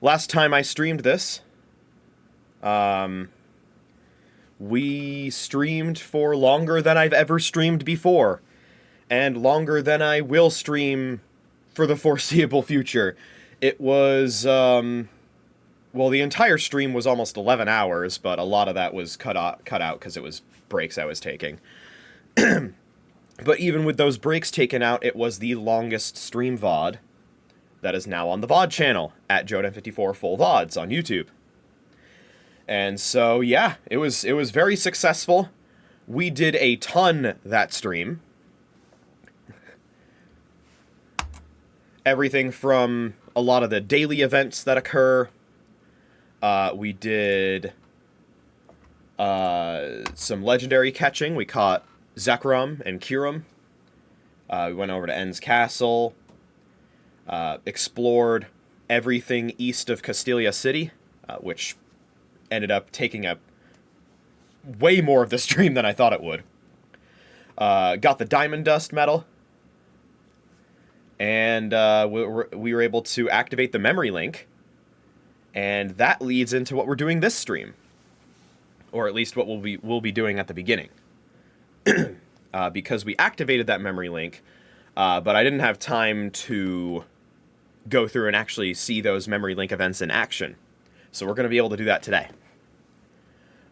last time I streamed this, we streamed for longer than I've ever streamed before, and longer than I will stream for the foreseeable future. It was, well, the entire stream was almost 11 hours, but a lot of that was cut out because it was breaks I was taking. But even with those breaks taken out, it was the longest stream VOD that is now on the VOD channel at JoeDan54 Full VODs on YouTube. And so, yeah, it was very successful. We did a ton that stream. Everything from a lot of the daily events that occur. We did some legendary catching. We caught Zekrom and Kyurem. We went over to En's Castle. Explored everything east of Castelia City, which ended up taking up way more of the stream than I thought it would. Got the Diamond Dust medal. And we were able to activate the memory link. And that leads into what we're doing this stream. Or at least what we'll be doing at the beginning. Because we activated that memory link, but I didn't have time to go through and actually see those memory link events in action. So we're going to be able to do that today.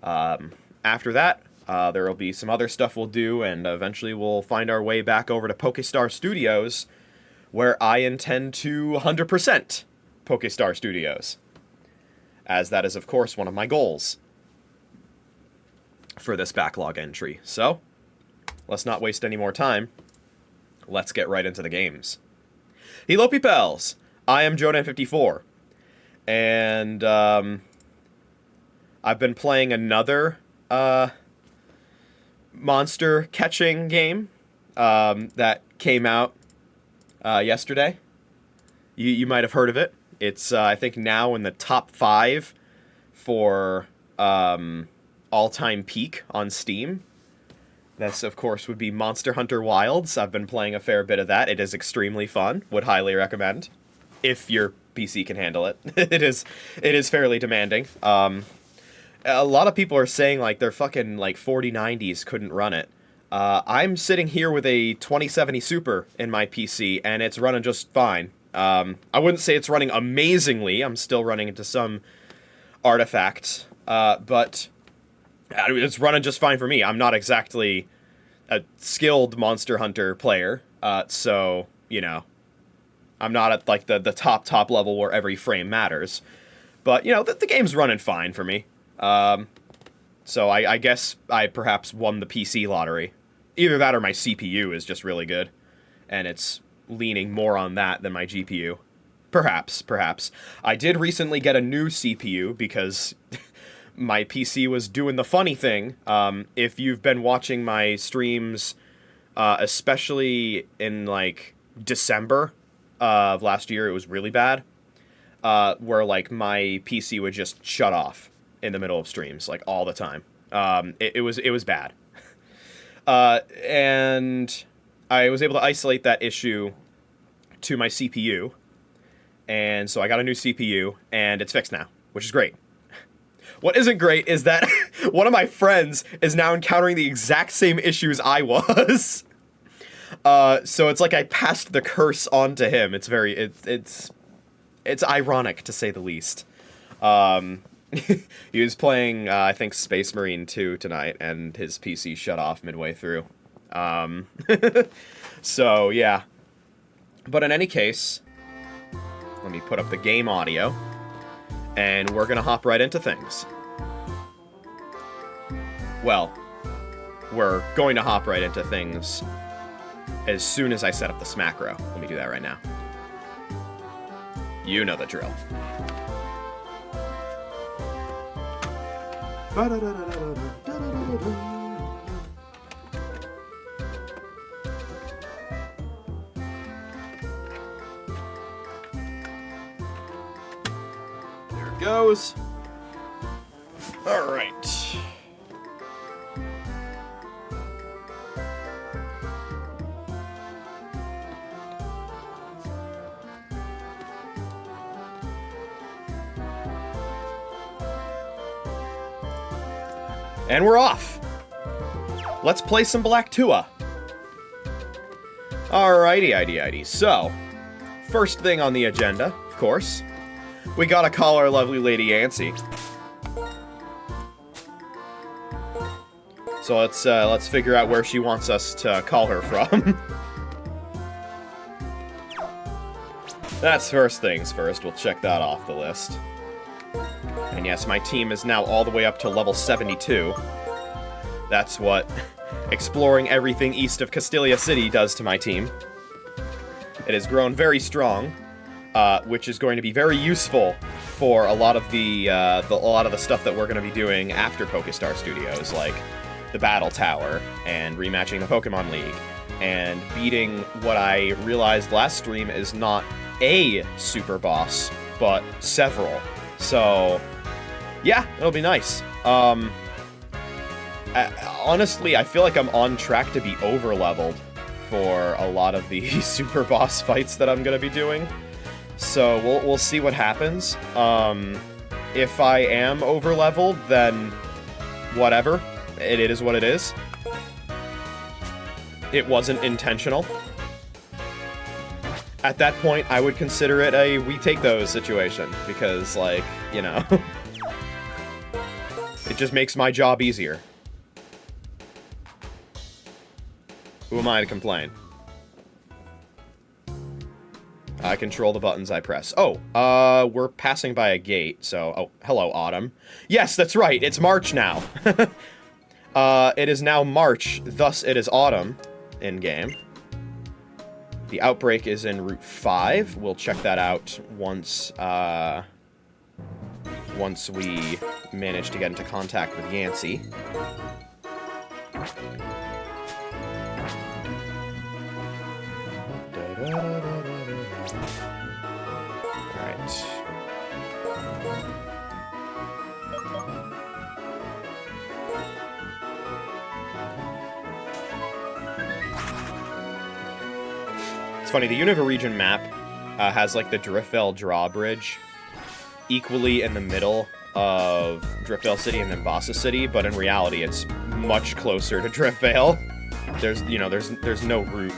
After that, there will be some other stuff we'll do, and eventually we'll find our way back over to Pokestar Studios, where I intend to 100% Pokestar Studios, as that is, of course, one of my goals for this backlog entry. So, let's not waste any more time. Let's get right into the games. Hello, peoples! I am JoeDan54, and I've been playing another monster catching game that came out yesterday. You might have heard of it. It's, I think, now in the top 5 for all-time peak on Steam. This, of course, would be Monster Hunter Wilds. I've been playing a fair bit of that. It is extremely fun. Would highly recommend, if your PC can handle it. It is fairly demanding. A lot of people are saying, like, their fucking, like, 4090s couldn't run it. I'm sitting here with a 2070 Super in my PC, and it's running just fine. I wouldn't say it's running amazingly. I'm still running into some artifacts, but it's running just fine for me. I'm not exactly a skilled Monster Hunter player, so, you know, I'm not at, like, the top level where every frame matters. But, you know, the game's running fine for me. So I guess I perhaps won the PC lottery. Either that or my CPU is just really good, and it's leaning more on that than my GPU. Perhaps. I did recently get a new CPU because my PC was doing the funny thing. If you've been watching my streams, especially in, like, December of last year, it was really bad, where, like, my PC would just shut off in the middle of streams, like, all the time. It was bad. And I was able to isolate that issue to my CPU, and so I got a new CPU, and it's fixed now, which is great. What isn't great is that one of my friends is now encountering the exact same issues I was. So it's like I passed the curse on to him. It's ironic, to say the least. He was playing, I think, Space Marine 2 tonight, and his PC shut off midway through. So, yeah. But in any case, let me put up the game audio, and we're gonna hop right into things. Well, we're going to hop right into things as soon as I set up the Smackro. Let me do that right now. You know the drill. There it goes. All right. And we're off! Let's play some Black Tua. Alrighty. So, first thing on the agenda, of course, we gotta call our lovely Lady Yancy. So let's figure out where she wants us to call her from. That's first things first. We'll check that off the list. And yes, my team is now all the way up to level 72. That's what exploring everything east of Castilia City does to my team. It has grown very strong, which is going to be very useful for a lot of the stuff that we're going to be doing after Pokestar Studios, like the Battle Tower and rematching the Pokemon League, and beating what I realized last stream is not a super boss, but several. So, yeah, it'll be nice. Honestly, I feel like I'm on track to be over-leveled for a lot of the super boss fights that I'm gonna be doing. So we'll see what happens. If I am over-leveled, then whatever. It is what it is. It wasn't intentional. At that point, I would consider it a we take those situation, because, like, you know, it just makes my job easier. Who am I to complain? I control the buttons I press. Oh, we're passing by a gate, so... Oh, hello, Autumn. Yes, that's right, it's March now. It is now March, thus it is autumn in-game. The outbreak is in Route 5. We'll check that out once we manage to get into contact with Yancy. Alright. It's funny, the Unova region map has, like, the Driftvale drawbridge equally in the middle of Driftvale City and Nimbasa City, but in reality, it's much closer to Driftvale. There's no route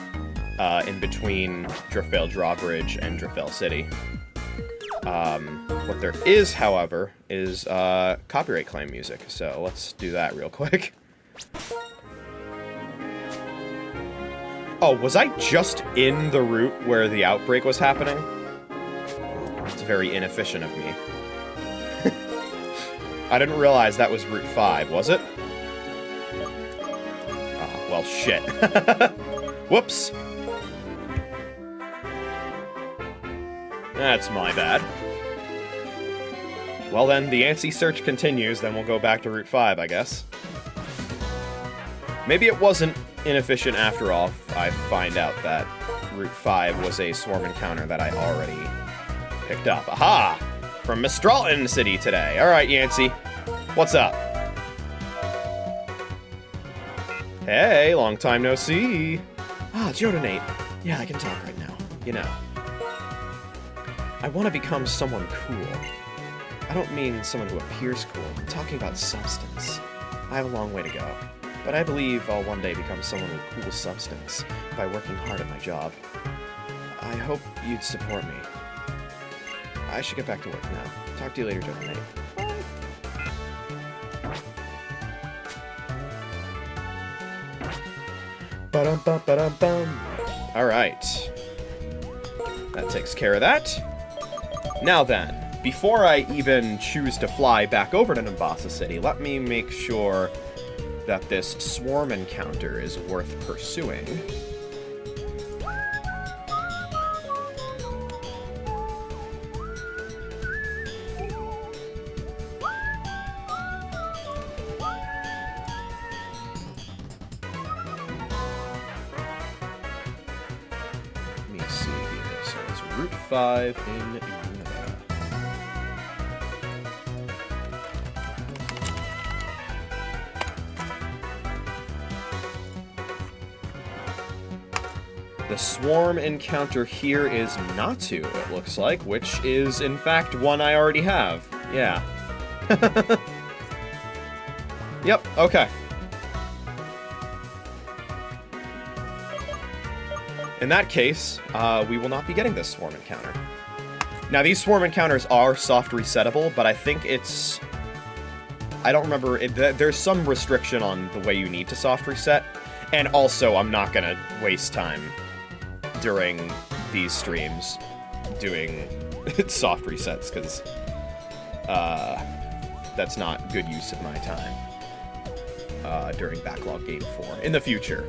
in between Driftvale drawbridge and Driftvale City. What there is, however, is copyright claim music, so let's do that real quick. Oh, was I just in the route where the outbreak was happening? It's very inefficient of me. I didn't realize that was Route 5, was it? Oh, well, shit. Whoops. That's my bad. Well then, the Yancy search continues, then we'll go back to Route 5, I guess. Maybe it wasn't inefficient after all. I find out that Route 5 was a swarm encounter that I already picked up. Aha! From Mistralton City today. Alright, Yancy. What's up? Hey, long time no see. Ah, JoeDan8. Yeah, I can talk right now. You know. I want to become someone cool. I don't mean someone who appears cool. I'm talking about substance. I have a long way to go. But I believe I'll one day become someone with cool substance by working hard at my job. I hope you'd support me. I should get back to work now. Talk to you later, JoeDan8. Ba-dum-bum-ba-dum-bum. Alright. That takes care of that. Now then, before I even choose to fly back over to Nimbasa City, let me make sure that this swarm encounter is worth pursuing. Let me see here. So it's Route 5 in Unova. The swarm encounter here is Natu, it looks like, which is, in fact, one I already have. Yeah. Yep, okay. In that case, we will not be getting this swarm encounter. Now, these swarm encounters are soft resettable, but I think it's... I don't remember... there's some restriction on the way you need to soft reset. And also, I'm not gonna waste time during these streams doing soft resets, because that's not good use of my time during Backlog Game 4. In the future,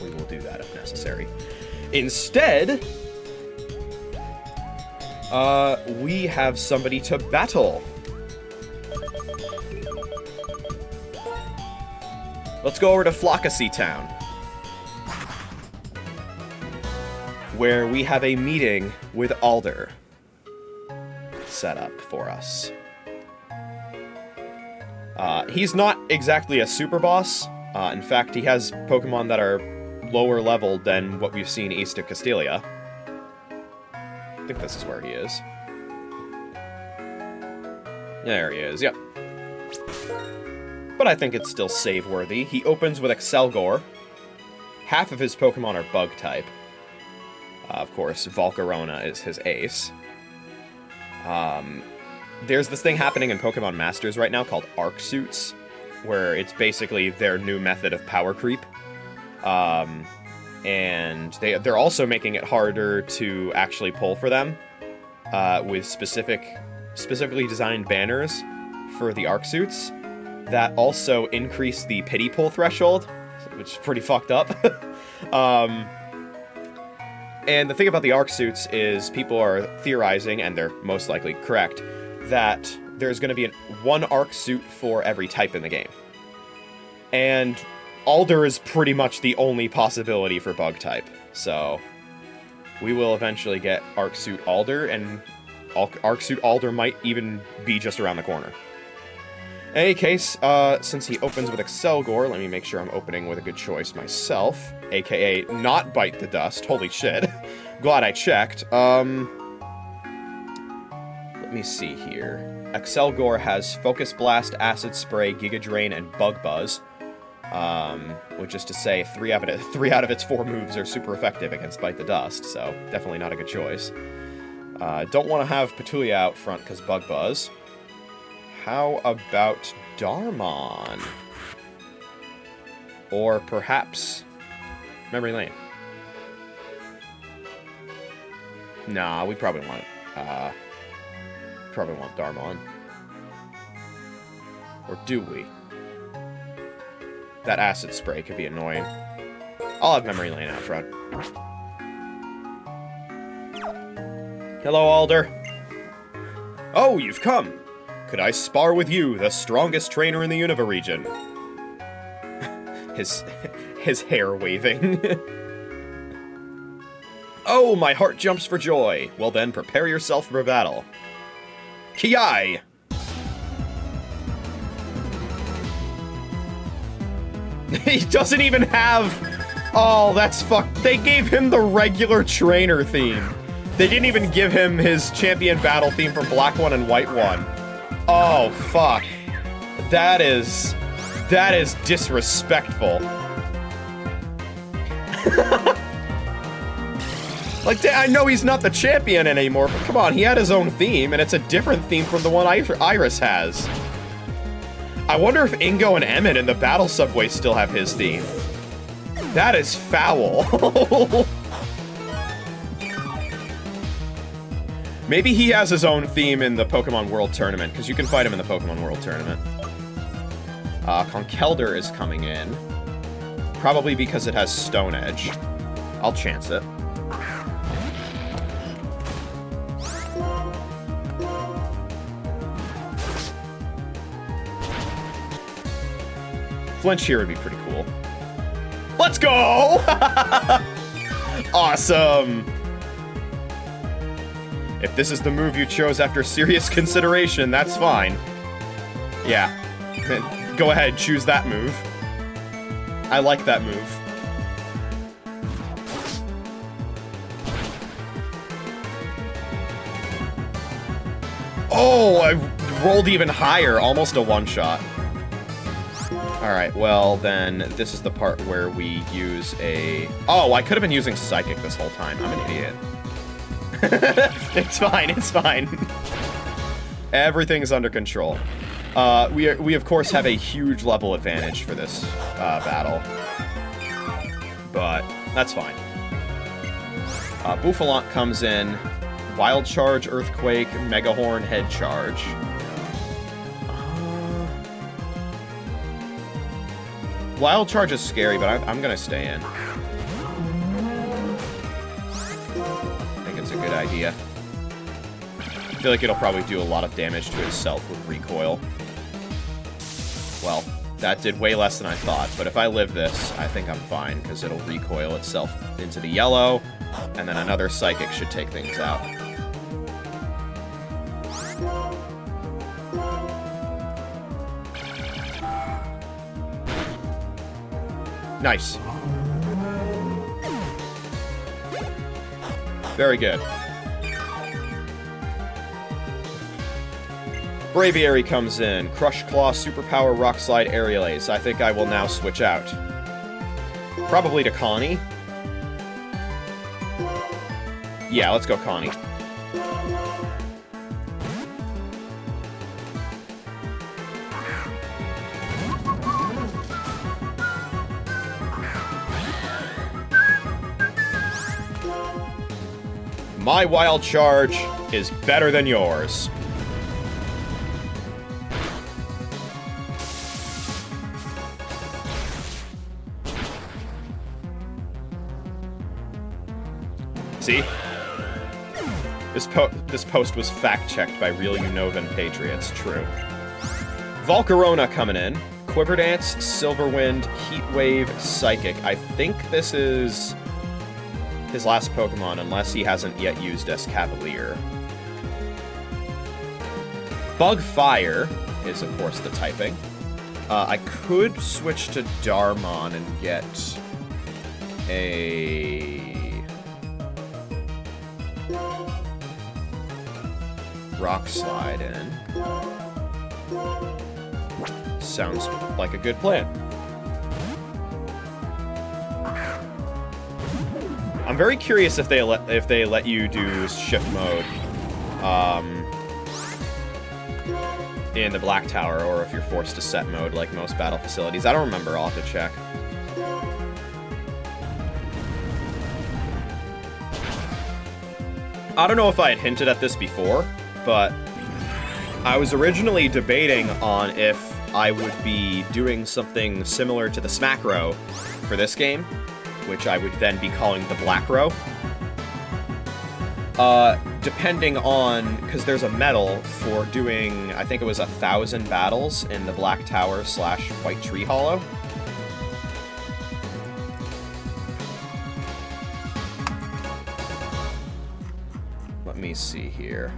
we will do that if necessary. Instead, we have somebody to battle. Let's go over to Flockacy Town, where we have a meeting with Alder set up for us. He's not exactly a super boss. In fact, he has Pokemon that are lower level than what we've seen east of Castelia. I think this is where he is. There he is, yep. But I think it's still save-worthy. He opens with Excelgor. Half of his Pokemon are Bug-type. Of course, Volcarona is his ace. There's this thing happening in Pokemon Masters right now called Arc Suits, where it's basically their new method of power creep. And they're also making it harder to actually pull for them with specifically designed banners for the Arc Suits that also increase the pity pull threshold, which is pretty fucked up. And the thing about the Arc Suits is people are theorizing, and they're most likely correct, that there's going to be one Arc Suit for every type in the game. And Alder is pretty much the only possibility for Bug type. So we will eventually get Arc Suit Alder, and Arc Suit Alder might even be just around the corner. In any case, since he opens with Excelgor, let me make sure I'm opening with a good choice myself, aka not Bite the Dust. Holy shit. Glad I checked. Let me see here. Excelgor has Focus Blast, Acid Spray, Giga Drain, and Bug Buzz. Which is to say, three out of its 4 moves are super effective against Bite the Dust, so definitely not a good choice. Don't want to have Petulia out front because Bug Buzz. How about Darmon? Or perhaps Memory Lane? Nah, we probably want Darmon. Or do we? That Acid Spray could be annoying. I'll have Memory Lane out front. Hello, Alder. Oh, you've come. Could I spar with you, the strongest trainer in the Unova region? his hair waving. Oh, my heart jumps for joy. Well then, prepare yourself for battle. Ki-ai! He doesn't even have... Oh, that's fucked. They gave him the regular trainer theme. They didn't even give him his champion battle theme from Black 1 and White 1. Oh, fuck. That is disrespectful. Like, I know he's not the champion anymore, but come on, he had his own theme, and it's a different theme from the one Iris has. I wonder if Ingo and Emmett in the Battle Subway still have his theme. That is foul. Maybe he has his own theme in the Pokemon World Tournament, because you can fight him in the Pokemon World Tournament. Conkeldurr is coming in. Probably because it has Stone Edge. I'll chance it. Flinch here would be pretty cool. Let's go! Awesome! If this is the move you chose after serious consideration, that's fine. Yeah. Go ahead, choose that move. I like that move. Oh, I rolled even higher. Almost a one-shot. Alright, well then, this is the part where we use a... Oh, I could have been using Psychic this whole time. I'm an idiot. It's fine, it's fine. Everything's under control. We of course have a huge level advantage for this battle. But that's fine. Bouffalant comes in. Wild Charge, Earthquake, Megahorn, Head Charge. Wild Charge is scary, but I'm gonna stay in. I think it's a good idea. I feel like it'll probably do a lot of damage to itself with Recoil. Well, that did way less than I thought, but if I live this, I think I'm fine, because it'll recoil itself into the yellow, and then another Psychic should take things out. Nice. Very good. Braviary comes in. Crush Claw, Superpower, Rock Slide, Aerial Ace. I think I will now switch out. Probably to Connie. Yeah, let's go Connie. My Wild Charge is better than yours. See? This post was fact-checked by real Unovan Patriots. True. Volcarona coming in. Quiver Dance, Silverwind, Heat Wave, Psychic. I think this is his last Pokemon, unless he hasn't yet used Escavalier. Bug Fire is, of course, the typing. I could switch to Darmon and get a Rock Slide in. Sounds like a good plan. I'm very curious if they let you do shift mode in the Black Tower, or if you're forced to set mode like most battle facilities. I don't remember. I'll have to check. I don't know if I had hinted at this before, but I was originally debating on if I would be doing something similar to the Smack Row for this game, which I would then be calling the Black Row. Depending on, because there's a medal for doing, I think it was 1,000 battles in the Black Tower / White Tree Hollow. Let me see here.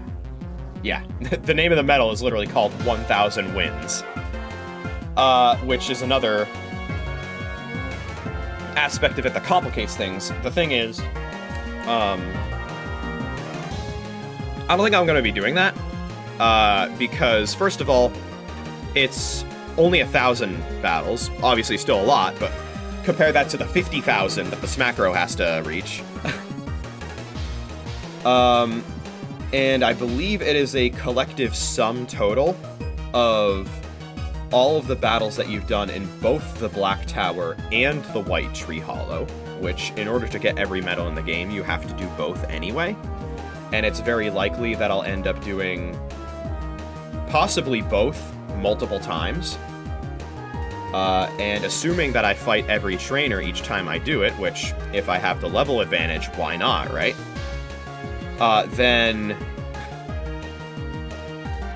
Yeah, the name of the medal is literally called 1,000 Wins. Which is another aspect of it that complicates things. The thing is, I don't think I'm going to be doing that, because, first of all, it's only 1,000 battles. Obviously still a lot, but compare that to the 50,000 that the Smack Row has to reach. And I believe it is a collective sum total of all of the battles that you've done in both the Black Tower and the White Tree Hollow, which, in order to get every medal in the game, you have to do both anyway. And it's very likely that I'll end up doing possibly both multiple times. And assuming that I fight every trainer each time I do it, which, if I have the level advantage, why not, right? Then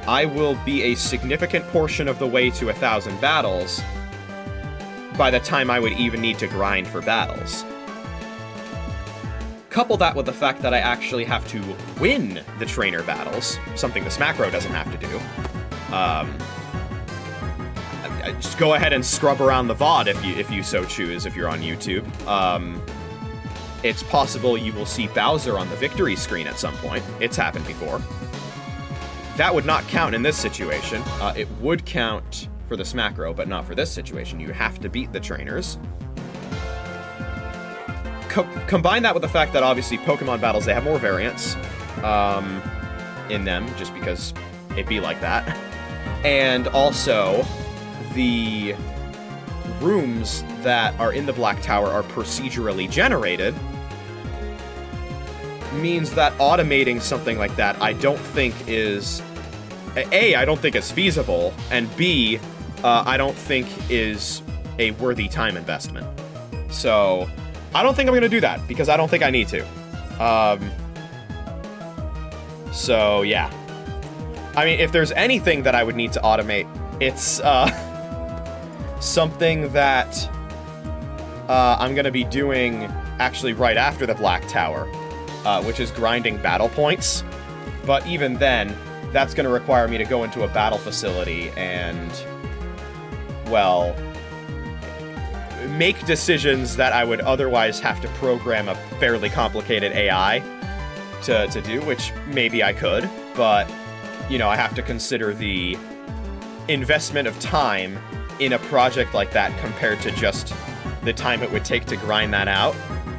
I will be a significant portion of the way to 1,000 battles by the time I would even need to grind for battles. Couple that with the fact that I actually have to win the trainer battles, something the Smack Row doesn't have to do. Just go ahead and scrub around the VOD if you so choose, if you're on YouTube. It's possible you will see Bowser on the victory screen at some point. It's happened before. That would not count in this situation. It would count for the Smackro, but not for this situation. You have to beat the trainers. Combine that with the fact that obviously Pokemon battles, they have more variants in them, just because it be like that. And also, the rooms that are in the Black Tower are procedurally generated, means that automating something like that I don't think is... A, I don't think is feasible, and B, I don't think is a worthy time investment. So, I don't think I'm going to do that, because I don't think I need to. So, yeah. I mean, if there's anything that I would need to automate, it's something that I'm going to be doing actually right after the Black Tower, which is grinding battle points. But even then, that's going to require me to go into a battle facility and, well, make decisions that I would otherwise have to program a fairly complicated AI to do, which maybe I could, but, you know, I have to consider the investment of time in a project like that compared to just the time it would take to grind that out.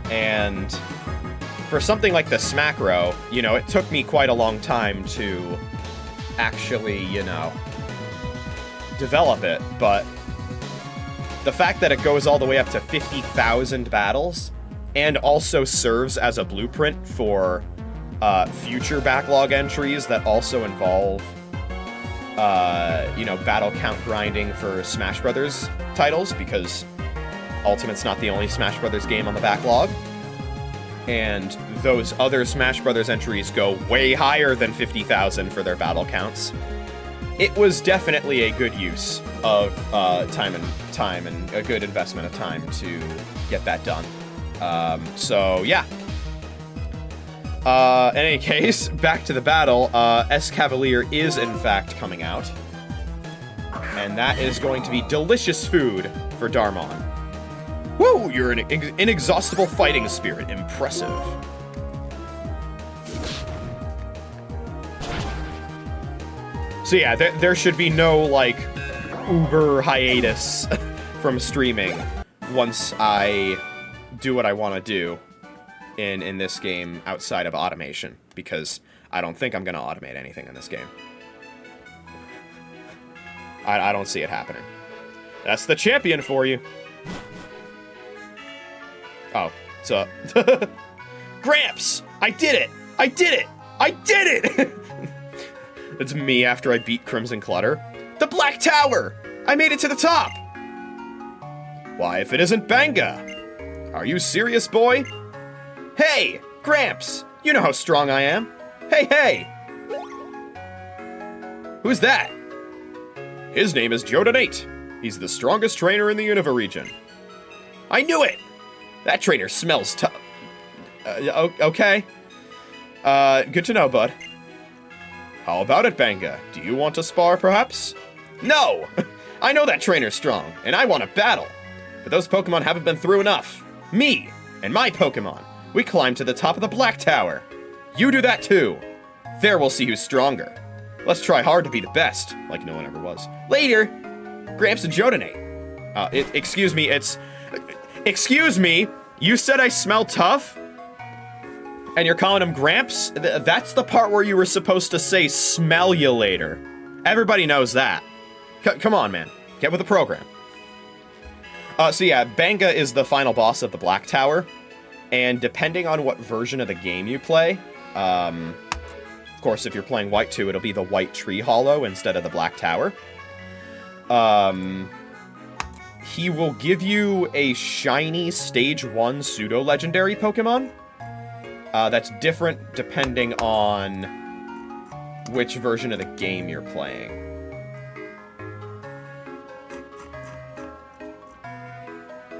And for something like the Smackro, you know, it took me quite a long time to actually, you know, develop it, but the fact that it goes all the way up to 50,000 battles and also serves as a blueprint for future backlog entries that also involve, you know, battle count grinding for Smash Brothers titles, because Ultimate's not the only Smash Brothers game on the backlog. And those other Smash Brothers entries go way higher than 50,000 for their battle counts. It was definitely a good use of time and a good investment of time to get that done. So yeah. In any case, back to the battle. Escavalier is in fact coming out, and that is going to be delicious food for Darmon. Woo! You're an inexhaustible fighting spirit. Impressive. So yeah, there should be no, like, uber hiatus from streaming once I do what I want to do in this game outside of automation, because I don't think I'm going to automate anything in this game. I don't see it happening. That's the champion for you. Oh, what's up? Gramps! I did it! I did it! I did it! It's me after I beat Crimson Clutter. The Black Tower! I made it to the top! Why, if it isn't Banga? Are you serious, boy? Hey! Gramps! You know how strong I am. Hey, hey! Who's that? His name is JoeDan54. He's the strongest trainer in the Unova region. I knew it! That trainer smells tough. Okay. Good to know, bud. How about it, Banga? Do you want to spar, perhaps? No! I know that trainer's strong, and I want to battle. But those Pokemon haven't been through enough. Me, and my Pokemon, we climbed to the top of the Black Tower. You do that too. There we'll see who's stronger. Let's try hard to be the best, like no one ever was. Later! Gramps and JoeDan54. Excuse me, Excuse me? You said I smell tough? And you're calling him Gramps? That's the part where you were supposed to say smell you later. Everybody knows that. Come on, man. Get with the program. So yeah, Banga is the final boss of the Black Tower. And depending on what version of the game you play, of course, if you're playing White 2, it'll be the White Tree Hollow instead of the Black Tower. He will give you a shiny Stage 1 pseudo-legendary Pokemon. That's different depending on which version of the game you're playing.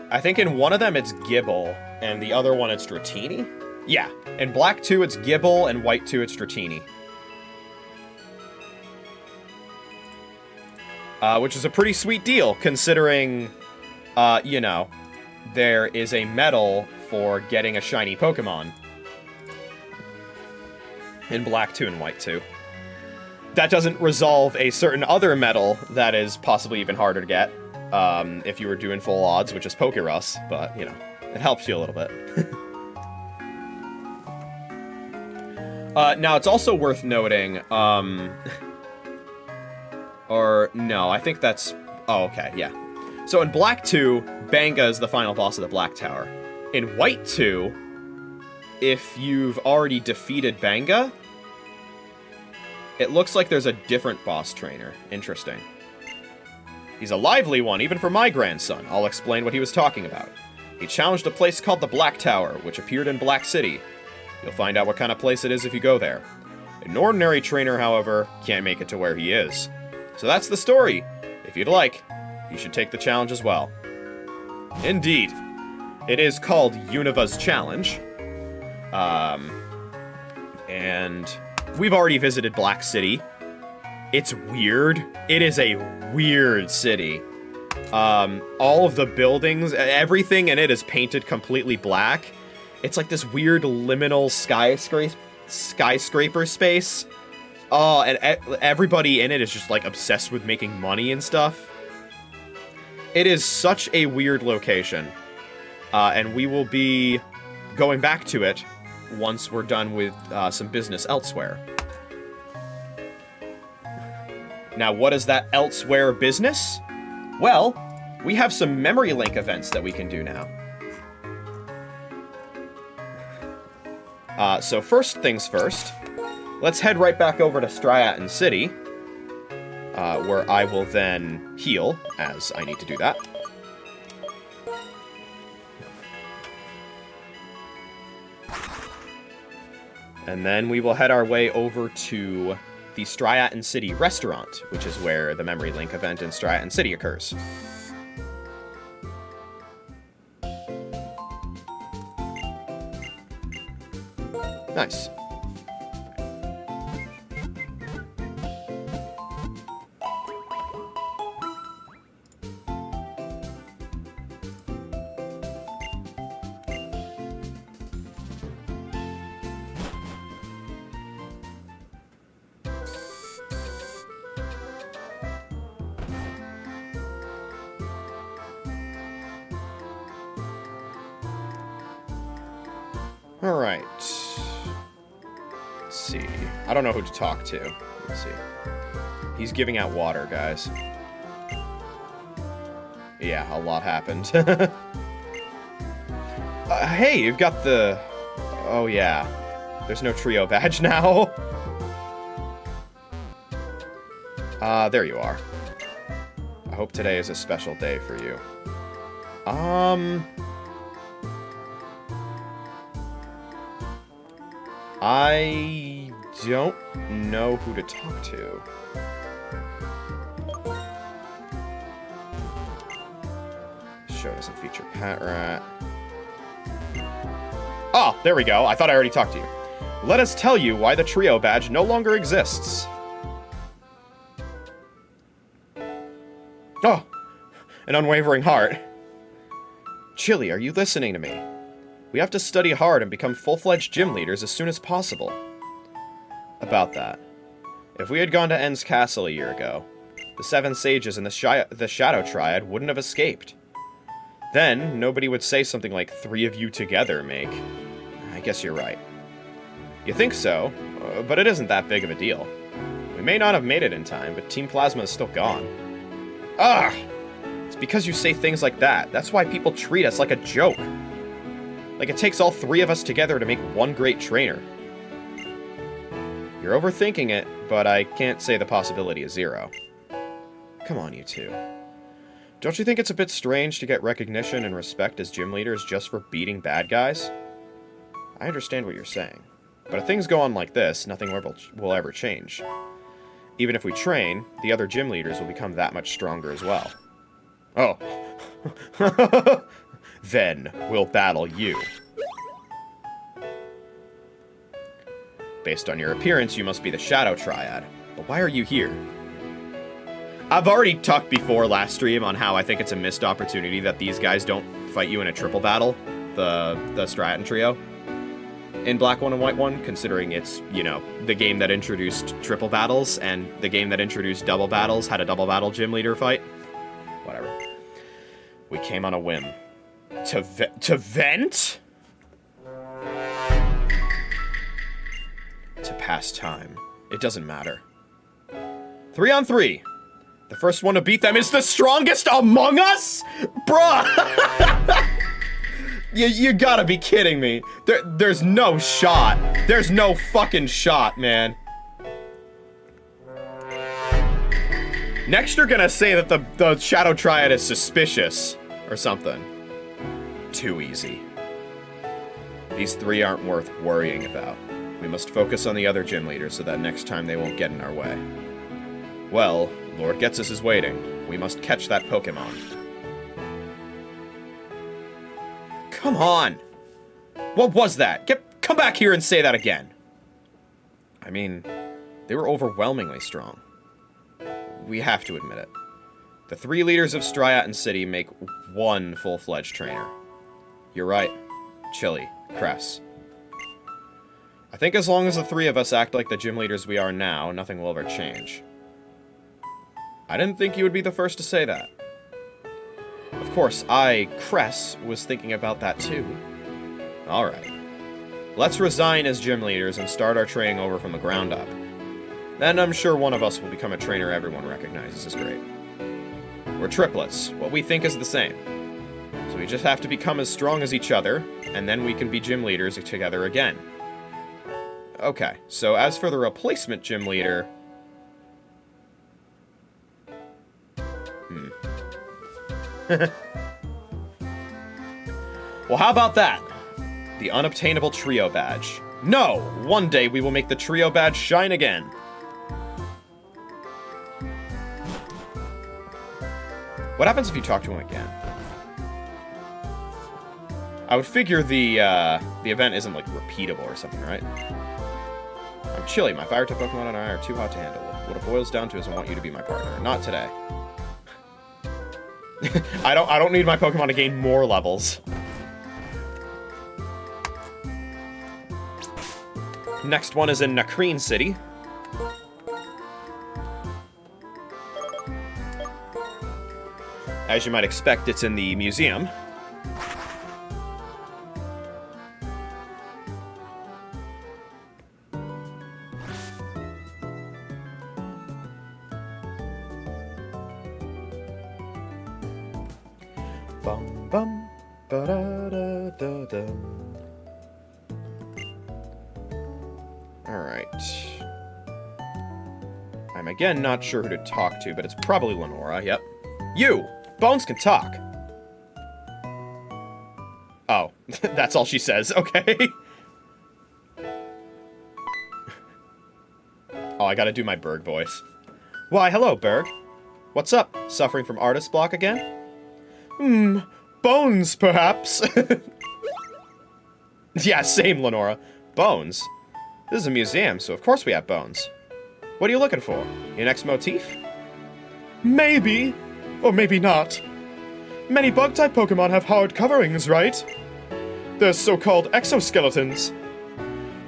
I think in one of them it's Gible, and the other one it's Dratini? Yeah, in Black 2 it's Gible, and White 2 it's Dratini. Which is a pretty sweet deal, considering, you know, there is a medal for getting a shiny Pokemon in Black 2 and White 2. that doesn't resolve a certain other medal that is possibly even harder to get if you were doing full odds, which is Pokerus, but, you know, it helps you a little bit. Now, it's also worth noting, or, no, I think that's, oh, okay, yeah. So in Black 2, Banga is the final boss of the Black Tower. In White 2, if you've already defeated Banga, it looks like there's a different boss trainer. Interesting. He's a lively one, even for my grandson. I'll explain what he was talking about. He challenged a place called the Black Tower, which appeared in Black City. You'll find out what kind of place it is if you go there. An ordinary trainer, however, can't make it to where he is. So that's the story. If you'd like, you should take the challenge as well. Indeed. It is called Univa's Challenge. And we've already visited Black City. It's weird. It is a weird city. All of the buildings, everything in it is painted completely black. It's like this weird liminal skyscraper space. Oh, and everybody in it is just like obsessed with making money and stuff. It is such a weird location. And we will be going back to it once we're done with some business elsewhere. Now, what is that elsewhere business? Well, we have some memory link events that we can do now. So first things first, let's head right back over to Striaton City, where I will then heal, as I need to do that. And then we will head our way over to the Striaton City restaurant, which is where the Memory Link event in Striaton City occurs. Nice. All right. Let's see. I don't know who to talk to. Let's see. He's giving out water, guys. Yeah, a lot happened. Hey, you've got the... Oh, yeah. There's no trio badge now. There you are. I hope today is a special day for you. I don't know who to talk to. Show doesn't feature Pat Rat. Oh, there we go. I thought I already talked to you. Let us tell you why the trio badge no longer exists. Oh, an unwavering heart. Chili, are you listening to me? We have to study hard and become full-fledged gym leaders as soon as possible. About that. If we had gone to En's castle a year ago, the 7 sages and the Shadow Triad wouldn't have escaped. Then, nobody would say something like 3 of you together make. I guess you're right. You think so, but it isn't that big of a deal. We may not have made it in time, but Team Plasma is still gone. Ugh! It's because you say things like that. That's why people treat us like a joke. Like it takes all 3 of us together to make one great trainer. You're overthinking it, but I can't say the possibility is 0. Come on, you two. Don't you think it's a bit strange to get recognition and respect as gym leaders just for beating bad guys? I understand what you're saying, but if things go on like this, nothing will ever change. Even if we train, the other gym leaders will become that much stronger as well. Oh. Then we'll battle you. Based on your appearance, you must be the Shadow Triad. But why are you here? I've already talked before last stream on how I think it's a missed opportunity that these guys don't fight you in a triple battle. The Striaton trio. in Black 1 and White 1, considering it's, you know, the game that introduced triple battles, and the game that introduced double battles had a double battle gym leader fight. Whatever. We came on a whim. To vent? To pass time. It doesn't matter. 3 on 3. The first one to beat them is the strongest among us? Bruh! You gotta be kidding me. There's no shot. There's no fucking shot, man. Next you're gonna say that the Shadow Triad is suspicious. Or something. Too easy. These 3 aren't worth worrying about. We must focus on the other gym leaders so that next time they won't get in our way. Well, Lord Getsus is waiting. We must catch that Pokémon. Come on! What was that? Come back here and say that again. I mean, they were overwhelmingly strong. We have to admit it. The 3 leaders of Striaton City make 1 full-fledged trainer. You're right. Chili. Cress. I think as long as the 3 of us act like the gym leaders we are now, nothing will ever change. I didn't think you would be the first to say that. Of course, Cress, was thinking about that too. Alright. Let's resign as gym leaders and start our training over from the ground up. Then I'm sure one of us will become a trainer everyone recognizes as great. We're triplets. What we think is the same. So we just have to become as strong as each other, and then we can be gym leaders together again. Okay, so as for the replacement gym leader... Well, how about that? The unobtainable trio badge. No! One day we will make the trio badge shine again. What happens if you talk to him again? I would figure the event isn't, like, repeatable or something, right? I'm chilly. My fire-type Pokemon and I are too hot to handle. What it boils down to is I want you to be my partner. Not today. I don't need my Pokemon to gain more levels. Next one is in Nakreen City. As you might expect, it's in the museum. Bum bum ba da da da da. Alright. I'm again not sure who to talk to, but it's probably Lenora, yep. You! Bones can talk! Oh, that's all she says, okay. Oh, I gotta do my Berg voice. Why, hello, Berg. What's up? Suffering from artist block again? Bones, perhaps. Yeah, same, Lenora. Bones? This is a museum, so of course we have bones. What are you looking for? Your next motif? Maybe. Or maybe not. Many bug-type Pokemon have hard coverings, right? They're so-called exoskeletons.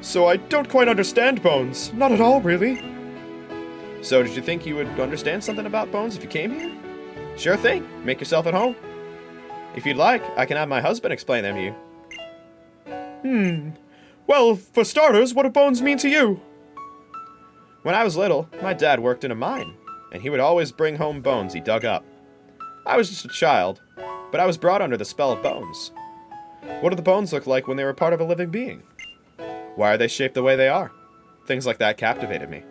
So I don't quite understand Bones. Not at all, really. So did you think you would understand something about Bones if you came here? Sure thing. Make yourself at home. If you'd like, I can have my husband explain them to you. Well, for starters, what do bones mean to you? When I was little, my dad worked in a mine, and he would always bring home bones he dug up. I was just a child, but I was brought under the spell of bones. What do the bones look like when they were part of a living being? Why are they shaped the way they are? Things like that captivated me.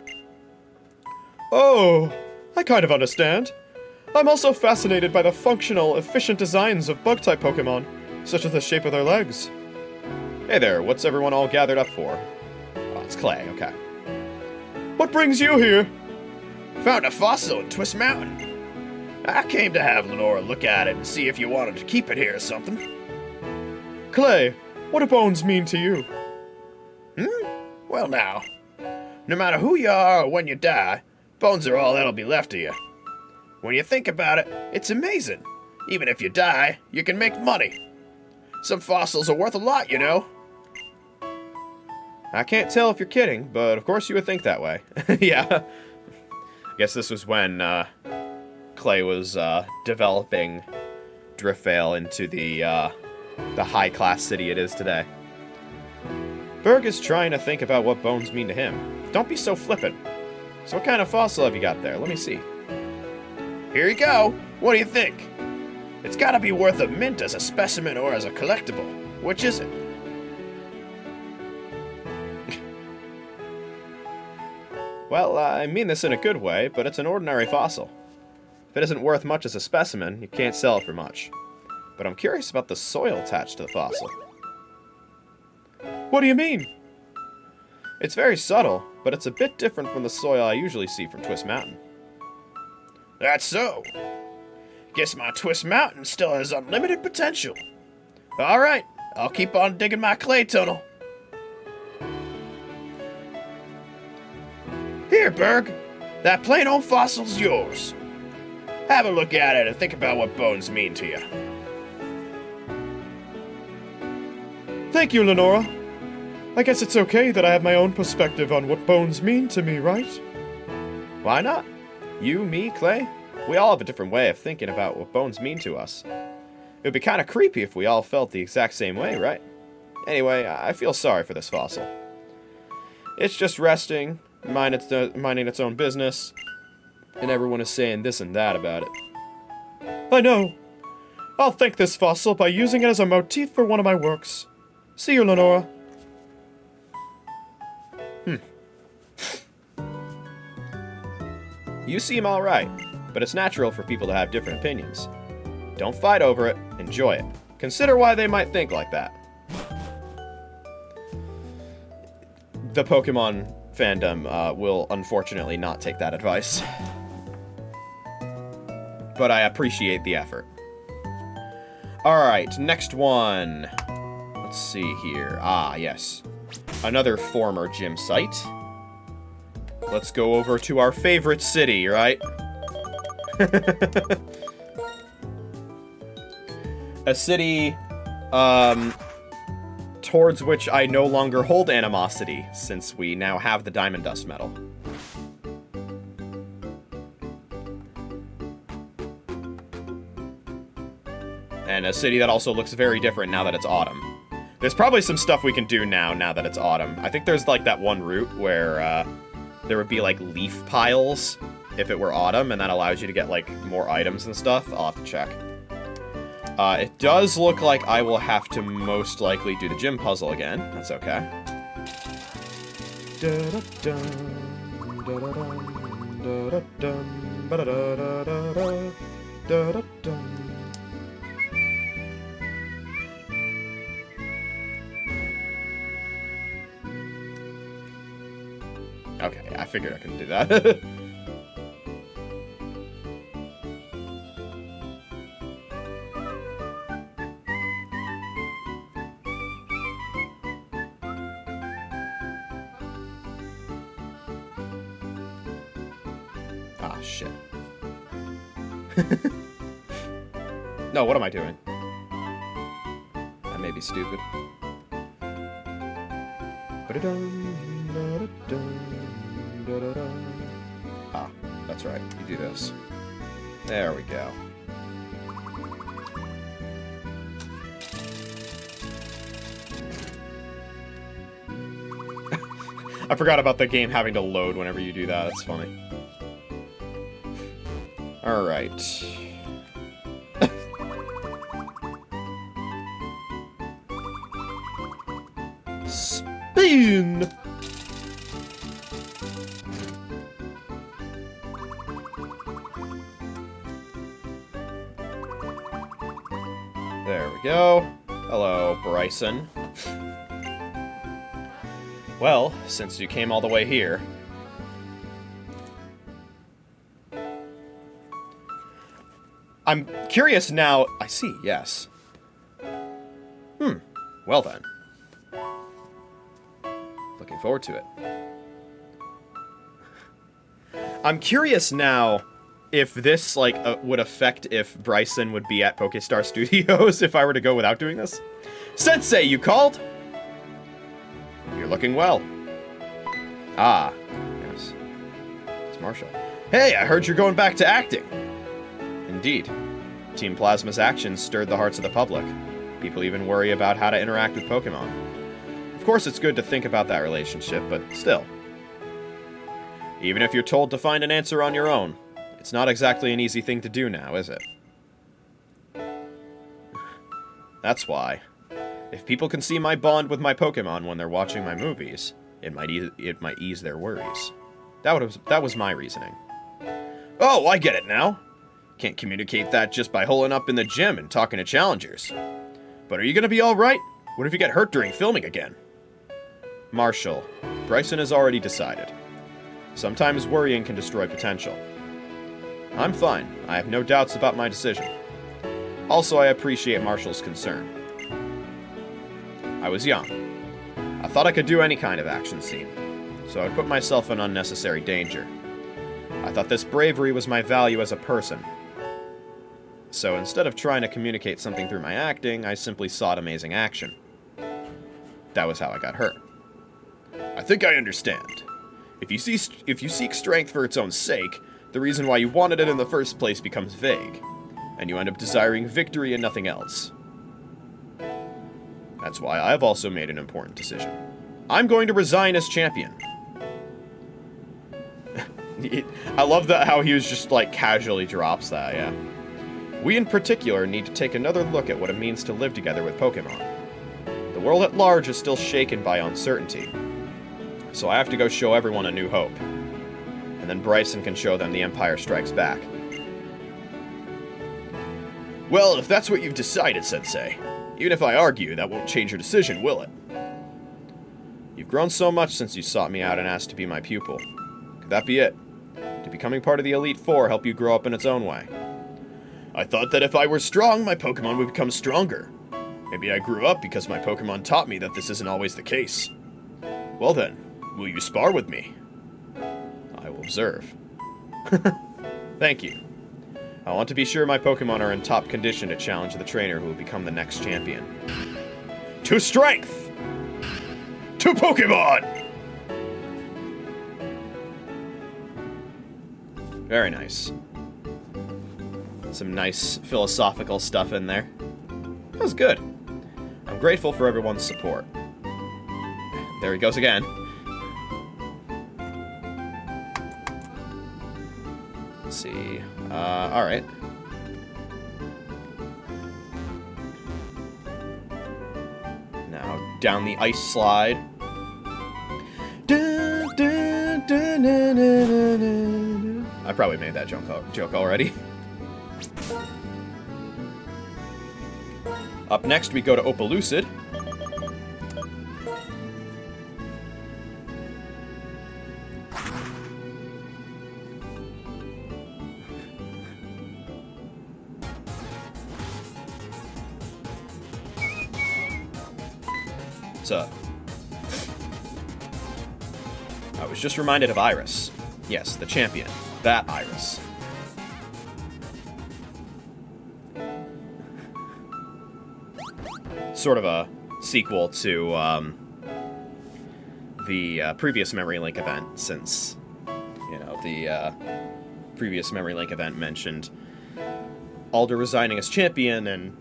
Oh, I kind of understand. I'm also fascinated by the functional, efficient designs of bug-type Pokemon, such as the shape of their legs. Hey there, what's everyone all gathered up for? Oh, it's Clay, okay. What brings you here? Found a fossil in Twist Mountain. I came to have Lenora look at it and see if you wanted to keep it here or something. Clay, what do bones mean to you? Well now, no matter who you are or when you die, bones are all that'll be left of you. When you think about it, it's amazing. Even if you die, you can make money. Some fossils are worth a lot, you know. I can't tell if you're kidding, but of course you would think that way. Yeah. I guess this was when Clay was developing Driftvale into the high-class city it is today. Berg is trying to think about what bones mean to him. Don't be so flippant. So what kind of fossil have you got there? Let me see. Here you go. What do you think? It's gotta be worth a mint as a specimen or as a collectible. Which is it? Well, I mean this in a good way, but it's an ordinary fossil. If it isn't worth much as a specimen, you can't sell it for much. But I'm curious about the soil attached to the fossil. What do you mean? It's very subtle, but it's a bit different from the soil I usually see from Twist Mountain. That's so. Guess my Twist Mountain still has unlimited potential. Alright, I'll keep on digging my clay tunnel. Here, Berg. That plain old fossil's yours. Have a look at it and think about what bones mean to you. Thank you, Lenora. I guess it's okay that I have my own perspective on what bones mean to me, right? Why not? You, me, Clay? We all have a different way of thinking about what bones mean to us. It would be kind of creepy if we all felt the exact same way, right? Anyway, I feel sorry for this fossil. It's just resting, minding its own business, and everyone is saying this and that about it. I know. I'll thank this fossil by using it as a motif for one of my works. See you, Lenora. You seem alright, but it's natural for people to have different opinions. Don't fight over it, enjoy it. Consider why they might think like that. The Pokémon fandom will unfortunately not take that advice. But I appreciate the effort. Alright, next one. Let's see here. Ah, yes. Another former gym site. Let's go over to our favorite city, right? A city, towards which I no longer hold animosity, since we now have the Diamond Dust Medal. And a city that also looks very different now that it's autumn. There's probably some stuff we can do now that it's autumn. I think there's, like, that one route where, there would be, like, leaf piles if it were autumn, and that allows you to get, like, more items and stuff. I'll have to check. It does look like I will have to most likely do the gym puzzle again. That's okay. Okay, I figured I couldn't do that. Ah, shit. No, what am I doing? I may be stupid. Ah, that's right. You do this. There we go. I forgot about the game having to load whenever you do that. That's funny. Alright. Spin! There we go. Hello, Bryson. Well, since you came all the way here... I'm curious now... I see, yes. Well then. Looking forward to it. I'm curious now if this, like, would affect if Bryson would be at Pokestar Studios if I were to go without doing this. Sensei, you called? Your looking well. Ah, yes. It's Marshall. Hey, I heard you're going back to acting. Indeed. Team Plasma's actions stirred the hearts of the public. People even worry about how to interact with Pokémon. Of course, it's good to think about that relationship, but still. Even if you're told to find an answer on your own, it's not exactly an easy thing to do now, is it? That's why. If people can see my bond with my Pokémon when they're watching my movies, it might ease their worries. That was my reasoning. Oh, I get it now. Can't communicate that just by holing up in the gym and talking to challengers. But are you gonna be alright? What if you get hurt during filming again? Marshall, Bryson has already decided. Sometimes worrying can destroy potential. I'm fine. I have no doubts about my decision. Also, I appreciate Marshall's concern. I was young. I thought I could do any kind of action scene, so I'd put myself in unnecessary danger. I thought this bravery was my value as a person. So instead of trying to communicate something through my acting, I simply sought amazing action. That was how I got hurt. I think I understand. If you seek strength for its own sake, the reason why you wanted it in the first place becomes vague, and you end up desiring victory and nothing else. That's why I've also made an important decision. I'm going to resign as champion. I love that how he was just like casually drops that, yeah. We in particular need to take another look at what it means to live together with Pokémon. The world at large is still shaken by uncertainty, so I have to go show everyone a new hope. And then Bryson can show them the Empire Strikes Back. Well, if that's what you've decided, Sensei, even if I argue, that won't change your decision, will it? You've grown so much since you sought me out and asked to be my pupil. Could that be it? Did becoming part of the Elite Four help you grow up in its own way? I thought that if I were strong, my Pokémon would become stronger. Maybe I grew up because my Pokémon taught me that this isn't always the case. Well then, will you spar with me? I will observe. Thank you. I want to be sure my Pokémon are in top condition to challenge the trainer who will become the next champion. To strength! To Pokémon! Very nice. Some nice philosophical stuff in there. That was good. I'm grateful for everyone's support. There he goes again. Let's see. Alright. Now, down the ice slide. I probably made that joke already. Up next, we go to Opalucid. What's up? I was just reminded of Iris. Yes, the champion. That Iris. Sort of a sequel to the previous Memory Link event, since, you know, the previous Memory Link event mentioned Alder resigning as champion and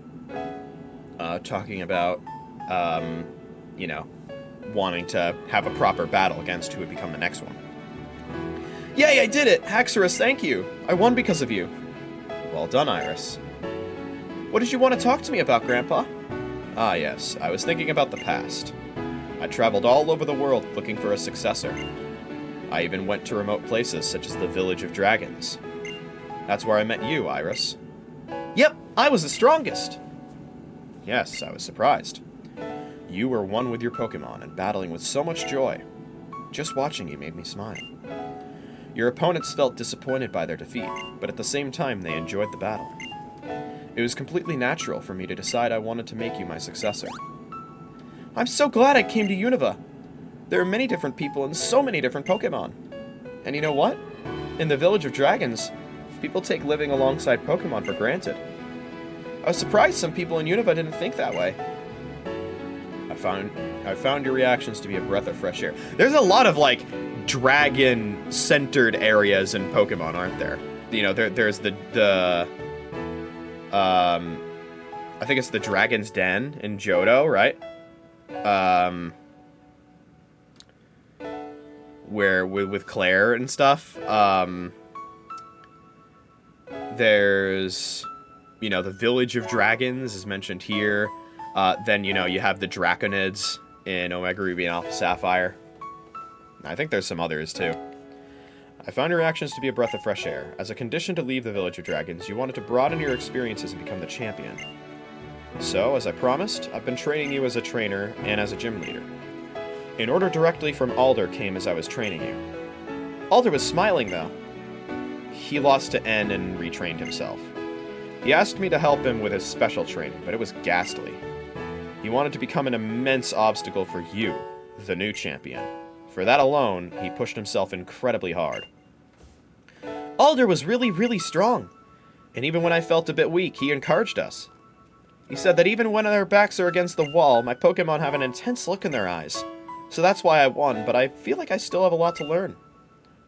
talking about, you know, wanting to have a proper battle against who would become the next one. Yay, I did it! Haxorus, thank you! I won because of you. Well done, Iris. What did you want to talk to me about, Grandpa? Ah, yes. I was thinking about the past. I traveled all over the world looking for a successor. I even went to remote places such as the Village of Dragons. That's where I met you, Iris. Yep, I was the strongest! Yes, I was surprised. You were one with your Pokémon and battling with so much joy. Just watching you made me smile. Your opponents felt disappointed by their defeat, but at the same time they enjoyed the battle. It was completely natural for me to decide I wanted to make you my successor. I'm so glad I came to Unova. There are many different people and so many different Pokémon. And you know what? In the Village of Dragons, people take living alongside Pokémon for granted. I was surprised some people in Unova didn't think that way. I found your reactions to be a breath of fresh air. There's a lot of, like, dragon-centered areas in Pokemon, aren't there? You know, there's the I think it's the Dragon's Den in Johto, right? Where, with Claire and stuff. There's, you know, the Village of Dragons is mentioned here. Then, you know, you have the Draconids in Omega Ruby and Alpha Sapphire. I think there's some others, too. I found your actions to be a breath of fresh air. As a condition to leave the Village of Dragons, you wanted to broaden your experiences and become the champion. So, as I promised, I've been training you as a trainer and as a gym leader. An order directly from Alder came as I was training you. Alder was smiling, though. He lost to N and retrained himself. He asked me to help him with his special training, but it was ghastly. He wanted to become an immense obstacle for you, the new champion. For that alone, he pushed himself incredibly hard. Alder was really, really strong. And even when I felt a bit weak, he encouraged us. He said that even when their backs are against the wall, my Pokemon have an intense look in their eyes. So that's why I won, but I feel like I still have a lot to learn.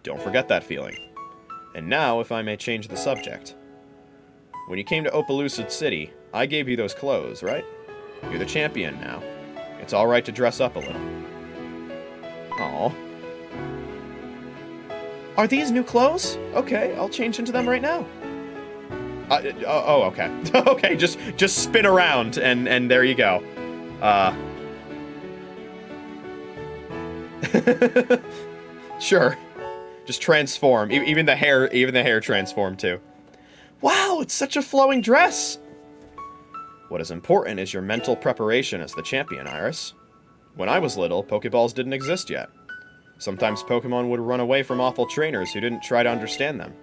Don't forget that feeling. And now, if I may change the subject. When you came to Opelucid City, I gave you those clothes, right? You're the champion now. It's alright to dress up a little. Aww. Are these new clothes? Okay, I'll change into them right now. Okay. Okay, just spin around, and there you go. Sure. Just transform. Even the hair transformed too. Wow, it's such a flowing dress! What is important is your mental preparation as the champion, Iris. When I was little, Pokeballs didn't exist yet. Sometimes Pokemon would run away from awful trainers who didn't try to understand them.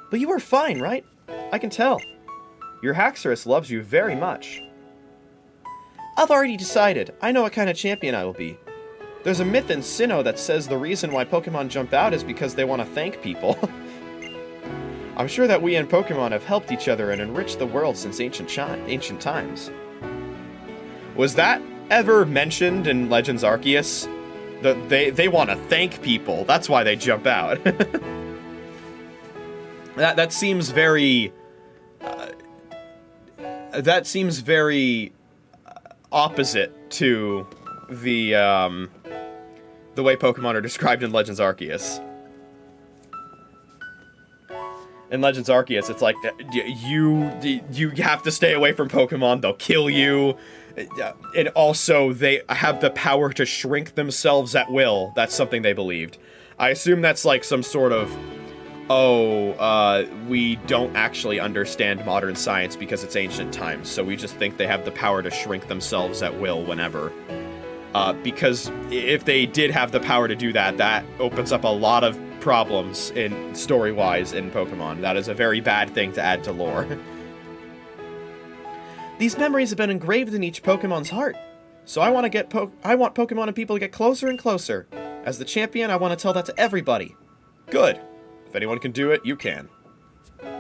But you were fine, right? I can tell. Your Haxorus loves you very much. I've already decided. I know what kind of champion I will be. There's a myth in Sinnoh that says the reason why Pokemon jump out is because they want to thank people. I'm sure that we and Pokemon have helped each other and enriched the world since ancient times. Was that ever mentioned in Legends Arceus? They want to thank people. That's why they jump out. That seems very... that seems very opposite to the way Pokemon are described in Legends Arceus. In Legends Arceus, it's like, you have to stay away from Pokemon, they'll kill you, and also they have the power to shrink themselves at will. That's something they believed. I assume that's like some sort of, we don't actually understand modern science because it's ancient times, so we just think they have the power to shrink themselves at will whenever. Because if they did have the power to do that, that opens up a lot of problems in story-wise in Pokemon. That is a very bad thing to add to lore. These memories have been engraved in each Pokemon's heart. So I want Pokemon and people to get closer and closer. As the champion, I want to tell that to everybody. Good. If anyone can do it, you can. I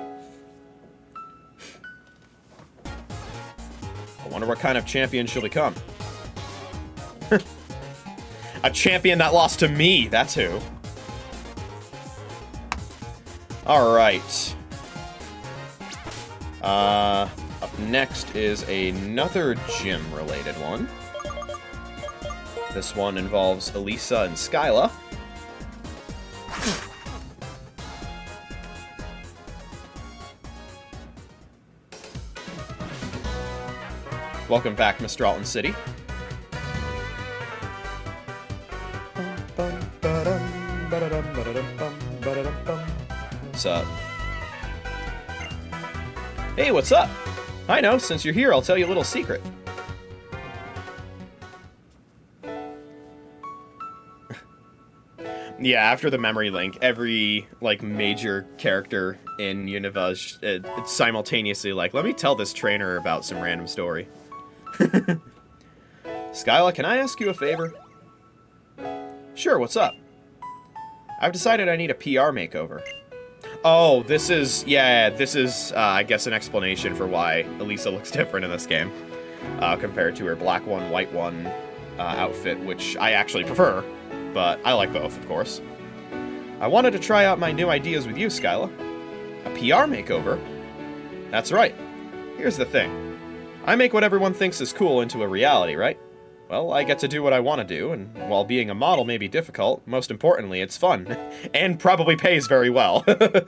wonder what kind of champion she'll become. A champion that lost to me, that's who. Alright. Up next is another gym-related one. This one involves Elisa and Skyla. Welcome back, Mr. Alton City. What's up? Hey, what's up? I know, since you're here, I'll tell you a little secret. Yeah, after the memory link, every, like, major character in Unova, it's simultaneously like, let me tell this trainer about some random story. Skyla, can I ask you a favor? Sure, what's up? I've decided I need a PR makeover. Oh, this is, I guess, an explanation for why Elisa looks different in this game. Compared to her black one, white one, outfit, which I actually prefer, but I like both, of course. I wanted to try out my new ideas with you, Skyla. A PR makeover? That's right. Here's the thing. I make what everyone thinks is cool into a reality, right? Well, I get to do what I want to do, and while being a model may be difficult, most importantly, it's fun. And probably pays very well. But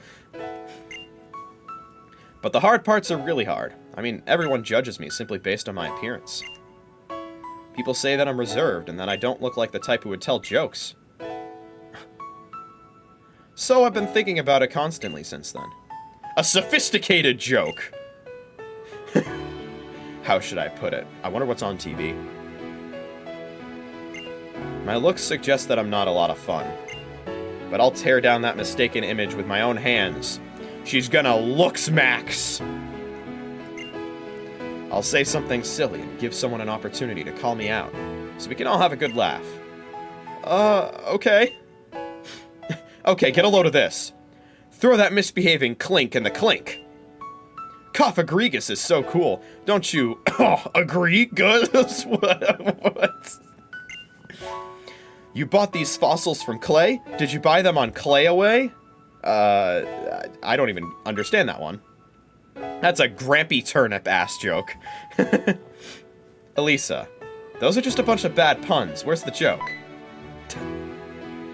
the hard parts are really hard. I mean, everyone judges me simply based on my appearance. People say that I'm reserved and that I don't look like the type who would tell jokes. So I've been thinking about it constantly since then. A sophisticated joke! How should I put it? I wonder what's on TV. My looks suggest that I'm not a lot of fun. But I'll tear down that mistaken image with my own hands. She's gonna looks max! I'll say something silly and give someone an opportunity to call me out, so we can all have a good laugh. Okay. Okay, get a load of this. Throw that misbehaving Clink in the clink. Cophagregus is so cool. Don't you agree, Gus? What? You bought these fossils from Clay? Did you buy them on Clayaway? I don't even understand that one. That's a Grampy Turnip ass joke. Elisa, those are just a bunch of bad puns. Where's the joke?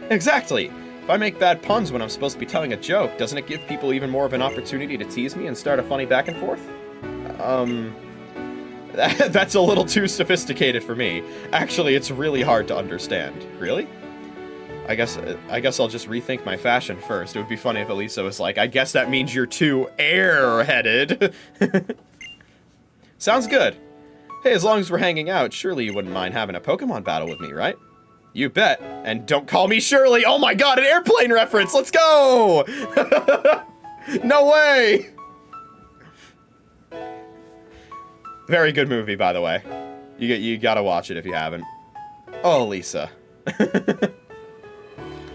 Exactly. If I make bad puns when I'm supposed to be telling a joke, doesn't it give people even more of an opportunity to tease me and start a funny back and forth? That's a little too sophisticated for me. Actually, it's really hard to understand. Really? I guess I'll just rethink my fashion first. It would be funny if Elisa was like, I guess that means you're too airheaded. Sounds good. Hey, as long as we're hanging out, surely you wouldn't mind having a Pokemon battle with me, right? You bet. And don't call me Shirley. Oh my god, an airplane reference. Let's go. No way. Very good movie, by the way. You gotta watch it if you haven't. Oh, Lisa.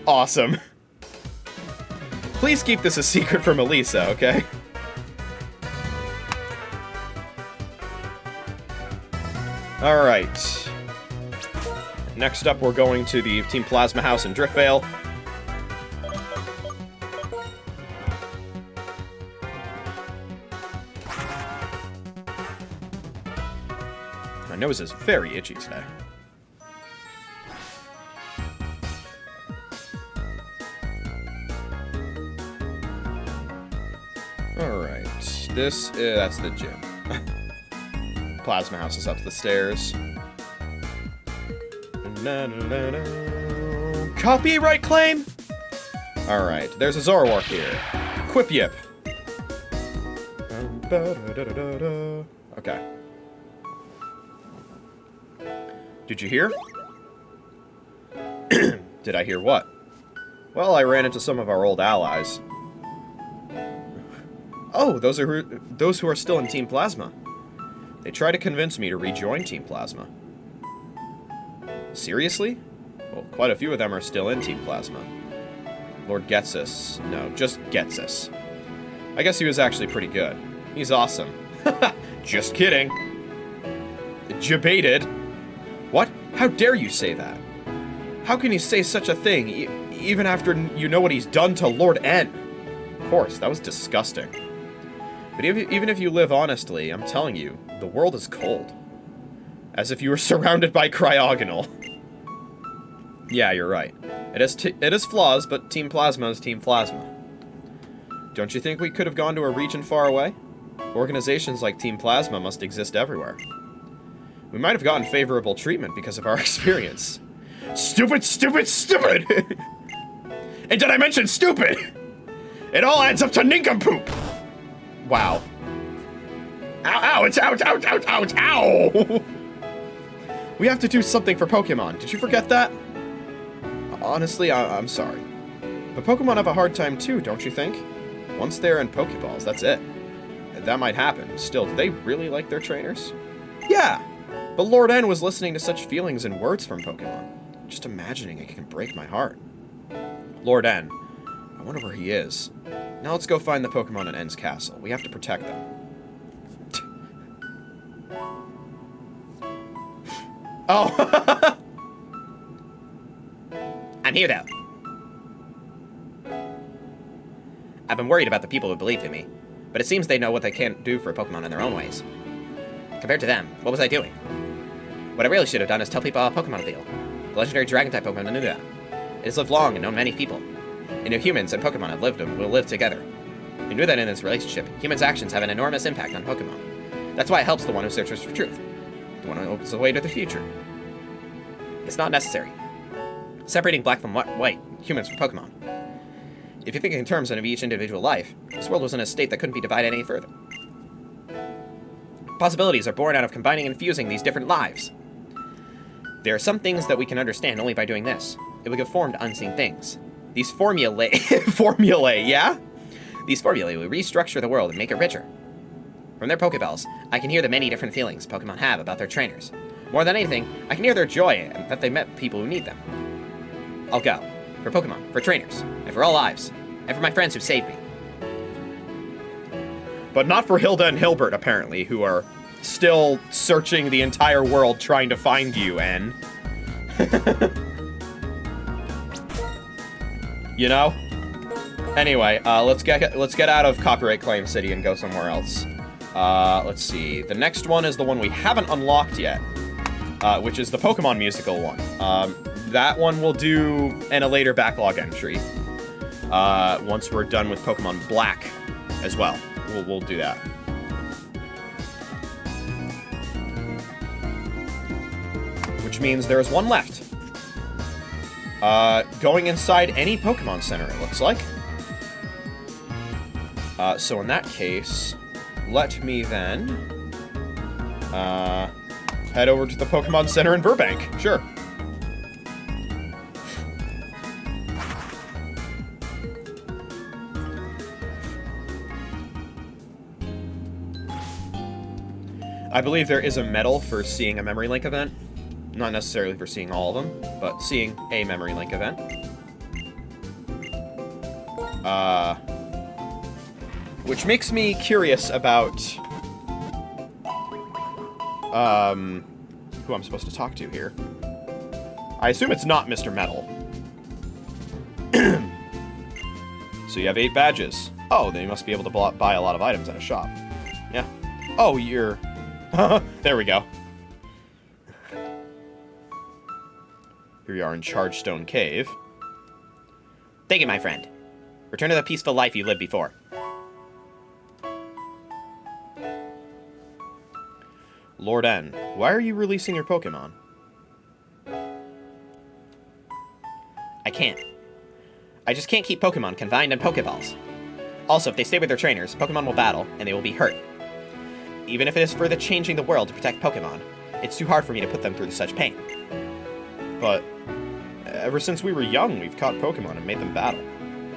Awesome. Please keep this a secret from Elisa, okay? Alright. Next up, we're going to the Team Plasma House in Driftvale. My nose is very itchy today. Alright, that's the gym. Plasma House is up the stairs. Copyright claim? Alright, there's a Zoroark here. Quip Yip. Okay. Did you hear? Did I hear what? Well, I ran into some of our old allies. Oh, those who are still in Team Plasma. They try to convince me to rejoin Team Plasma. Seriously? Well, quite a few of them are still in Team Plasma. Lord Getsus. No, just Getsus. I guess he was actually pretty good. He's awesome. Just kidding. Jebaited. What? How dare you say that? How can you say such a thing, even after you know what he's done to Lord N? Of course, that was disgusting. But even if you live honestly, I'm telling you, the world is cold. As if you were surrounded by cryogonal. Yeah, you're right. It is flaws, but Team Plasma is Team Plasma. Don't you think we could have gone to a region far away? Organizations like Team Plasma must exist everywhere. We might have gotten favorable treatment because of our experience. Stupid, stupid, stupid! And did I mention stupid? It all adds up to nincompoop! Wow. Ow, ouch, ouch, ouch, ouch, ouch, ow! We have to do something for Pokemon. Did you forget that? Honestly, I'm sorry. But Pokemon have a hard time too, don't you think? Once they're in Pokeballs, that's it. That might happen. Still, do they really like their trainers? Yeah! But Lord N was listening to such feelings and words from Pokemon. Just imagining it can break my heart. Lord N. I wonder where he is. Now let's go find the Pokemon in N's castle. We have to protect them. Oh. I'm here, though. I've been worried about the people who believed in me, but it seems they know what they can do for Pokemon in their own ways. Compared to them, what was I doing? What I really should have done is tell people how Pokemon feel. The legendary Dragon-type Pokemon knew that. It has lived long and known many people. It knew humans and Pokemon have lived and will live together. It knew that in this relationship, humans' actions have an enormous impact on Pokemon. That's why it helps the one who searches for truth. The one who opens the way to the future. It's not necessary. Separating black from white, humans from Pokemon. If you think in terms of each individual life, this world was in a state that couldn't be divided any further. Possibilities are born out of combining and fusing these different lives. There are some things that we can understand only by doing this. It will give form to unseen things. These formulae... formulae, yeah? These formulae will restructure the world and make it richer. From their Pokeballs, I can hear the many different feelings Pokemon have about their trainers. More than anything, I can hear their joy and that they met people who need them. I'll go. For Pokemon, for trainers, and for all lives, and for my friends who saved me. But not for Hilda and Hilbert, apparently, who are still searching the entire world trying to find you, N. You know? Anyway, let's get out of Copyright Claim City and go somewhere else. Let's see. The next one is the one we haven't unlocked yet, which is the Pokemon musical one. That one we'll do in a later backlog entry. Once we're done with Pokemon Black as well. We'll do that. Which means there's one left. Going inside any Pokemon Center, it looks like. So in that case, let me then head over to the Pokemon Center in Burbank. Sure. I believe there is a medal for seeing a Memory Link event. Not necessarily for seeing all of them, but seeing a Memory Link event. Which makes me curious about who I'm supposed to talk to here. I assume it's not Mr. Metal. So you have 8 badges. Oh, then you must be able to buy a lot of items at a shop. Yeah. Oh, you're... There we go. Here we are in Chargestone Cave. Thank you, my friend. Return to the peaceful life you lived before. Lord N, why are you releasing your Pokemon? I can't. I just can't keep Pokemon confined in Pokeballs. Also, if they stay with their trainers, Pokemon will battle, and they will be hurt. Even if it is for the changing the world to protect Pokemon, it's too hard for me to put them through such pain. But ever since we were young, we've caught Pokemon and made them battle.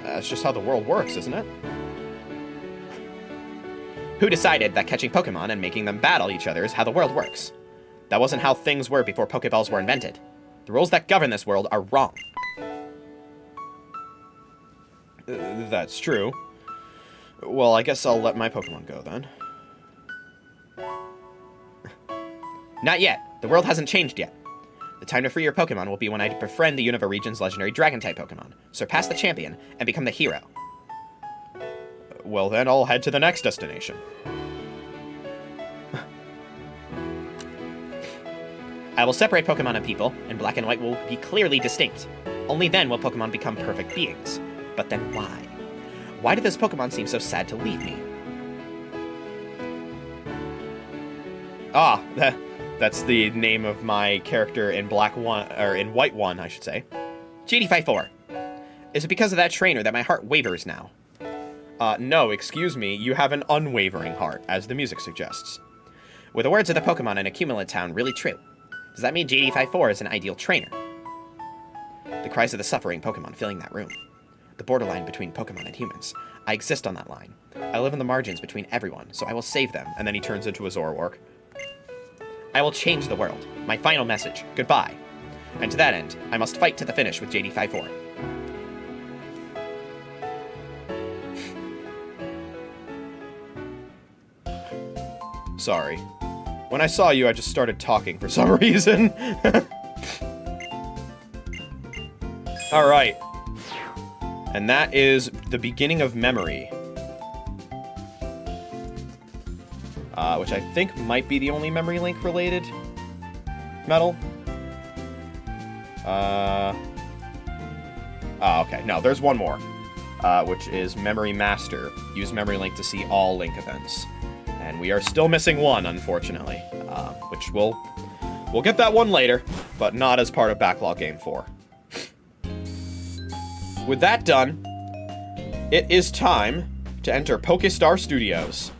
That's just how the world works, isn't it? Who decided that catching Pokemon and making them battle each other is how the world works? That wasn't how things were before Pokeballs were invented. The rules that govern this world are wrong. That's true. Well, I guess I'll let my Pokemon go then. Not yet. The world hasn't changed yet. The time to free your Pokemon will be when I befriend the Unova region's legendary Dragon-type Pokemon, surpass the champion, and become the hero. Well, then I'll head to the next destination. I will separate Pokemon and people, and Black and White will be clearly distinct. Only then will Pokemon become perfect beings. But then why? Why did this Pokemon seem so sad to leave me? Ah, that's the name of my character in Black 1, or in White 1, I should say. JoeDan54. Is it because of that trainer that my heart wavers now? No, excuse me, you have an unwavering heart, as the music suggests. Were the words of the Pokemon in Accumulate Town really true? Does that mean JoeDan54 is an ideal trainer? The cries of the suffering Pokemon filling that room. The borderline between Pokemon and humans. I exist on that line. I live in the margins between everyone, so I will save them. And then he turns into a Zoroark. I will change the world. My final message. Goodbye. And to that end, I must fight to the finish with JoeDan54. Sorry. When I saw you, I just started talking for some reason. Alright. And that is the beginning of memory. Which I think might be the only memory link related medal. Okay. No, there's one more. Which is Memory Master. Use Memory Link to see all Link events. And we are still missing one, unfortunately. Which we'll get that one later, but not as part of Backlog Game 4. With that done, it is time to enter Pokestar Studios.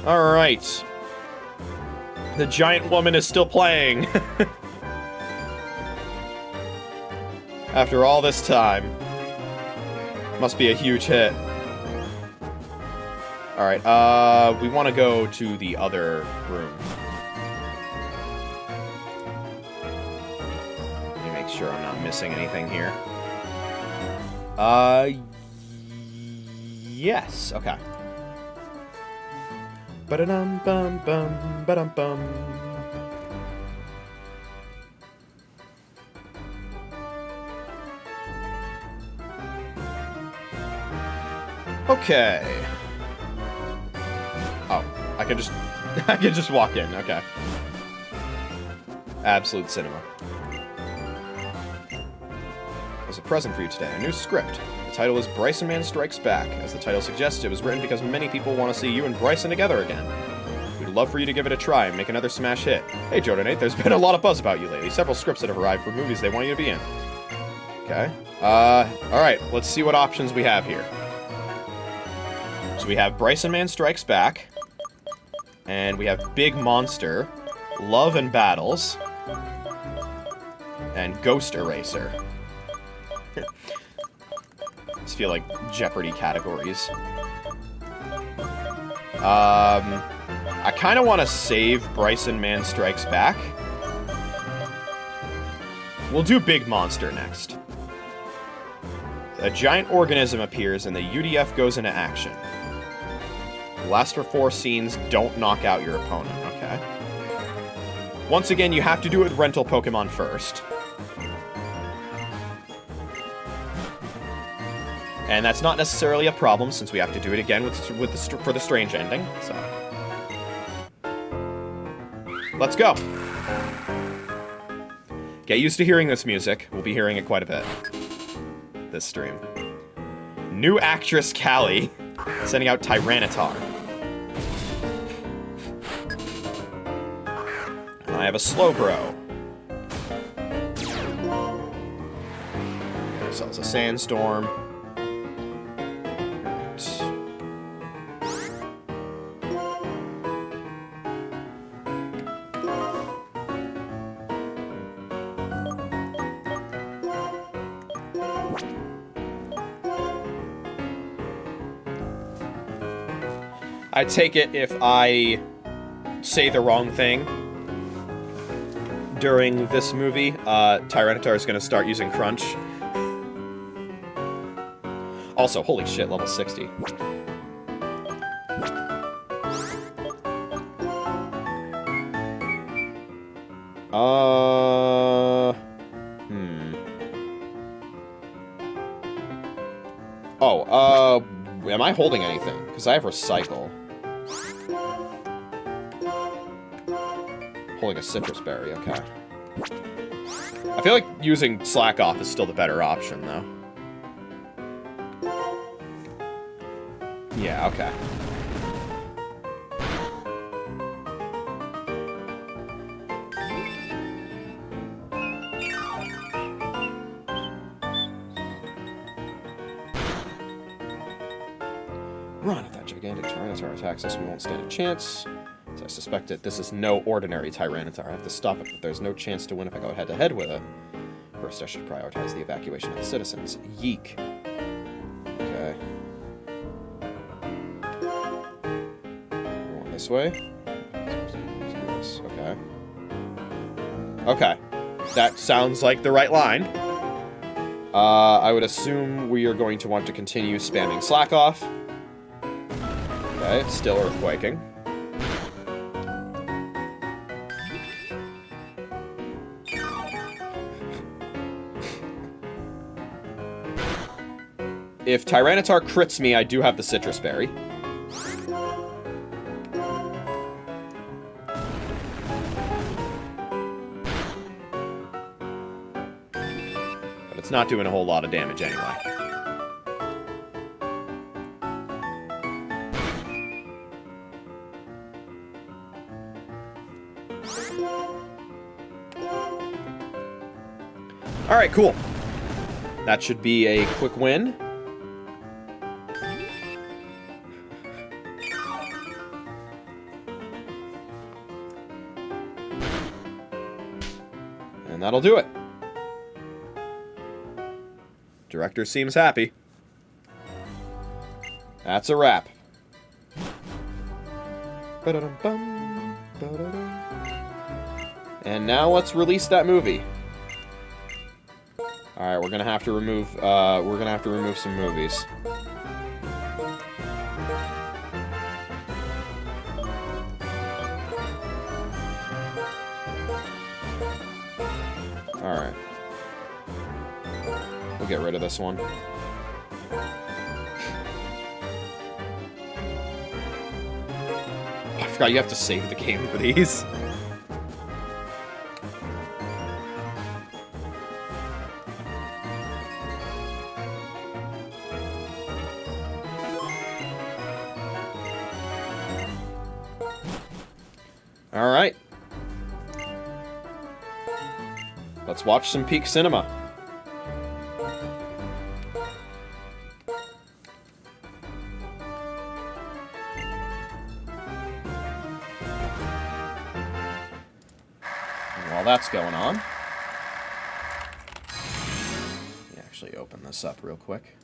Alright. The giant woman is still playing. After all this time. Must be a huge hit. Alright, we want to go to the other room. Let me make sure I'm not missing anything here. Yes, okay. Ba-da-dum bum bum ba-dum bum. Okay. Oh, I can just walk in. Okay. Absolute cinema. As a present for you today, a new script. The title is Bryson Man Strikes Back. As the title suggests, it was written because many people want to see you and Bryson together again. We'd love for you to give it a try and make another smash hit. Hey, JoeDan, there's been a lot of buzz about you lately. Several scripts that have arrived for movies they want you to be in. Okay. Alright, let's see what options we have here. So we have Bryson Man Strikes Back. And we have Big Monster, Love and Battles, and Ghost Eraser. These feel like Jeopardy categories. I kind of want to save Bryson Man Strikes Back. We'll do Big Monster next. A giant organism appears and the UDF goes into action. Last for 4 scenes, don't knock out your opponent, okay? Once again, you have to do it with rental Pokemon first. And that's not necessarily a problem, since we have to do it again for the strange ending, so... Let's go! Get used to hearing this music. We'll be hearing it quite a bit. This stream. New actress Callie, sending out Tyranitar. I have a Slowbro. Ourselves a Sandstorm. I take it if I say the wrong thing during this movie, Tyranitar is going to start using Crunch. Also, holy shit, level 60. Oh, am I holding anything? Because I have Recycle. Holding a Citrus Berry, okay. I feel like using Slack Off is still the better option, though. Yeah, okay. Run! If that gigantic Tyranitar attacks us, we won't stand a chance. As I suspect it, this is no ordinary Tyranitar. I have to stop it, but there's no chance to win if I go head-to-head with it. First, I should prioritize the evacuation of the citizens. Yeek. Okay. Going this way. Okay. Okay. That sounds like the right line. I would assume we are going to want to continue spamming slack off. Okay, it's still earthquaking. If Tyranitar crits me, I do have the Citrus Berry. But it's not doing a whole lot of damage anyway. Alright, cool. That should be a quick win. And that'll do it. Director seems happy. That's a wrap. And now let's release that movie. Alright, we're gonna have to remove some movies. Alright. We'll get rid of this one. I forgot you have to save the game for these. Alright. Let's watch some peak cinema. And while that's going on, let me actually open this up real quick.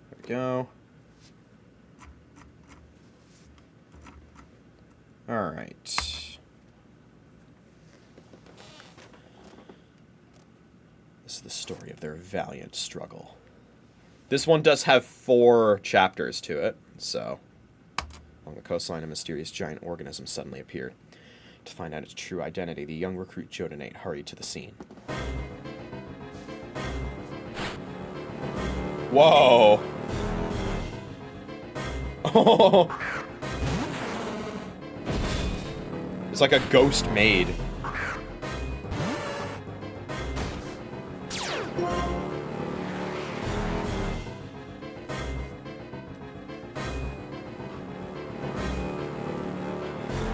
There we go. Alright. This is the story of their valiant struggle. This one does have 4 chapters to it, so... Along the coastline, a mysterious giant organism suddenly appeared. To find out its true identity, the young recruit JoeDan54 hurried to the scene. Whoa! Oh! It's like a ghost maid.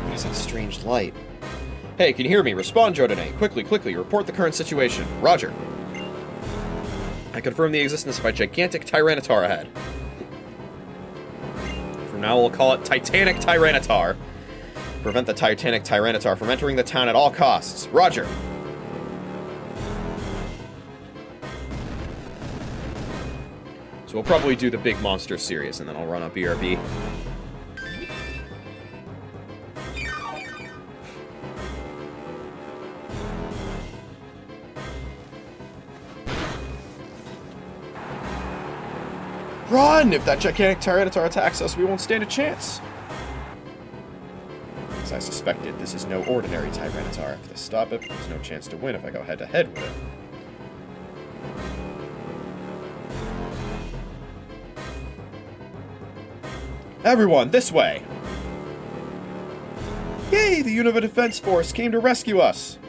What is that strange light? Hey, can you hear me? Respond, JoeDan54. Quickly, quickly, report the current situation. Roger. I confirm the existence of a gigantic Tyranitar ahead. From now, we'll call it Titanic Tyranitar. Prevent the Titanic Tyranitar from entering the town at all costs. Roger. So we'll probably do the big monster series, and then I'll run up BRB. Run! If that gigantic Tyranitar attacks us, we won't stand a chance. As I suspected, this is no ordinary Tyranitar. If they stop it, there's no chance to win if I go head-to-head with it. Everyone, this way! Yay! The Unova Defense Force came to rescue us!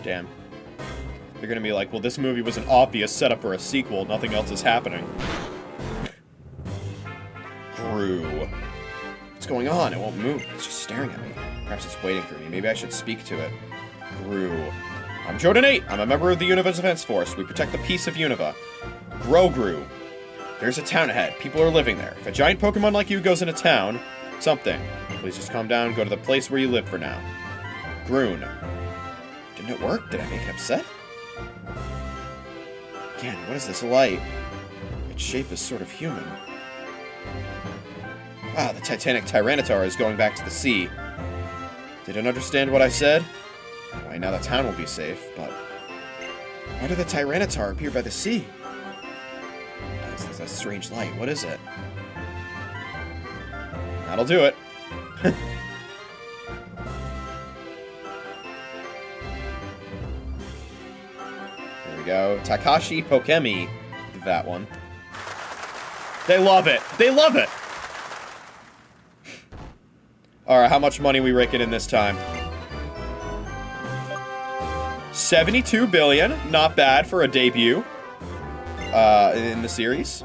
Damn. They're gonna be like, well, this movie was an obvious setup for a sequel. Nothing else is happening. Gru. What's going on? It won't move. It's just staring at me. Perhaps it's waiting for me. Maybe I should speak to it. Gru. I'm JoeDan84. I'm a member of the Univa's Defense Force. We protect the peace of Univa. Grow Gru. There's a town ahead. People are living there. If a giant Pokemon like you goes into town, something. Please just calm down and go to the place where you live for now. Groon. Didn't it work? Did I make it upset? Again, what is this light? Its shape is sort of human. Ah, the Titanic Tyranitar is going back to the sea. Didn't understand what I said? Anyway, now the town will be safe, but... why did the Tyranitar appear by the sea? This is a strange light. What is it? That'll do it. There we go. Takashi Pokemi did that one. They love it. They love it. Alright, how much money we raking in this time? 72 billion. Not bad for a debut. In the series.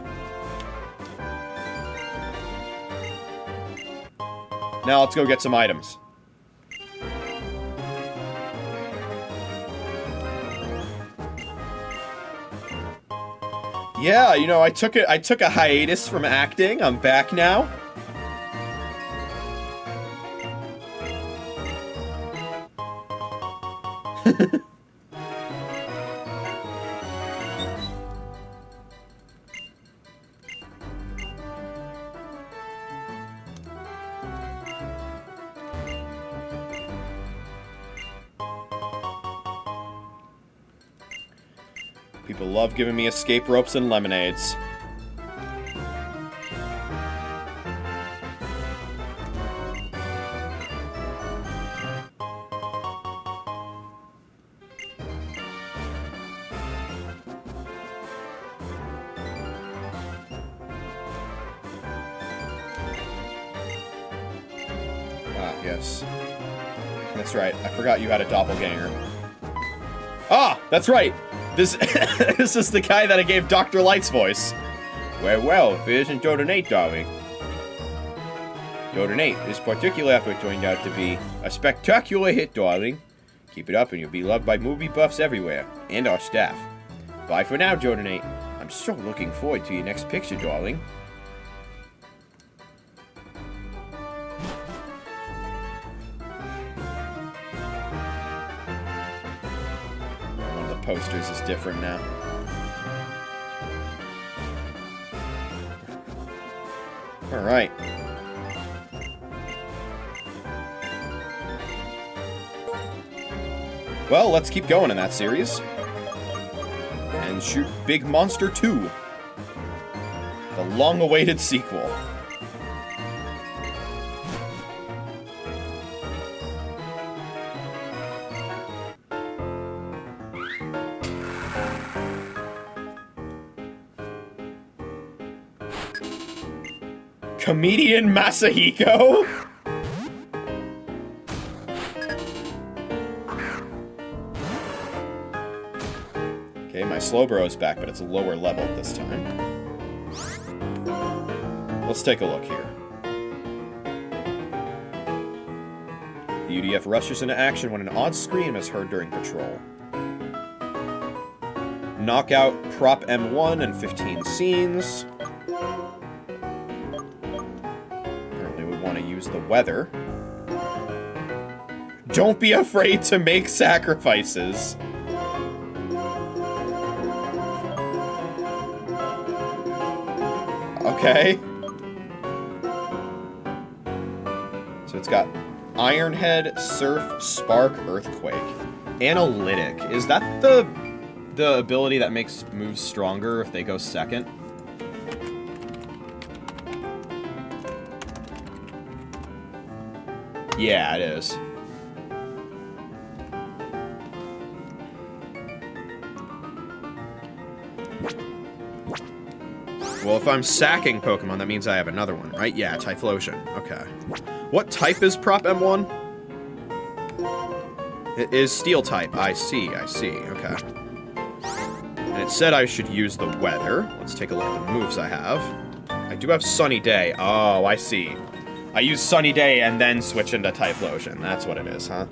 Now let's go get some items. Yeah, you know, I took a hiatus from acting. I'm back now. People love giving me escape ropes and lemonades. Ah, yes. That's right. I forgot you had a doppelganger. Ah, that's right. This this is the guy that I gave Dr. Light's voice. Well, if it isn't JoeDan8, darling. JoeDan8, this particular effort turned out to be a spectacular hit, darling. Keep it up and you'll be loved by movie buffs everywhere, and our staff. Bye for now, JoeDan8. I'm so looking forward to your next picture, darling. Posters is different now. Alright. Well, let's keep going in that series. And shoot Big Monster 2. The long-awaited sequel. Comedian Masahiko? Okay, my Slowbro's back, but it's a lower level this time. Let's take a look here. The UDF rushes into action when an odd scream is heard during patrol. Knockout Prop M1 and 15 scenes. The weather. Don't be afraid to make sacrifices. Okay. So it's got Ironhead, Surf, Spark, Earthquake. Analytic. Is that the ability that makes moves stronger if they go second? Yeah, it is. Well, if I'm sacking Pokemon, that means I have another one, right? Yeah, Typhlosion. Okay. What type is Prop M1? It is steel type. I see, okay. And it said I should use the weather. Let's take a look at the moves I have. I do have Sunny Day. Oh, I see. I use Sunny Day and then switch into Typhlosion. That's what it is, huh?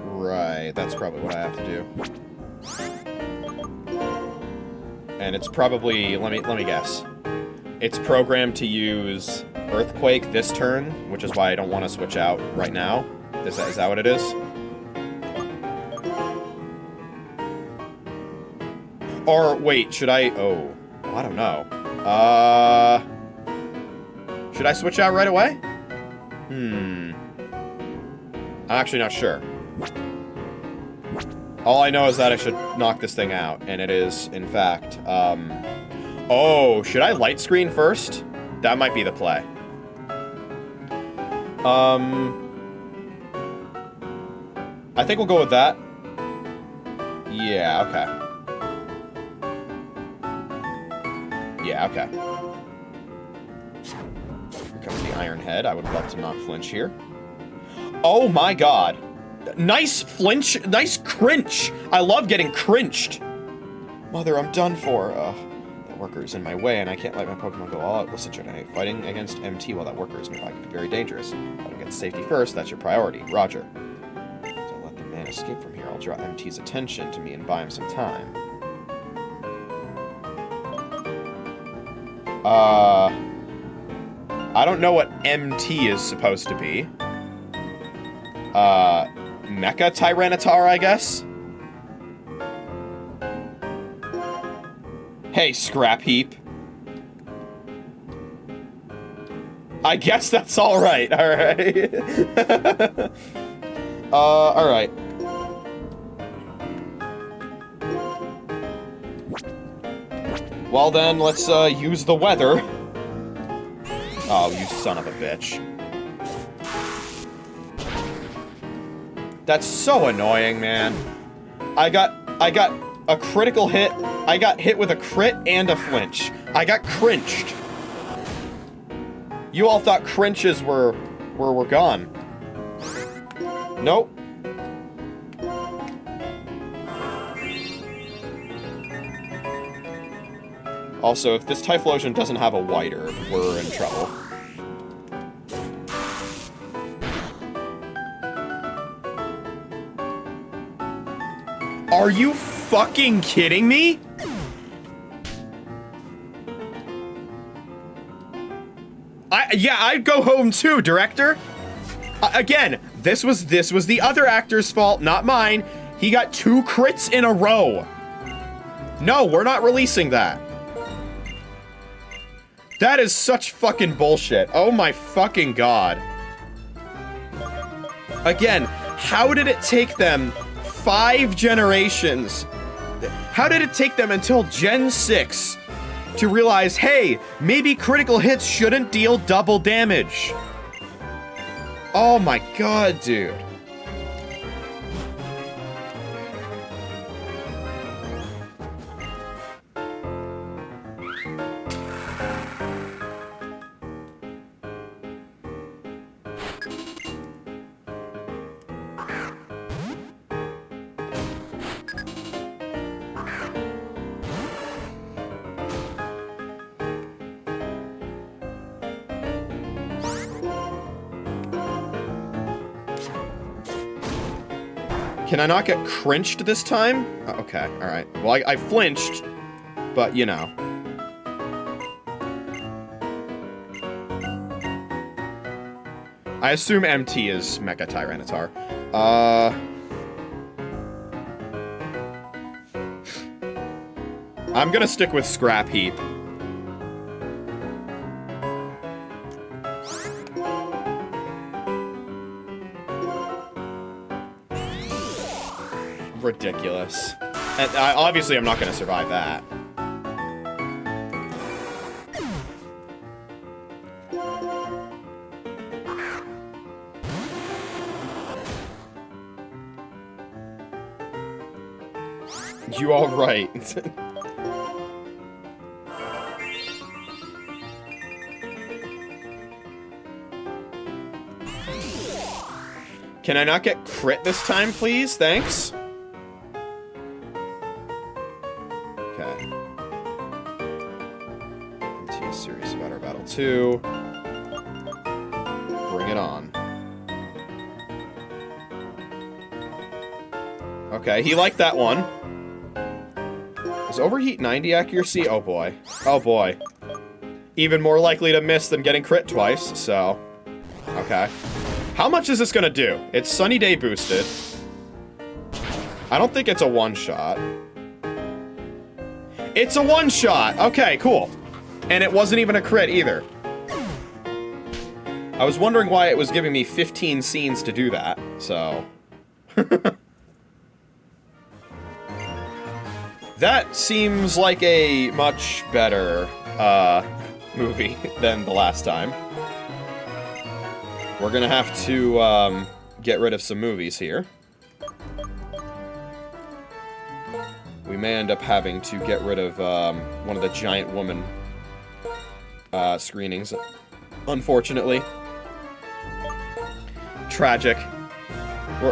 Right, that's probably what I have to do. And it's probably, let me guess. It's programmed to use Earthquake this turn, which is why I don't want to switch out right now. Is that what it is? Or, wait, should I... Oh, I don't know. Should I switch out right away? I'm actually not sure. All I know is that I should knock this thing out, and it is, in fact, Oh, should I light screen first? That might be the play. I think we'll go with that. Yeah, okay. Yeah, okay. Here comes the Iron Head. I would love to not flinch here. Oh my god. Nice flinch. Nice cringe. I love getting crinched. Mother, I'm done for. That worker is in my way, and I can't let my Pokemon go all out. Listen, JoeDan, fighting against MT while that worker is nearby could be very dangerous. Let him get safety first. That's your priority. Roger. To let the man escape from here, I'll draw MT's attention to me and buy him some time. I don't know what MT is supposed to be. Mecha Tyranitar, I guess? Hey, Scrap Heap. I guess that's alright, alright. Alright. Well then, let's, use the weather. Oh, you son of a bitch. That's so annoying, man. I got a critical hit. I got hit with a crit and a flinch. I got crinched. You all thought crinches were gone. Nope. Also, if this Typhlosion doesn't have a wider, we're in trouble. Are you fucking kidding me? Yeah, I'd go home too, director. Again, this was the other actor's fault, not mine. He got 2 crits in a row. No, we're not releasing that. That is such fucking bullshit. Oh my fucking god. Again, how did it take them 5 generations? How did it take them until Gen 6 to realize, hey, maybe critical hits shouldn't deal double damage? Oh my god, dude. Can I not get crinched this time? Okay, alright. Well, I flinched, but, you know. I assume MT is Mecha Tyranitar. I'm gonna stick with Scrap Heap. Ridiculous. And obviously I'm not going to survive that. You all right. Can I not get crit this time, please? Thanks. Okay. MT is serious about our battle too. Bring it on. Okay, he liked that one. Is overheat 90 accuracy? Oh boy. Oh boy. Even more likely to miss than getting crit twice, so... Okay. How much is this gonna do? It's Sunny Day boosted. I don't think it's a one-shot. It's a one-shot! Okay, cool. And it wasn't even a crit either. I was wondering why it was giving me 15 scenes to do that, so... That seems like a much better, movie than the last time. We're gonna have to, get rid of some movies here. We may end up having to get rid of, one of the Giant Woman, screenings. Unfortunately. Tragic.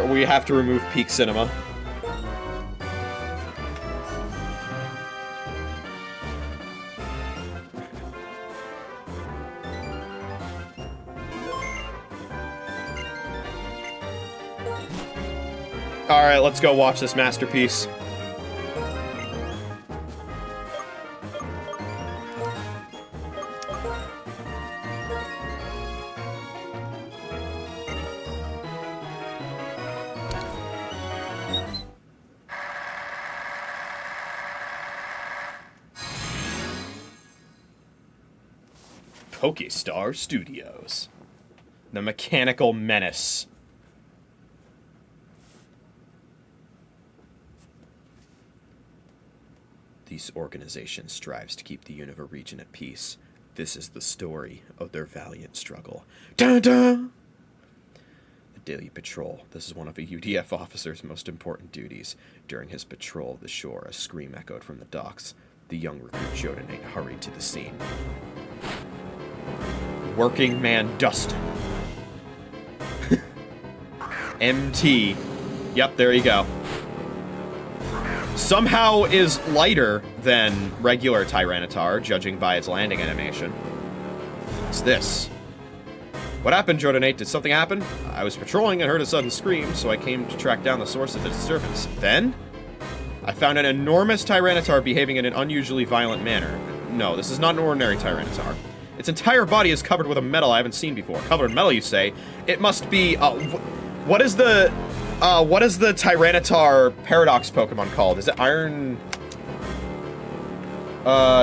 We have to remove Peak Cinema. Alright, let's go watch this masterpiece. Pokestar Studios. The Mechanical Menace. This organization strives to keep the Unova region at peace. This is the story of their valiant struggle. Dun dun! The daily patrol. This is one of a UDF officer's most important duties. During his patrol of the shore, a scream echoed from the docks. The young recruit JoeDan hurried to the scene. Working Man Dustin. MT. Yep, there you go. Somehow is lighter than regular Tyranitar, judging by its landing animation. What's this? What happened, JoeDan? Did something happen? I was patrolling and heard a sudden scream, so I came to track down the source of the disturbance. Then, I found an enormous Tyranitar behaving in an unusually violent manner. No, this is not an ordinary Tyranitar. Its entire body is covered with a metal I haven't seen before. Covered in metal, you say? It must be, what is the Tyranitar Paradox Pokemon called? Is it Iron...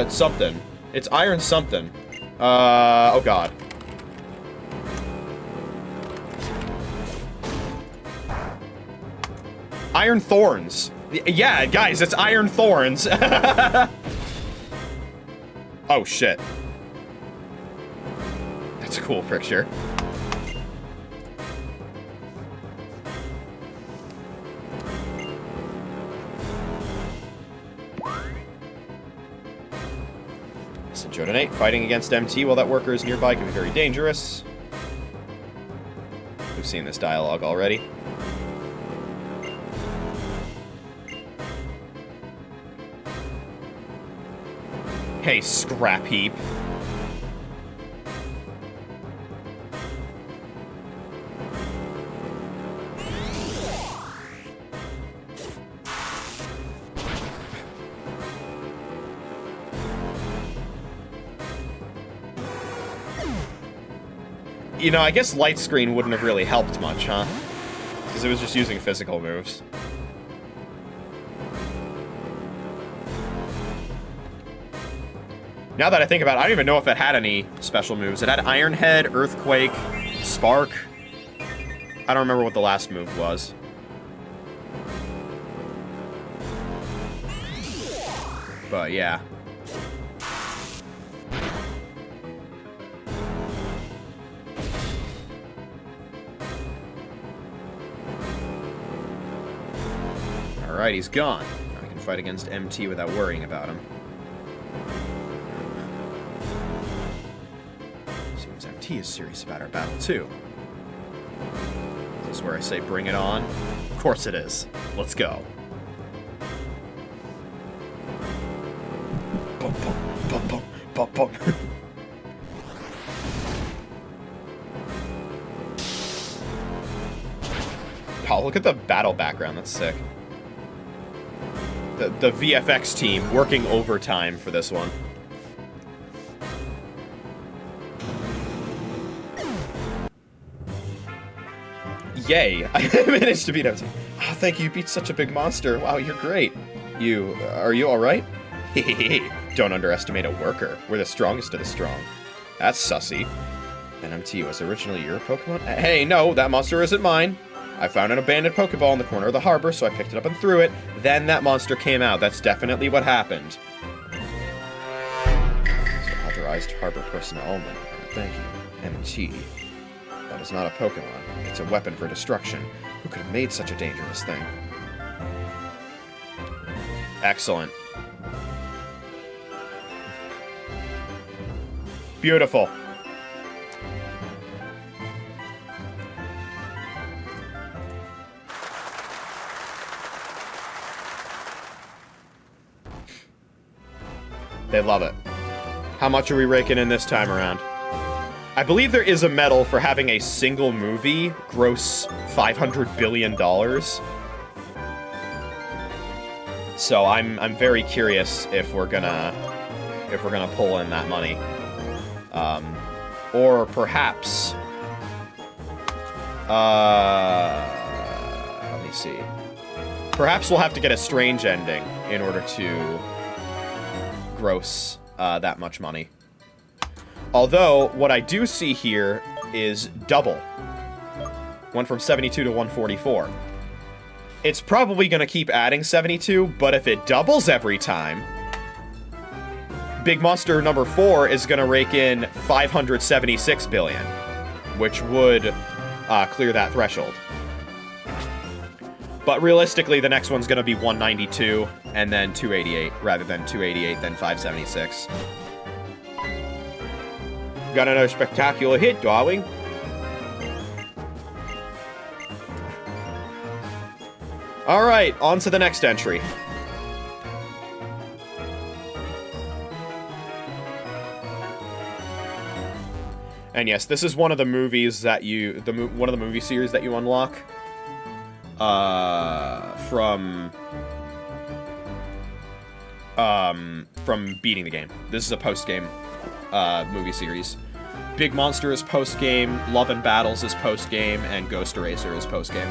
something. It's Iron something. Oh god. Iron Thorns. Yeah, guys, it's Iron Thorns. Oh, shit. That's a cool picture. Listen, JoeDan, fighting against MT while that worker is nearby can be very dangerous. We've seen this dialogue already. Hey, scrap heap. You know, I guess light screen wouldn't have really helped much, huh? Because it was just using physical moves. Now that I think about it, I don't even know if it had any special moves. It had Iron Head, Earthquake, Spark. I don't remember what the last move was. But yeah. Alright, he's gone. I can fight against MT without worrying about him. Seems MT is serious about our battle, too. This is where I say bring it on. Of course it is. Let's go. Bum, bum, bum, bum, bum, bum. Oh, look at the battle background. That's sick. The VFX team working overtime for this one. Yay! I managed to beat him. Oh, thank you. You beat such a big monster. Wow, you're great. Are you alright? Don't underestimate a worker. We're the strongest of the strong. That's sussy. NMT was originally your Pokemon? Hey, no, that monster isn't mine. I found an abandoned Pokeball in the corner of the harbor, so I picked it up and threw it. Then that monster came out. That's definitely what happened. So authorized harbor personnel only. Thank you. MT. That is not a Pokemon. It's a weapon for destruction. Who could have made such a dangerous thing? Excellent. Beautiful. They love it. How much are we raking in this time around? I believe there is a medal for having a single movie gross $500 billion. So I'm very curious if we're gonna pull in that money. Or perhaps let me see. Perhaps we'll have to get a strange ending in order to gross that much money. Although, what I do see here is double. Went from 72 to 144. It's probably going to keep adding 72, but if it doubles every time, Big Monster number 4 is going to rake in 576 billion, which would clear that threshold. But realistically, the next one's going to be 192 and then 288, rather than 288, then 576. Got another spectacular hit, darling. Alright, on to the next entry. And yes, this is one of the movies that one of the movie series that you unlock. From beating the game. This is a post-game movie series. Big Monster is post-game, Love and Battles is post-game, and Ghost Eraser is post-game.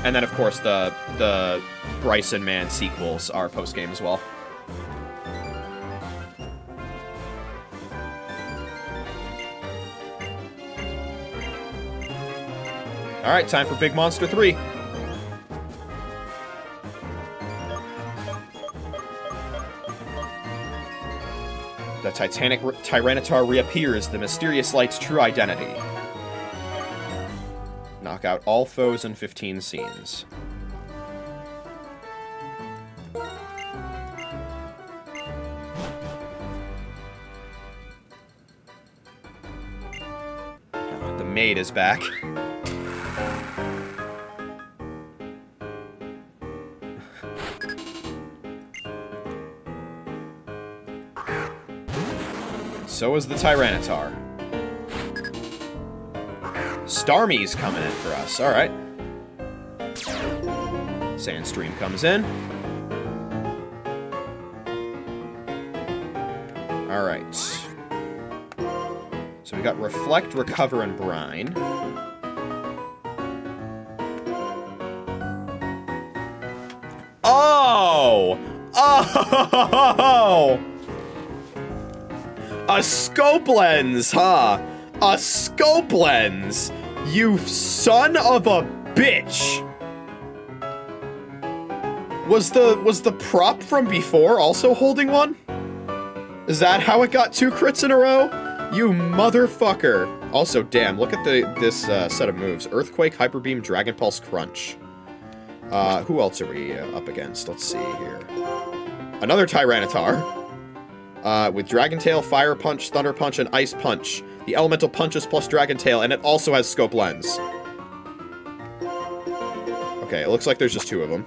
And then, of course, the Bryson Man sequels are post-game as well. Alright, time for Big Monster 3. The Titanic Tyranitar reappears, the mysterious light's true identity. Knock out all foes in 15 scenes. Oh, the maid is back. So is the Tyranitar. Starmie's coming in for us. Alright. Sandstream comes in. Alright. So we got Reflect, Recover, and Brine. Oh! Oh! A scope lens, huh? A scope lens! You son of a bitch! Was the prop from before also holding one? Is that how it got 2 crits in a row? You motherfucker! Also, damn, look at this set of moves. Earthquake, Hyper Beam, Dragon Pulse, Crunch. Who else are we up against? Let's see here. Another Tyranitar. With Dragon Tail, Fire Punch, Thunder Punch, and Ice Punch. The Elemental punches plus Dragon Tail, and it also has Scope Lens. Okay, it looks like there's just 2 of them.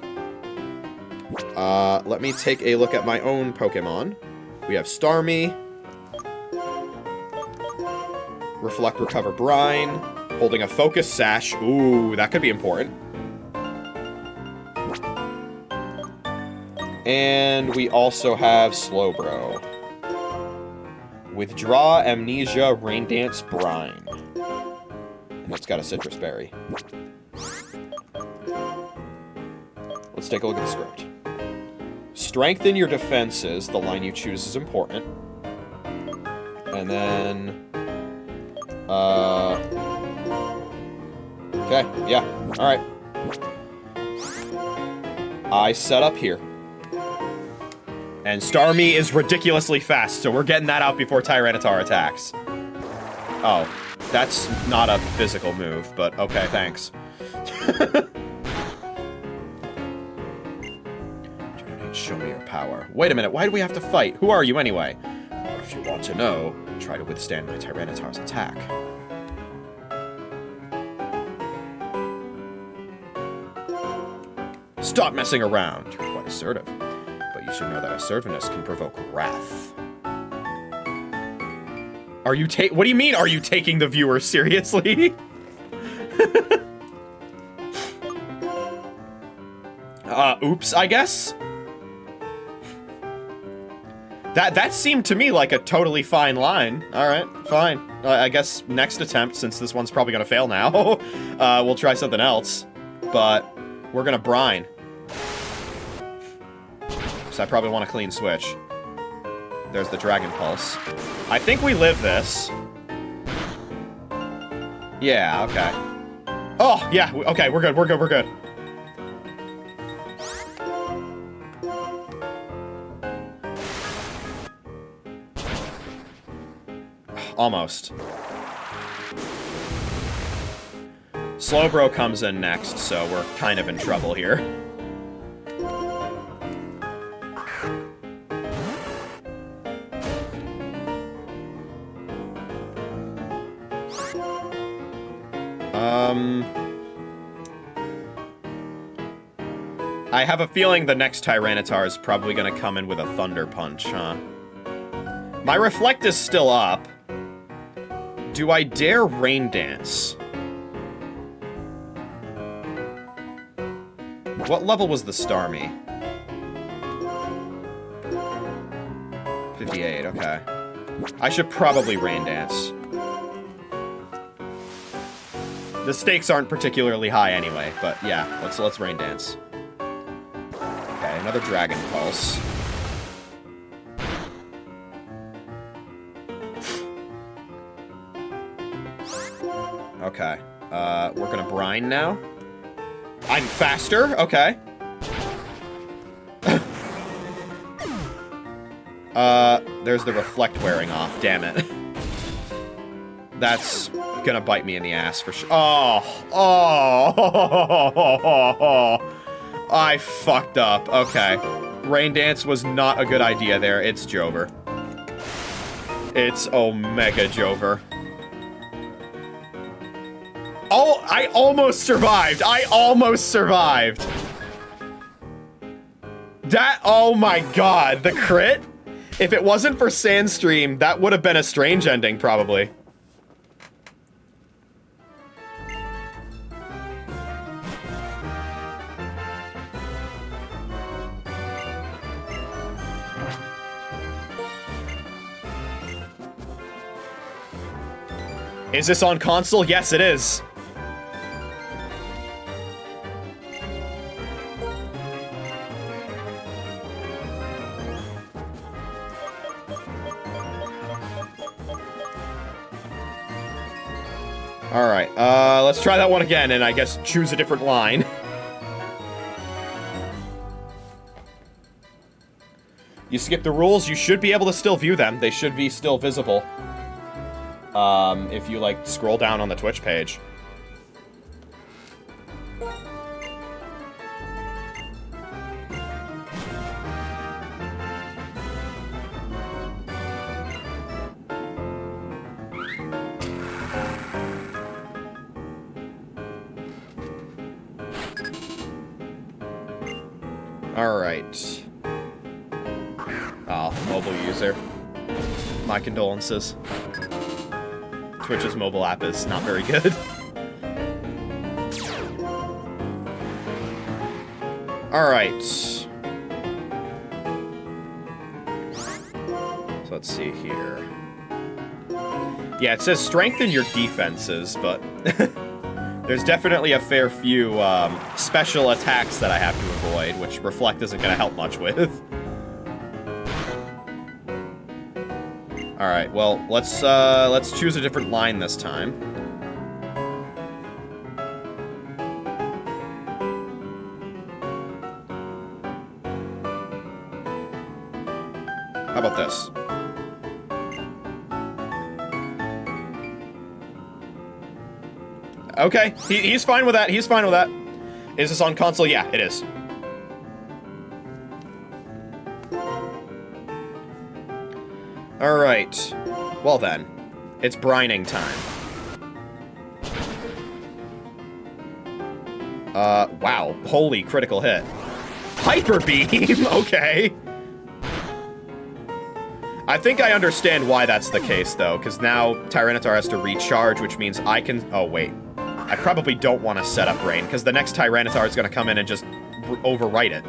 Let me take a look at my own Pokemon. We have Starmie. Reflect, Recover, Brine. Holding a Focus Sash. Ooh, that could be important. And we also have Slowbro. Withdraw, Amnesia, Rain Dance, Brine. And it's got a Citrus Berry. Let's take a look at the script. Strengthen your defenses. The line you choose is important. And then... Okay, yeah, alright. I set up here. And Starmie is ridiculously fast, so we're getting that out before Tyranitar attacks. Oh, that's not a physical move, but okay, thanks. Show me your power. Wait a minute, why do we have to fight? Who are you anyway? Or if you want to know, try to withstand my Tyranitar's attack. Stop messing around. You're quite assertive. But you should know that assertiveness can provoke wrath. Are you what do you mean, are you taking the viewer seriously? Oops, I guess? That seemed to me like a totally fine line. Alright, fine. I guess next attempt, since this one's probably gonna fail now, we'll try something else. But we're gonna brine. So I probably want a clean switch. There's the Dragon Pulse. I think we live this. Yeah, okay. Oh, yeah, okay, we're good, we're good, we're good. Almost. Slowbro comes in next, so we're kind of in trouble here. I have a feeling the next Tyranitar is probably gonna come in with a Thunder Punch, huh? My Reflect is still up. Do I dare Rain Dance? What level was the Starmie? 58, okay. I should probably Rain Dance. The stakes aren't particularly high anyway, but yeah, let's Rain Dance. Okay, another Dragon Pulse. Okay, we're gonna brine now. I'm faster, okay. There's the Reflect wearing off, damn it. That's gonna bite me in the ass for sure. Oh, I fucked up, okay. Rain Dance was not a good idea there, it's Jover. It's Omega Jover. Oh, I almost survived. I almost survived. That, oh my god, the crit? If it wasn't for Sandstream, that would have been a strange ending, probably. Is this on console? Yes, it is. Alright, let's try that one again and I guess choose a different line. You skip the rules, you should be able to still view them. They should be still visible. If you, like, scroll down on the Twitch page. Alright. Oh, mobile user. My condolences. Twitch's mobile app is not very good. Alright. So let's see here. Yeah, it says strengthen your defenses, but there's definitely a fair few special attacks that I have to avoid, which Reflect isn't going to help much with. Alright, well, let's choose a different line this time. How about this? Okay, he's fine with that. He's fine with that. Is this on console? Yeah, it is. Alright. Well then. It's brining time. Wow. Holy critical hit. Hyper Beam! Okay. I think I understand why that's the case, though, because now Tyranitar has to recharge, which means I can... Oh, wait. I probably don't want to set up Rain, because the next Tyranitar is going to come in and just overwrite it.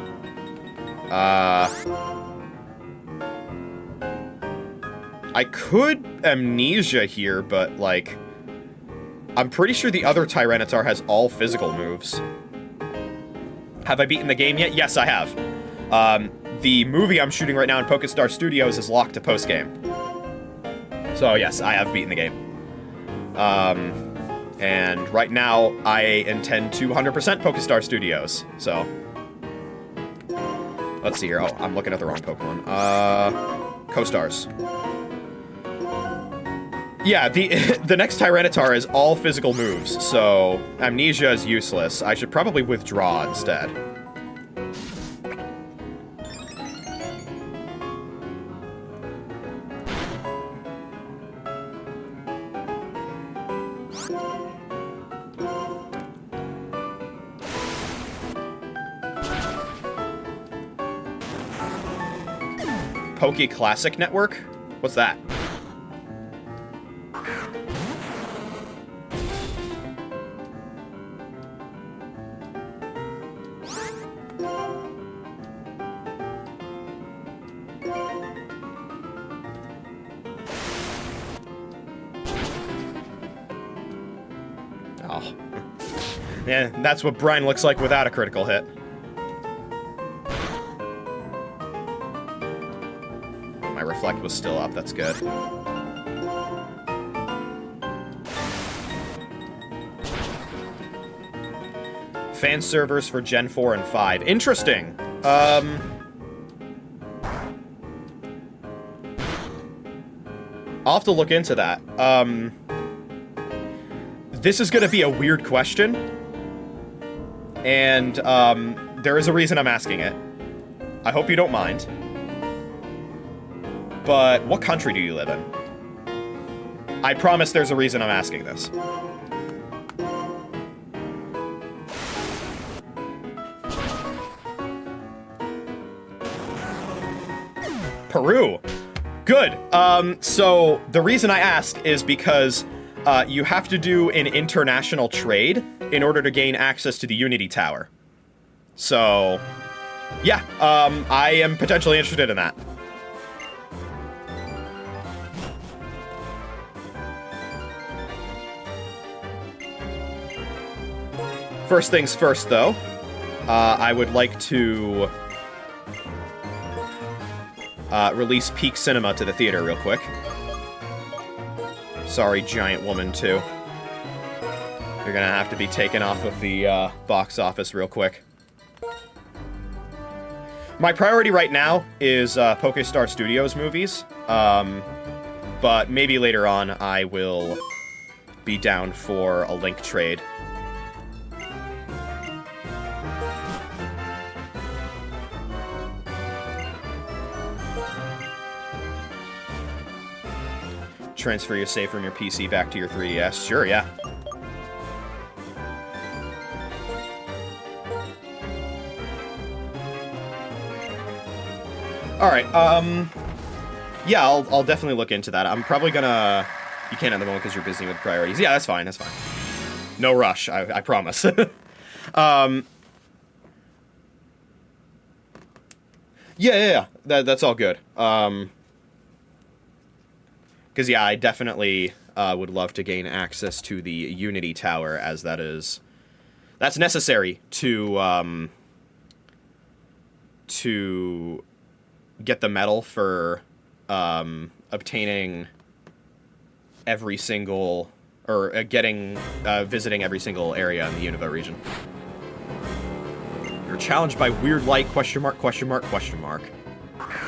I could Amnesia here, but, like... I'm pretty sure the other Tyranitar has all physical moves. Have I beaten the game yet? Yes, I have. The movie I'm shooting right now in Pokestar Studios is locked to post-game. So, yes, I have beaten the game. And right now, I intend to 100% Pokestar Studios, so... Let's see here. Oh, I'm looking at the wrong Pokemon. Co-stars. Yeah, the next Tyranitar is all physical moves, so Amnesia is useless. I should probably withdraw instead. Poke Classic Network? What's that? Oh. Yeah, that's what Brine looks like without a critical hit. My Reflect was still up, that's good. Fan servers for Gen 4 and 5. Interesting. I'll have to look into that. This is gonna be a weird question. And, there is a reason I'm asking it. I hope you don't mind. But what country do you live in? I promise there's a reason I'm asking this. Peru. Good. So the reason I asked is because you have to do an international trade in order to gain access to the Unity Tower. So, yeah, I am potentially interested in that. First things first, though, I would like to release Peak Cinema to the theater real quick. Sorry, Giant Woman 2. You're gonna have to be taken off of the box office real quick. My priority right now is Pokestar Studios movies, but maybe later on I will be down for a Link trade. Transfer your save from your PC back to your 3DS. Sure, yeah. All right. Yeah, I'll definitely look into that. I'm probably gonna. You can't at the moment because you're busy with priorities. Yeah, that's fine. That's fine. No rush. I promise. Yeah. That's all good. Because yeah, I definitely would love to gain access to the Unity Tower, as that's necessary to get the medal for obtaining every single visiting every single area in the Unova region. You're challenged by weird light, question mark, question mark, question mark.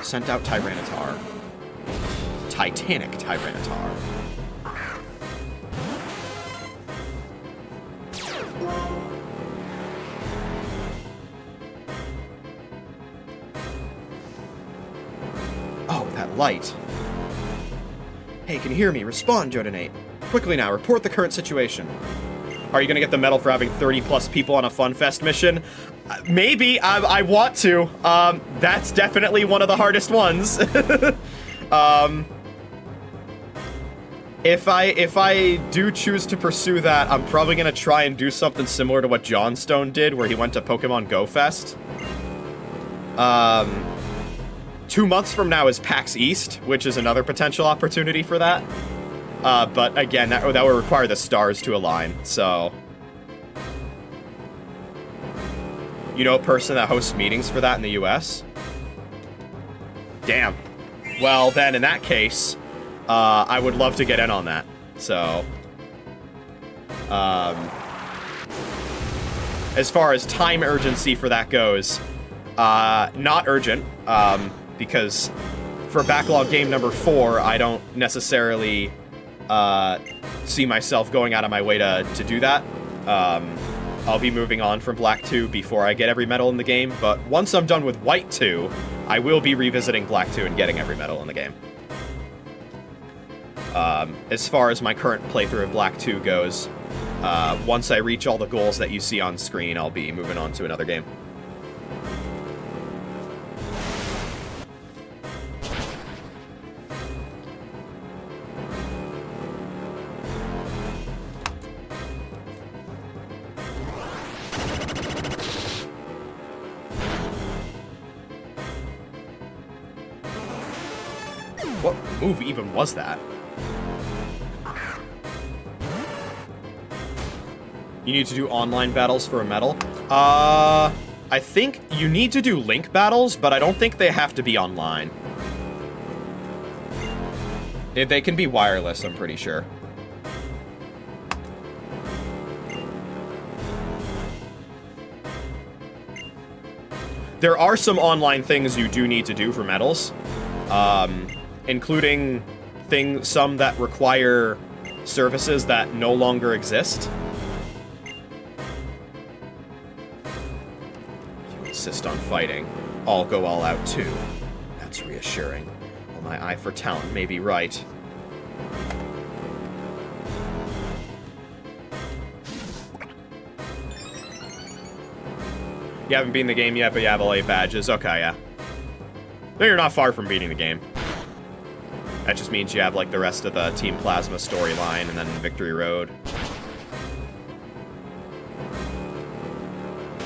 Sent out Tyranitar. Titanic Tyranitar. Oh, that light. Hey, can you hear me? Respond, JoeDan8. Quickly now, report the current situation. Are you gonna get the medal for having 30 plus people on a FunFest mission? Maybe. I want to. That's definitely one of the hardest ones. If I do choose to pursue that, I'm probably gonna try and do something similar to what Johnstone did, where he went to Pokemon Go Fest. 2 months from now is PAX East, which is another potential opportunity for that. But again, that would require the stars to align, so... You know a person that hosts meetings for that in the US? Damn. Well, then, in that case, I would love to get in on that, so... As far as time urgency for that goes, not urgent, because for Backlog game number 4, I don't necessarily see myself going out of my way to do that. I'll be moving on from Black 2 before I get every medal in the game, but once I'm done with White 2, I will be revisiting Black 2 and getting every medal in the game. As far as my current playthrough of Black 2 goes, once I reach all the goals that you see on screen, I'll be moving on to another game. What move even was that? You need to do online battles for a medal? I think you need to do link battles, but I don't think they have to be online. They can be wireless, I'm pretty sure. There are some online things you do need to do for medals. Including some that require services that no longer exist. You insist on fighting. I'll go all out too. That's reassuring. While my eye for talent may be right. You haven't beaten the game yet, but you have all 8 badges. Okay, yeah. No, you're not far from beating the game. That just means you have, like, the rest of the Team Plasma storyline and then Victory Road.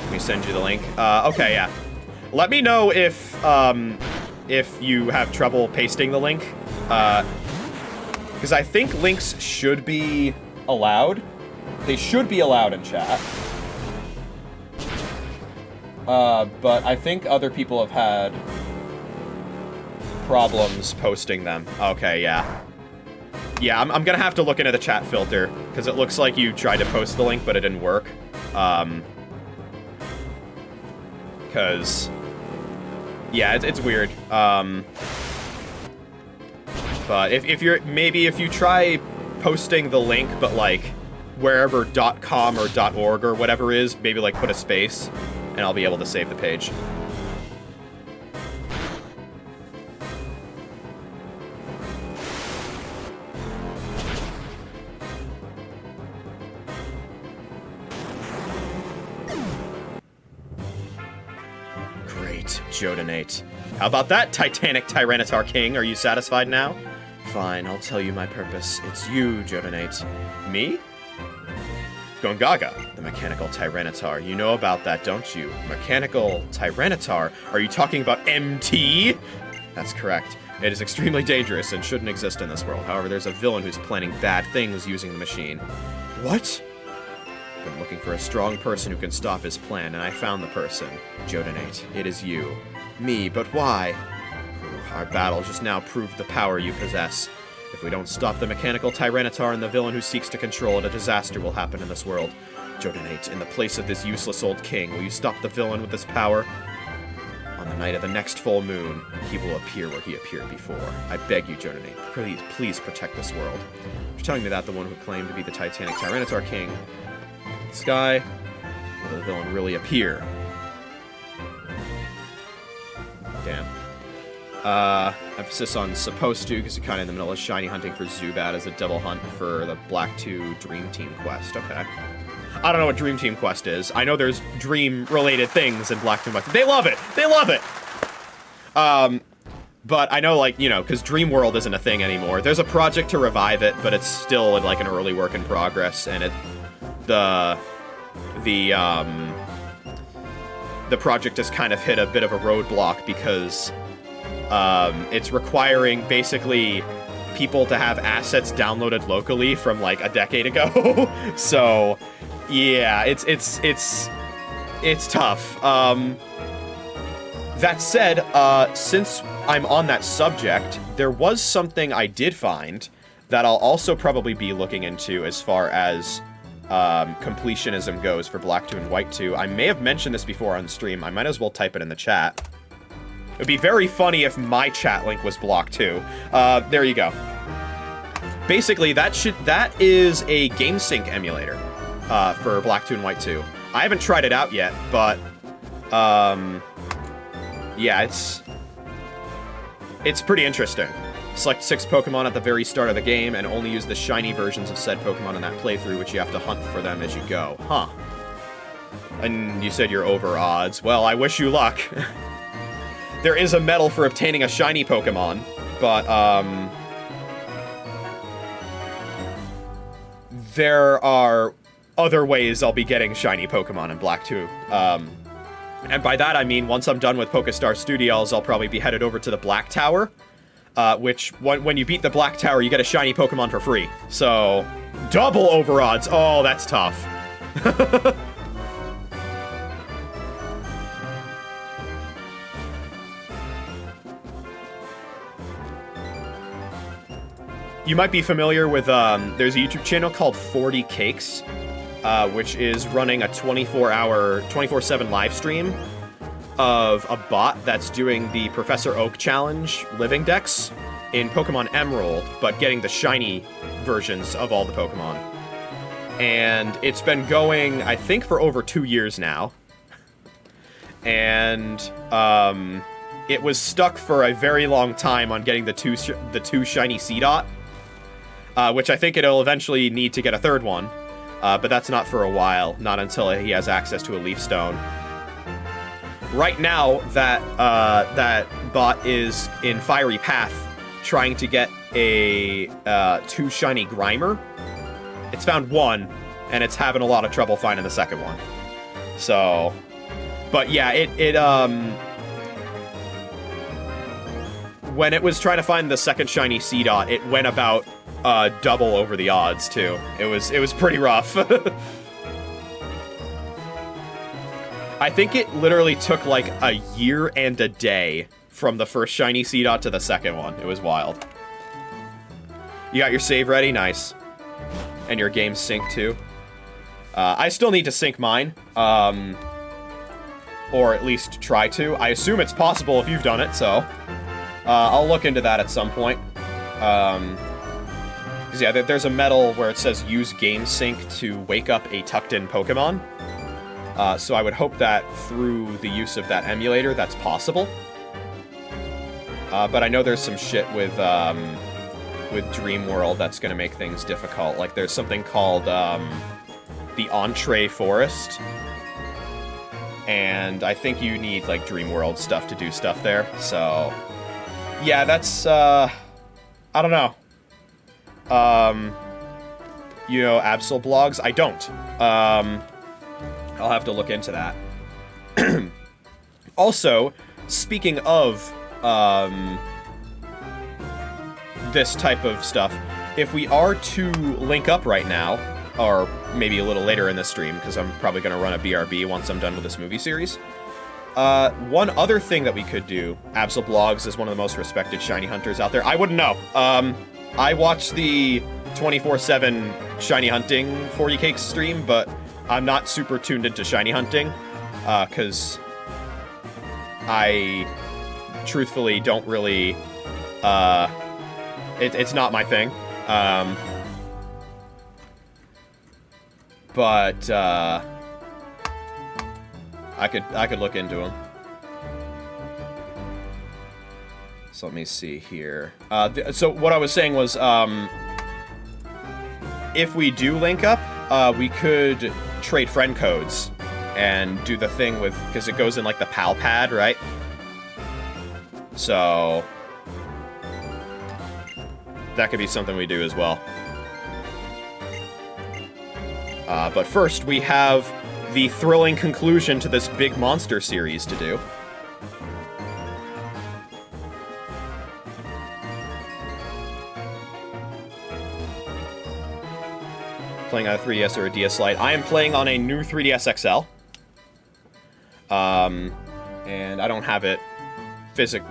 Let me send you the link. Okay, yeah. Let me know if you have trouble pasting the link. Because I think links should be allowed. They should be allowed in chat. But I think other people have had problems posting them. Okay, yeah. Yeah, I'm gonna have to look into the chat filter, because it looks like you tried to post the link, but it didn't work. Because... Yeah, it's weird. But if you try posting the link, but, like, wherever .com or .org or whatever is, maybe, like, put a space, and I'll be able to save the page. Right, JoeDan8. How about that, Titanic Tyranitar King? Are you satisfied now? Fine, I'll tell you my purpose. It's you, JoeDan8. Me? Gongaga, the mechanical Tyranitar. You know about that, don't you? Mechanical Tyranitar? Are you talking about MT? That's correct. It is extremely dangerous and shouldn't exist in this world. However, there's a villain who's planning bad things using the machine. What? Been looking for a strong person who can stop his plan, and I found the person. JoeDan8. It is you. Me, but why? Our battle just now proved the power you possess. If we don't stop the mechanical Tyranitar and the villain who seeks to control it, a disaster will happen in this world. JoeDan8, in the place of this useless old king, will you stop the villain with this power? On the night of the next full moon, he will appear where he appeared before. I beg you, JoeDan8, please protect this world. You're telling me that the one who claimed to be the Titanic Tyranitar King, this guy, will the villain really appear? Damn. Emphasis on supposed to, because you're kind of in the middle of shiny hunting for Zubat as a double hunt for the Black 2 Dream Team quest. Okay. I don't know what Dream Team quest is. I know there's dream-related things in Black 2 Black. They love it! They love it! But I know, like, you know, because Dream World isn't a thing anymore. There's a project to revive it, but it's still, like, an early work in progress, and the project has kind of hit a bit of a roadblock because it's requiring basically people to have assets downloaded locally from like a decade ago. So yeah, it's tough. That said, since I'm on that subject, there was something I did find that I'll also probably be looking into as far as completionism goes for Black 2 and White 2. I may have mentioned this before on stream. I might as well type it in the chat. It would be very funny if my chat link was blocked too. There you go. Basically, that is a GameSync emulator for Black 2 and White 2. I haven't tried it out yet, but yeah, it's pretty interesting. Select 6 Pokemon at the very start of the game and only use the shiny versions of said Pokemon in that playthrough, which you have to hunt for them as you go. Huh. And you said you're over odds. Well, I wish you luck. There is a medal for obtaining a shiny Pokemon, but there are other ways I'll be getting shiny Pokemon in Black 2. And by that I mean, once I'm done with Pokestar Studios, I'll probably be headed over to the Black Tower, which, when you beat the Black Tower, you get a shiny Pokemon for free. So, double over odds. Oh, that's tough. You might be familiar with, there's a YouTube channel called 40 Cakes, which is running a 24/7 live stream of a bot that's doing the Professor Oak Challenge living dex in Pokemon Emerald, but getting the shiny versions of all the Pokemon. And it's been going, I think, for over 2 years now. And, it was stuck for a very long time on getting the two shiny Seedot. Which I think it'll eventually need to get a third one, but that's not for a while, not until he has access to a Leaf Stone. Right now, that bot is in Fiery Path, trying to get a 2 shiny Grimer. It's found 1, and it's having a lot of trouble finding the second one. So, but yeah, when it was trying to find the second shiny Seedot, it went about double over the odds too. It was pretty rough. I think it literally took like a year and a day from the first shiny Seedot to the second one. It was wild. You got your save ready? Nice. And your game sync too? I still need to sync mine. Or at least try to. I assume it's possible if you've done it, so I'll look into that at some point. Because yeah, there's a medal where it says use game sync to wake up a tucked-in Pokemon. So I would hope that through the use of that emulator, that's possible. But I know there's some shit with Dream World that's going to make things difficult. Like there's something called the Entree Forest, and I think you need like Dream World stuff to do stuff there. So yeah, that's I don't know. You know, Absol blogs? I don't. I'll have to look into that. Also, speaking of this type of stuff, if we are to link up right now, or maybe a little later in the stream, because I'm probably going to run a BRB once I'm done with this movie series. One other thing that we could do, Absol Blogs is one of the most respected shiny hunters out there. I wouldn't know. I watch the 24/7 shiny hunting 40 cakes stream, but I'm not super tuned into shiny hunting, because I truthfully don't really, it's not my thing. But I could look into them. So let me see here. So what I was saying was, if we do link up, we could trade friend codes and do the thing with, because it goes in like the pal pad, right? So that could be something we do as well. But first, we have the thrilling conclusion to this big monster series to do. Playing on a 3DS or a DS Lite. I am playing on a new 3DS XL. And I don't have it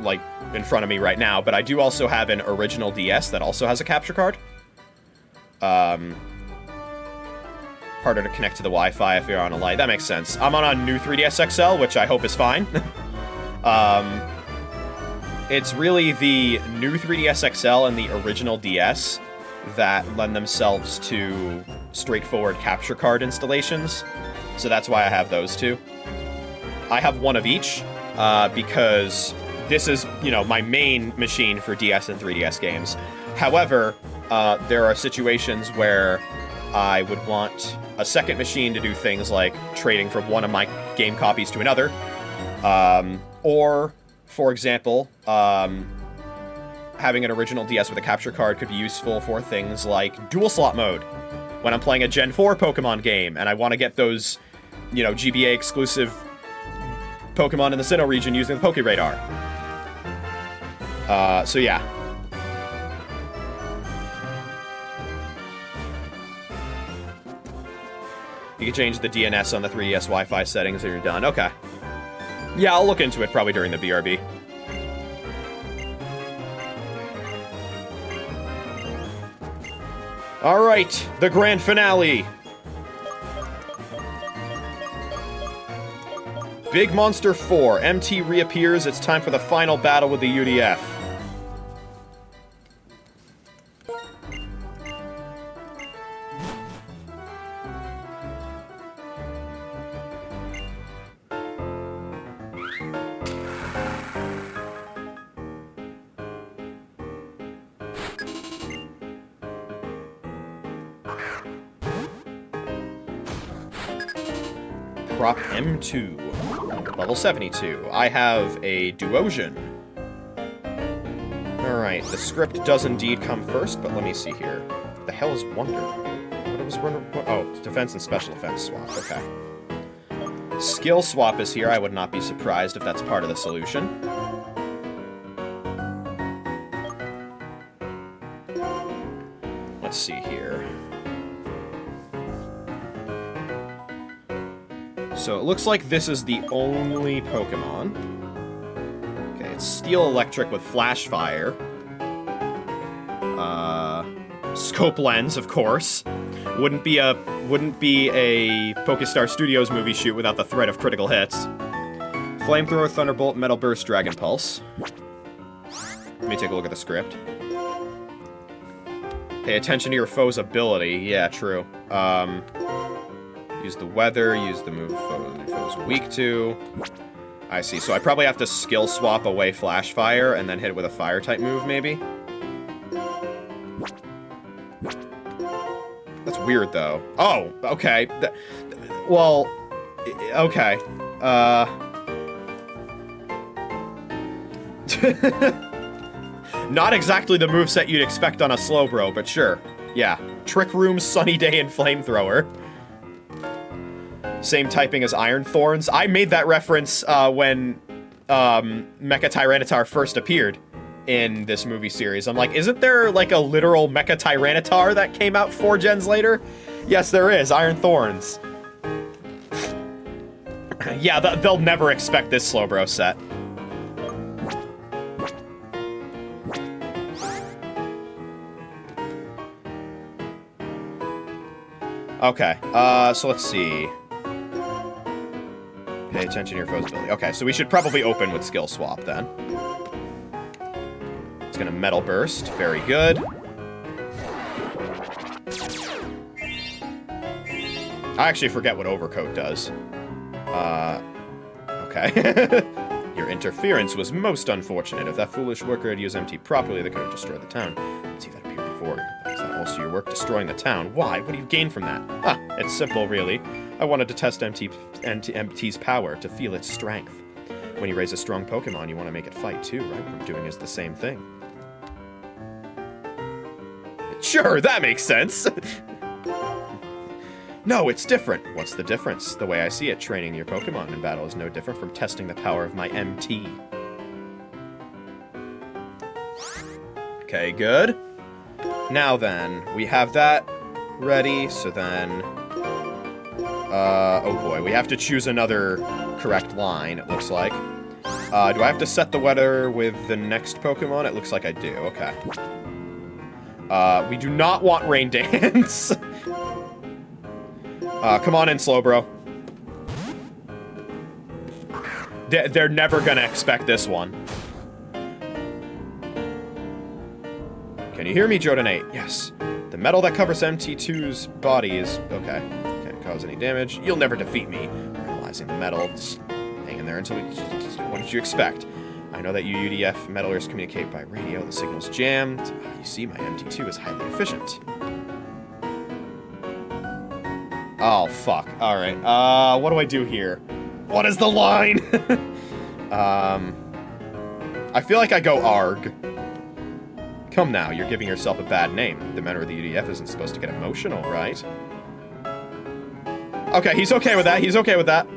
like in front of me right now, but I do also have an original DS that also has a capture card. Harder to connect to the Wi-Fi if you're on a Lite. That makes sense. I'm on a new 3DS XL, which I hope is fine. It's really the new 3DS XL and the original DS that lend themselves to straightforward capture card installations. So that's why I have those two. I have one of each, because this is, you know, my main machine for DS and 3DS games. However, there are situations where I would want a second machine to do things like trading from one of my game copies to another. Or, for example, having an original DS with a capture card could be useful for things like dual slot mode. When I'm playing a Gen 4 Pokemon game and I want to get those, you know, GBA exclusive Pokemon in the Sinnoh region using the Pokeradar. So yeah. You can change the DNS on the 3DS Wi-Fi settings and you're done. Okay. Yeah, I'll look into it probably during the BRB. Alright, the grand finale. Big Monster 4. MT reappears. It's time for the final battle with the UDF. Prop M2. Level 72. I have a Duosian. Alright, the script does indeed come first, but let me see here. What the hell is Wonder? What was Wonder? Oh, defense and special defense swap. Okay. Skill swap is here. I would not be surprised if that's part of the solution. Let's see here. So it looks like this is the only Pokemon. Okay, it's Steel Electric with Flash Fire. Scope Lens, of course. Wouldn't be a Pokestar Studios movie shoot without the threat of critical hits. Flamethrower, Thunderbolt, Metal Burst, Dragon Pulse. Let me take a look at the script. Pay attention to your foe's ability. Yeah, true. Use the weather, use the move foe's weak to. I see. So I probably have to skill swap away Flash Fire and then hit it with a fire type move, maybe? That's weird, though. Oh, okay. Well, okay. Not exactly the moveset you'd expect on a Slowbro, but sure. Yeah. Trick Room, Sunny Day, and Flamethrower. Same typing as Iron Thorns. I made that reference when Mecha Tyranitar first appeared in this movie series. I'm like, isn't there like a literal Mecha Tyranitar that came out 4 gens later? Yes, there is. Iron Thorns. Yeah, they'll never expect this Slowbro set. Okay, so let's see. Pay attention to your foe's ability. Okay, so we should probably open with Skill Swap then. It's gonna Metal Burst. Very good. I actually forget what Overcoat does. Okay. Your interference was most unfortunate. If that foolish worker had used MT properly, they could have destroyed the town. See, that appeared before. Is that also your work, destroying the town? Why? What do you gain from that? Ah, it's simple, really. I wanted to test MT's power, to feel its strength. When you raise a strong Pokemon, you want to make it fight too, right? What I'm doing is the same thing. Sure, that makes sense. No, it's different. What's the difference? The way I see it, training your Pokemon in battle is no different from testing the power of my MT. Okay, good. Now then, we have that ready, so then... oh boy, we have to choose another correct line, it looks like. Do I have to set the weather with the next Pokemon? It looks like I do, okay. We do not want Rain Dance. Come on in, Slowbro. They're never gonna expect this one. Can you hear me, JoeDan8? Yes. The metal that covers MT2's body is... okay. Can't cause any damage. You'll never defeat me. Analyzing the metal. Just hang in there until we... What did you expect? I know that you UDF metalers communicate by radio. The signal's jammed. You see, my MT2 is highly efficient. Oh, fuck. Alright. What do I do here? What is the line? I feel like I go ARG. Come now, you're giving yourself a bad name. The member of the UDF isn't supposed to get emotional, right? Okay, he's okay with that. He's okay with that.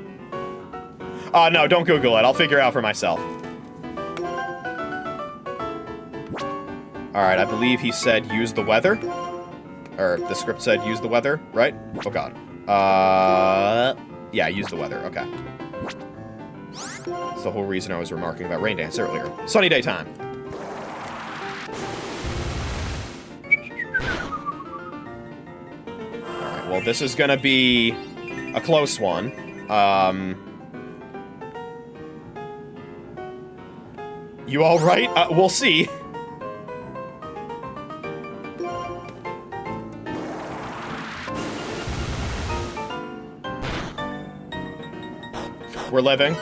No, don't Google it. I'll figure it out for myself. Alright, I believe he said use the weather. Or the script said use the weather, right? Oh god. Yeah, use the weather, okay. That's the whole reason I was remarking about Rain Dance earlier. Sunny day time. Alright, well this is gonna be a close one. You alright? We'll see. We're living.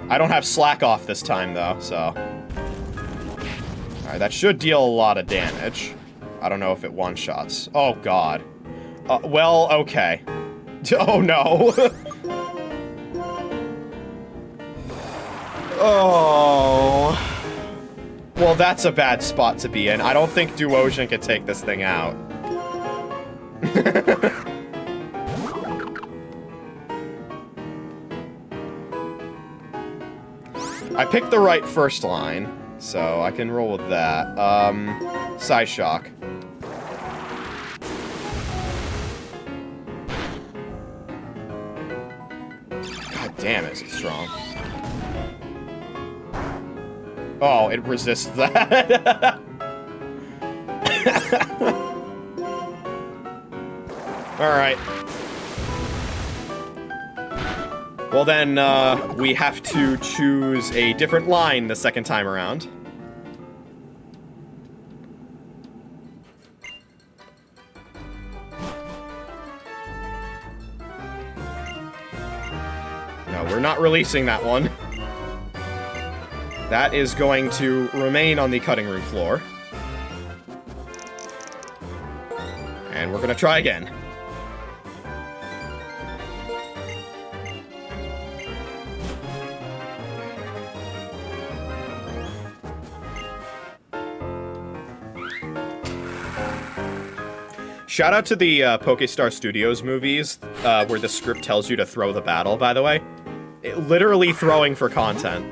I don't have Slack off this time, though, so... Alright, that should deal a lot of damage. I don't know if it one-shots. Oh, God. Well, okay. Oh, no. Oh. Well, that's a bad spot to be in. I don't think Duosion can take this thing out. I picked the right first line, so I can roll with that. Psyshock. God damn, is it strong. Oh, it resists that. Alright. Well then, we have to choose a different line the second time around. No, we're not releasing that one. That is going to remain on the cutting room floor. And we're gonna try again. Shout out to the Pokestar Studios movies, where the script tells you to throw the battle, by the way. Literally throwing for content.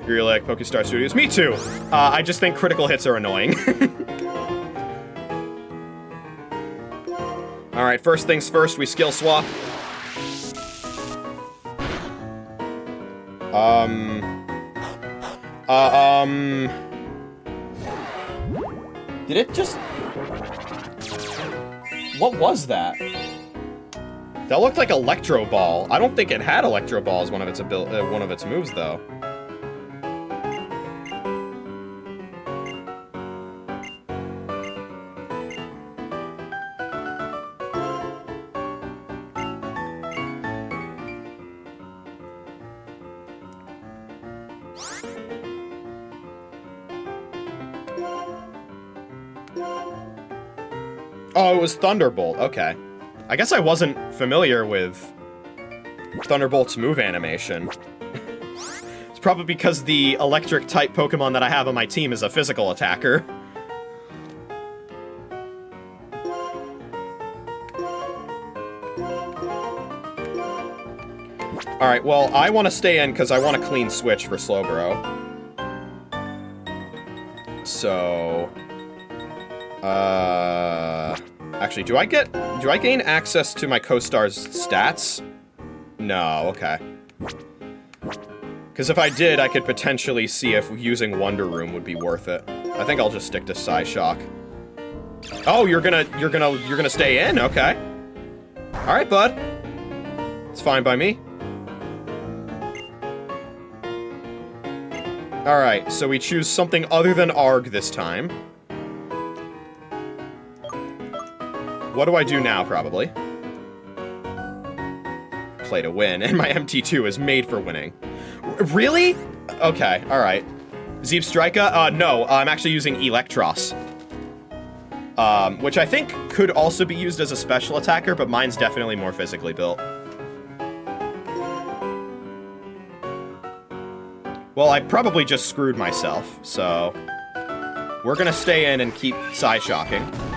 You're like, Pokestar Studios? Me too! I just think critical hits are annoying. Alright, first things first, we skill swap. Did it just... What was that? That looked like Electro Ball. I don't think it had Electro Ball as one of its moves, though. Oh, it was Thunderbolt. Okay. I guess I wasn't familiar with Thunderbolt's move animation. It's probably because the electric-type Pokemon that I have on my team is a physical attacker. Alright, well, I want to stay in because I want a clean switch for Slowbro. So... Actually, do I gain access to my co-star's stats? No, okay. Because if I did, I could potentially see if using Wonder Room would be worth it. I think I'll just stick to Psyshock. Oh, you're gonna stay in? Okay. Alright, bud. It's fine by me. Alright, so we choose something other than Arg this time. What do I do now, probably? Play to win, and my MT2 is made for winning. Really? Okay, alright. Zeep no, I'm actually using Electros. Which I think could also be used as a special attacker, but mine's definitely more physically built. Well, I probably just screwed myself, so... We're gonna stay in and keep Psyshocking.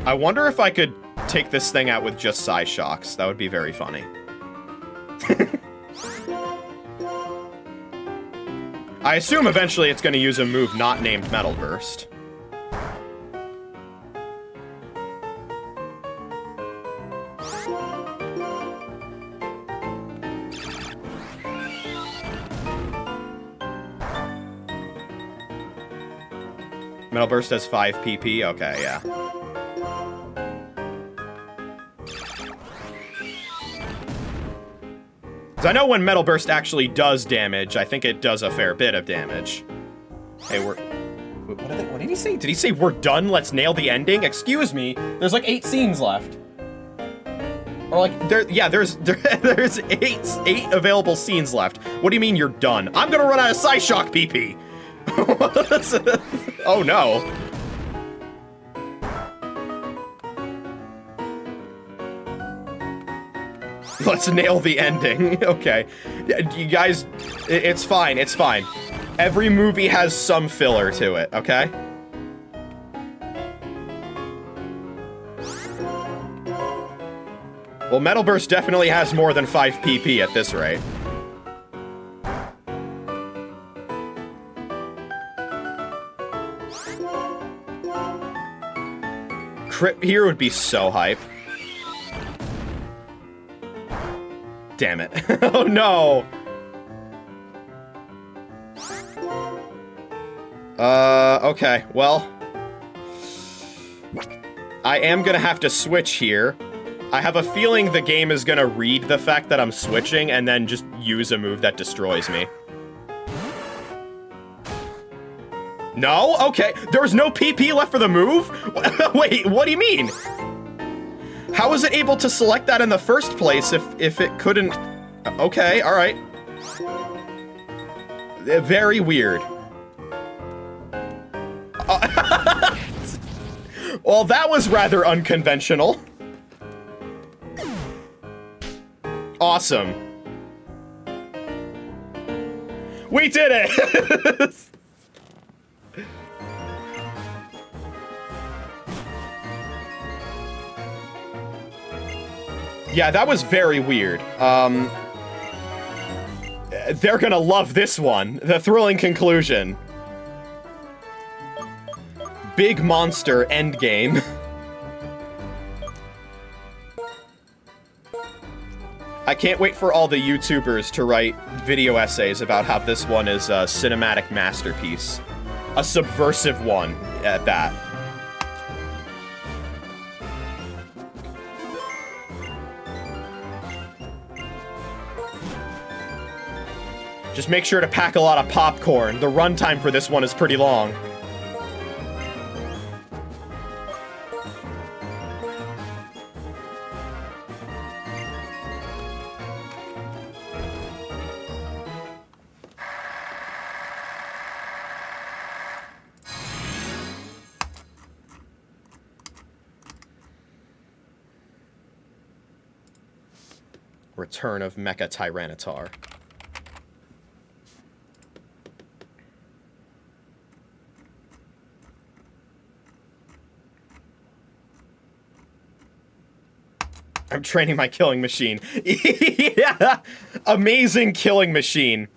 I wonder if I could take this thing out with just Psyshocks. That would be very funny. I assume eventually it's going to use a move not named Metal Burst. Metal Burst has 5 PP? Okay, yeah. Because I know when Metal Burst actually does damage, I think it does a fair bit of damage. Hey, what did he say? Did he say we're done? Let's nail the ending? Excuse me. There's like 8 scenes left. Or like, there's 8 available scenes left. What do you mean you're done? I'm gonna run out of Psyshock PP. Oh no. Let's nail the ending. Okay. You guys, it's fine, it's fine. Every movie has some filler to it, okay? Well, Metal Burst definitely has more than 5 PP at this rate. Crit here would be so hype. Damn it. Oh no! Okay, well... I am gonna have to switch here. I have a feeling the game is gonna read the fact that I'm switching and then just use a move that destroys me. No? Okay, there was no PP left for the move? Wait, what do you mean? How was it able to select that in the first place if it couldn't... Okay, alright. Very weird. Well, that was rather unconventional. Awesome. We did it! Yeah, that was very weird. They're gonna love this one. The thrilling conclusion. Big monster endgame. I can't wait for all the YouTubers to write video essays about how this one is a cinematic masterpiece. A subversive one at that. Just make sure to pack a lot of popcorn. The runtime for this one is pretty long. Return of Mecha Tyranitar. I'm training my killing machine. Yeah! Amazing killing machine.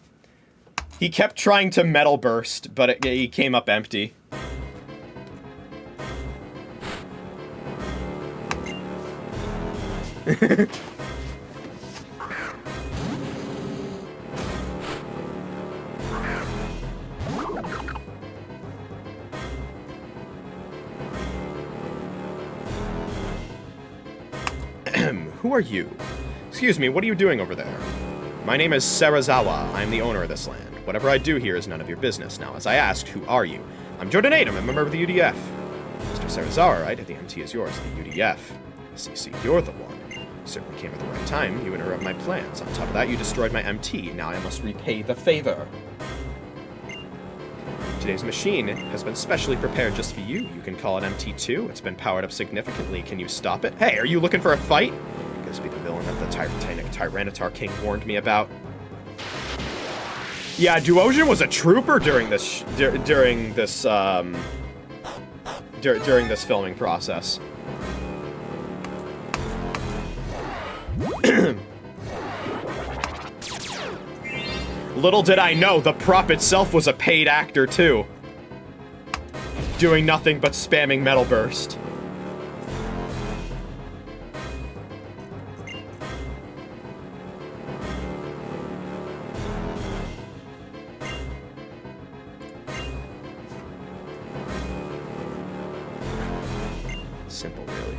He kept trying to metal burst, but he came up empty. Who are you? Excuse me, what are you doing over there? My name is Sarazawa. I am the owner of this land. Whatever I do here is none of your business. Now, as I asked, who are you? I'm JoeDan54. I'm a member of the UDF. Mr. Sarazawa, right? The MT is yours. The UDF. CC, you're the one. You certainly came at the right time. You interrupt my plans. On top of that, you destroyed my MT. Now I must repay the favor. Today's machine has been specially prepared just for you. You can call it MT2. It's been powered up significantly. Can you stop it? Hey, are you looking for a fight? This be the villain that the Titanic Tyranitar King warned me about. Yeah, Duosion was a trooper during this during this filming process. Little did I know, the prop itself was a paid actor too. Doing nothing but spamming Metal Burst. Simple, really.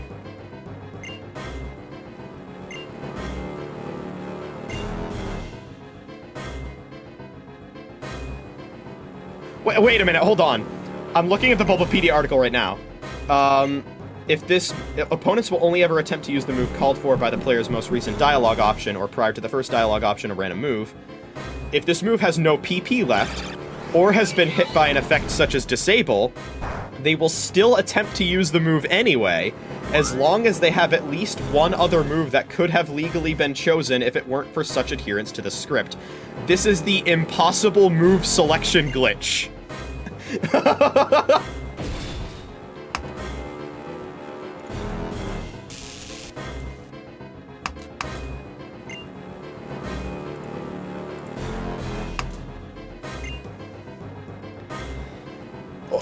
Wait a minute, hold on. I'm looking at the Bulbapedia article right now. Opponents will only ever attempt to use the move called for by the player's most recent dialogue option or prior to the first dialogue option, a random move. If this move has no PP left, or has been hit by an effect such as Disable, they will still attempt to use the move anyway, as long as they have at least one other move that could have legally been chosen if it weren't for such adherence to the script. This is the impossible move selection glitch.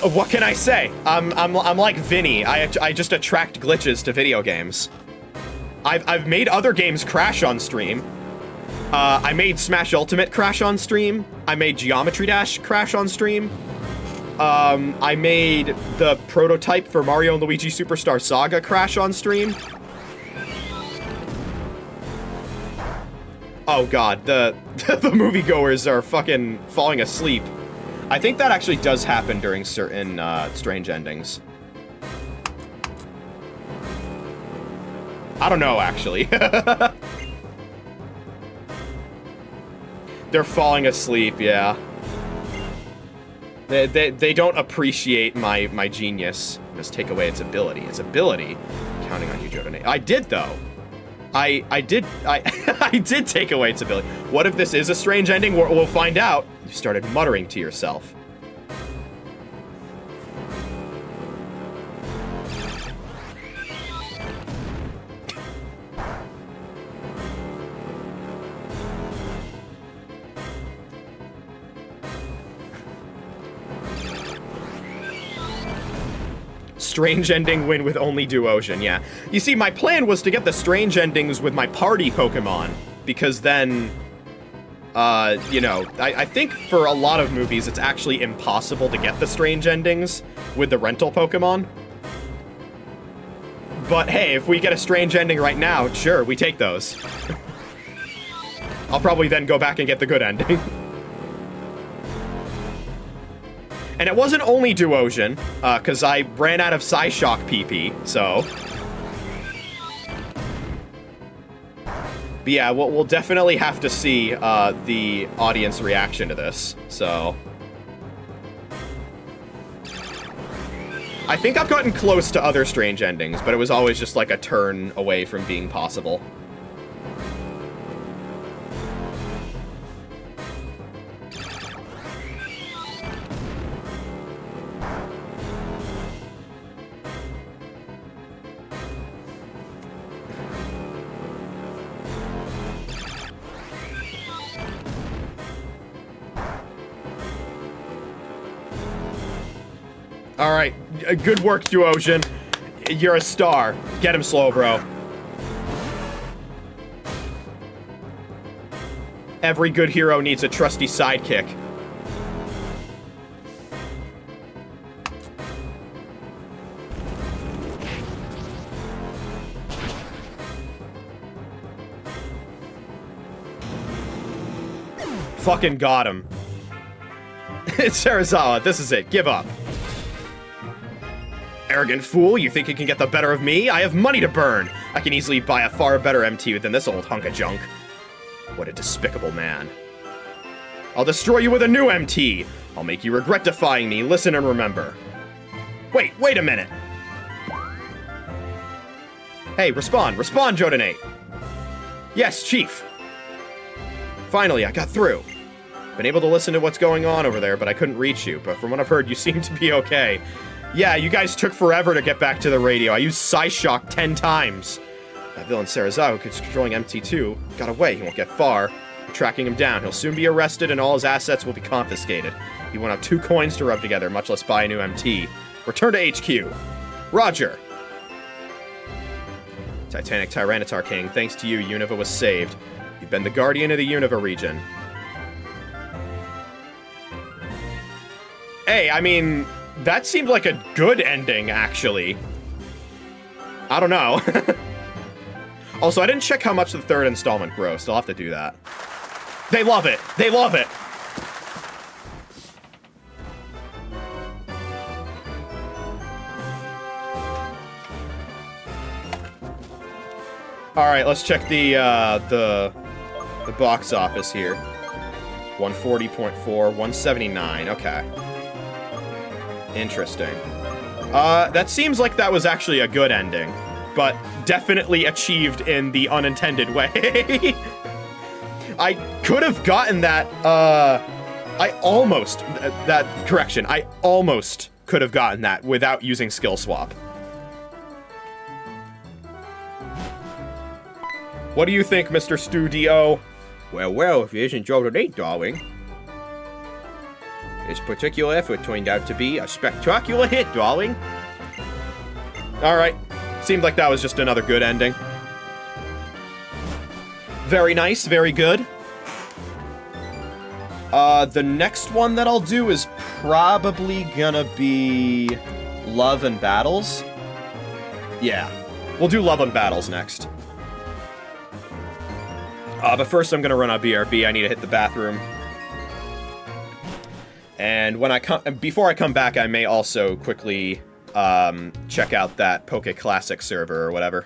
What can I say? I'm like Vinny. I just attract glitches to video games. I've made other games crash on stream. I made Smash Ultimate crash on stream. I made Geometry Dash crash on stream. I made the prototype for Mario and Luigi Superstar Saga crash on stream. Oh god, the moviegoers are fucking falling asleep. I think that actually does happen during certain strange endings. I don't know, actually. They're falling asleep, yeah. They don't appreciate my genius. You must take away its ability. Its ability? Counting on you, JoeDan. I did, though. I did take away its ability. What if this is a strange ending? We'll find out. You started muttering to yourself. Strange ending win with only Duosion, yeah. You see, my plan was to get the strange endings with my party Pokemon, because then, you know, I think for a lot of movies, it's actually impossible to get the strange endings with the rental Pokemon. But hey, if we get a strange ending right now, sure, we take those. I'll probably then go back and get the good ending. And it wasn't only Duosion, because I ran out of Psyshock PP, so... But yeah, we'll definitely have to see the audience reaction to this, so... I think I've gotten close to other strange endings, but it was always just like a turn away from being possible. Alright, good work, Duosion. You're a star. Get him slow, bro. Every good hero needs a trusty sidekick. Fucking got him. It's Serizawa, this is it, give up. Arrogant fool, you think you can get the better of me? I have money to burn. I can easily buy a far better MT than this old hunk of junk. What a despicable man. I'll destroy you with a new MT. I'll make you regret defying me. Listen and remember. Wait a minute. Hey, respond, JoeDan. Yes, Chief. Finally, I got through. Been able to listen to what's going on over there, but I couldn't reach you. But from what I've heard, you seem to be okay. Yeah, you guys took forever to get back to the radio. I used Psyshock 10 times. That villain Serizawa, who's controlling MT2, got away. He won't get far. We're tracking him down. He'll soon be arrested and all his assets will be confiscated. He won't have 2 coins to rub together, much less buy a new MT. Return to HQ. Roger. Titanic Tyranitar King, thanks to you, Unova was saved. You've been the guardian of the Unova region. Hey, I mean... that seemed like a good ending, actually. I don't know. Also, I didn't check how much the 3rd installment grossed. I'll have to do that. They love it. They love it. All right, let's check the box office here. 140.4, 179. Okay. Interesting. That seems like that was actually a good ending, but definitely achieved in the unintended way. I could have gotten that, I almost could have gotten that without using Skill Swap. What do you think, Mr. Studio? Well, if it isn't JoeDan, darling. This particular effort turned out to be a spectacular hit, darling. Alright. Seemed like that was just another good ending. Very nice, very good. The next one that I'll do is probably gonna be Love and Battles. Yeah. We'll do Love and Battles next. But first I'm gonna run a BRB. I need to hit the bathroom. And when before I come back, I may also quickly check out that Poke Classic server or whatever,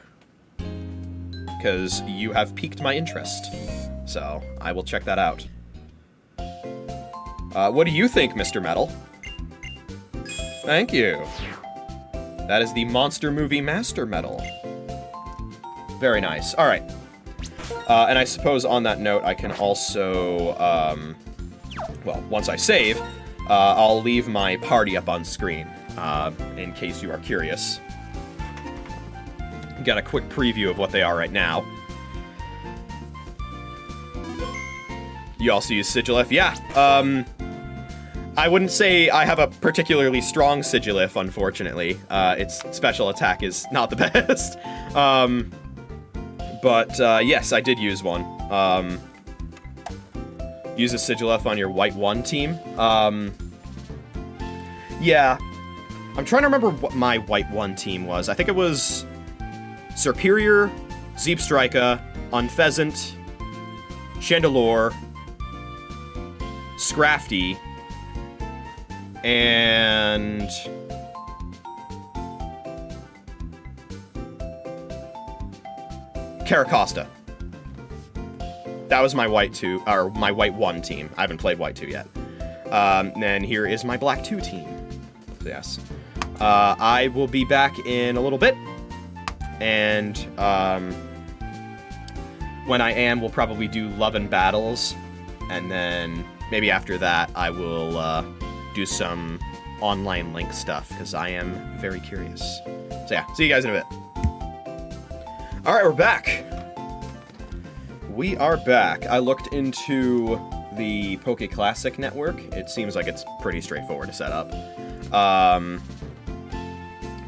because you have piqued my interest. So I will check that out. What do you think, Mr. Metal? Thank you. That is the Monster Movie Master Medal. Very nice. All right. And I suppose on that note, I can also, well, once I save, I'll leave my party up on screen, in case you are curious. Got a quick preview of what they are right now. You also use Sigilif? Yeah. I wouldn't say I have a particularly strong Sigilif, unfortunately. Its special attack is not the best. But yes, I did use one. Use a Sigilif on your white 1 team. Yeah. I'm trying to remember what my white 1 team was. I think it was Superior, Zeepstrika, Unpheasant, Chandelure, Scrafty, and Caracosta. That was my white 2, or my white 1 team. I haven't played white 2 yet. And then here is my black 2 team. Yes. I will be back in a little bit. And when I am, we'll probably do Love and Battles. And then maybe after that, I will do some online link stuff, because I am very curious. So yeah, see you guys in a bit. All right, we're back. We are back. I looked into the Poke Classic network. It seems like it's pretty straightforward to set up.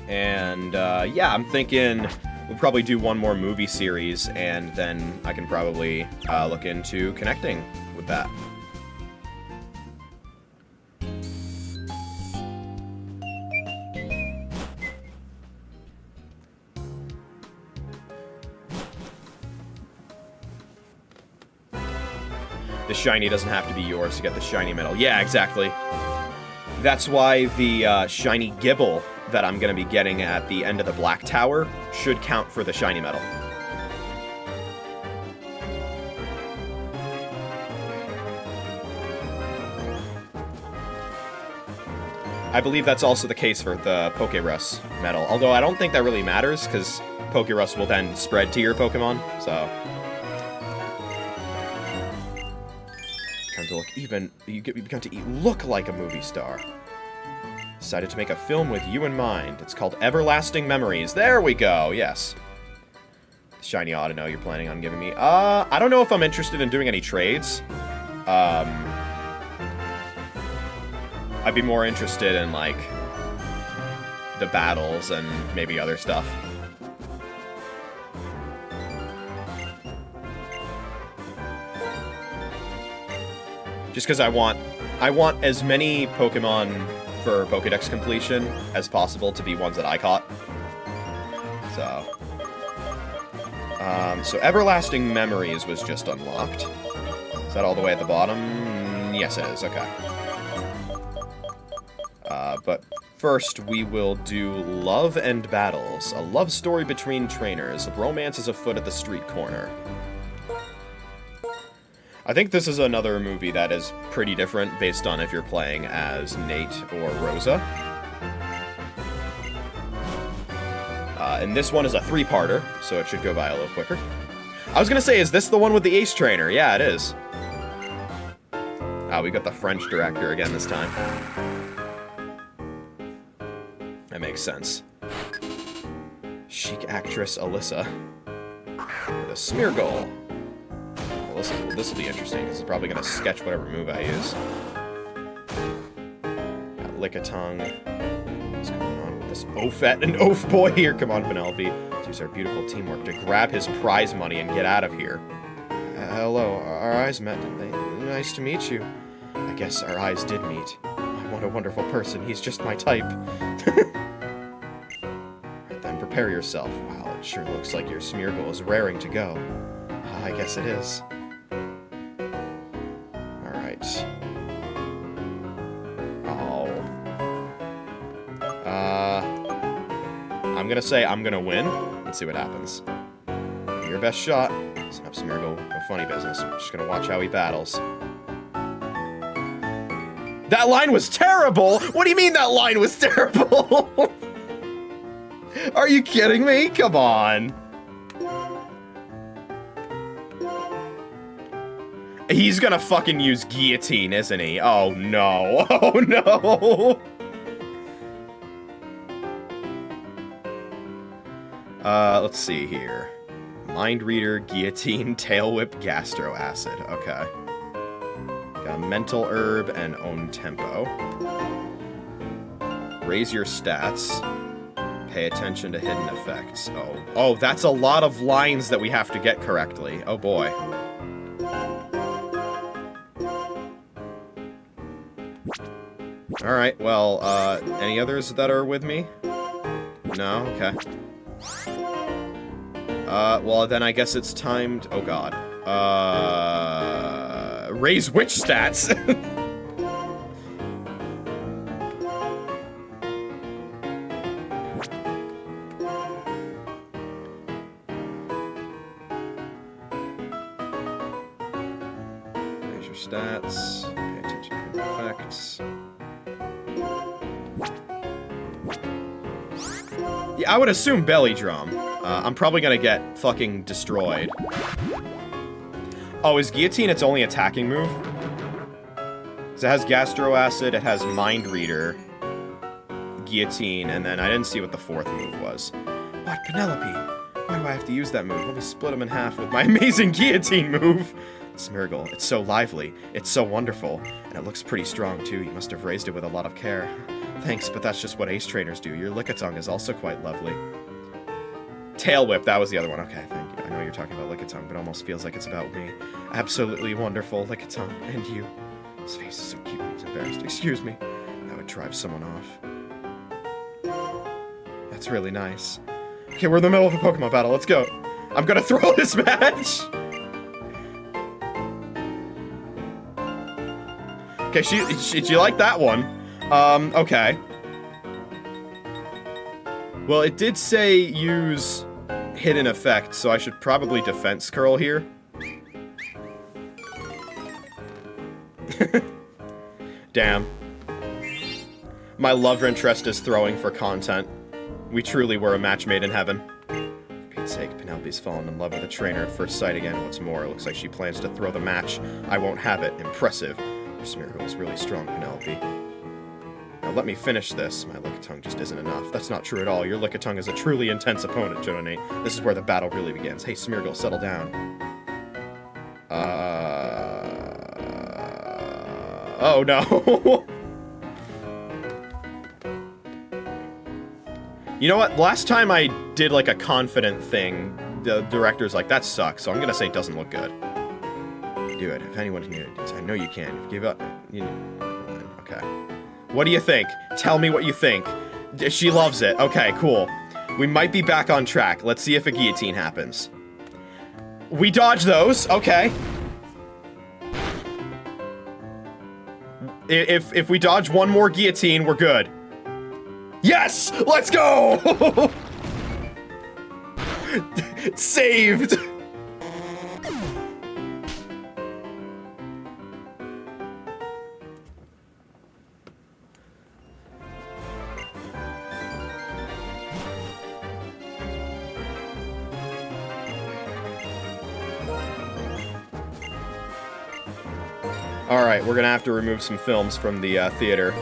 Yeah, I'm thinking we'll probably do one more movie series, and then I can probably look into connecting with that. The shiny doesn't have to be yours to get the shiny medal. Yeah, exactly. That's why the shiny Gibble that I'm going to be getting at the end of the Black Tower should count for the shiny medal. I believe that's also the case for the Pokerus medal, although I don't think that really matters, because Pokerus will then spread to your Pokemon, so... to look even, you become to look like a movie star. Decided to make a film with you in mind. It's called Everlasting Memories. There we go, yes. Shiny ought to know you're planning on giving me. I don't know if I'm interested in doing any trades. I'd be more interested in, like, the battles and maybe other stuff. Just because I want as many Pokemon for Pokedex completion as possible to be ones that I caught. So Everlasting Memories was just unlocked. Is that all the way at the bottom? Yes, it is. Okay. But first, we will do Love and Battles, a love story between trainers. Romance is afoot at the street corner. I think this is another movie that is pretty different based on if you're playing as Nate or Rosa. And this one is a 3-parter, so it should go by a little quicker. I was gonna say, is this the one with the Ace Trainer? Yeah, it is. We got the French director again this time. That makes sense. Chic actress Alyssa. With a Smeargle. Well, this will be interesting, because it's probably going to sketch whatever move I use. Got Lickitung. What's going on with this Oafet and Oaf Boy here? Come on, Penelope. Let's use our beautiful teamwork to grab his prize money and get out of here. Hello, our eyes met. Nice to meet you. I guess our eyes did meet. What a wonderful person. He's just my type. Right then, prepare yourself. Wow, it sure looks like your Smeargle is raring to go. I guess it is. Alright. Oh. I'm gonna say I'm gonna win. Let's see what happens. Give your best shot. Let's have Smeargle no funny business. I'm just gonna watch how he battles. That line was terrible! What do you mean that line was terrible? Are you kidding me? Come on. He's gonna fucking use guillotine, isn't he? Oh no. Oh no. Let's see here. Mind Reader, Guillotine, Tail Whip, Gastro Acid. Okay. Got Mental Herb and Own Tempo. Raise your stats. Pay attention to hidden effects. Oh. Oh, that's a lot of lines that we have to get correctly. Oh boy. Alright, well, any others that are with me? No? Okay. Well, then I guess it's time to... Oh, God. Raise witch stats! Raise your stats. Pay attention to effects. Yeah, I would assume belly drum. I'm probably gonna get fucking destroyed. Oh, is guillotine its only attacking move? Because it has Gastro Acid, it has Mind Reader, guillotine, and then I didn't see what the fourth move was. What, Penelope? Why do I have to use that move? Let me split him in half with my amazing guillotine move. Smeargle, it's so lively, it's so wonderful, and it looks pretty strong too. You must have raised it with a lot of care. Thanks, but that's just what ace trainers do. Your Lickitung is also quite lovely. Tail Whip, that was the other one. Okay, thank you. I know you're talking about Lickitung, but it almost feels like it's about me. Absolutely wonderful, Lickitung, and you. His face is so cute when he's embarrassed. Excuse me. That would drive someone off. That's really nice. Okay, we're in the middle of a Pokemon battle. Let's go. I'm gonna throw this match! Okay, she liked that one. Okay. Well, it did say use hidden effect, so I should probably defense curl here. Damn. My love interest is throwing for content. We truly were a match made in heaven. For Pete's sake, Penelope's fallen in love with a trainer at first sight again. What's more, it looks like she plans to throw the match. I won't have it. Impressive. Your Smeargle is really strong, Penelope. Now let me finish this. My Lickitung just isn't enough. That's not true at all. Your Lickitung is a truly intense opponent, JoeDan. This is where the battle really begins. Hey, Smeargle, settle down. Oh no. You know what? Last time I did like a confident thing, the director's like, that sucks, so I'm gonna say it doesn't look good. Do it. If anyone can do it, I know you can. If you give up, okay. What do you think? Tell me what you think. She loves it. Okay, cool. We might be back on track. Let's see if a guillotine happens. We dodge those. Okay. If we dodge one more guillotine, we're good. Yes! Let's go! Saved! Alright, we're gonna have to remove some films from the theater.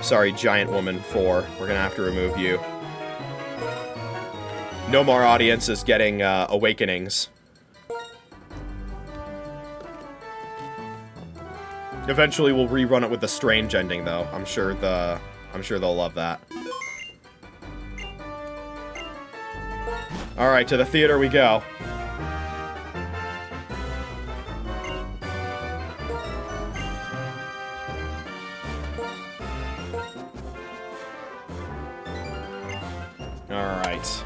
Sorry, Giant Woman 4. We're gonna have to remove you. No more audiences getting awakenings. Eventually we'll rerun it with the strange ending though. I'm sure they'll love that. Alright, to the theater we go. Alright.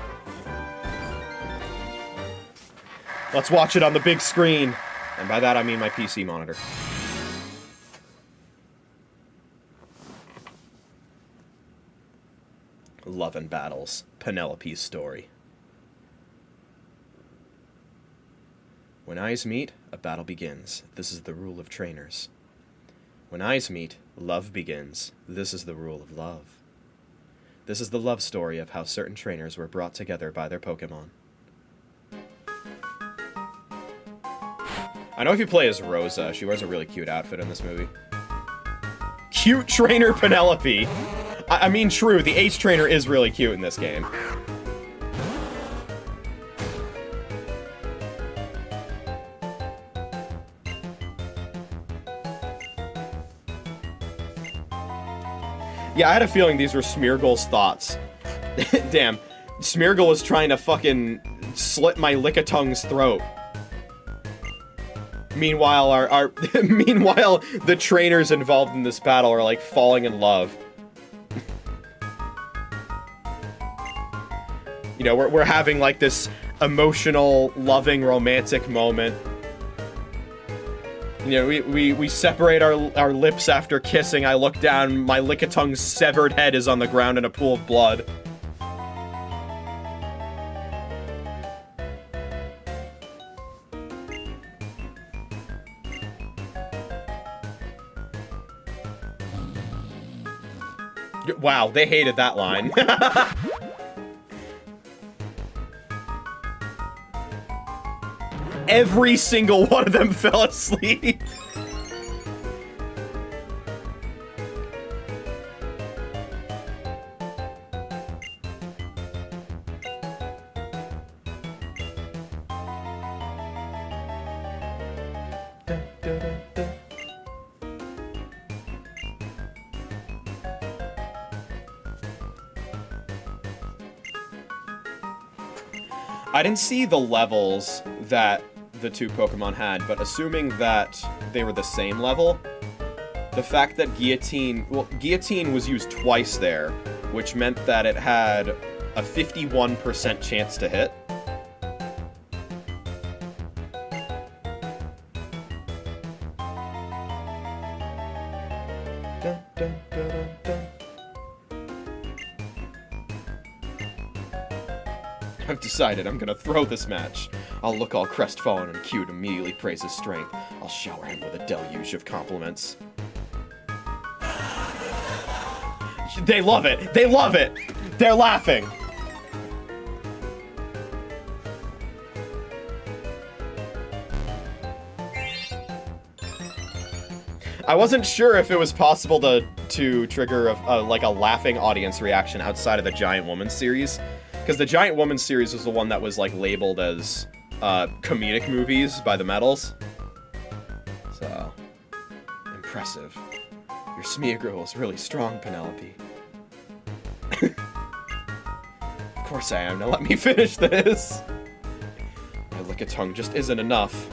Let's watch it on the big screen. And by that I mean my PC monitor. Love and Battles. Penelope's story. When eyes meet, a battle begins. This is the rule of trainers. When eyes meet, love begins. This is the rule of love. This is the love story of how certain trainers were brought together by their Pokémon. I know if you play as Rosa, she wears a really cute outfit in this movie. Cute trainer Penelope! I mean, true, the H trainer is really cute in this game. Yeah, I had a feeling these were Smeargle's thoughts. Damn, Smeargle was trying to fucking slit my Lickitungue's throat. Meanwhile, meanwhile, the trainers involved in this battle are like falling in love. You know, we're having like this emotional, loving, romantic moment. You know, we separate our lips after kissing. I look down, my Lickitungue's severed head is on the ground in a pool of blood. Wow, they hated that line. Every single one of them fell asleep. I didn't see the levels that the two Pokemon had, but assuming that they were the same level, the fact that Guillotine was used twice there, which meant that it had a 51% chance to hit. Dun, dun, dun, dun, dun. I've decided I'm gonna throw this match. I'll look all crestfallen and cute, immediately praise his strength. I'll shower him with a deluge of compliments. They love it! They love it! They're laughing! I wasn't sure if it was possible to trigger like a laughing audience reaction outside of the Giant Woman series. Because the Giant Woman series was the one that was like labeled as comedic movies by the medals. So, impressive. Your Smeargle is really strong, Penelope. Of course I am. Now let me finish this. My Lickitung just isn't enough.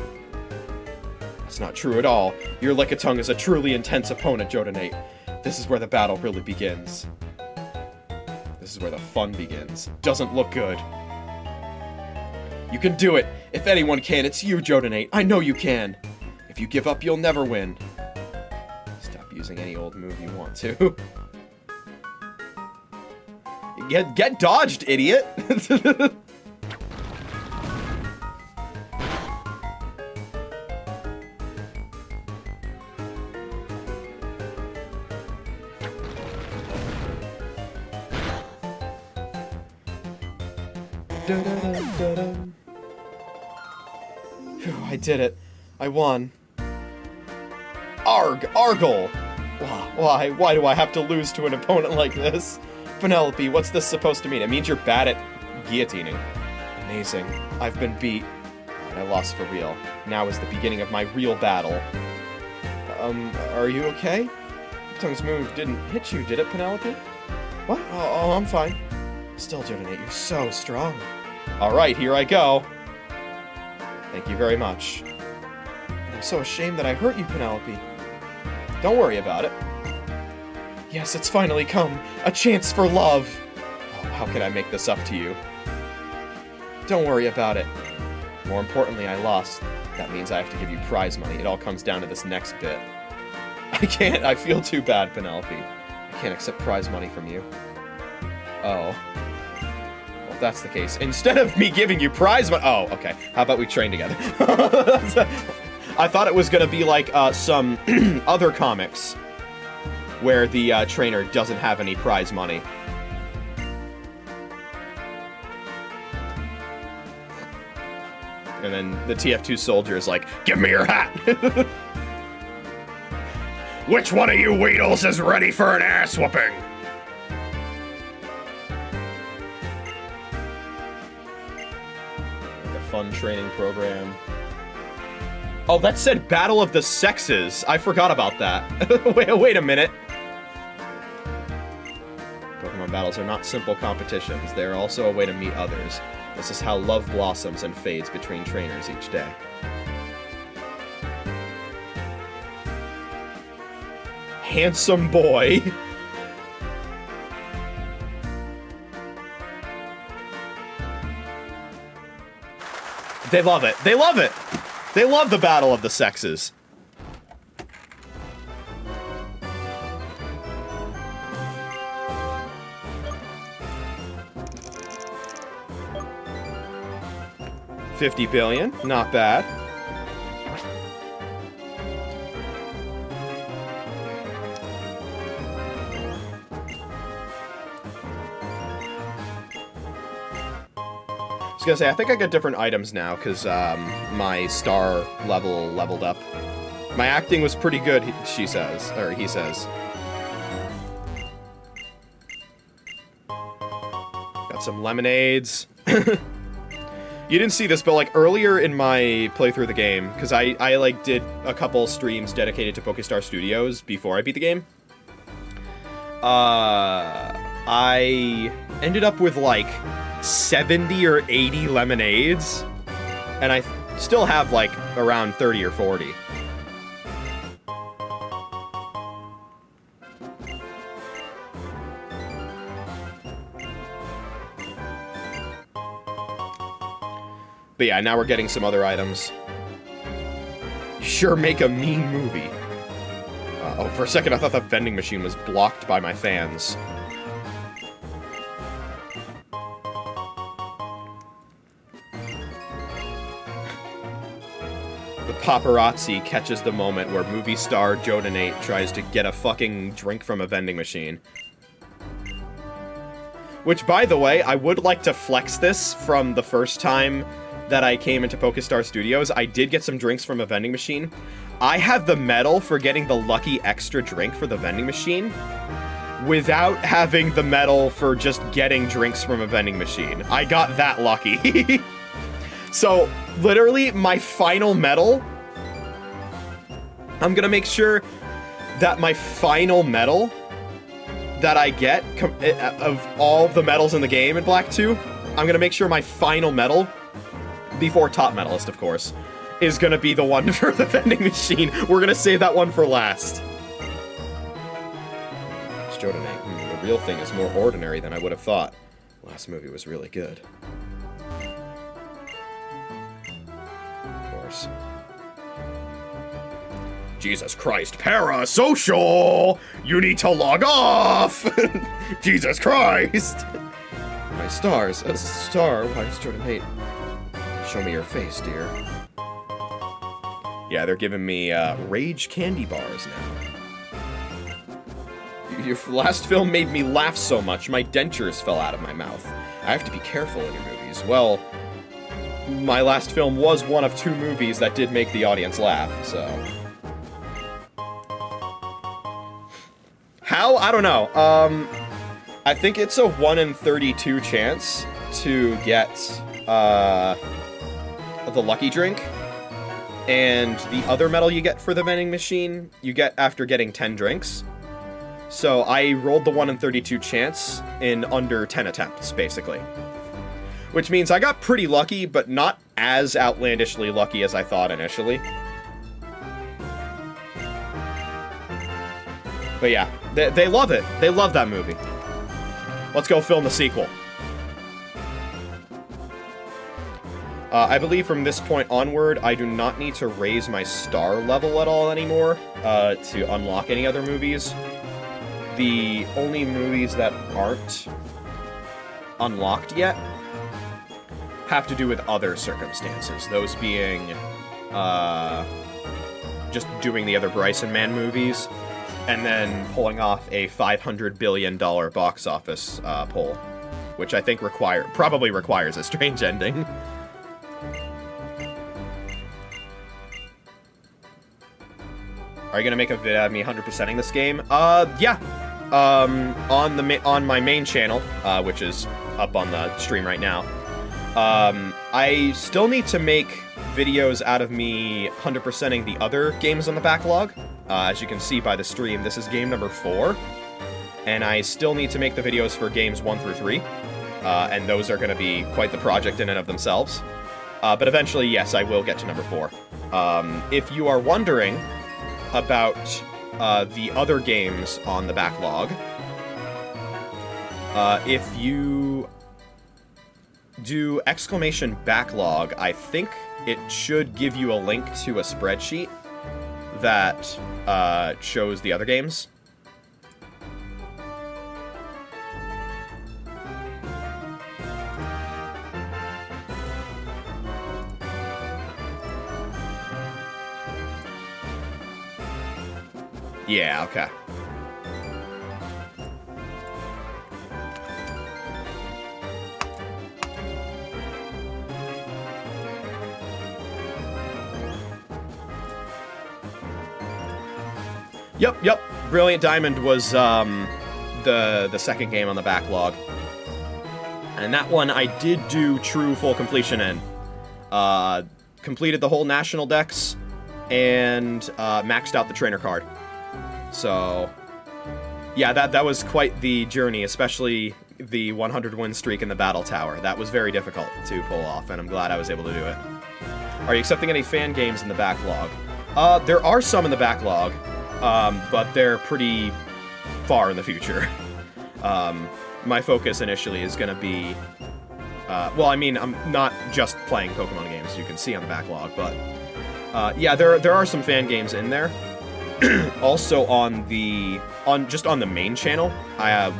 That's not true at all. Your Lickitung is a truly intense opponent, JoeDan8. This is where the battle really begins. This is where the fun begins. Doesn't look good. You can do it. If anyone can, it's you, JoeDan8. I know you can. If you give up, you'll never win. Stop using any old move you want to. Get dodged, idiot. Phew, I did it. I won. Argle! Why do I have to lose to an opponent like this? Penelope, what's this supposed to mean? It means you're bad at guillotining. Amazing. I've been beat. I lost for real. Now is the beginning of my real battle. Are you okay? Tongue's move didn't hit you, did it, Penelope? What? Oh, I'm fine. Still, JoeDan8, you're so strong. Alright, here I go. Thank you very much. I'm so ashamed that I hurt you, Penelope. Don't worry about it. Yes, it's finally come. A chance for love. Oh, how can I make this up to you? Don't worry about it. More importantly, I lost. That means I have to give you prize money. It all comes down to this next bit. I can't. I feel too bad, Penelope. I can't accept prize money from you. Oh. Well, if that's the case, instead of me giving you prize money... Oh, okay. How about we train together? I thought it was gonna be like some other comics where the trainer doesn't have any prize money. And then the TF2 soldier is like, Give me your hat! Which one of you Weedles is ready for an ass whooping? a fun training program. Oh, that said Battle of the Sexes. I forgot about that. wait a minute. Pokemon battles are not simple competitions. They are also a way to meet others. This is how love blossoms and fades between trainers each day. Handsome boy. They love it. They love it. They love the Battle of the Sexes. $50 billion, not bad. I was gonna say, I think I get different items now, because my star leveled up. My acting was pretty good, she says, or he says. Got some lemonades. You didn't see this, but like earlier in my playthrough of the game, because I like did a couple streams dedicated to Pokestar Studios before I beat the game. I ended up with like 70 or 80 lemonades, and I still have like around 30 or 40. But yeah, now we're getting some other items. Sure make a mean movie. Oh, for a second I thought that vending machine was blocked by my fans. The paparazzi catches the moment where movie star JoeDan54 tries to get a fucking drink from a vending machine. Which, by the way, I would like to flex this from the first time that I came into Pokestar Studios. I did get some drinks from a vending machine. I have the medal for getting the lucky extra drink for the vending machine without having the medal for just getting drinks from a vending machine. I got that lucky. So, literally, my final medal, I'm gonna make sure that my final medal that I get of all the medals in the game in Black 2, I'm gonna make sure my final medal, before top medalist, of course, is gonna be the one for the vending machine. We're gonna save that one for last. It's JoeDan54. The real thing is more ordinary than I would have thought. Last movie was really good. Of course. Jesus Christ, parasocial! You need to log off! Jesus Christ! My stars, as a star, why is JoeDan54? Show me your face, dear. Yeah, they're giving me rage candy bars now. Your last film made me laugh so much, my dentures fell out of my mouth. I have to be careful in your movies. Well, my last film was one of 2 movies that did make the audience laugh, so... How? I don't know. I think it's a 1 in 32 chance to get, the lucky drink, and the other medal you get for the vending machine, you get after getting 10 drinks. So I rolled the 1 in 32 chance in under 10 attempts, basically. Which means I got pretty lucky, but not as outlandishly lucky as I thought initially. But yeah, they love it. They love that movie. Let's go film the sequel. I believe from this point onward, I do not need to raise my star level at all anymore to unlock any other movies. The only movies that aren't unlocked yet have to do with other circumstances. Those being just doing the other Bryson Man movies, and then pulling off a $500 billion box office poll, which I think probably requires a strange ending. Are you gonna make a vid of me 100%ing this game? Yeah. On my main channel, which is up on the stream right now. I still need to make videos out of me 100%ing the other games on the backlog. As you can see by the stream, this is game number 4. And I still need to make the videos for games 1 through 3. And those are going to be quite the project in and of themselves. But eventually, yes, I will get to number 4. If you are wondering about the other games on the backlog, if you do !backlog, I think it should give you a link to a spreadsheet that shows the other games. Yeah, okay. Yep. Brilliant Diamond was the second game on the backlog. And that one I did do true full completion in. Completed the whole national dex and maxed out the trainer card. So yeah, that was quite the journey, especially the 100 win streak in the battle tower. That was very difficult to pull off, and I'm glad I was able to do it. Are you accepting any fan games in the backlog? There are some in the backlog. But they're pretty far in the future. My focus initially is going to be... well, I mean, I'm not just playing Pokemon games, as you can see on the backlog, but... yeah, there are some fan games in there. Also on the main channel,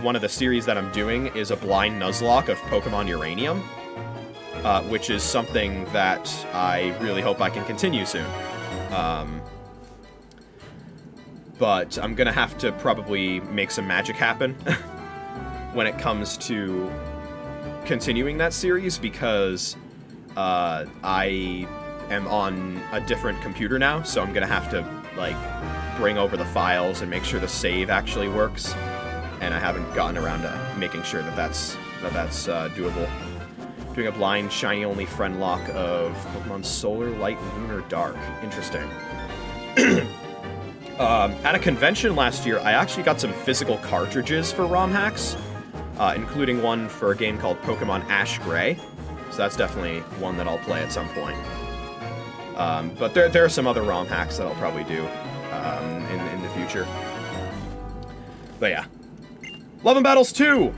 one of the series that I'm doing is a blind Nuzlocke of Pokemon Uranium, which is something that I really hope I can continue soon. But I'm gonna have to probably make some magic happen when it comes to continuing that series, because I am on a different computer now, so I'm gonna have to like bring over the files and make sure the save actually works, and I haven't gotten around to making sure that that's doable. Doing a blind shiny only friend lock of Pokemon Solar, Light, Lunar, Dark. Interesting. At a convention last year, I actually got some physical cartridges for ROM hacks, including one for a game called Pokemon Ash Gray, so that's definitely one that I'll play at some point. But there are some other ROM hacks that I'll probably do in the future. But yeah. Love and Battles 2!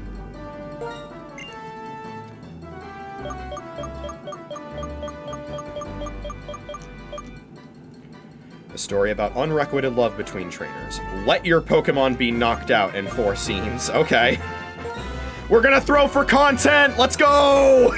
A story about unrequited love between trainers. Let your Pokemon be knocked out in 4 scenes. Okay. We're gonna throw for content! Let's go!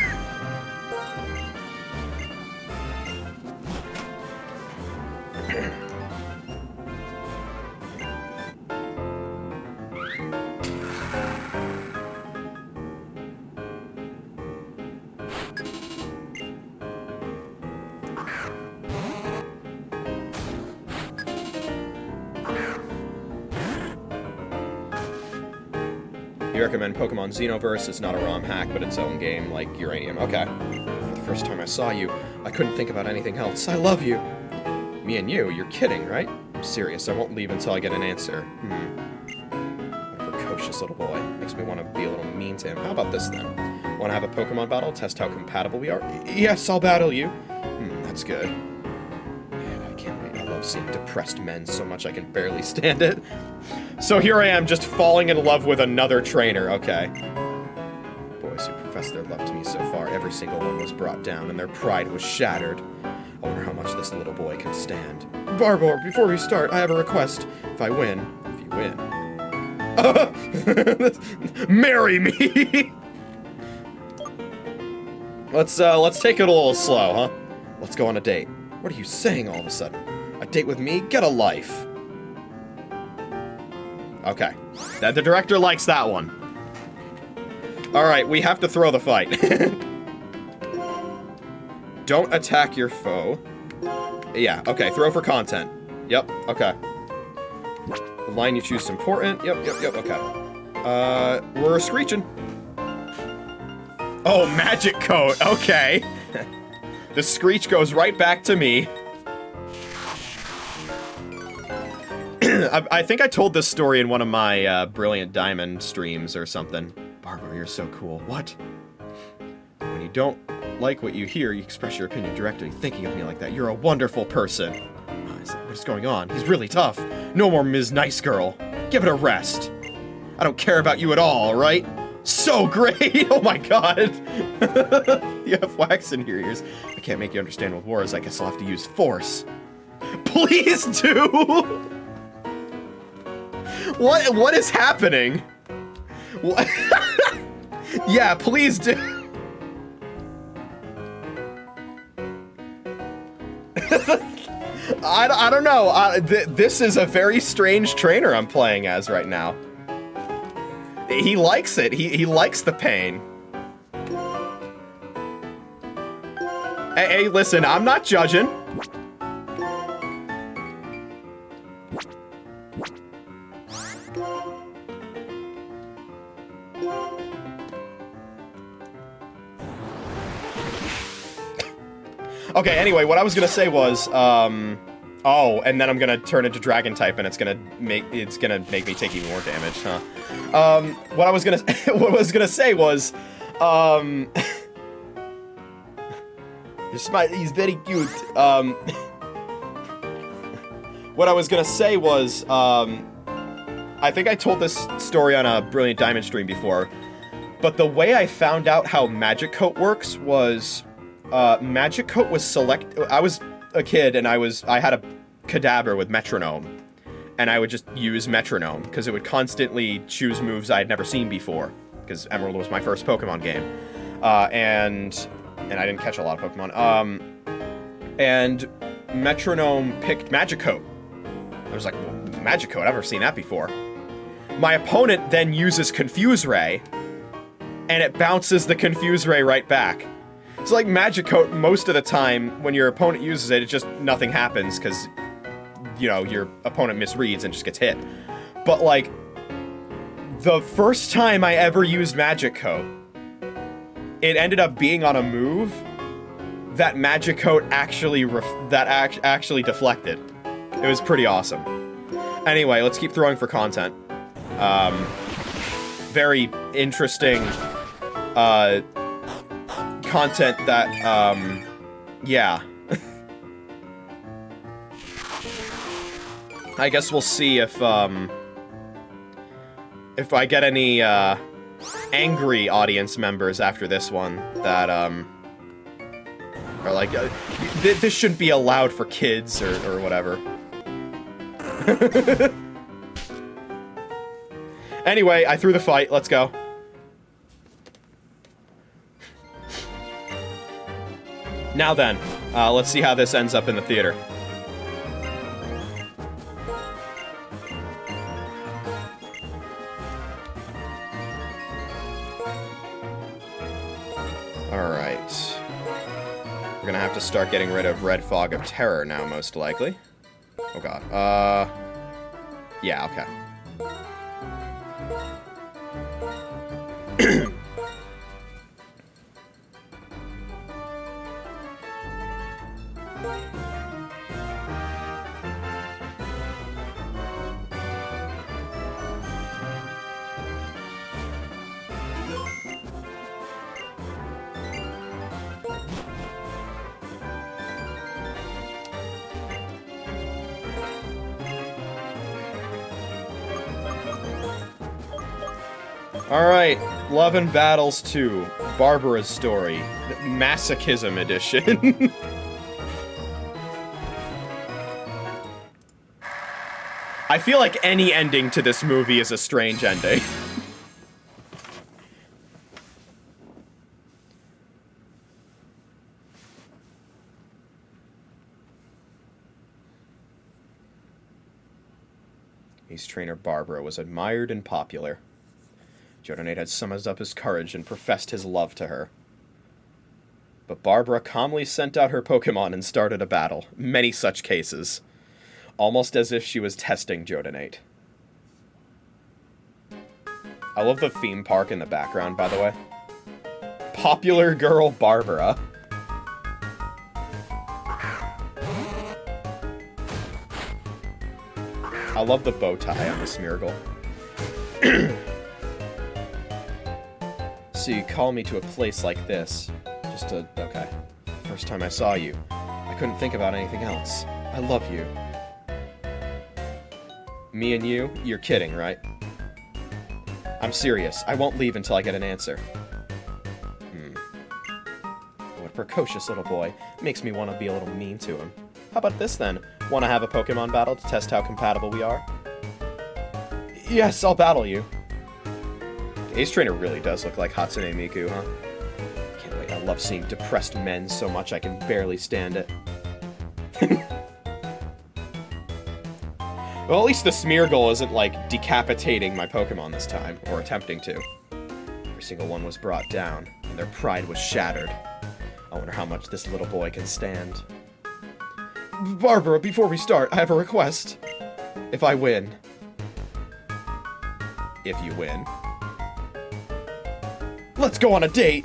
You recommend Pokemon Xenoverse. It's not a ROM hack, but its own game, like Uranium. Okay. For the first time I saw you, I couldn't think about anything else. I love you. Me and you? You're kidding, right? I'm serious. I won't leave until I get an answer. What a precocious little boy. Makes me want to be a little mean to him. How about this, then? Want to have a Pokemon battle? Test how compatible we are? Yes, I'll battle you. That's good. Man, I can't wait. I love seeing depressed men so much I can barely stand it. So here I am, just falling in love with another trainer. Okay. Boys who professed their love to me so far, every single one was brought down, and their pride was shattered. I wonder how much this little boy can stand. Barbor, before we start, I have a request. If you win. Marry me! Let's take it a little slow, huh? Let's go on a date. What are you saying all of a sudden? A date with me? Get a life. Okay. The director likes that one. Alright, we have to throw the fight. Don't attack your foe. Yeah, okay, throw for content. Yep, okay. The line you choose is important. Yep, okay. We're screeching. Oh, magic coat, okay. The screech goes right back to me. I think I told this story in one of my Brilliant Diamond streams or something. Barbara, you're so cool. What? When you don't like what you hear, you express your opinion directly. Thinking of me like that, you're a wonderful person. What's going on? He's really tough. No more Ms. Nice Girl. Give it a rest. I don't care about you at all, right? So great! Oh my god! You have wax in your ears. I can't make you understand with words. I guess I'll have to use force. Please do! What is happening? What? Yeah, please do. I don't know. This is a very strange trainer I'm playing as right now. He likes it. He likes the pain. Hey, listen, I'm not judging. Okay, anyway, what I was gonna say was, oh, and then I'm gonna turn into Dragon type, and it's gonna make me take even more damage, huh? What I was gonna say was, he's very cute. What I was gonna say was, I think I told this story on a Brilliant Diamond stream before, but the way I found out how Magic Coat works was, Magic Coat was I was a kid and I had a Kadabra with Metronome, and I would just use Metronome because it would constantly choose moves I had never seen before, because Emerald was my first Pokemon game, and I didn't catch a lot of Pokemon. And Metronome picked Magic Coat. I was like, well, Magic Coat, I've never seen that before. My opponent then uses Confuse Ray, and it bounces the Confuse Ray right back. It's like Magic Coat, most of the time, when your opponent uses it, nothing happens, because, you know, your opponent misreads and just gets hit. But, like, the first time I ever used Magic Coat, it ended up being on a move that Magic Coat actually deflected. It was pretty awesome. Anyway, let's keep throwing for content. Very interesting, content that, yeah. I guess we'll see if I get any, angry audience members after this one that, are like, this shouldn't be allowed for kids, or whatever. Anyway, I threw the fight, let's go. Now then, let's see how this ends up in the theater. Alright. We're gonna have to start getting rid of Red Fog of Terror now, most likely. Oh god. Yeah, okay. Alright, Love and Battles 2, Barbara's Story, Masochism Edition. I feel like any ending to this movie is a strange ending. Ace Trainer Barbara was admired and popular. JoeDan had summoned up his courage and professed his love to her. But Barbara calmly sent out her Pokémon and started a battle. Many such cases. Almost as if she was testing JoeDan. I love the theme park in the background, by the way. Popular girl Barbara. I love the bow tie on the Smeargle. So you call me to a place like this. Okay. First time I saw you, I couldn't think about anything else. I love you. Me and you? You're kidding, right? I'm serious. I won't leave until I get an answer. What a precocious little boy. Makes me want to be a little mean to him. How about this, then? Want to have a Pokemon battle to test how compatible we are? Yes, I'll battle you. Ace Trainer really does look like Hatsune Miku, huh? Can't wait. I love seeing depressed men so much I can barely stand it. Well, at least the Smeargle isn't, like, decapitating my Pokemon this time, or attempting to. Every single one was brought down, and their pride was shattered. I wonder how much this little boy can stand. Barbara, before we start, I have a request. If I win. If you win. Let's go on a date!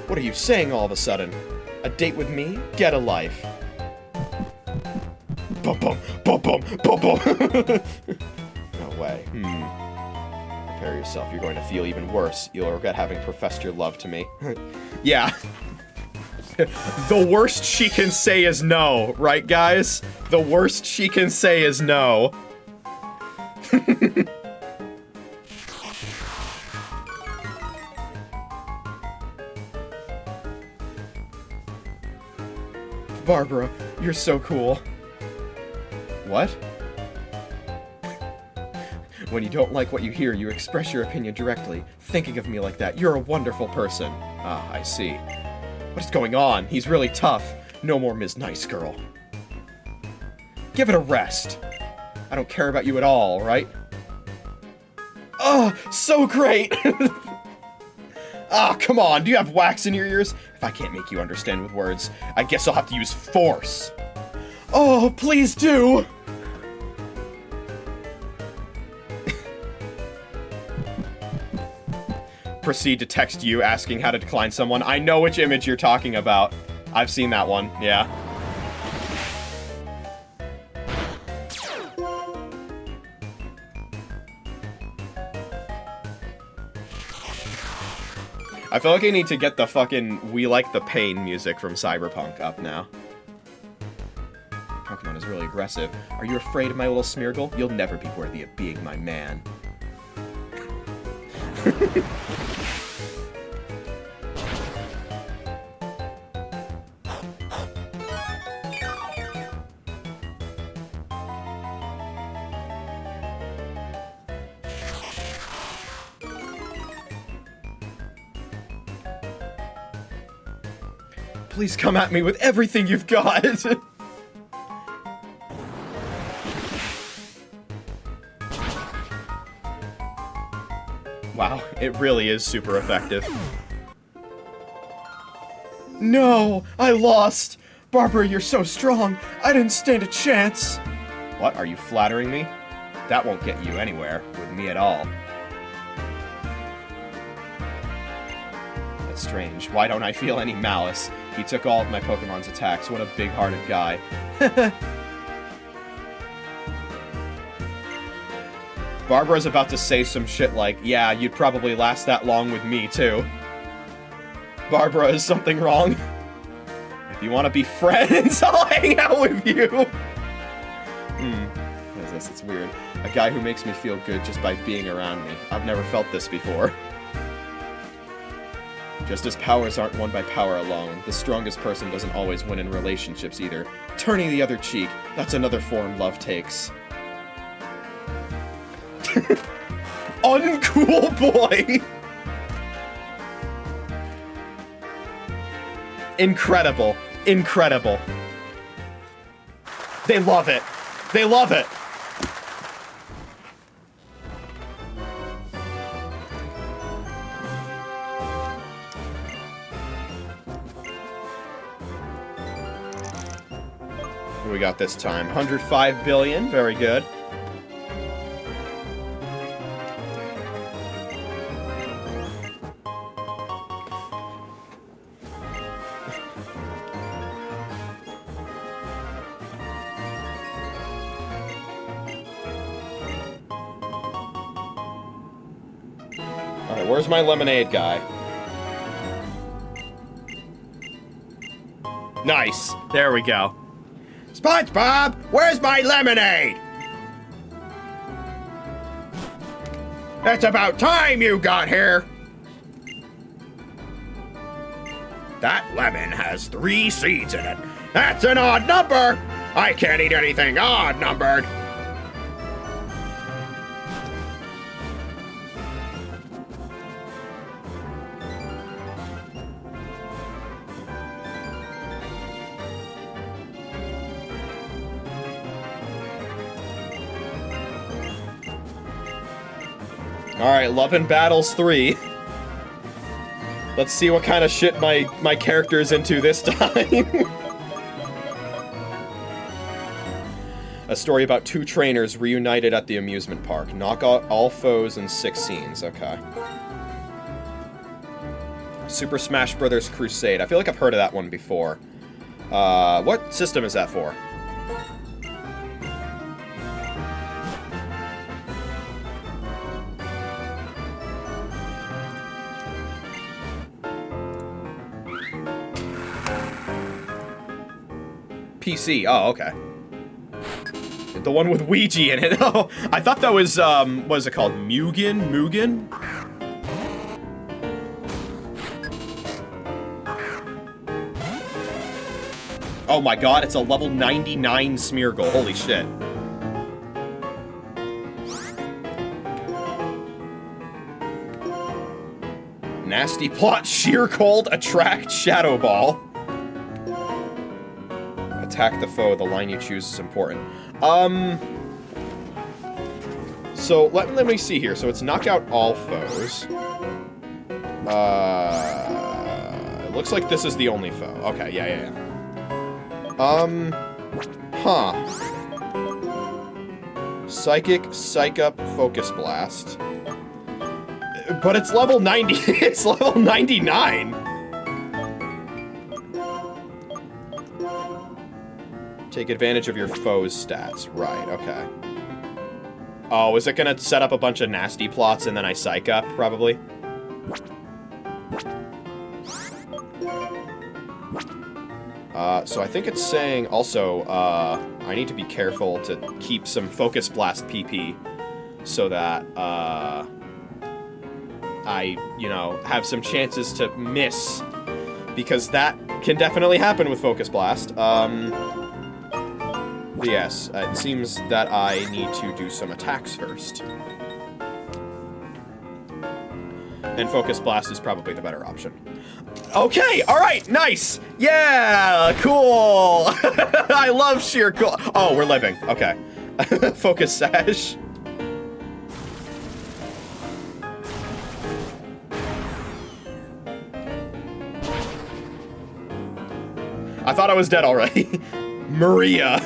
What are you saying all of a sudden? A date with me? Get a life. Bum bum bum bum bum bum. No way. Prepare yourself. You're going to feel even worse. You'll regret having professed your love to me. Yeah. The worst she can say is no, right, guys? The worst she can say is no. Barbara, you're so cool. What? When you don't like what you hear, you express your opinion directly. Thinking of me like that, you're a wonderful person. Ah, I see. What is going on? He's really tough. No more Ms. Nice Girl. Give it a rest. I don't care about you at all, right? Oh, so great! Ah, come on, do you have wax in your ears? If I can't make you understand with words, I guess I'll have to use force. Oh, please do! Proceed to text you asking how to decline someone. I know which image you're talking about. I've seen that one, yeah. I feel like I need to get the fucking We Like the Pain music from Cyberpunk up now. Pokemon is really aggressive. Are you afraid of my little Smeargle? You'll never be worthy of being my man. Please come at me with everything you've got! Wow, it really is super effective. No! I lost! Barbara, you're so strong! I didn't stand a chance! What, are you flattering me? That won't get you anywhere, with me at all. That's strange. Why don't I feel any malice? He took all of my Pokemon's attacks. What a big-hearted guy. Barbara's about to say some shit like, yeah, you'd probably last that long with me, too. Barbara, is something wrong? If you want to be friends, I'll hang out with you! What is this? It's weird. A guy who makes me feel good just by being around me. I've never felt this before. Just as powers aren't won by power alone, the strongest person doesn't always win in relationships either. Turning the other cheek, that's another form love takes. Uncool boy! Incredible. Incredible. They love it. They love it. What we got this time? 105 billion. Very good. Alright, where's my lemonade guy? Nice. There we go. SpongeBob, where's my lemonade? It's about time you got here. That lemon has 3 seeds in it. That's an odd number. I can't eat anything odd-numbered. Alright, Love and Battles 3. Let's see what kind of shit my character is into this time. A story about 2 trainers reunited at the amusement park. Knock out all foes in 6 scenes. Okay. Super Smash Bros. Crusade. I feel like I've heard of that one before. What system is that for? PC. Oh, okay. The one with Ouija in it. Oh, I thought that was, what is it called? Mugen? Mugen? Oh my god, it's a level 99 Smeargle. Holy shit. Nasty plot, sheer cold, attract Shadow Ball. Attack the foe, the line you choose is important. So, let me see here. So it's knock out all foes. It looks like this is the only foe. Okay, yeah. Huh. Psychic, Psych Up, Focus Blast. But it's level 90, it's level 99! Take advantage of your foe's stats. Right, okay. Oh, is it gonna set up a bunch of nasty plots and then I psych up, probably? So I think it's saying also, I need to be careful to keep some Focus Blast PP so that, I, you know, have some chances to miss, because that can definitely happen with Focus Blast. Yes, it seems that I need to do some attacks first. And Focus Blast is probably the better option. Okay, alright, nice! Yeah, cool! I love sheer cool. Oh, we're living, okay. Focus Sash. I thought I was dead already. Maria!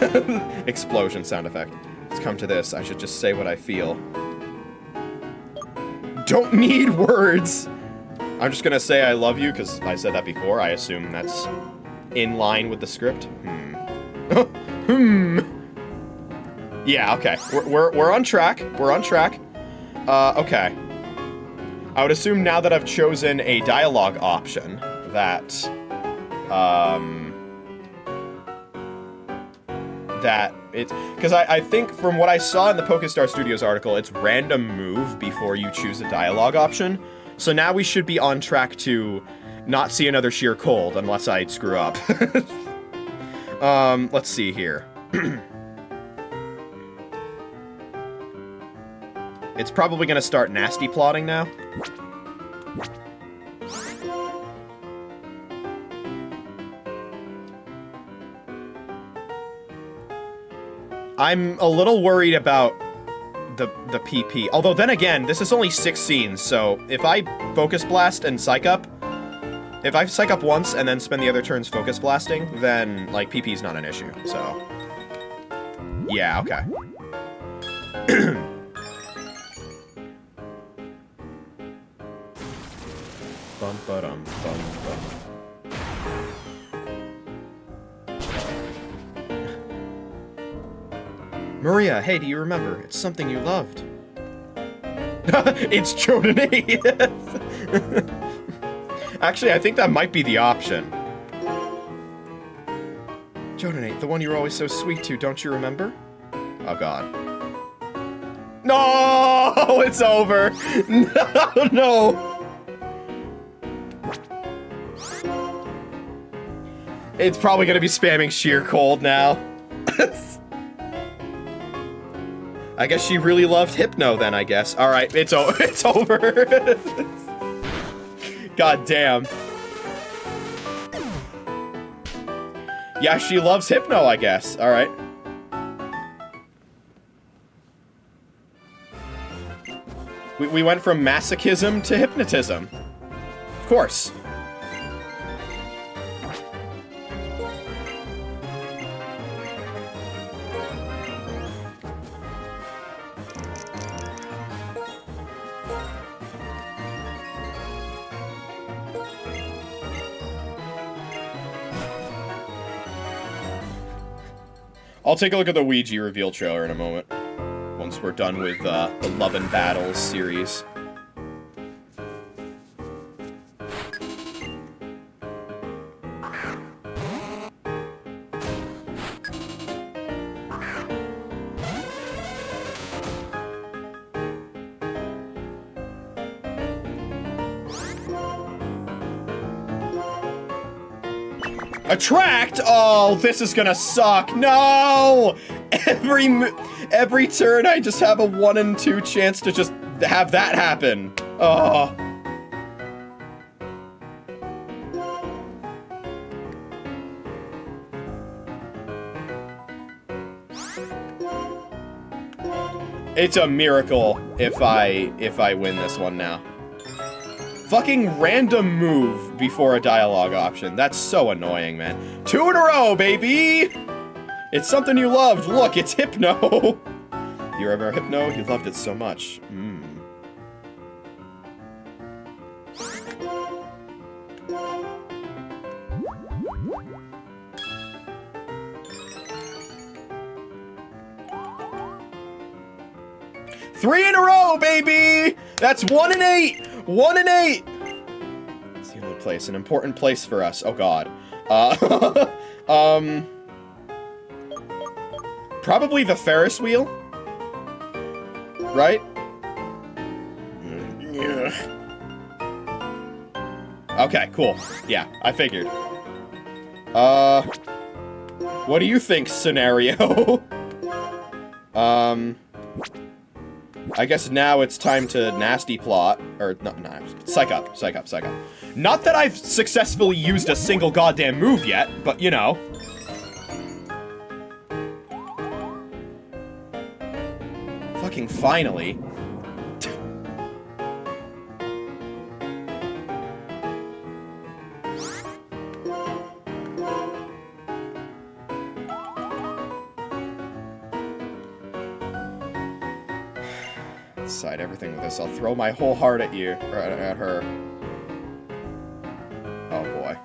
Explosion sound effect. Let's come to this. I should just say what I feel. Don't need words! I'm just gonna say I love you, because I said that before. I assume that's in line with the script. Yeah, okay. We're on track. We're on track. Okay. I would assume now that I've chosen a dialogue option that, that it's, because I think from what I saw in the PokeStar Studios article, it's random move before you choose a dialogue option. So now we should be on track to not see another sheer cold unless I screw up. Let's see here. It's probably gonna start nasty plotting now. I'm a little worried about the PP. Although then again, this is only 6 scenes, so if I Focus Blast and Psych Up, if I Psych Up once and then spend the other turns Focus Blasting, then, like, PP is not an issue, so. Yeah, okay. Bum ba-dum, bum bum. Maria, hey, do you remember? It's something you loved. It's JoeDan54. Actually, I think that might be the option. JoeDan, the one you were always so sweet to, don't you remember? Oh god. No, it's over. No, no. It's probably gonna be spamming sheer cold now. I guess she really loved Hypno then, I guess. All right, it's over. God damn. Yeah, she loves Hypno, I guess. All right. We went from masochism to hypnotism. Of course. I'll take a look at the Ouija reveal trailer in a moment. Once we're done with the Love and Battles series. Attract? Oh, this is gonna suck. No! Every turn I just have a 1 in 2 chance to just have that happen. Oh. It's a miracle if I win this one now. Fucking random move before a dialogue option. That's so annoying, man. 2 in a row, baby! It's something you loved. Look, it's Hypno. You remember Hypno? You loved it so much. Mm. Three in a row, baby! That's 1 in 8! 1 in 8! It's the only place, an important place for us. Oh god. Probably the Ferris wheel? Right? Okay, cool. Yeah, I figured. What do you think, scenario? I guess now it's time to nasty plot, or no, psych up. Not that I've successfully used a single goddamn move yet, but you know. Fucking finally. Decide everything with this. I'll throw my whole heart at you, or at her. Oh boy.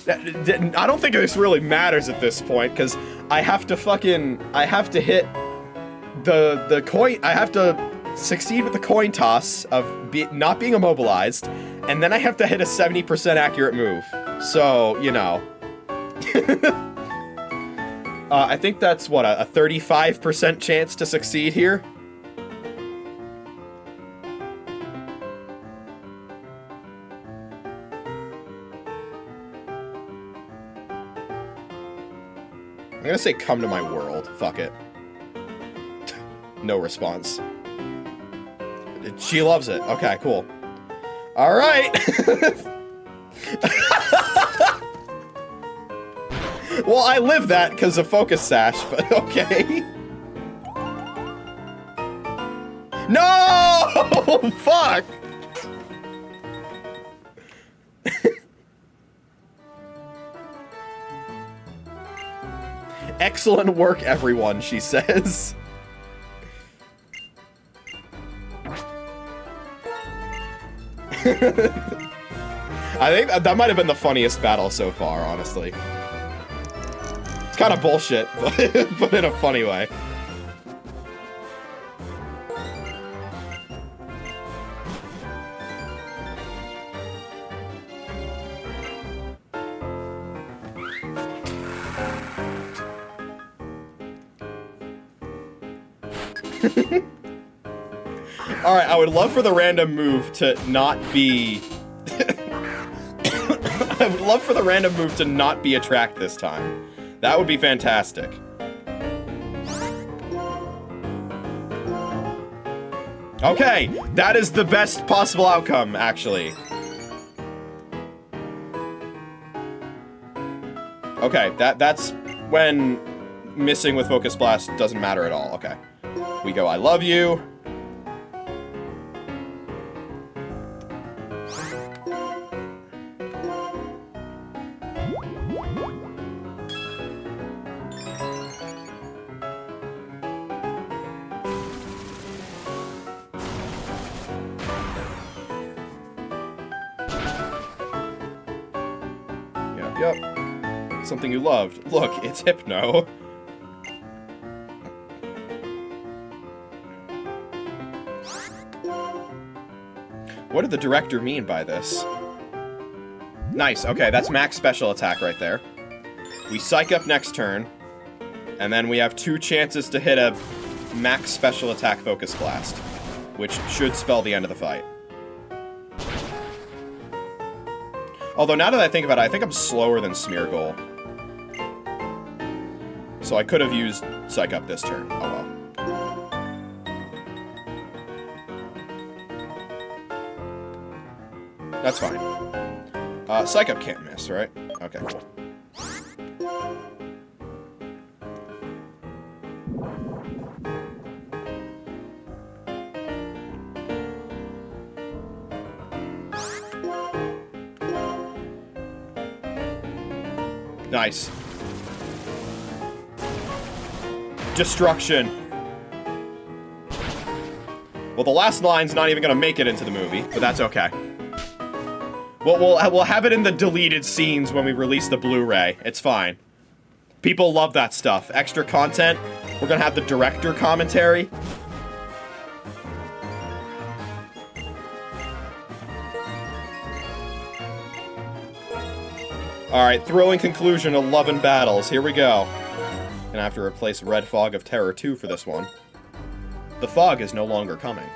I don't think this really matters at this point, because I have to hit the coin, I have to succeed with the coin toss of not being immobilized, and then I have to hit a 70% accurate move. So, you know. I think that's, what, a 35% chance to succeed here? I'm gonna say come to my world. Fuck it. No response. She loves it. Okay, cool. Alright! Well, I live that because of Focus Sash, but okay. No! Fuck! Excellent work, everyone, she says. I think that might have been the funniest battle so far, honestly. It's kind of bullshit, but in a funny way. Alright, I would love for the random move to not be... I would love for the random move to not be attract this time. That would be fantastic. Okay, that is the best possible outcome, actually. Okay, that's when missing with Focus Blast doesn't matter at all. Okay. We go, I love you. Yep. Something you loved. Look, it's Hypno. What did the director mean by this? Nice, okay, that's max special attack right there. We psych up next turn, and then we have 2 chances to hit a max special attack Focus Blast, which should spell the end of the fight. Although now that I think about it, I think I'm slower than Smeargle. So I could have used Psych Up this turn. Oh well. That's fine. Psych Up can't miss, right? Okay, cool. Nice. Destruction. Well, the last line's not even gonna make it into the movie, but that's okay. We'll have it in the deleted scenes when we release the Blu-ray. It's fine. People love that stuff. Extra content. We're gonna have the director commentary. Alright, thrilling conclusion to Love and Battles. Here we go. Gonna have to replace Red Fog of Terror 2 for this one. The fog is no longer coming.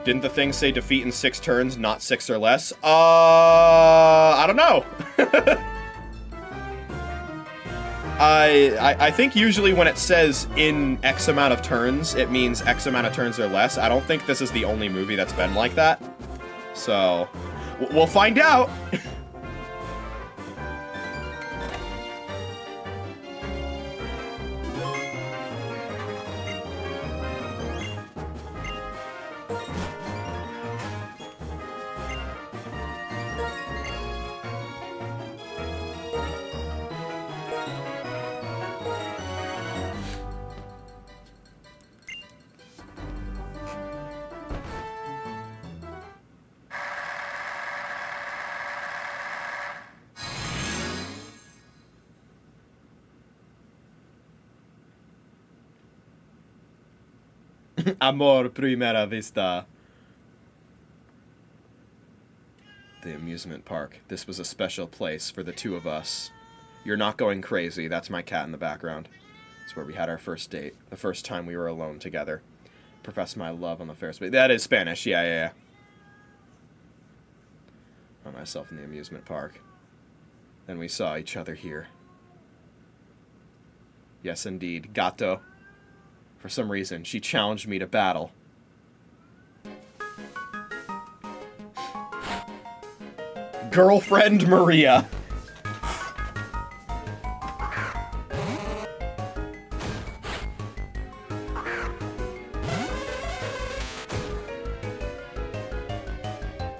Didn't the thing say defeat in 6 turns, not 6 or less? I don't know. I think usually when it says in X amount of turns, it means X amount of turns or less. I don't think this is the only movie that's been like that. So... we'll find out! Amor primera vista. The amusement park. This was a special place for the 2 of us. You're not going crazy. That's my cat in the background. It's where we had our first date. The first time we were alone together. Profess my love on the fair space. That is Spanish. Yeah. Found myself in the amusement park. Then we saw each other here. Yes, indeed. Gato. For some reason, she challenged me to battle. Girlfriend Maria.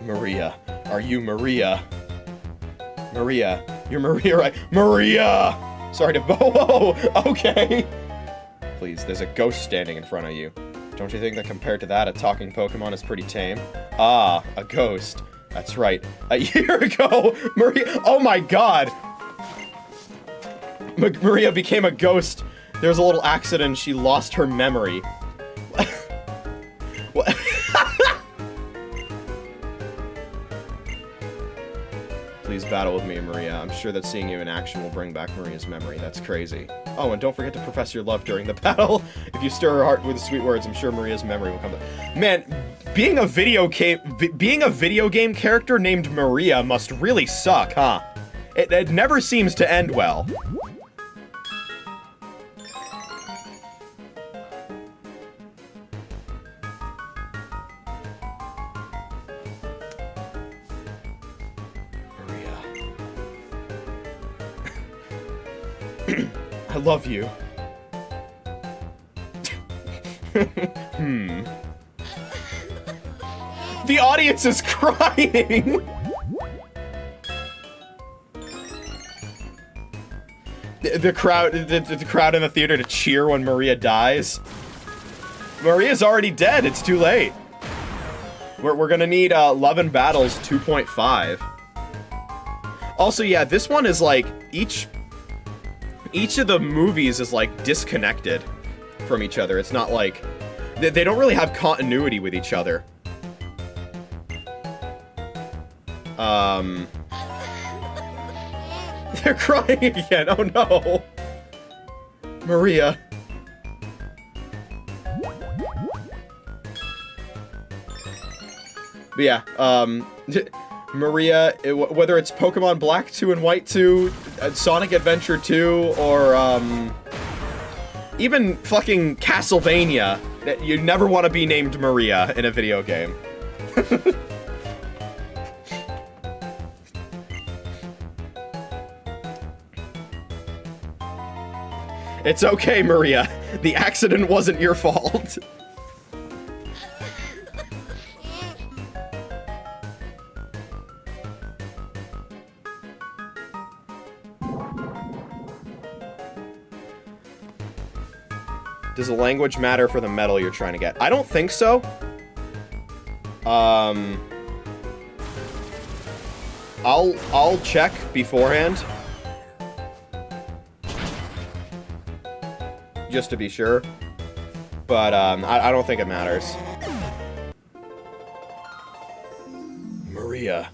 Maria. Are you Maria? Maria, You're Maria, right? Maria! Sorry to... Whoa, okay. Please, there's a ghost standing in front of you. Don't you think that compared to that, a talking Pokemon is pretty tame? Ah, a ghost. That's right. A year ago, Maria... Oh my god! Maria became a ghost. There was a little accident. She lost her memory. What? Please battle with me, Maria. I'm sure that seeing you in action will bring back Maria's memory. That's crazy. Oh, and don't forget to profess your love during the battle. If you stir her heart with sweet words, I'm sure Maria's memory will come back. Man, being a video game character named Maria must really suck, huh? It never seems to end well. I love you. The audience is crying! The crowd in the theater to cheer when Maria dies. Maria's already dead, it's too late. We're gonna need Love and Battles 2.5. Also, yeah, this one is like, each of the movies is like disconnected from each other. It's not like, they don't really have continuity with each other. They're crying again, oh no. Maria. But yeah, Maria, whether it's Pokemon Black 2 and White 2, Sonic Adventure 2, or, even fucking Castlevania, that you never want to be named Maria in a video game. It's okay, Maria. The accident wasn't your fault. Does the language matter for the medal you're trying to get? I don't think so. I'll check beforehand. Just to be sure. But, I don't think it matters. Maria.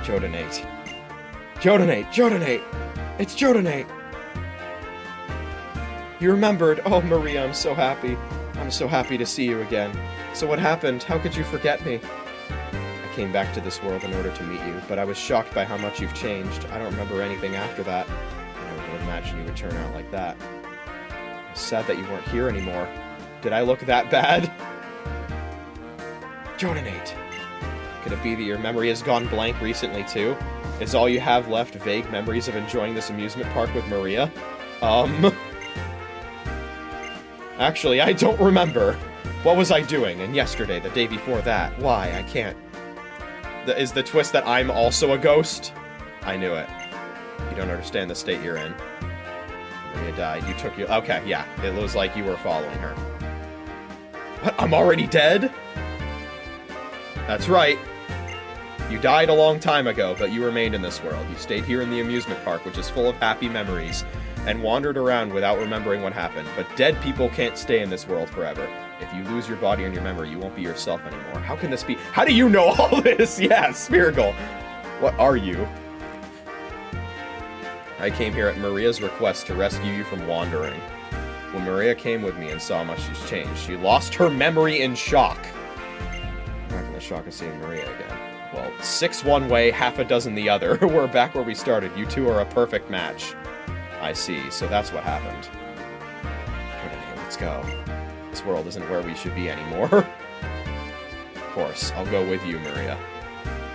JoeDan8. JoeDan8! JoeDan8! It's JoeDan8! You remembered. Oh, Maria, I'm so happy. I'm so happy to see you again. So what happened? How could you forget me? I came back to this world in order to meet you, but I was shocked by how much you've changed. I don't remember anything after that. I never imagine you would turn out like that. I'm sad that you weren't here anymore. Did I look that bad? JoeDan8. Could it be that your memory has gone blank recently, too? Is all you have left vague memories of enjoying this amusement park with Maria? Actually, I don't remember. What was I doing? And yesterday, the day before that? Why? I can't. Is the twist that I'm also a ghost? I knew it. You don't understand the state you're in. Maria died. You took your... Okay, yeah. It was like you were following her. What? I'm already dead? That's right. You died a long time ago, but you remained in this world. You stayed here in the amusement park, which is full of happy memories, and wandered around without remembering what happened. But dead people can't stay in this world forever. If you lose your body and your memory, you won't be yourself anymore. How can this be? How do you know all this? Yeah, Spherical. What are you? I came here at Maria's request to rescue you from wandering. When Maria came with me and saw how much she's changed, she lost her memory in shock. I'm not gonna shock of seeing Maria again. Well, 6 one way, half a dozen the other. We're back where we started. You two are a perfect match. I see, so that's what happened. Okay, let's go. This world isn't where we should be anymore. Of course, I'll go with you, Maria.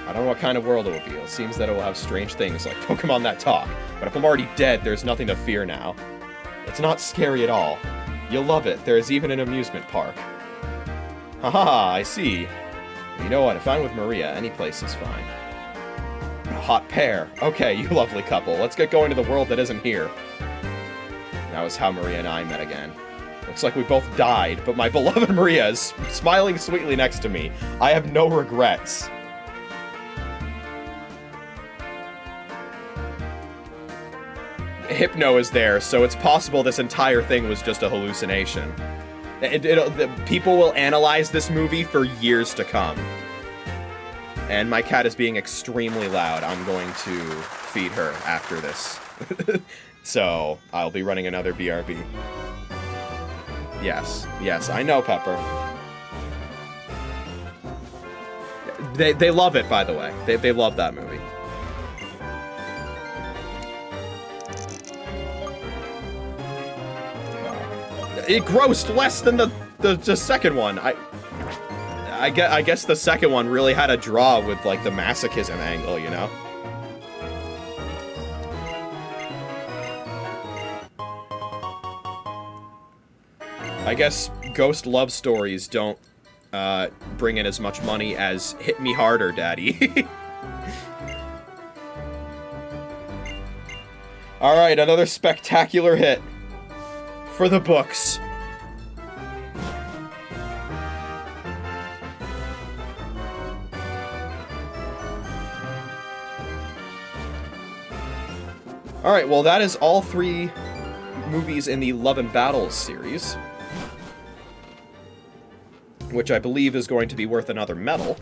I don't know what kind of world it will be. It seems that it will have strange things like Pokemon that talk. But if I'm already dead, there's nothing to fear now. It's not scary at all. You'll love it. There is even an amusement park. Haha, I see. You know what? If I'm with Maria, any place is fine. Hot pair. Okay, you lovely couple. Let's get going to the world that isn't here. That was how Maria and I met again. Looks like we both died, but my beloved Maria is smiling sweetly next to me. I have no regrets. Hypno is there, so it's possible this entire thing was just a hallucination. People will analyze this movie for years to come. And my cat is being extremely loud. I'm going to feed her after this. So, I'll be running another BRB. Yes, I know, Pepper. They love it, by the way. They love that movie. It grossed less than the second one. I guess the second one really had a draw with, like, the masochism angle, you know? I guess ghost love stories don't bring in as much money as Hit Me Harder, Daddy. Alright, another spectacular hit. For the books. Alright, well that is all 3 movies in the Love and Battles series. Which I believe is going to be worth another medal.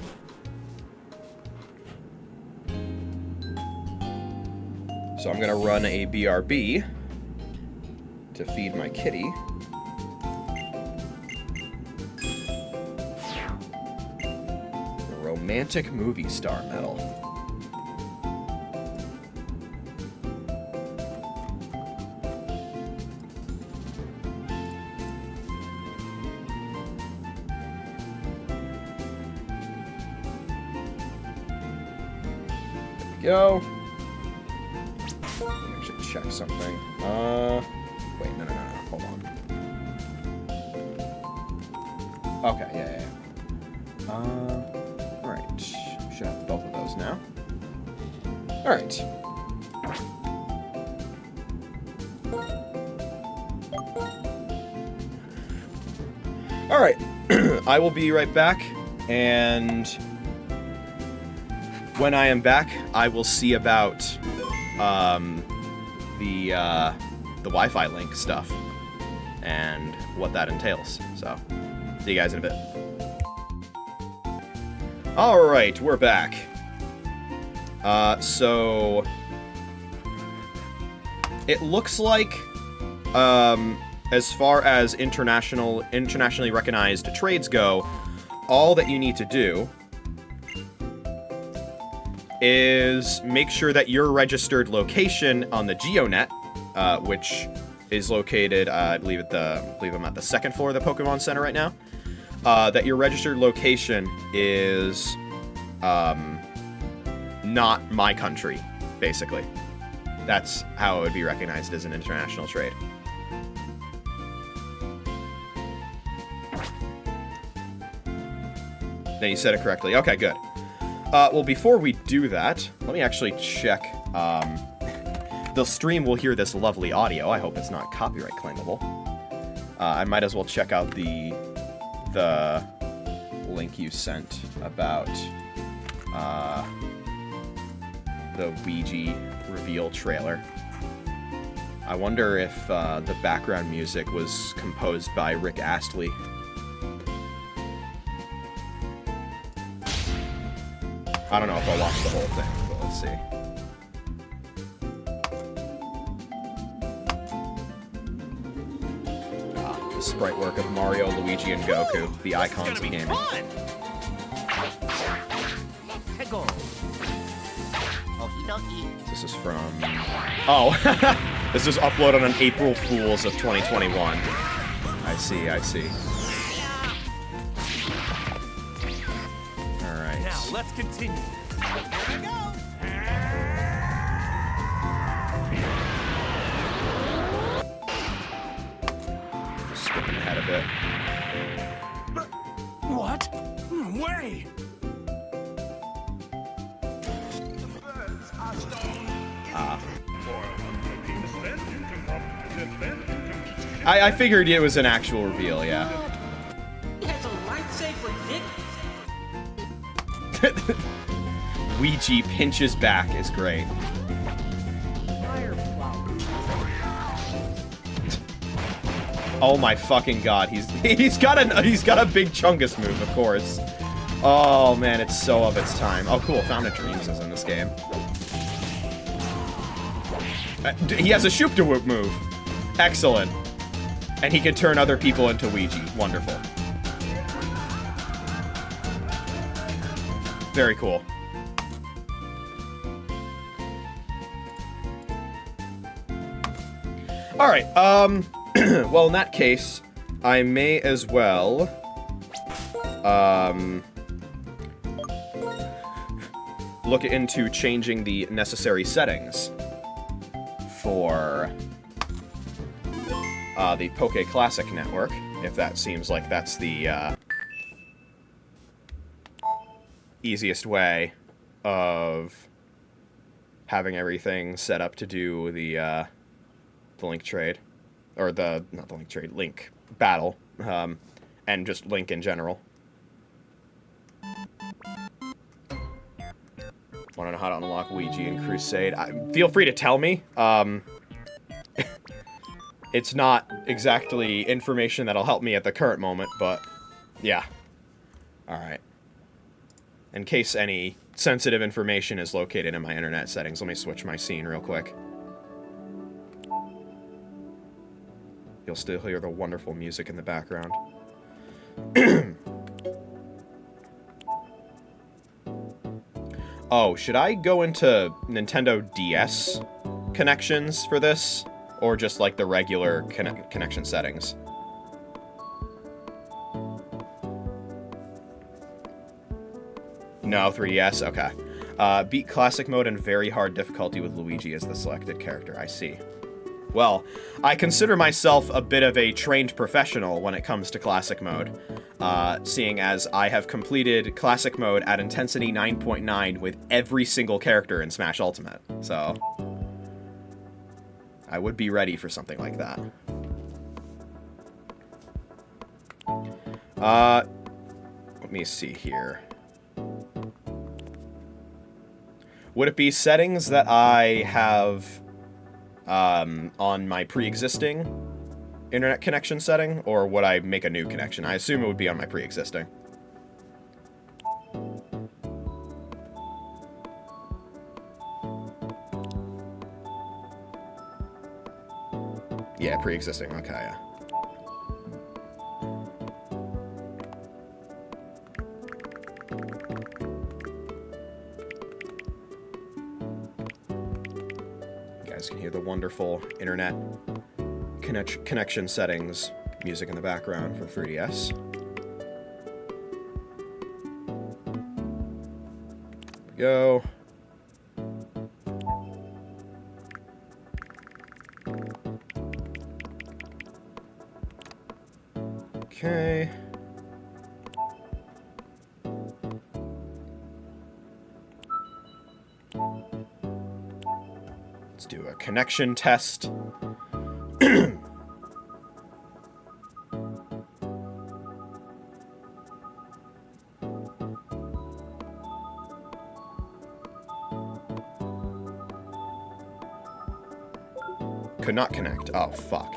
So I'm gonna run a BRB to feed my kitty. The Romantic Movie Star Medal. There we go. Let me actually check something. Wait, no, hold on. Okay, yeah. Alright. Should have both of those now. Alright. Alright. I will be right back, and when I am back, I will see about, the Wi-Fi link stuff and what that entails. So, see you guys in a bit. Alright, we're back. So it looks like, as far as internationally recognized trades go, all that you need to do is make sure that your registered location on the GeoNet, which is located, I believe I'm at the 2nd floor of the Pokémon Center right now, that your registered location is not my country, basically. That's how it would be recognized as an international trade. Then you said it correctly. Okay, good. Well, before we do that, let me actually check. The stream will hear this lovely audio. I hope it's not copyright claimable. I might as well check out the link you sent about the Ouija reveal trailer. I wonder if the background music was composed by Rick Astley. I don't know if I'll watch the whole thing, but let's see. The sprite work of Mario, Luigi, and Goku, the icons of gaming. This is from... Oh! This was uploaded on April Fools of 2021. I see. Alright. Now, let's continue. Here we go! Skipping ahead a bit. What? Way! I figured it was an actual reveal, yeah. He has a lightsaber dick. Ouija pinches back is great. Oh my fucking god, he's got a big Chungus move, of course. Oh man, it's so of its time. Oh cool, Fountain of Dreams is in this game. He has a Shoop-da-Whoop move. Excellent. And he can turn other people into Ouija. Wonderful. Very cool. Alright, well, in that case, I may as well, look into changing the necessary settings for, the Poke Classic network, if that seems like that's the, easiest way of having everything set up to do the link trade. Or not the link trade, link battle, and just link in general. Want to know how to unlock Ouija in Crusade? Feel free to tell me. It's not exactly information that'll help me at the current moment, but yeah. Alright. In case any sensitive information is located in my internet settings, let me switch my scene real quick. You'll still hear the wonderful music in the background. Oh, should I go into Nintendo DS connections for this? Or just like the regular connection settings? No, 3DS? Okay. Beat Classic Mode and very hard difficulty with Luigi as the selected character. I see. Well, I consider myself a bit of a trained professional when it comes to Classic Mode, seeing as I have completed Classic Mode at Intensity 9.9 with every single character in Smash Ultimate, so I would be ready for something like that. Let me see here. Would it be settings that I have on my pre-existing internet connection setting, or would I make a new connection? I assume it would be on my pre-existing. Yeah, pre-existing. Okay, yeah. You guys can hear the wonderful internet connection settings music in the background for 3DS. There we go. Okay. Let's do a connection test. Could not connect. Oh, fuck.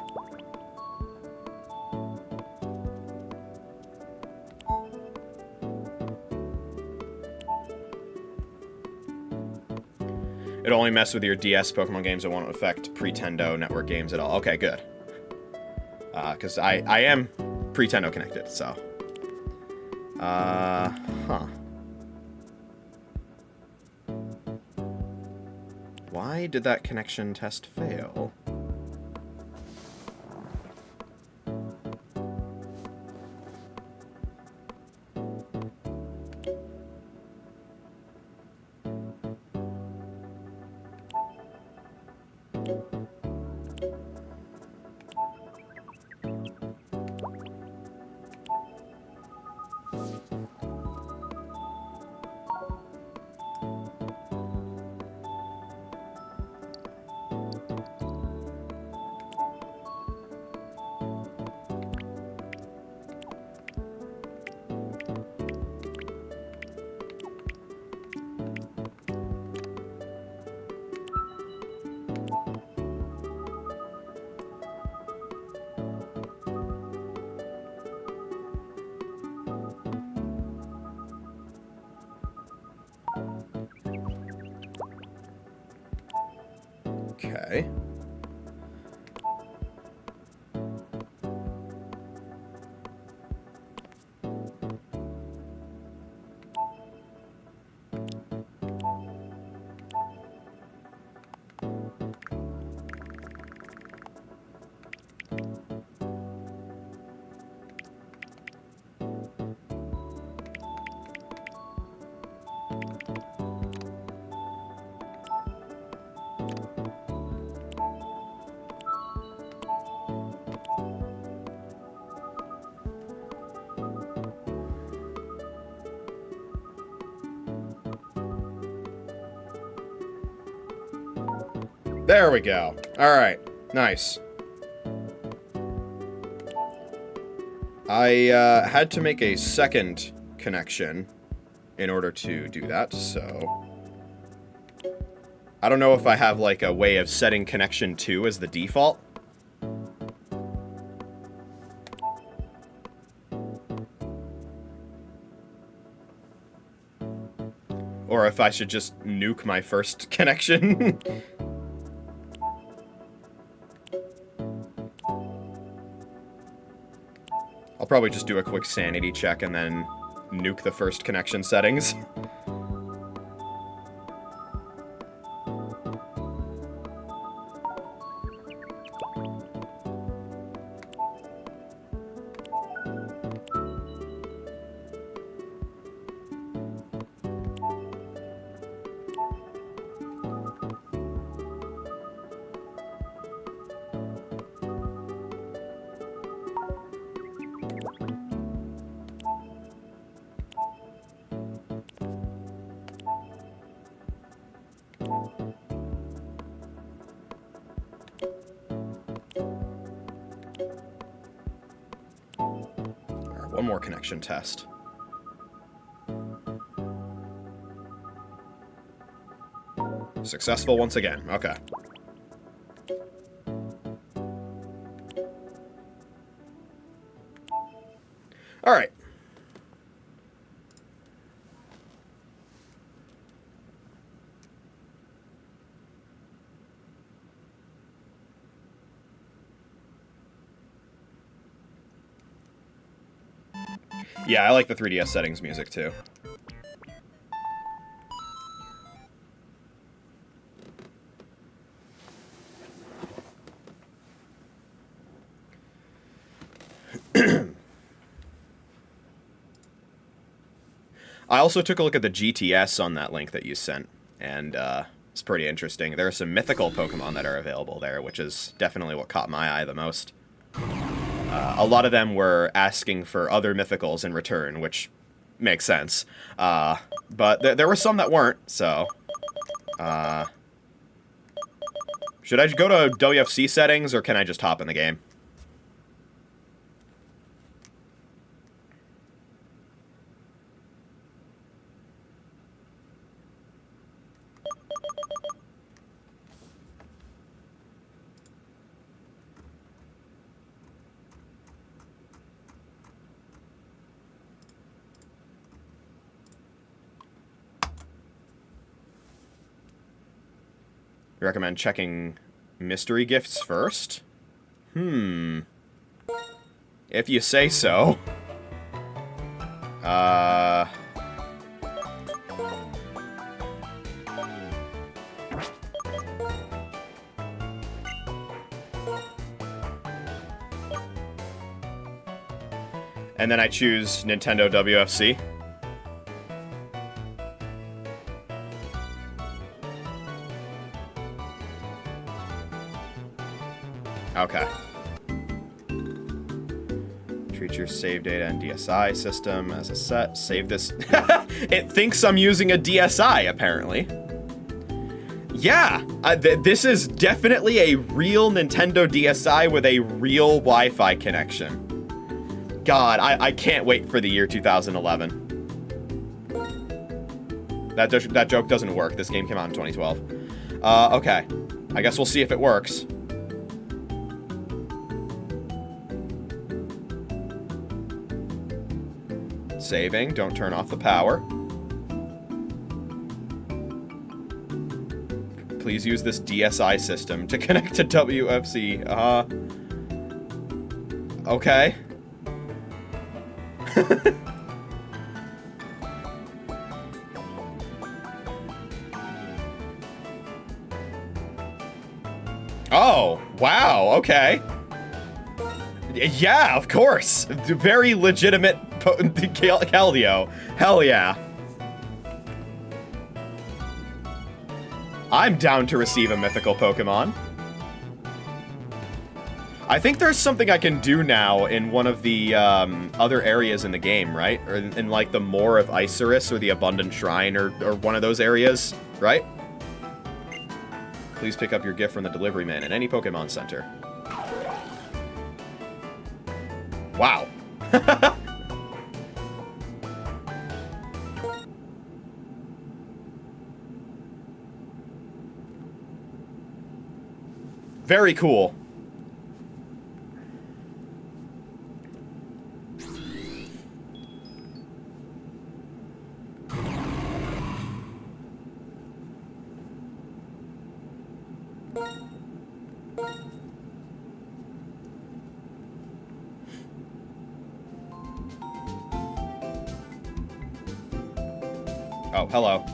It only mess with your DS Pokemon games. It won't affect Pretendo network games at all. Okay, good. Because I am Pretendo connected, so. Huh. Why did that connection test fail? Okay. There we go. All right. Nice. I had to make a second connection in order to do that, so... I don't know if I have, like, a way of setting connection 2 as the default. Or if I should just nuke my first connection. I'll probably just do a quick sanity check and then nuke the first connection settings. One more connection test. Successful once again. Okay. All right. Yeah, I like the 3DS settings music too. I also took a look at the GTS on that link that you sent, and it's pretty interesting. There are some mythical Pokemon that are available there, which is definitely what caught my eye the most. A lot of them were asking for other mythicals in return, which makes sense. But there were some that weren't, so... should I go to WFC settings, or can I just hop in the game? Recommend checking mystery gifts first? If you say so. And then I choose Nintendo WFC. Okay. Treat your save data and DSI system as a set. Save this. It thinks I'm using a DSI, apparently. Yeah, this is definitely a real Nintendo DSI with a real Wi-Fi connection. God, I can't wait for the year 2011. That joke doesn't work. This game came out in 2012. Okay. I guess we'll see if it works. Saving, don't turn off the power. Please use this DSI system to connect to WFC. Okay. Oh, wow, okay. Yeah, of course. Very legitimate Keldeo. Hell yeah. I'm down to receive a mythical Pokemon. I think there's something I can do now in one of the other areas in the game, right? Or in like the Moor of Isurus or the Abundant Shrine or one of those areas, right? Please pick up your gift from the delivery man in any Pokemon Center. Wow. Very cool. Oh, hello.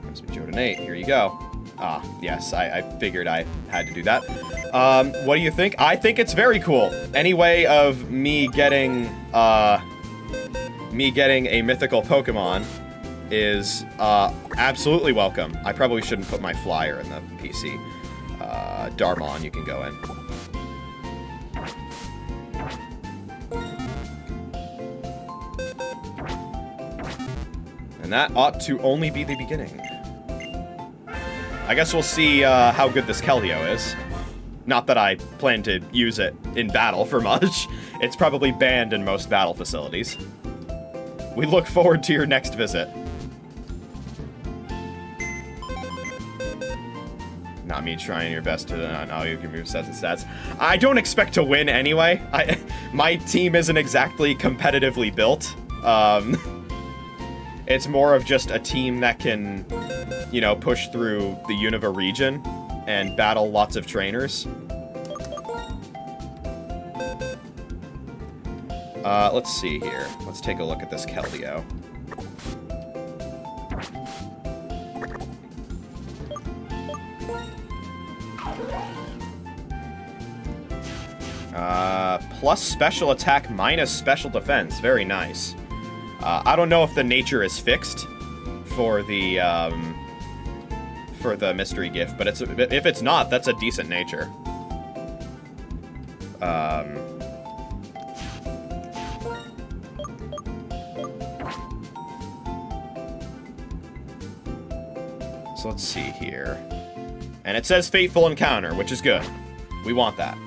Must be JoeDan8. Here you go. Ah, yes, I figured I had to do that. What do you think? I think it's very cool. Any way of me getting a mythical Pokemon is absolutely welcome. I probably shouldn't put my flyer in the PC. Darmon, you can go in. And that ought to only be the beginning. I guess we'll see how good this Keldeo is. Not that I plan to use it in battle for much. It's probably banned in most battle facilities. We look forward to your next visit. Not me trying your best to know you can move sets and stats. I don't expect to win anyway. My team isn't exactly competitively built. It's more of just a team that can, you know, push through the Unova region and battle lots of trainers. Let's see here. Let's take a look at this Keldeo. Plus special attack, minus special defense. Very nice. I don't know if the nature is fixed for the mystery gift, but if it's not, that's a decent nature. So let's see here. And it says Fateful Encounter, which is good. We want that.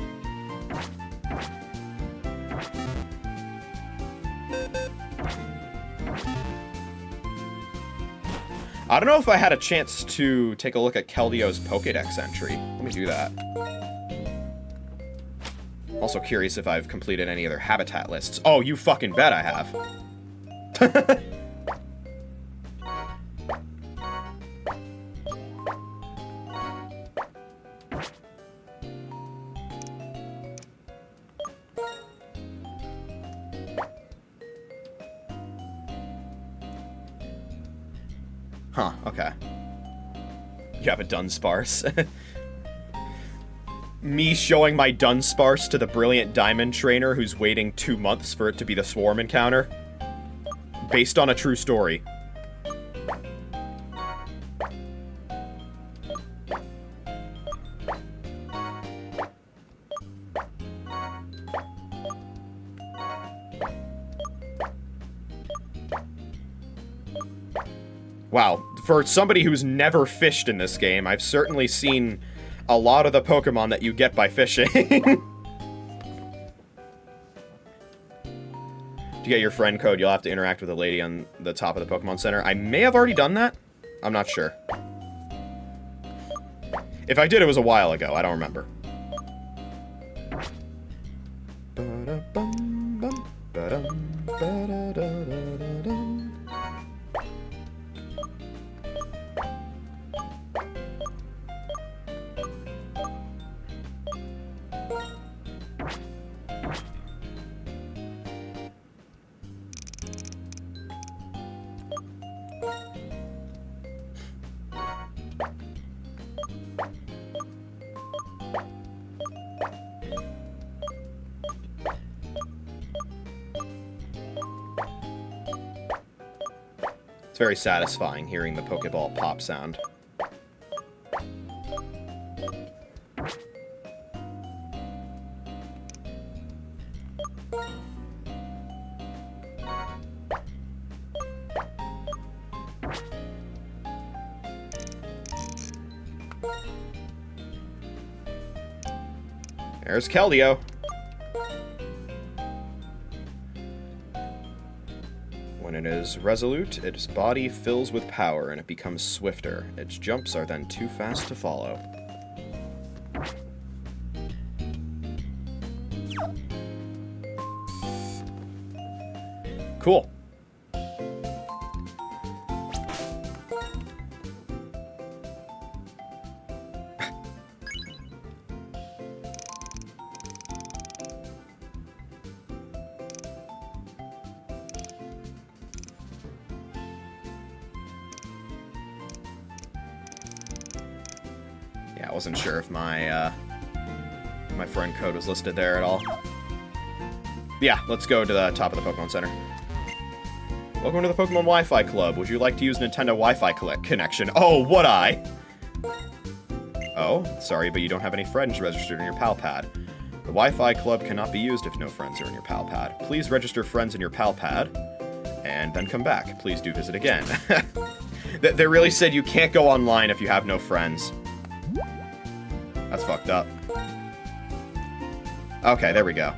I don't know if I had a chance to take a look at Keldeo's Pokédex entry. Let me do that. Also curious if I've completed any other habitat lists. Oh, you fucking bet I have. Huh, okay. You have a Dunsparce. Me showing my Dunsparce to the brilliant Diamond trainer who's waiting 2 months for it to be the Swarm encounter. Based on a true story. Wow, for somebody who's never fished in this game, I've certainly seen a lot of the Pokemon that you get by fishing. To get your friend code, you'll have to interact with a lady on the top of the Pokemon Center. I may have already done that. I'm not sure. If I did, it was a while ago. I don't remember. It's very satisfying hearing the Pokeball pop sound. There's Keldeo. When it is resolute, its body fills with power and it becomes swifter. Its jumps are then too fast to follow. Cool. Yeah, I wasn't sure if my my friend code was listed there at all. Yeah, let's go to the top of the Pokemon Center. Welcome to the Pokemon Wi-Fi Club. Would you like to use Nintendo Wi-Fi connection? Oh, would I? Oh, sorry, but you don't have any friends registered in your pal pad. The Wi-Fi Club cannot be used if no friends are in your pal pad. Please register friends in your pal pad, and then come back. Please do visit again. They really said you can't go online if you have no friends. That's fucked up. Okay, there we go.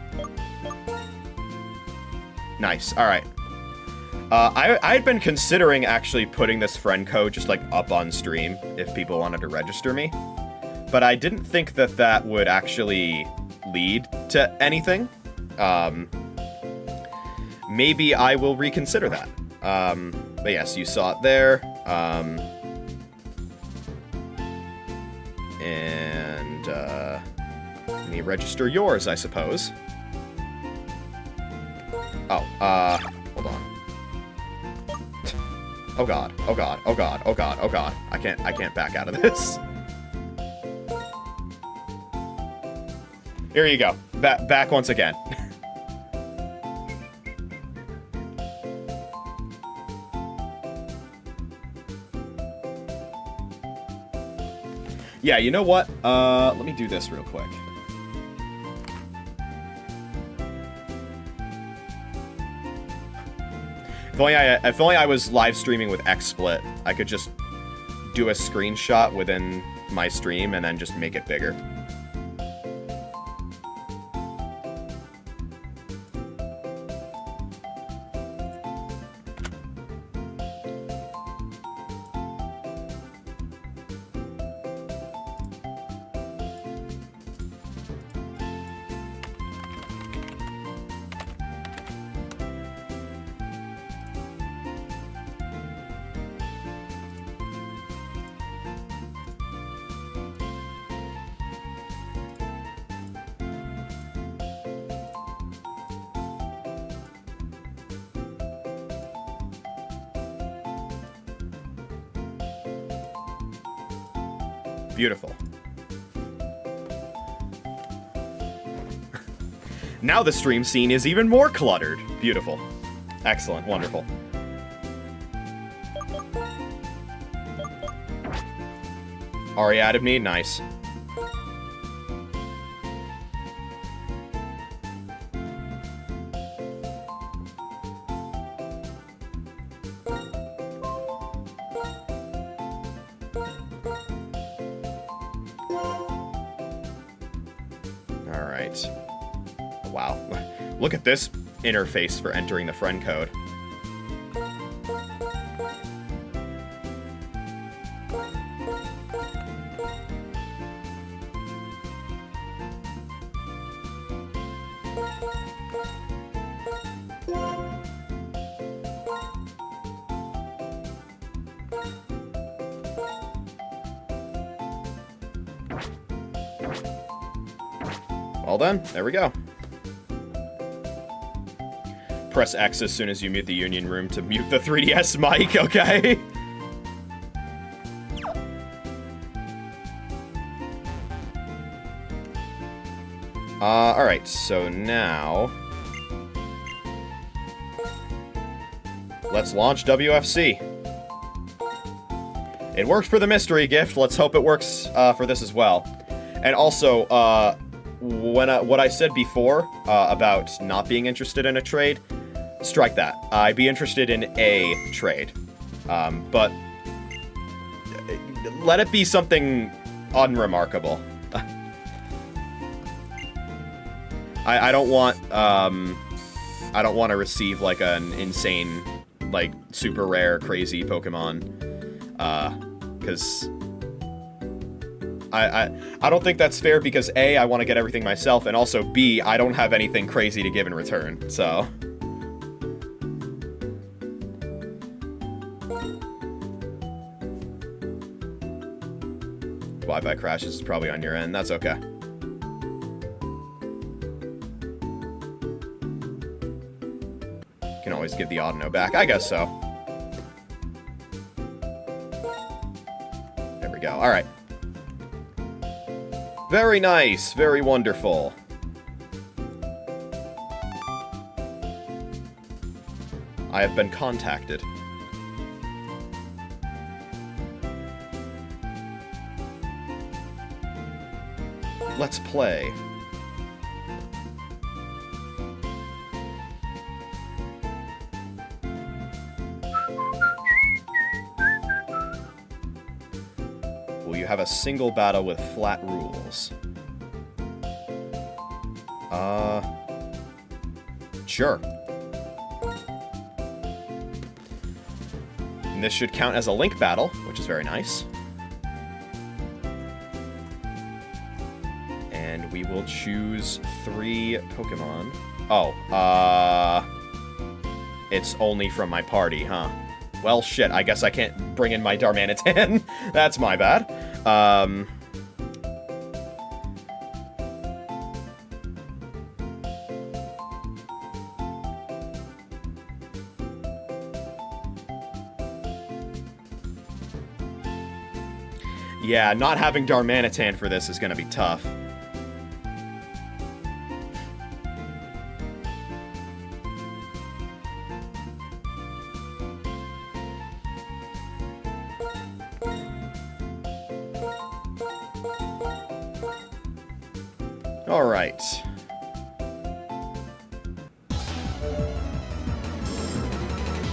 Nice, alright. I'd been considering actually putting this friend code just, like, up on stream if people wanted to register me. But I didn't think that that would actually lead to anything. Maybe I will reconsider that. But yes, you saw it there. Let me register yours, I suppose. Oh, hold on. Oh god, oh god, oh god, oh god, oh god. I can't back out of this. Here you go. Back once again. Yeah, you know what? Let me do this real quick. If only I was live streaming with XSplit, I could just do a screenshot within my stream and then just make it bigger. Beautiful. Now the stream scene is even more cluttered. Beautiful. Excellent. Wonderful. Already added me? Nice. Wow. Look at this interface for entering the friend code. Well then, there we go. Press X as soon as you mute the Union Room to mute the 3DS mic, okay? Alright, so now... let's launch WFC. It worked for the mystery gift. Let's hope it works for this as well. And also, what I said before about not being interested in a trade, strike that. I'd be interested in a trade. But let it be something unremarkable. I don't want to receive like an insane, like super rare, crazy Pokemon, because I don't think that's fair, because A, I want to get everything myself, and also B, I don't have anything crazy to give in return, so. Wi-Fi crashes is probably on your end, that's okay. Can always give the Audino back, I guess so. There we go, alright. Very nice, very wonderful. I have been contacted. Let's play. Will you have a single battle with flat rules? Sure. And this should count as a link battle, which is very nice. And we will choose 3 Pokemon. Oh, it's only from my party, huh? Well, shit, I guess I can't bring in my Darmanitan. That's my bad. Yeah, not having Darmanitan for this is gonna be tough. Alright.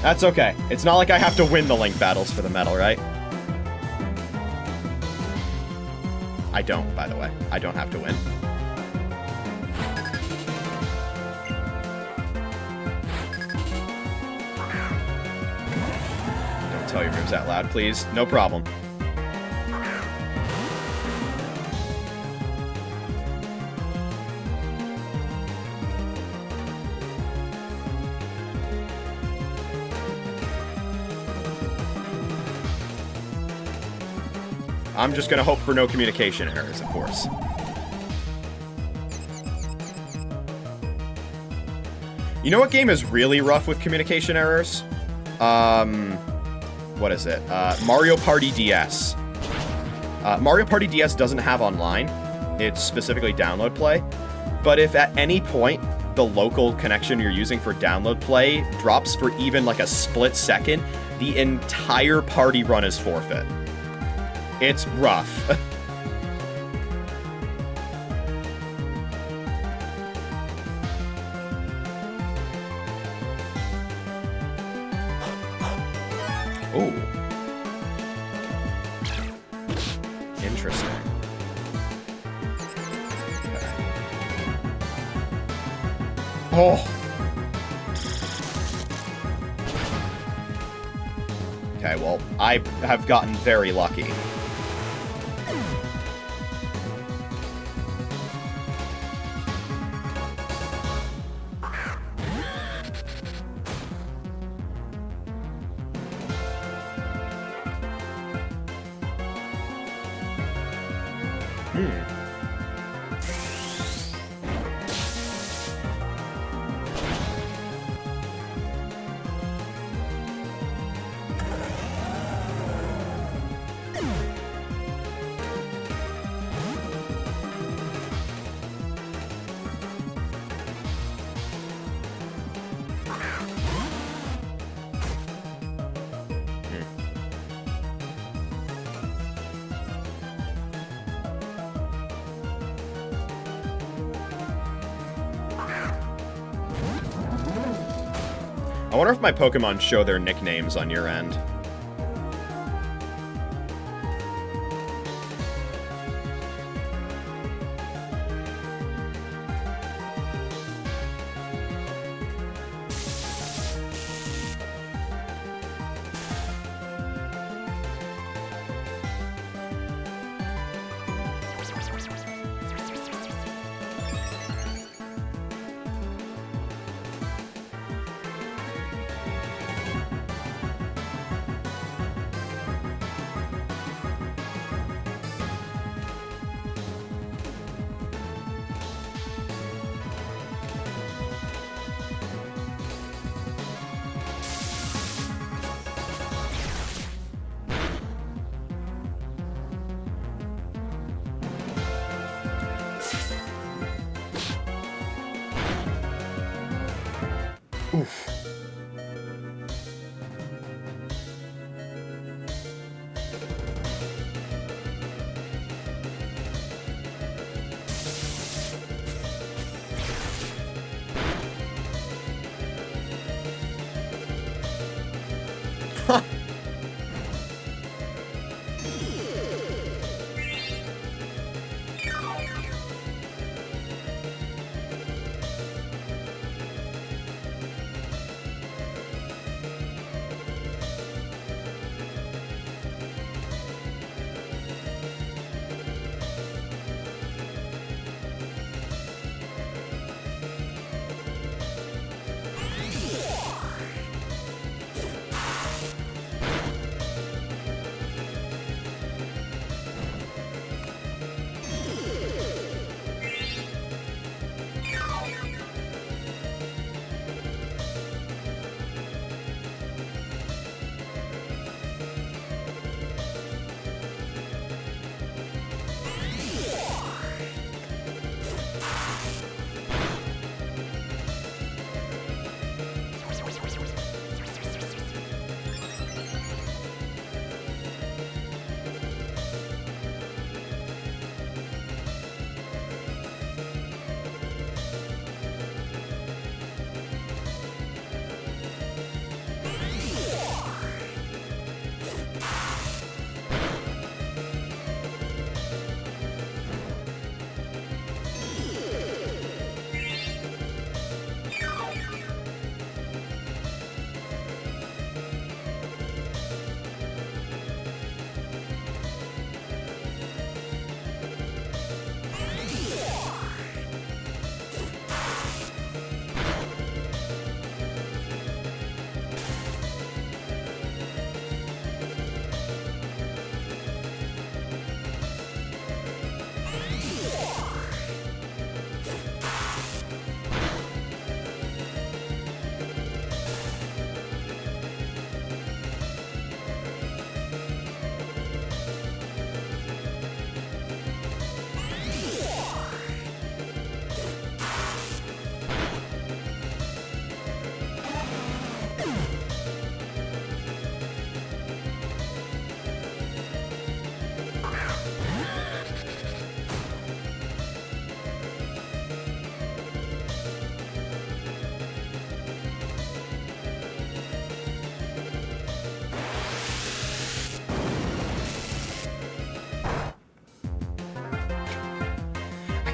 That's okay. It's not like I have to win the link battles for the medal, right? I don't, by the way. I don't have to win. Don't tell your moves out loud, please. No problem. I'm just gonna hope for no communication errors, of course. You know what game is really rough with communication errors? What is it? Mario Party DS. Mario Party DS doesn't have online. It's specifically download play. But if at any point the local connection you're using for download play drops for even like a split second, the entire party run is forfeit. It's rough. Ooh. Interesting. Okay. Oh. Okay, well, I have gotten very lucky. I wonder if my Pokemon show their nicknames on your end.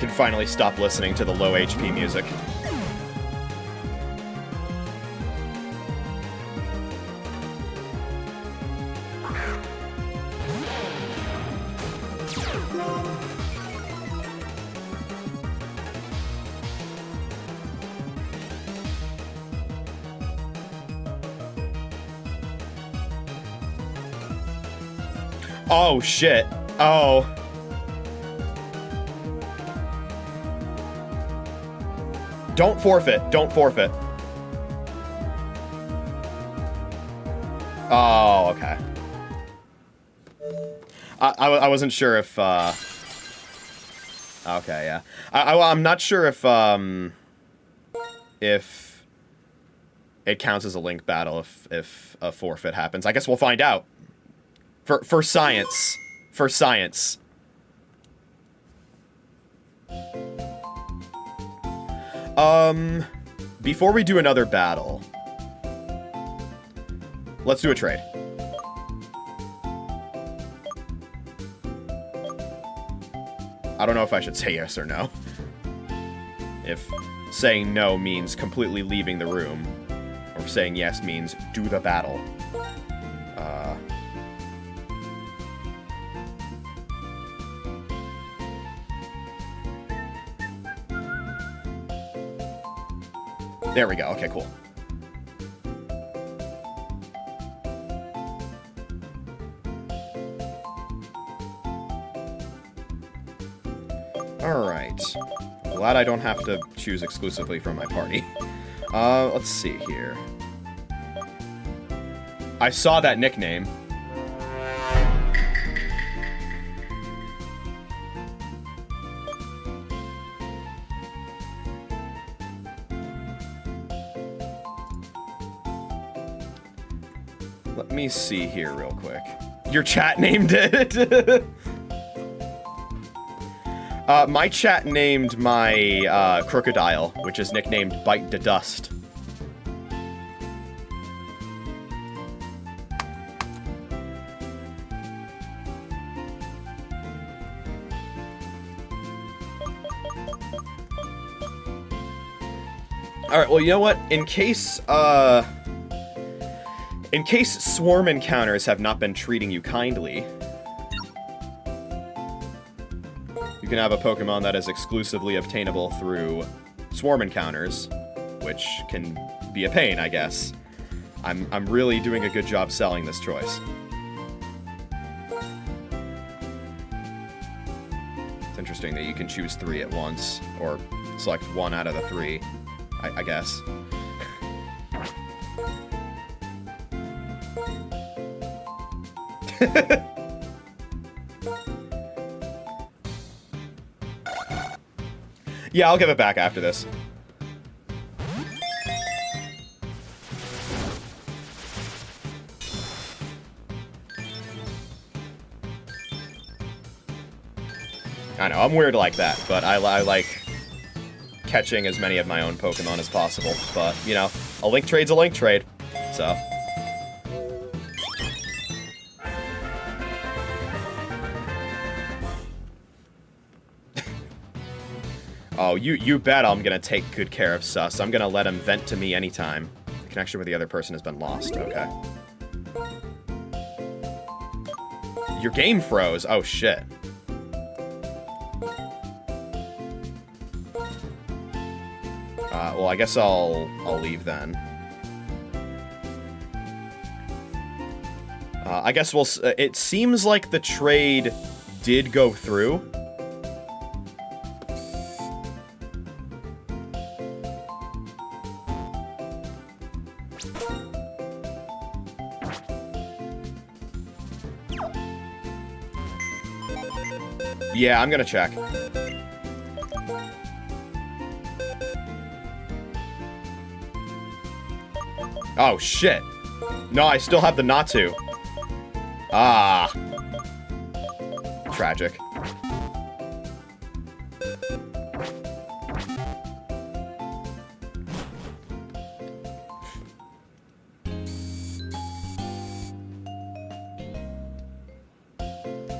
Can finally stop listening to the low HP music. Oh shit. Oh. Don't forfeit. Don't forfeit. Oh, okay. I wasn't sure if, okay, yeah. I'm not sure if it counts as a link battle if a forfeit happens. I guess we'll find out. For science. For science. Before we do another battle, Let's do a trade. I don't know if I should say yes or no. If saying no means completely leaving the room, or if saying yes means do the battle. There we go. Okay, cool. Alright. Glad I don't have to choose exclusively from my party. Let's see here. I saw that nickname. Let me see here real quick. Your chat named it? My chat named my crocodile, which is nicknamed Bite the Dust. Alright, well, you know what? In case swarm encounters have not been treating you kindly, you can have a Pokemon that is exclusively obtainable through swarm encounters, which can be a pain, I guess. I'm really doing a good job selling this choice. It's interesting that you can choose 3 at once, or select 1 out of the 3, I guess. Yeah, I'll give it back after this. I know, I'm weird like that, but I like catching as many of my own Pokemon as possible. But, you know, a link trade's a link trade, so... Oh, you bet I'm gonna take good care of Sus. I'm gonna let him vent to me anytime. The connection with the other person has been lost. Okay. Your game froze. Oh, shit. Well, I guess I'll leave then. I guess we'll... it seems like the trade did go through. Yeah, I'm gonna check. Oh, shit. No, I still have the Natu. Ah. Tragic.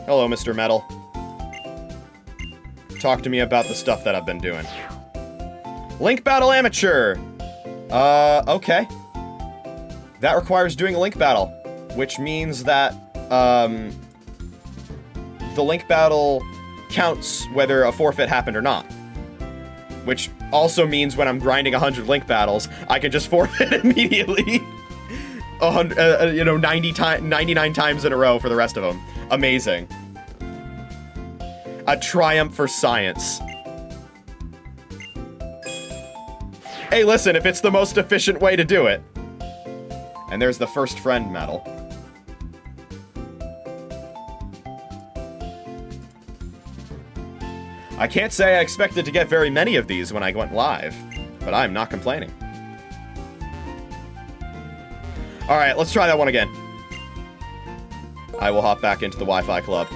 Hello, Mr. Metal. Talk to me about the stuff that I've been doing. Link Battle Amateur! Okay. That requires doing a Link Battle, which means that, the Link Battle counts whether a forfeit happened or not. Which also means when I'm grinding 100 Link Battles, I can just forfeit immediately. 99 times in a row for the rest of them. Amazing. A triumph for science. Hey, listen, if it's the most efficient way to do it. And there's the first friend medal. I can't say I expected to get very many of these when I went live, but I'm not complaining. Alright, let's try that one again. I will hop back into the Wi-Fi club.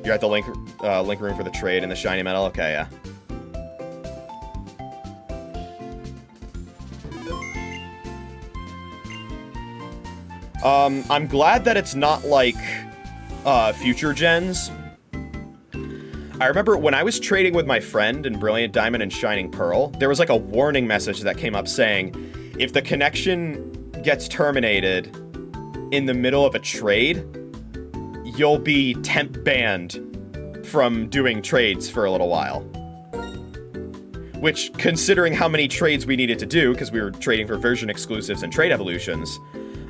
You're at the link room for the trade and the shiny metal? Okay, yeah. I'm glad that it's not like future gens. I remember when I was trading with my friend in Brilliant Diamond and Shining Pearl, there was like a warning message that came up saying, if the connection gets terminated in the middle of a trade, you'll be temp banned from doing trades for a little while. Which, considering how many trades we needed to do, because we were trading for version exclusives and trade evolutions,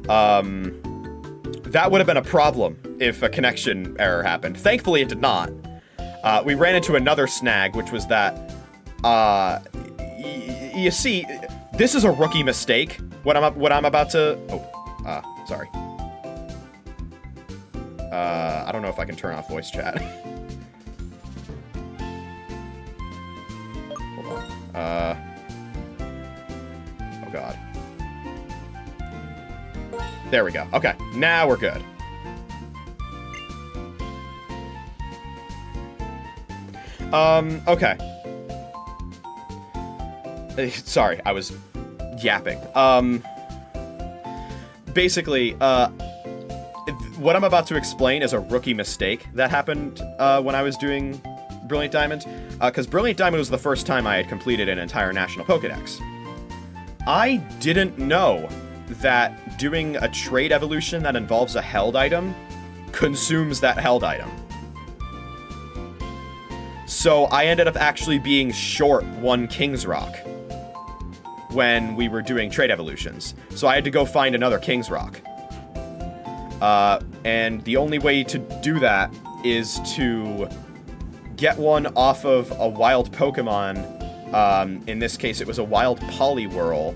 that would have been a problem if a connection error happened. Thankfully, it did not. We ran into another snag, which was that, you see, this is a rookie mistake. What I'm about to... Oh, sorry. I don't know if I can turn off voice chat. Hold on. Oh god. There we go. Okay, now we're good. Okay. Sorry, I was yapping. Basically, what I'm about to explain is a rookie mistake that happened when I was doing Brilliant Diamond, because Brilliant Diamond was the first time I had completed an entire National Pokédex. I didn't know that doing a trade evolution that involves a held item consumes that held item. So I ended up actually being short 1 King's Rock when we were doing trade evolutions. So I had to go find another King's Rock. And the only way to do that is to get one off of a wild Pokemon. In this case, it was a wild Poliwhirl,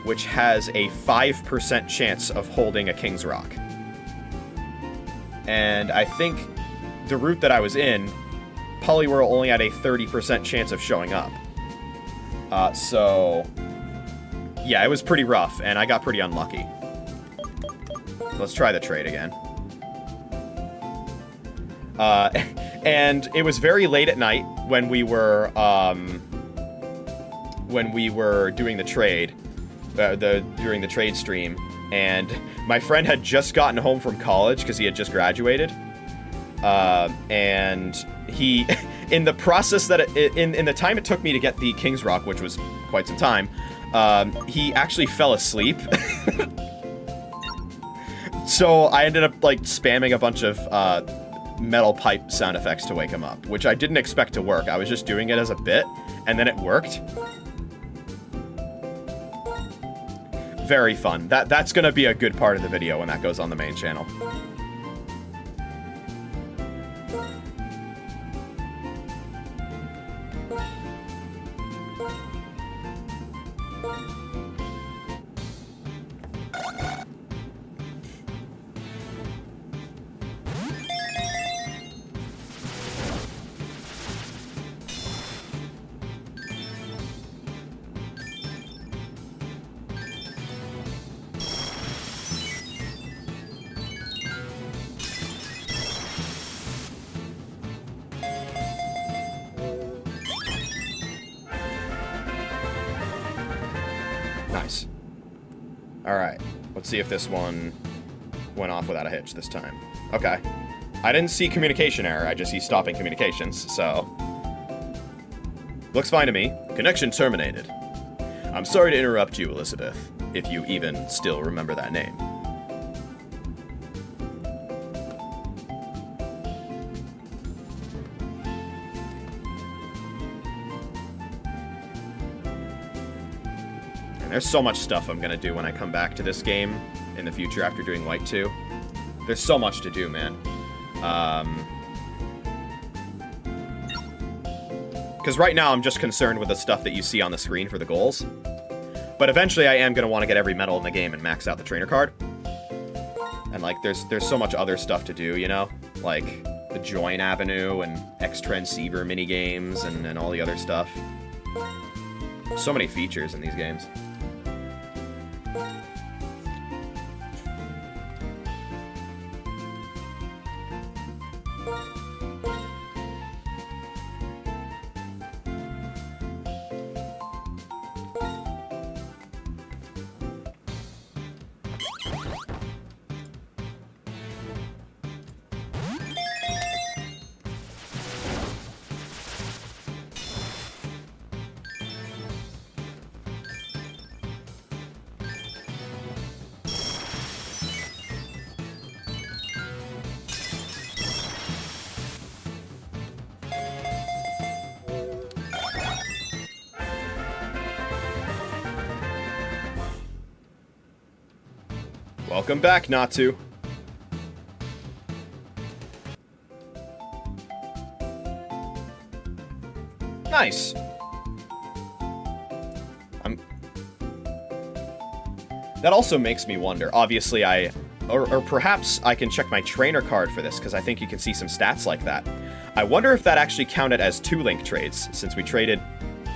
which has a 5% chance of holding a King's Rock. And I think the route that I was in, Poliwhirl only had a 30% chance of showing up. So, yeah, it was pretty rough, and I got pretty unlucky. Let's try the trade again. And it was very late at night when we were doing the trade, during the trade stream, and my friend had just gotten home from college because he had just graduated, and he, in the process that in the time it took me to get the King's Rock, which was quite some time, he actually fell asleep. So I ended up like spamming a bunch of metal pipe sound effects to wake him up, which I didn't expect to work. I was just doing it as a bit, and then it worked. Very fun. That's gonna be a good part of the video when that goes on the main channel. Nice. Alright, let's see if this one went off without a hitch this time. Okay. I didn't see communication error, I just see stopping communications, so... Looks fine to me. Connection terminated. I'm sorry to interrupt you, Elizabeth, if you even still remember that name. There's so much stuff I'm gonna do when I come back to this game in the future after doing White 2. There's so much to do, man. Because right now I'm just concerned with the stuff that you see on the screen for the goals. But eventually I am gonna want to get every medal in the game and max out the trainer card. And like, there's so much other stuff to do, you know? Like the Join Avenue and X-Transceiver minigames and all the other stuff. So many features in these games. Welcome back, Natsu. Nice. That also makes me wonder. Obviously, or perhaps I can check my trainer card for this, because I think you can see some stats like that. I wonder if that actually counted as 2 link trades, since we traded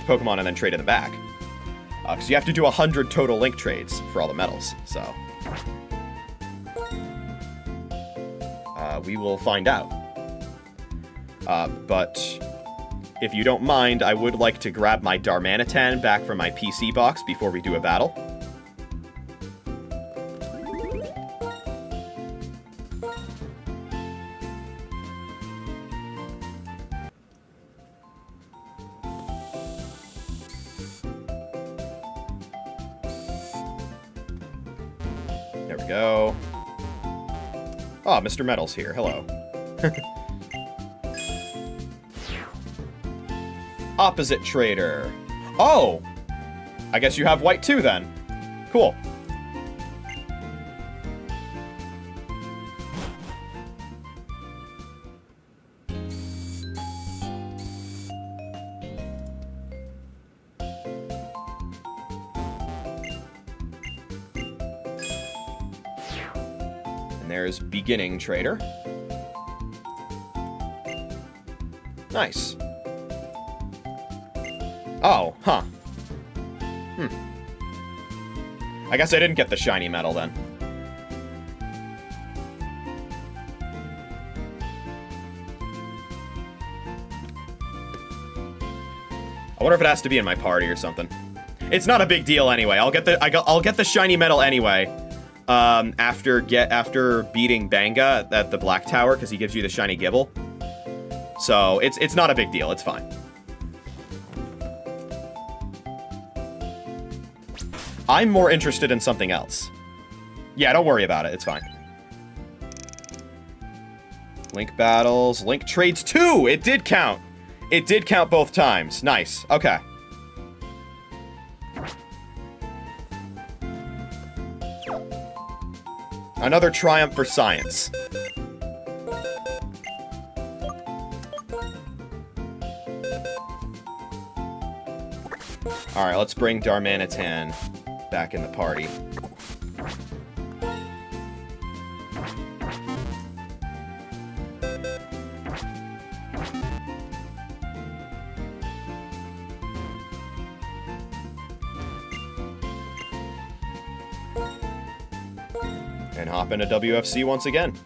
Pokemon and then traded them back. Because you have to do 100 total link trades for all the medals, so... we will find out. But if you don't mind, I would like to grab my Darmanitan back from my PC box before we do a battle. There we go. Oh, Mr. Metal's here. Hello. Opposite trader. Oh! I guess you have white too, then. Cool. And there's beginning trader. Nice. Oh, huh. I guess I didn't get the shiny medal then. I wonder if it has to be in my party or something. It's not a big deal anyway. I'll get the shiny medal anyway. After beating Banga at the Black Tower, because he gives you the shiny Gibble. So it's not a big deal. It's fine. I'm more interested in something else. Yeah, don't worry about it. It's fine. Link battles. Link trades 2! It did count. It did count both times. Nice. Okay. Another triumph for science. Alright, let's bring Darmanitan back in the party. And hop into WFC once again.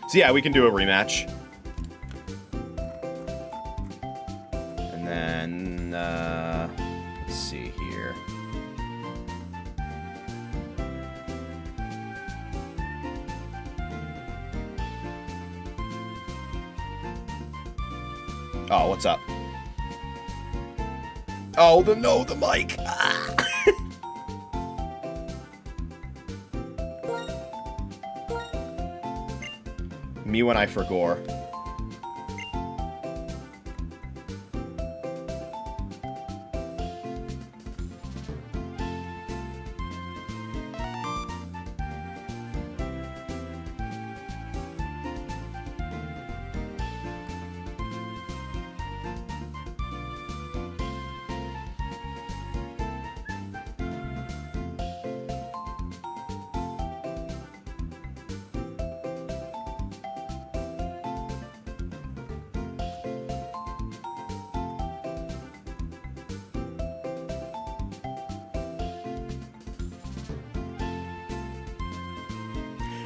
So yeah, we can do a rematch. And then, let's see here. Oh, what's up? Oh, the mic! Ah. Me when I forgore.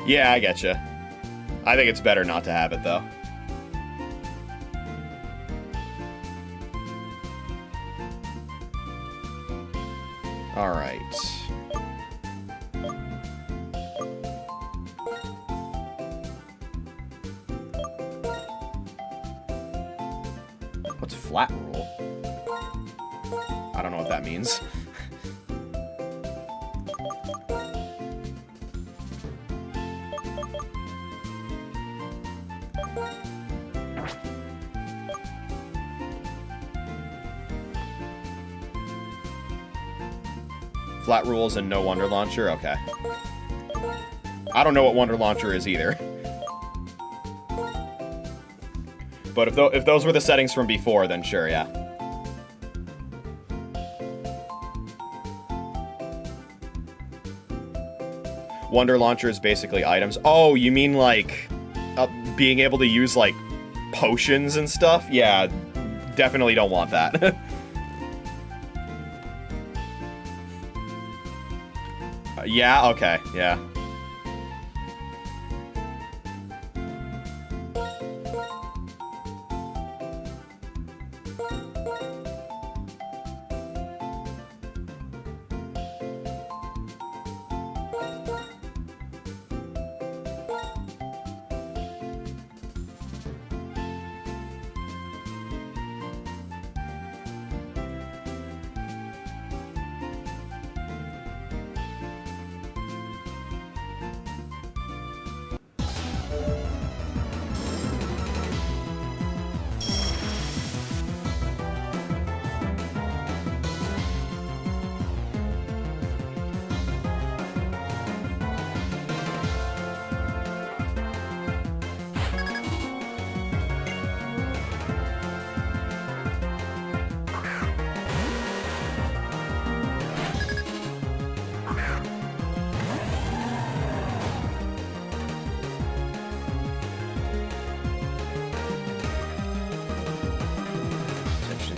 Yeah, I getcha. I think it's better not to have it, though. Alright. What's flat rule? I don't know what that means. Flat rules and no Wonder Launcher? Okay. I don't know what Wonder Launcher is either. But if those were the settings from before, then sure, yeah. Wonder Launcher is basically items. Oh, you mean like being able to use like potions and stuff? Yeah, definitely don't want that. Yeah, okay, yeah.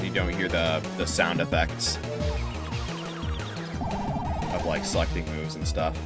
You don't hear the sound effects of like selecting moves and stuff.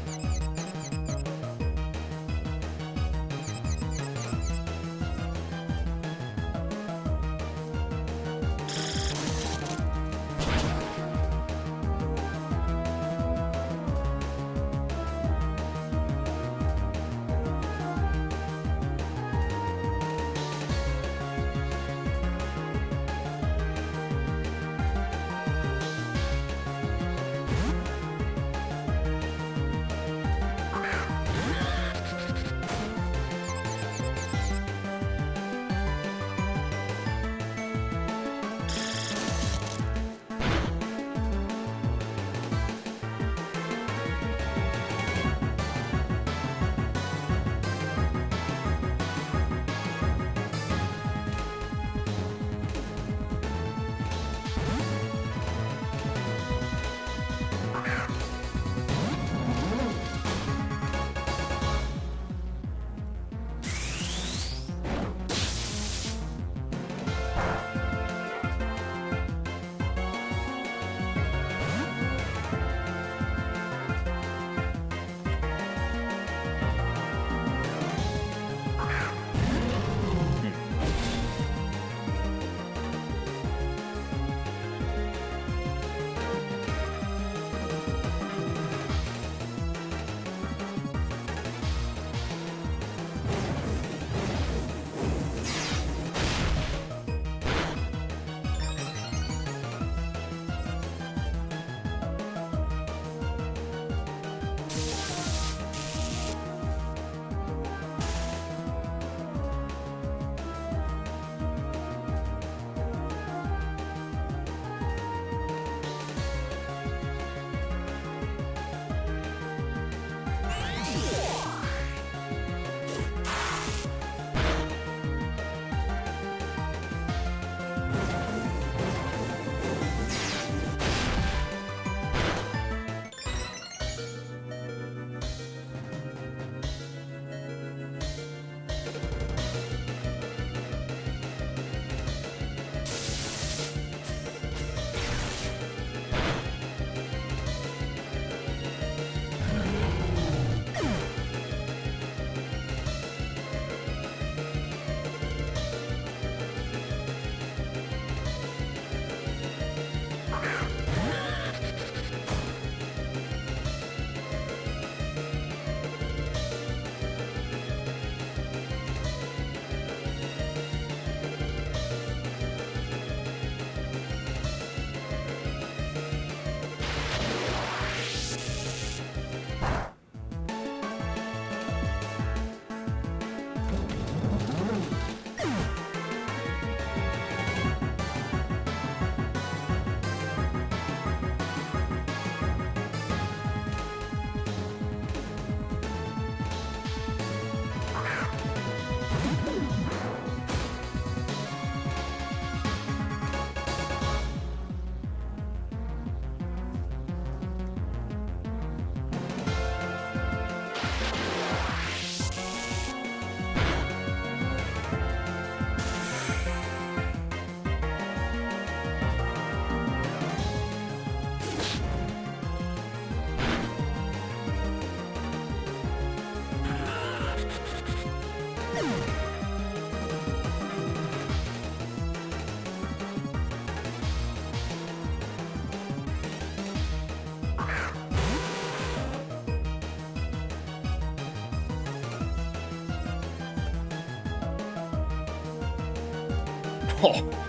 Oh.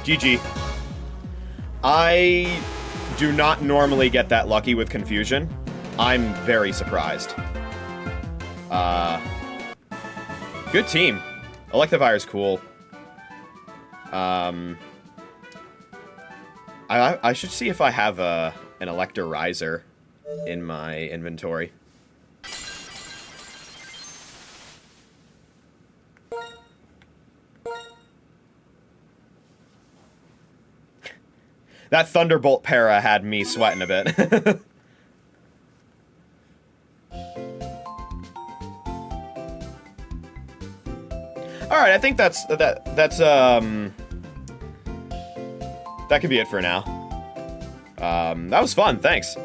GG. I do not normally get that lucky with confusion. I'm very surprised. Good team. Electivire's cool. I should see if I have an Electorizer in my inventory. That Thunderbolt para had me sweating a bit. All right, I think that can be it for now. That was fun. Thanks.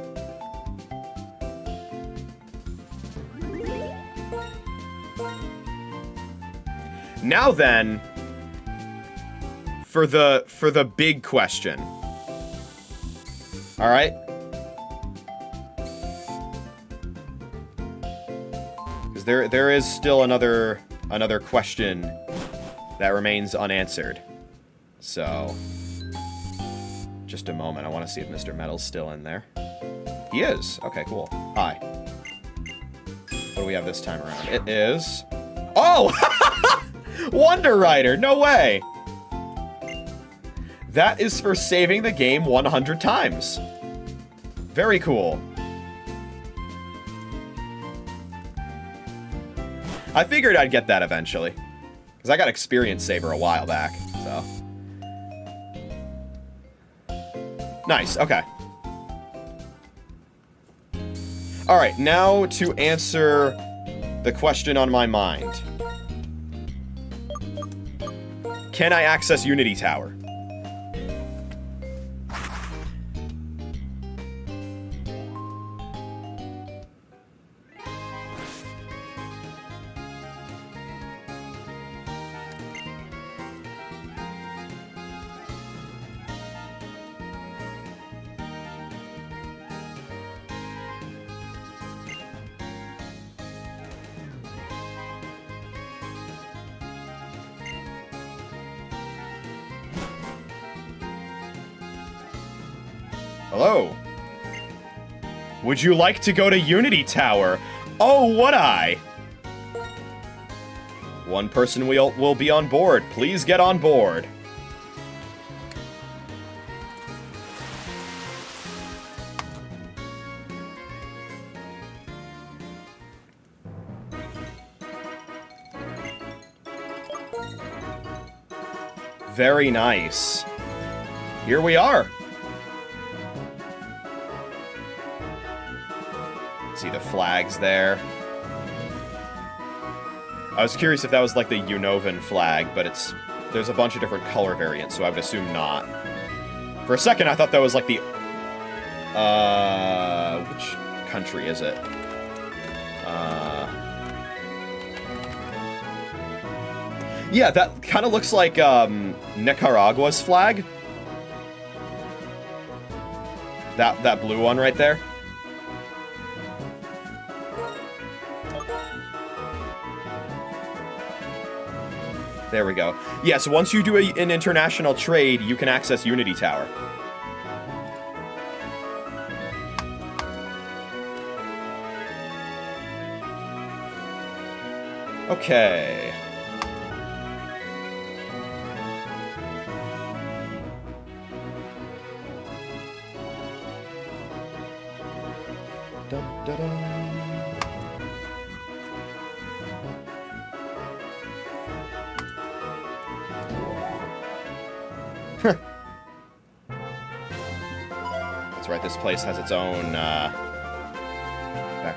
Now then, for the big question. All right. Because there is still another question that remains unanswered. So, just a moment. I want to see if Mr. Metal's still in there. He is. Okay, cool. Hi. What do we have this time around? It is... Oh! Wonder Rider! No way! That is for saving the game 100 times. Very cool. I figured I'd get that eventually. Because I got Experience Saver a while back, so... Nice, okay. Alright, now to answer the question on my mind. Can I access Unity Tower? Hello. Would you like to go to Unity Tower? Oh, would I? One person will be on board. Please get on board. Very nice. Here we are. See the flags there. I was curious if that was like the Unnovan flag, but there's a bunch of different color variants, so I would assume not. For a second, I thought that was like the... which country is it? Yeah, that kind of looks like Nicaragua's flag. That blue one right there. There we go. Yeah, so once you do an international trade, you can access Unity Tower. Okay. Dun, dun, dun. That's right, this place has its own, background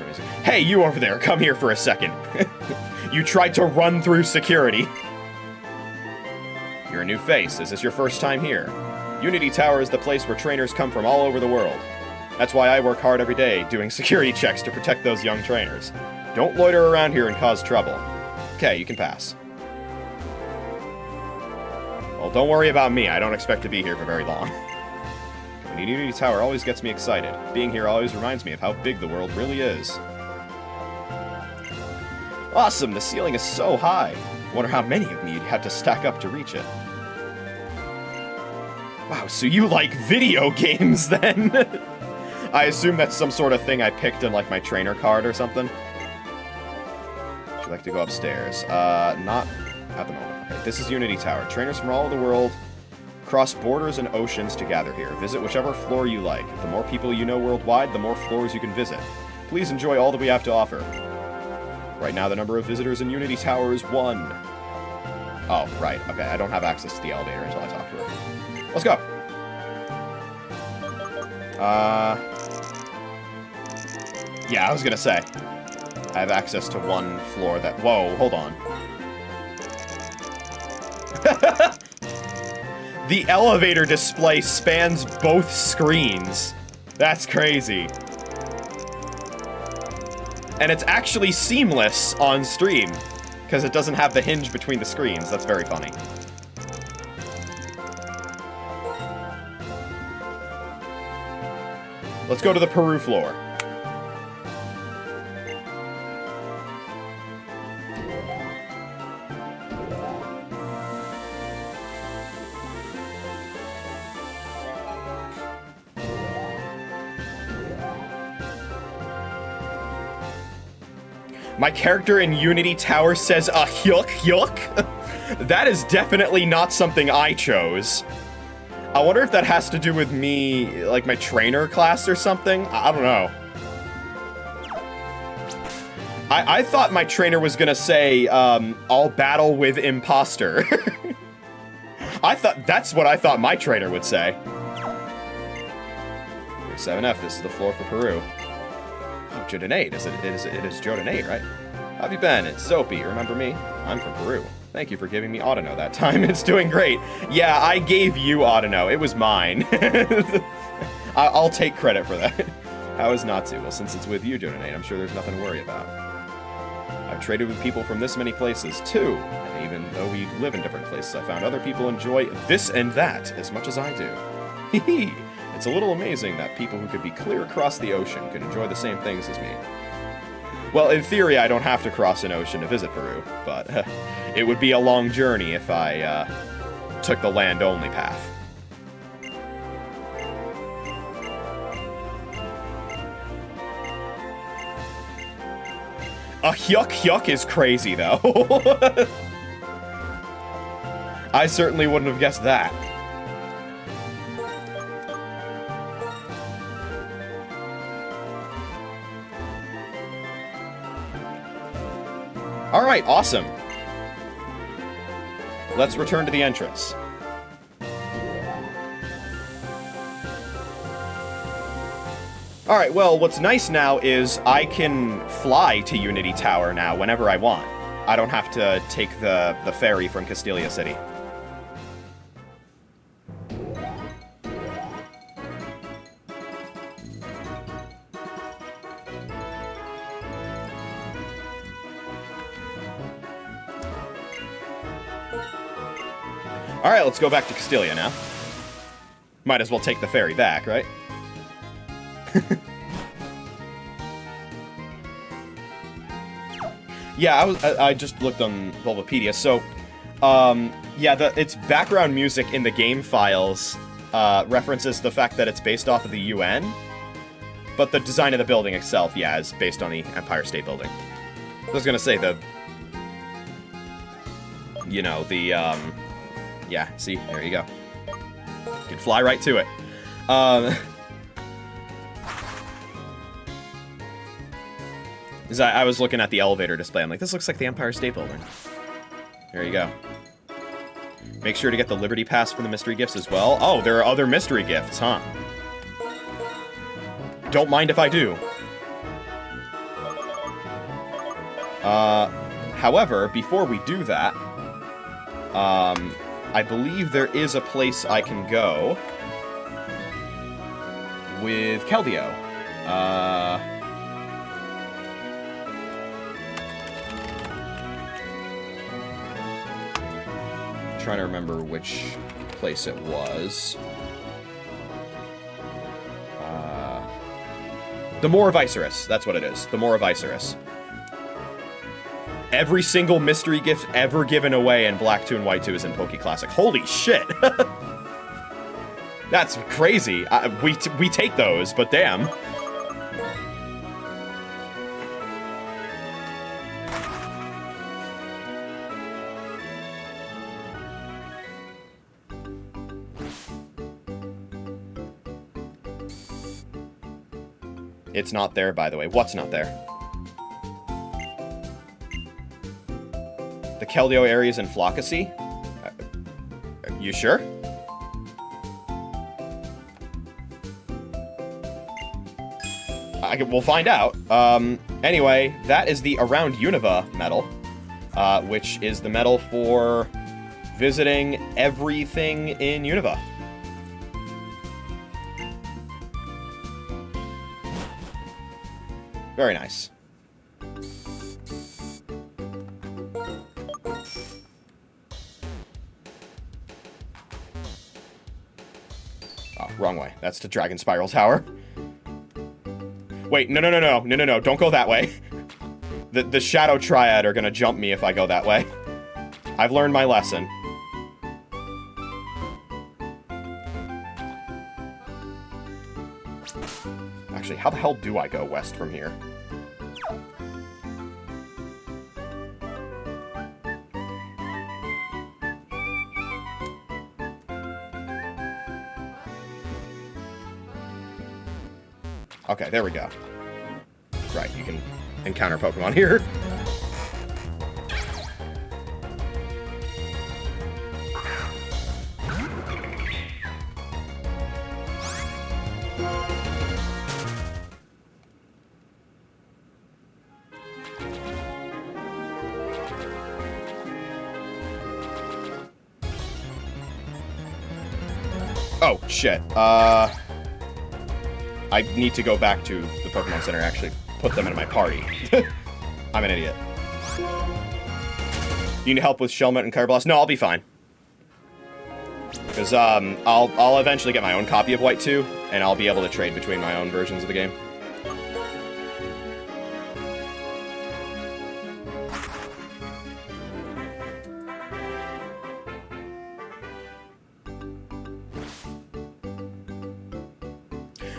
music. Hey, you over there, come here for a second. You tried to run through security. You're a new face. Is this your first time here? Unity Tower is the place where trainers come from all over the world. That's why I work hard every day, doing security checks to protect those young trainers. Don't loiter around here and cause trouble. Okay, you can pass. Well, don't worry about me. I don't expect to be here for very long. Unity Tower always gets me excited. Being here always reminds me of how big the world really is. Awesome, the ceiling is so high. Wonder how many of me you'd have to stack up to reach it. Wow, so you like video games then? I assume that's some sort of thing I picked in like my trainer card or something. Would you like to go upstairs? Not at the moment. Okay, this is Unity Tower. Trainers from all over the world cross borders and oceans to gather here. Visit whichever floor you like. The more people you know worldwide, the more floors you can visit. Please enjoy all that we have to offer. Right now, the number of visitors in Unity Tower is 1. Oh, right. Okay, I don't have access to the elevator until I talk to her. Let's go! Yeah, I was gonna say. I have access to 1 floor that... Whoa, hold on. The elevator display spans both screens. That's crazy. And it's actually seamless on stream, because it doesn't have the hinge between the screens. That's very funny. Let's go to the Peru floor. My character in Unity Tower says a yuck yuck. That is definitely not something I chose. I wonder if that has to do with me, like my trainer class or something. I don't know. I thought my trainer was gonna say, I'll battle with imposter. That's what I thought my trainer would say. 7F, this is the floor for Peru. Oh, JoeDan8, it is JoeDan8, right? How have you been? It's Zopi, remember me? I'm from Peru. Thank you for giving me Autono that time, it's doing great. Yeah, I gave you Autono, it was mine. I'll take credit for that. How is Natsu? Well, since it's with you, JoeDan8, I'm sure there's nothing to worry about. I've traded with people from this many places, too. And even though we live in different places, I found other people enjoy this and that as much as I do. Hee. It's a little amazing that people who could be clear across the ocean could enjoy the same things as me. Well, in theory, I don't have to cross an ocean to visit Peru, but it would be a long journey if I took the land-only path. A yuck yuck is crazy, though. I certainly wouldn't have guessed that. Alright, awesome. Let's return to the entrance. Alright, well, what's nice now is I can fly to Unity Tower now whenever I want. I don't have to take the ferry from Castelia City. Alright, let's go back to Castelia now. Might as well take the ferry back, right? Yeah, I just looked on Bulbapedia, so, yeah, its background music in the game files references the fact that it's based off of the UN, but the design of the building itself, yeah, is based on the Empire State Building. I was gonna say, you know, the, yeah, see, there you go. You can fly right to it. I was looking at the elevator display. I'm like, this looks like the Empire State Building. There you go. Make sure to get the Liberty Pass for the mystery gifts as well. Oh, there are other mystery gifts, huh? Don't mind if I do. However, before we do that, I believe there is a place I can go with Keldeo. Trying to remember which place it was. The Moor of Isurus. That's what it is. The Moor of Isurus. Every single mystery gift ever given away in Black 2 and White 2 is in Poke Classic. Holy shit! That's crazy. We take those, but damn. It's not there, by the way. What's not there? The Keldeo areas in Flockacy? You sure? We'll find out. Anyway, that is the Around Unova medal, which is the medal for visiting everything in Unova. Very nice. Oh, wrong way. That's to Dragon Spiral Tower. Wait, no, don't go that way. The Shadow Triad are gonna jump me if I go that way. I've learned my lesson. Actually, how the hell do I go west from here? Okay, there we go. Right, you can encounter Pokemon here. Oh, shit. I need to go back to the Pokemon Center and actually put them in my party. I'm an idiot. You need help with Shelmet and Carblast? No, I'll be fine. Because, I'll eventually get my own copy of White 2, and I'll be able to trade between my own versions of the game.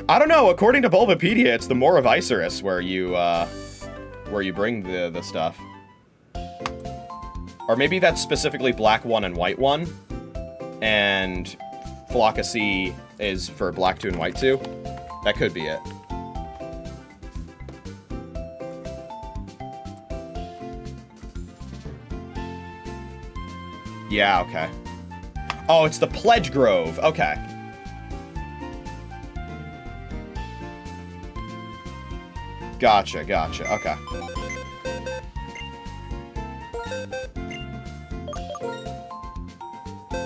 I don't know. According to Bulbapedia, it's the Moor of Isurus where you bring the stuff. Or maybe that's specifically Black 1 and White 1, and Flockacy is for Black 2 and White 2. That could be it. Yeah, okay. Oh, it's the Pledge Grove. Okay. Gotcha, okay.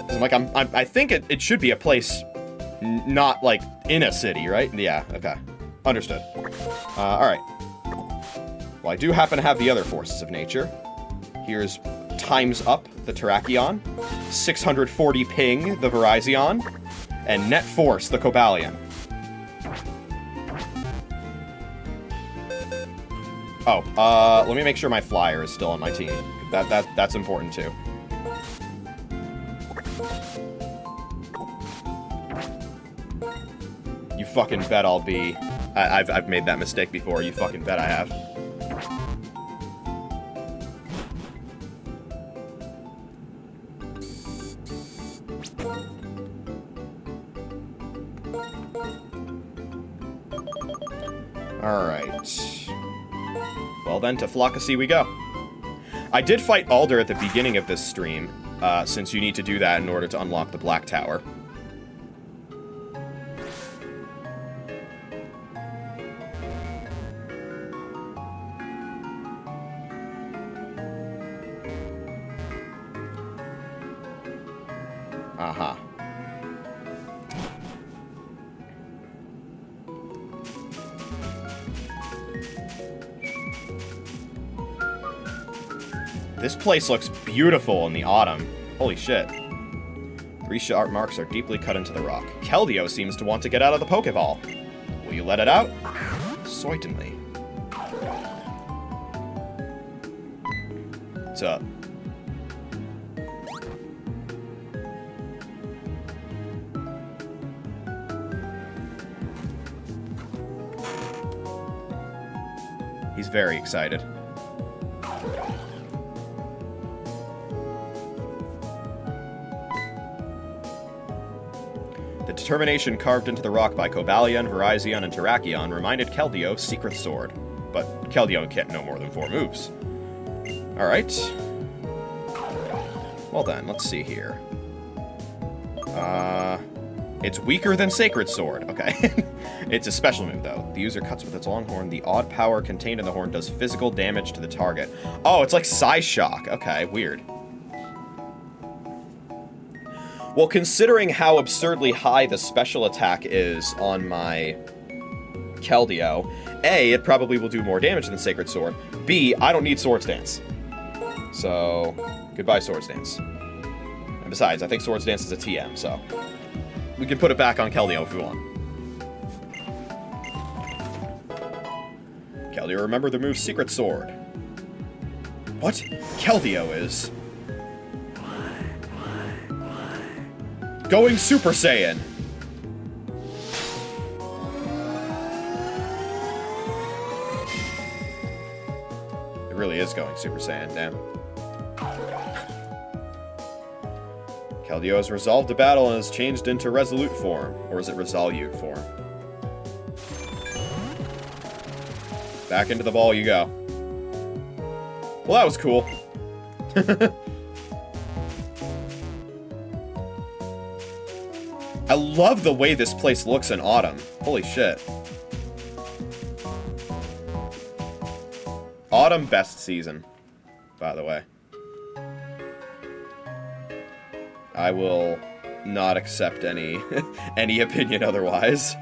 I'm like, I think it should be a place not, like, in a city, right? Yeah, okay. Understood. Alright. Well, I do happen to have the other forces of nature. Here's Time's Up, the Terrakion, 640 Ping, the Virizion, and Net Force, the Cobalion. Oh, let me make sure my flyer is still on my team. That's important too. You fucking bet I'll be... I've made that mistake before. You fucking bet I have. Alright. Well then, to Flockasy we go. I did fight Alder at the beginning of this stream, since you need to do that in order to unlock the Black Tower. Aha. This place looks beautiful in the autumn. Holy shit. 3 sharp marks are deeply cut into the rock. Keldeo seems to want to get out of the Pokeball. Will you let it out? Certainly. What's up? He's very excited. The determination carved into the rock by Cobalion, Virizion, and Terrakion reminded Keldeo of Secret Sword. But Keldeo can't know more than 4 moves. Alright. Well then, let's see here. It's weaker than Sacred Sword. Okay. It's a special move, though. The user cuts with its long horn. The odd power contained in the horn does physical damage to the target. Oh, it's like Psy Shock. Okay, weird. Well, considering how absurdly high the special attack is on my Keldeo, A, it probably will do more damage than Sacred Sword. B, I don't need Swords Dance. So, goodbye Swords Dance. And besides, I think Swords Dance is a TM, so we can put it back on Keldeo if we want. Keldeo, remember the move Secret Sword. What? Keldeo is going Super Saiyan. It really is going Super Saiyan, damn. Keldeo has resolved the battle and has changed into Resolute form. Or is it Resolute form? Back into the ball you go. Well, that was cool. I love the way this place looks in autumn. Holy shit. Autumn best season, by the way. I will not accept any any opinion otherwise.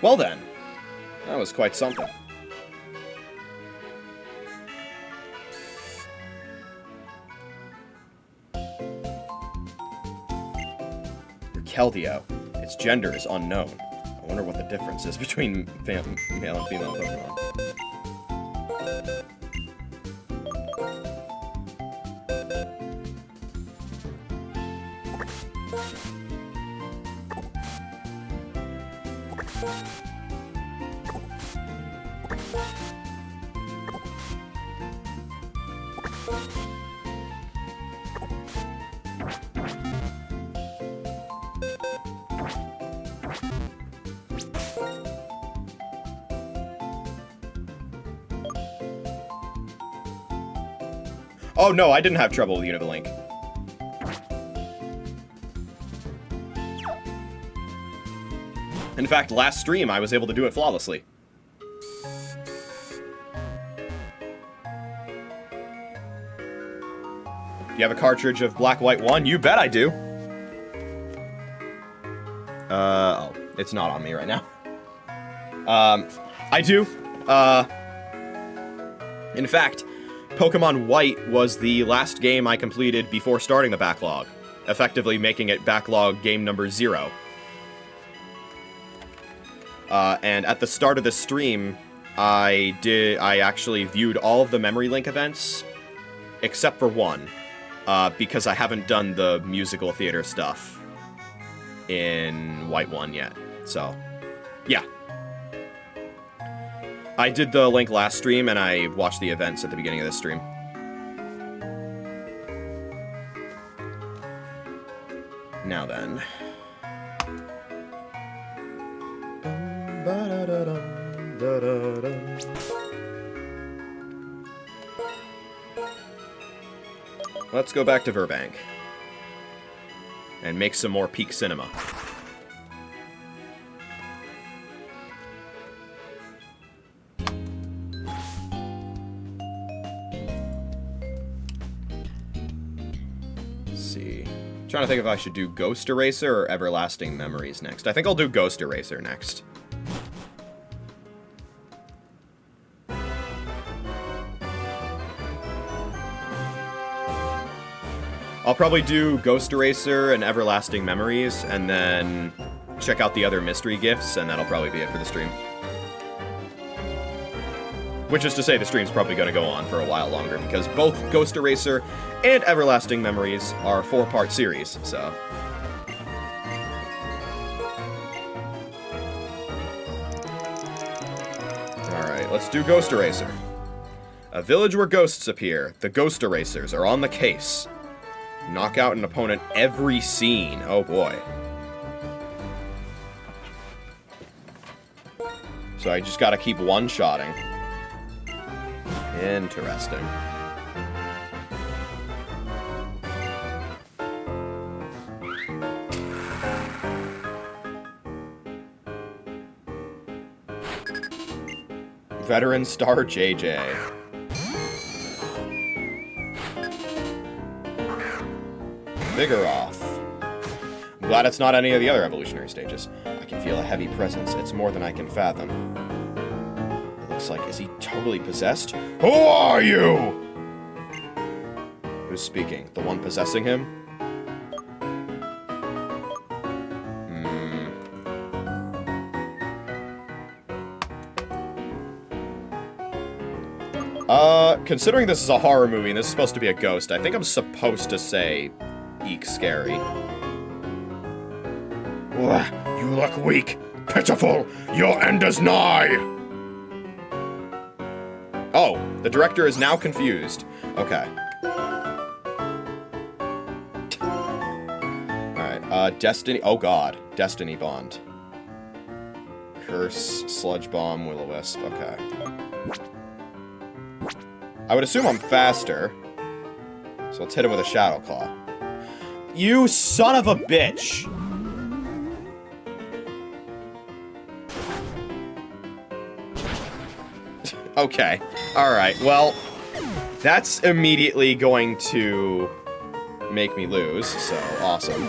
Well then, that was quite something. Your Keldeo. Its gender is unknown. I wonder what the difference is between male and female Pokemon. Oh no, I didn't have trouble with Univalink. In fact, last stream I was able to do it flawlessly. Do you have a cartridge of Black White 1? You bet I do. Oh, it's not on me right now. I do. In fact, Pokemon White was the last game I completed before starting the backlog, effectively making it backlog game number 0. And at the start of the stream, I actually viewed all of the Memory Link events except for one, because I haven't done the musical theater stuff in White 1 yet. So, yeah. I did the link last stream, and I watched the events at the beginning of this stream. Now then. Let's go back to Burbank and make some more peak cinema. Let's see. Trying to think if I should do Ghost Eraser or Everlasting Memories next. I think I'll do Ghost Eraser next. I'll probably do Ghost Eraser and Everlasting Memories, and then check out the other mystery gifts, and that'll probably be it for the stream. Which is to say, the stream's probably going to go on for a while longer, because both Ghost Eraser and Everlasting Memories are 4-part series, so... Alright, let's do Ghost Eraser. A village where ghosts appear. The Ghost Erasers are on the case. Knock out an opponent every scene. Oh boy. So I just gotta keep one-shotting. Interesting. Veteran star JJ. Vigoroth. I'm glad it's not any of the other evolutionary stages. I can feel a heavy presence. It's more than I can fathom. It looks like, is he totally possessed? Who are you? Who's speaking? The one possessing him? Considering this is a horror movie and this is supposed to be a ghost, I think I'm supposed to say, eek, scary. You look weak, pitiful, your end is nigh! Oh, the director is now confused. Okay. Alright, Destiny, oh god, Destiny Bond. Curse, Sludge Bomb, Will-O-Wisp, okay. I would assume I'm faster. So let's hit him with a Shadow Claw. You son of a bitch! Okay. Alright, well, that's immediately going to make me lose, so awesome.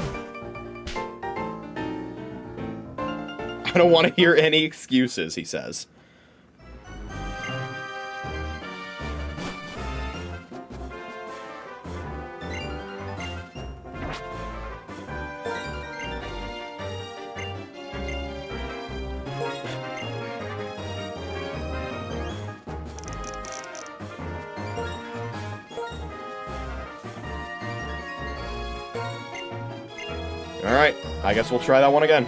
I don't want to hear any excuses, he says. Alright, I guess we'll try that one again.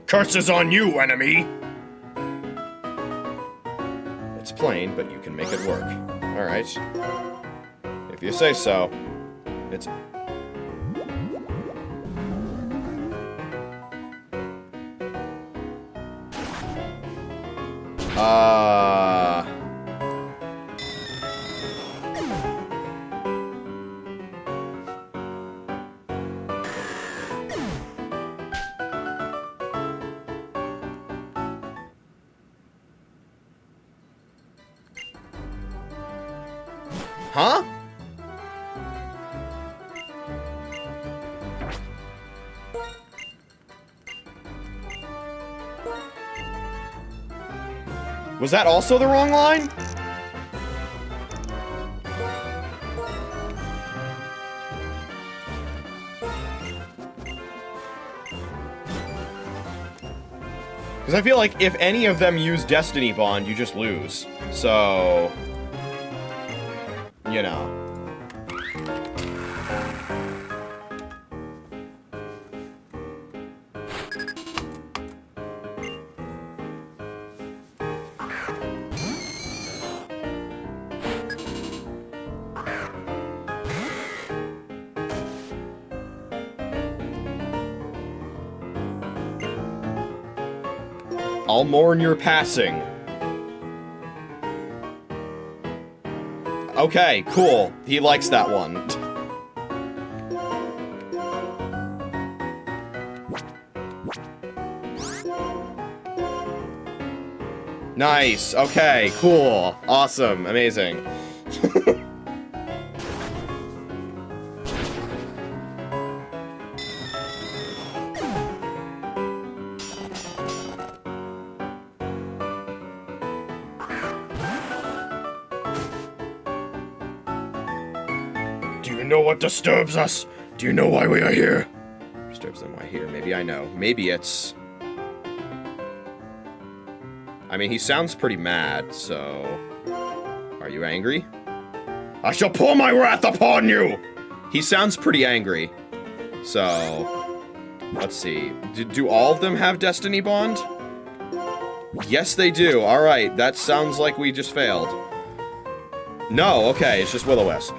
Curses on you, enemy! It's plain, but you can make it work. Alright. If you say so. It's... Huh? Was that also the wrong line? Because I feel like if any of them use Destiny Bond, you just lose. So, you know. I'll mourn your passing. Okay, cool. He likes that one. Nice. Okay, cool. Awesome. Amazing. Do you know what disturbs us? Do you know why we are here? Disturbs them why here. Maybe I know. Maybe it's... I mean, he sounds pretty mad, so... Are you angry? I shall pour my wrath upon you! He sounds pretty angry. So... Let's see. Do all of them have Destiny Bond? Yes, they do. Alright, that sounds like we just failed. No, okay, it's just Will-O-Wisp.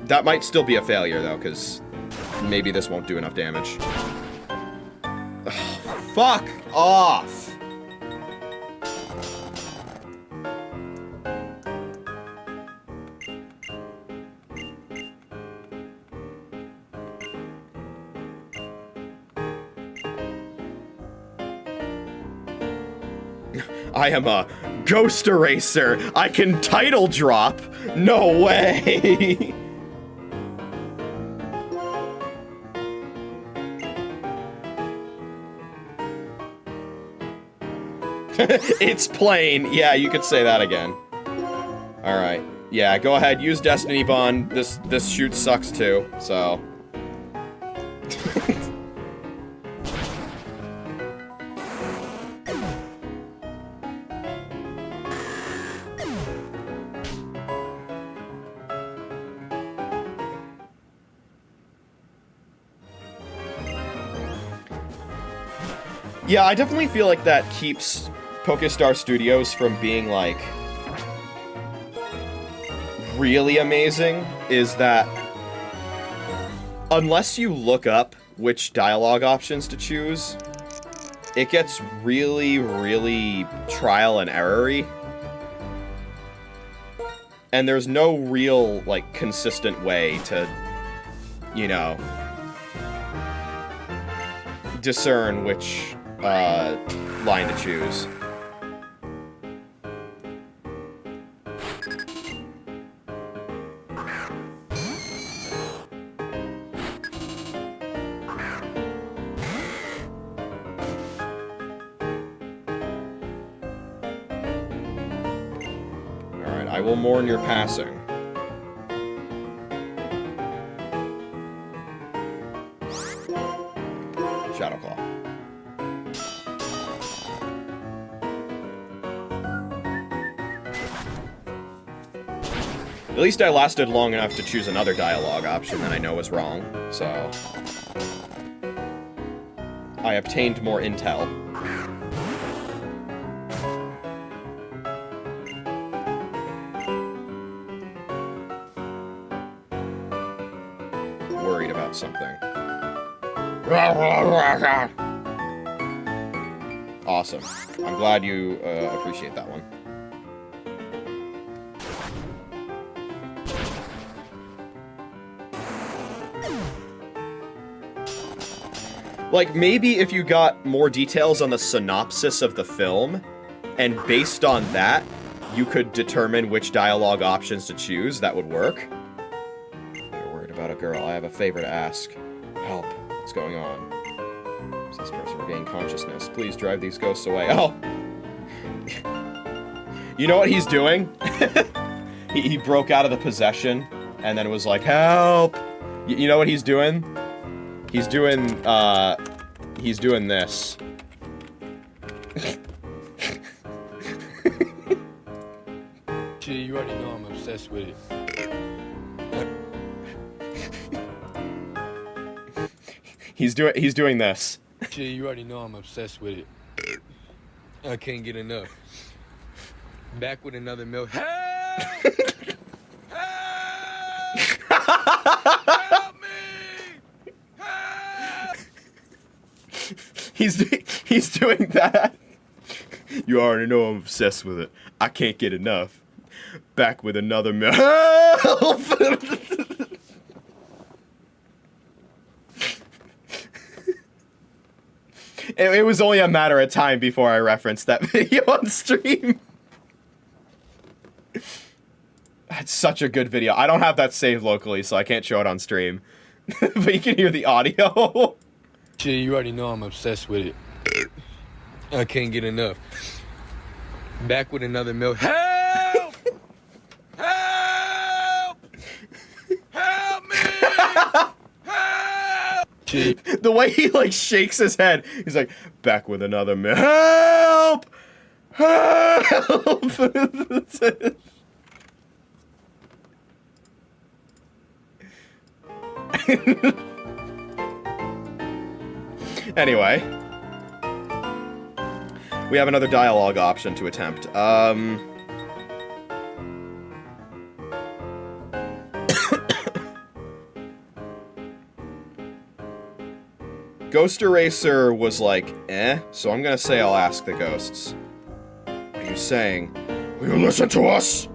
That might still be a failure, though, because maybe this won't do enough damage. Ugh, fuck off! I am a ghost eraser. I can title drop. No way. It's plain. Yeah, you could say that again. All right. Yeah, go ahead. Use Destiny Bond. This shoot sucks too. So. Yeah, I definitely feel like that keeps Pokestar Studios from being, like, really amazing, is that unless you look up which dialogue options to choose, it gets really, really trial and error-y. And there's no real, like, consistent way to, you know, discern which line to choose. Alright, I will mourn your passing. Shadowclaw. At least I lasted long enough to choose another dialogue option that I know is wrong, so... I obtained more intel. Worried about something. Awesome. I'm glad you appreciate that one. Like, maybe if you got more details on the synopsis of the film, and based on that, you could determine which dialogue options to choose, that would work. You're worried about a girl. I have a favor to ask. Help. What's going on? Does this person regain consciousness? Please drive these ghosts away. Oh! You know what he's doing? he broke out of the possession and then was like, help! You know what he's doing? He's doing this. Shit, you already know I'm obsessed with it. He's doing this. Shit, you already know I'm obsessed with it. I can't get enough. Back with another milk. Help! Help! Help me! Help! He's doing that. You already know I'm obsessed with it. I can't get enough. Back with another help! It was only a matter of time before I referenced that video on stream. That's such a good video. I don't have that saved locally, so I can't show it on stream. But you can hear the audio. Shit, you already know I'm obsessed with it. I can't get enough. Back with another milk. Help! Help! Help me! Help! Shit. The way he like shakes his head, he's like, back with another help! Help! Anyway, we have another dialogue option to attempt. Ghost Eraser was like, so I'm gonna say I'll ask the ghosts. What are you saying? Will you listen to us?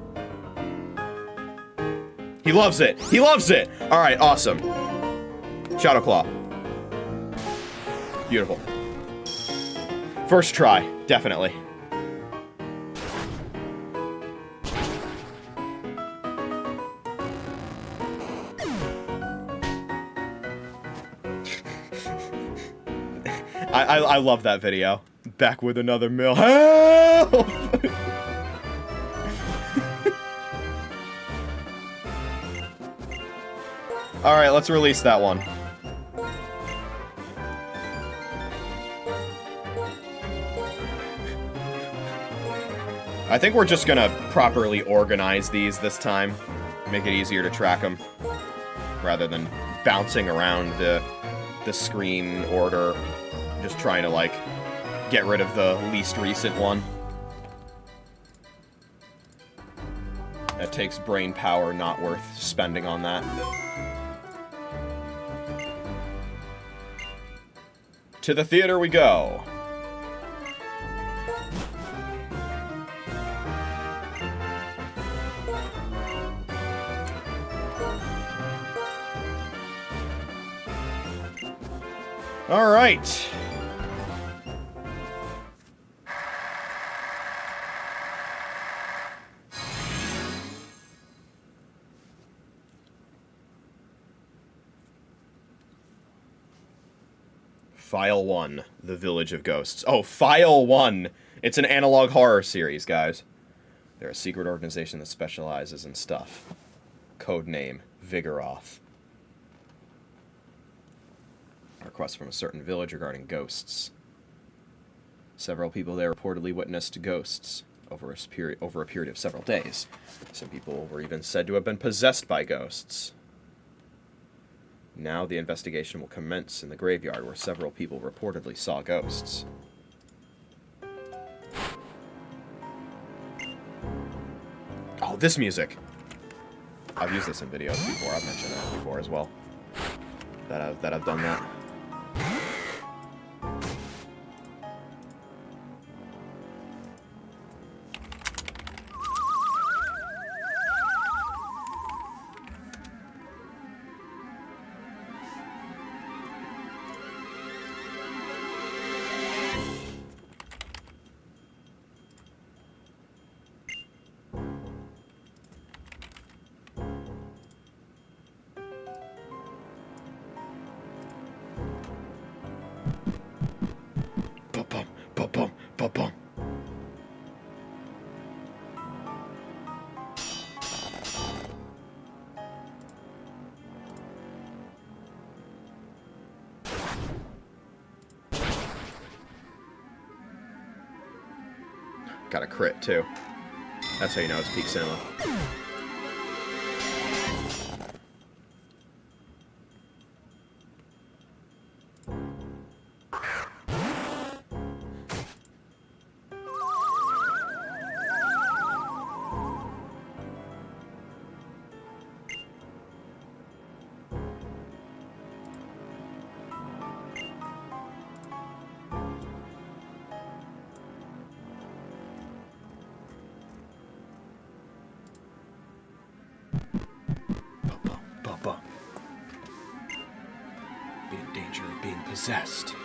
He loves it! He loves it! Alright, awesome. Shadow Claw. Beautiful. First try, definitely. I love that video. Back with another mill. Help! Alright, let's release that one. I think we're just gonna properly organize these this time. Make it easier to track them. Rather than bouncing around the screen order. Just trying to, like, get rid of the least recent one. That takes brain power not worth spending on that. To the theater we go. All right. File 1, The Village of Ghosts. Oh, File 1! It's an analog horror series, guys. They're a secret organization that specializes in stuff. Codename, Vigoroth. A request from a certain village regarding ghosts. Several people there reportedly witnessed ghosts over a period of several days. Some people were even said to have been possessed by ghosts. Now the investigation will commence in the graveyard where several people reportedly saw ghosts. Oh, this music! I've used this in videos before. I've mentioned that before as well. That I've done that. Got a crit, too. That's how you know it's peak cinema. Bubba. Be in danger of being possessed.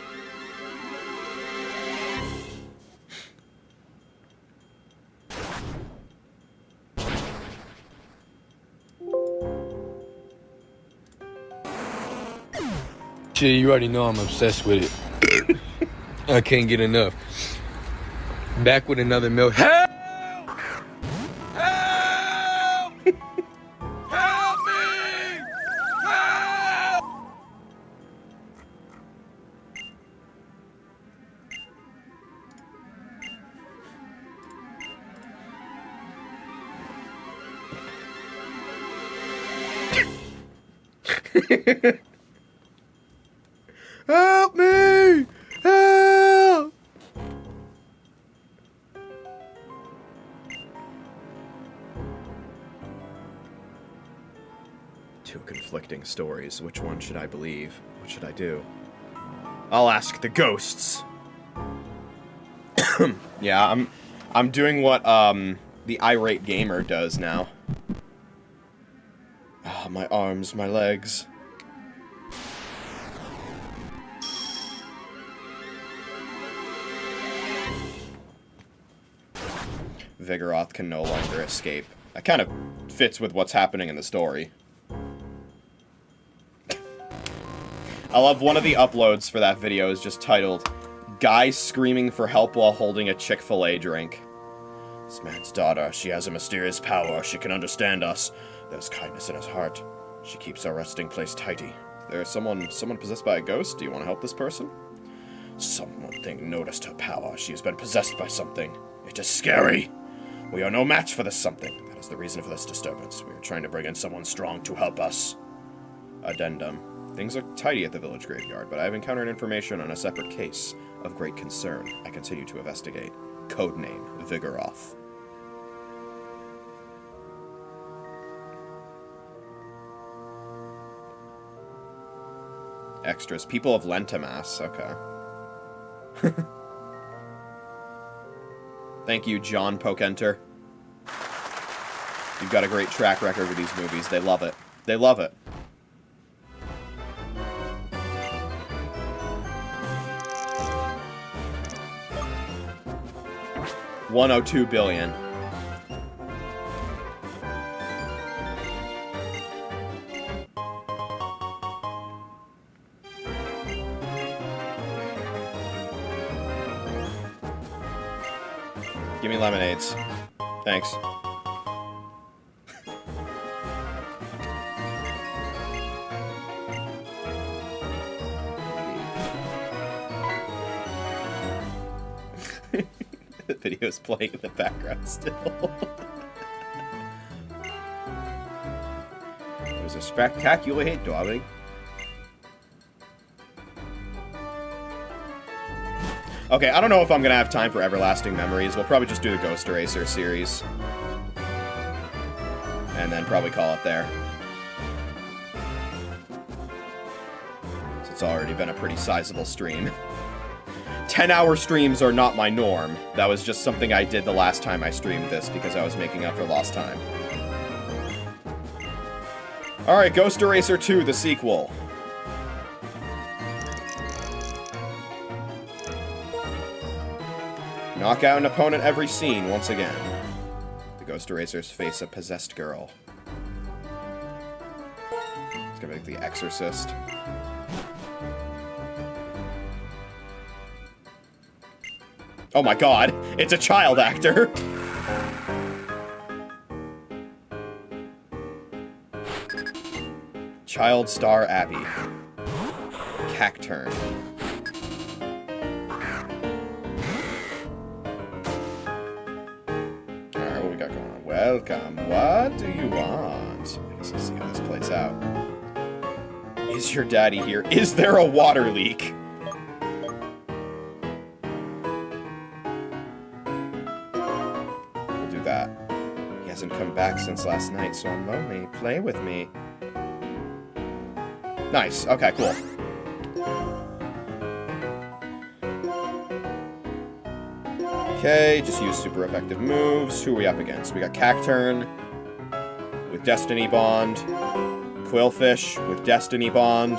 Shit, you already know I'm obsessed with it. I can't get enough. Back with another milk. Help! Help! Help me! Help! Help me! Help! Two conflicting stories. Which one should I believe? What should I do? I'll ask the ghosts. Yeah, I'm doing what the irate gamer does now. Ah, my arms, my legs. Vigoroth can no longer escape. That kind of fits with what's happening in the story. I love one of the uploads for that video is just titled, Guy Screaming for Help While Holding a Chick-fil-A Drink. This man's daughter, she has a mysterious power. She can understand us. There's kindness in his heart. She keeps our resting place tidy. There's someone possessed by a ghost? Do you want to help this person? Something noticed her power. She has been possessed by something. It is scary. We are no match for this something. That is the reason for this disturbance. We are trying to bring in someone strong to help us. Addendum. Things are tidy at the village graveyard, but I have encountered information on a separate case of great concern. I continue to investigate. Codename Vigoroth. Extras. People have lent a mass. Okay. Thank you, John Pokenter. You've got a great track record with these movies. They love it. They love it. $102 billion. Give me lemonades. Thanks. The video's playing in the background still. It was a spectacular hit, darling. Okay, I don't know if I'm gonna have time for Everlasting Memories. We'll probably just do the Ghost Eraser series. And then probably call it there. So it's already been a pretty sizable stream. 10-hour streams are not my norm. That was just something I did the last time I streamed this because I was making up for lost time. Alright, Ghost Eraser 2, the sequel. Knock out an opponent every scene once again. The Ghost Erasers face a possessed girl. It's gonna be like The Exorcist. Oh my god, it's a child actor! Child star Abby. Cacturn. welcome. What do you want? I guess let's see how this plays out. Is your daddy here? Is there a water leak? We'll do that. He hasn't come back since last night, so I'm lonely. Play with me. Nice. Okay, cool. Okay, just use super effective moves. Who are we up against? We got Cacturn with Destiny Bond, Quillfish with Destiny Bond,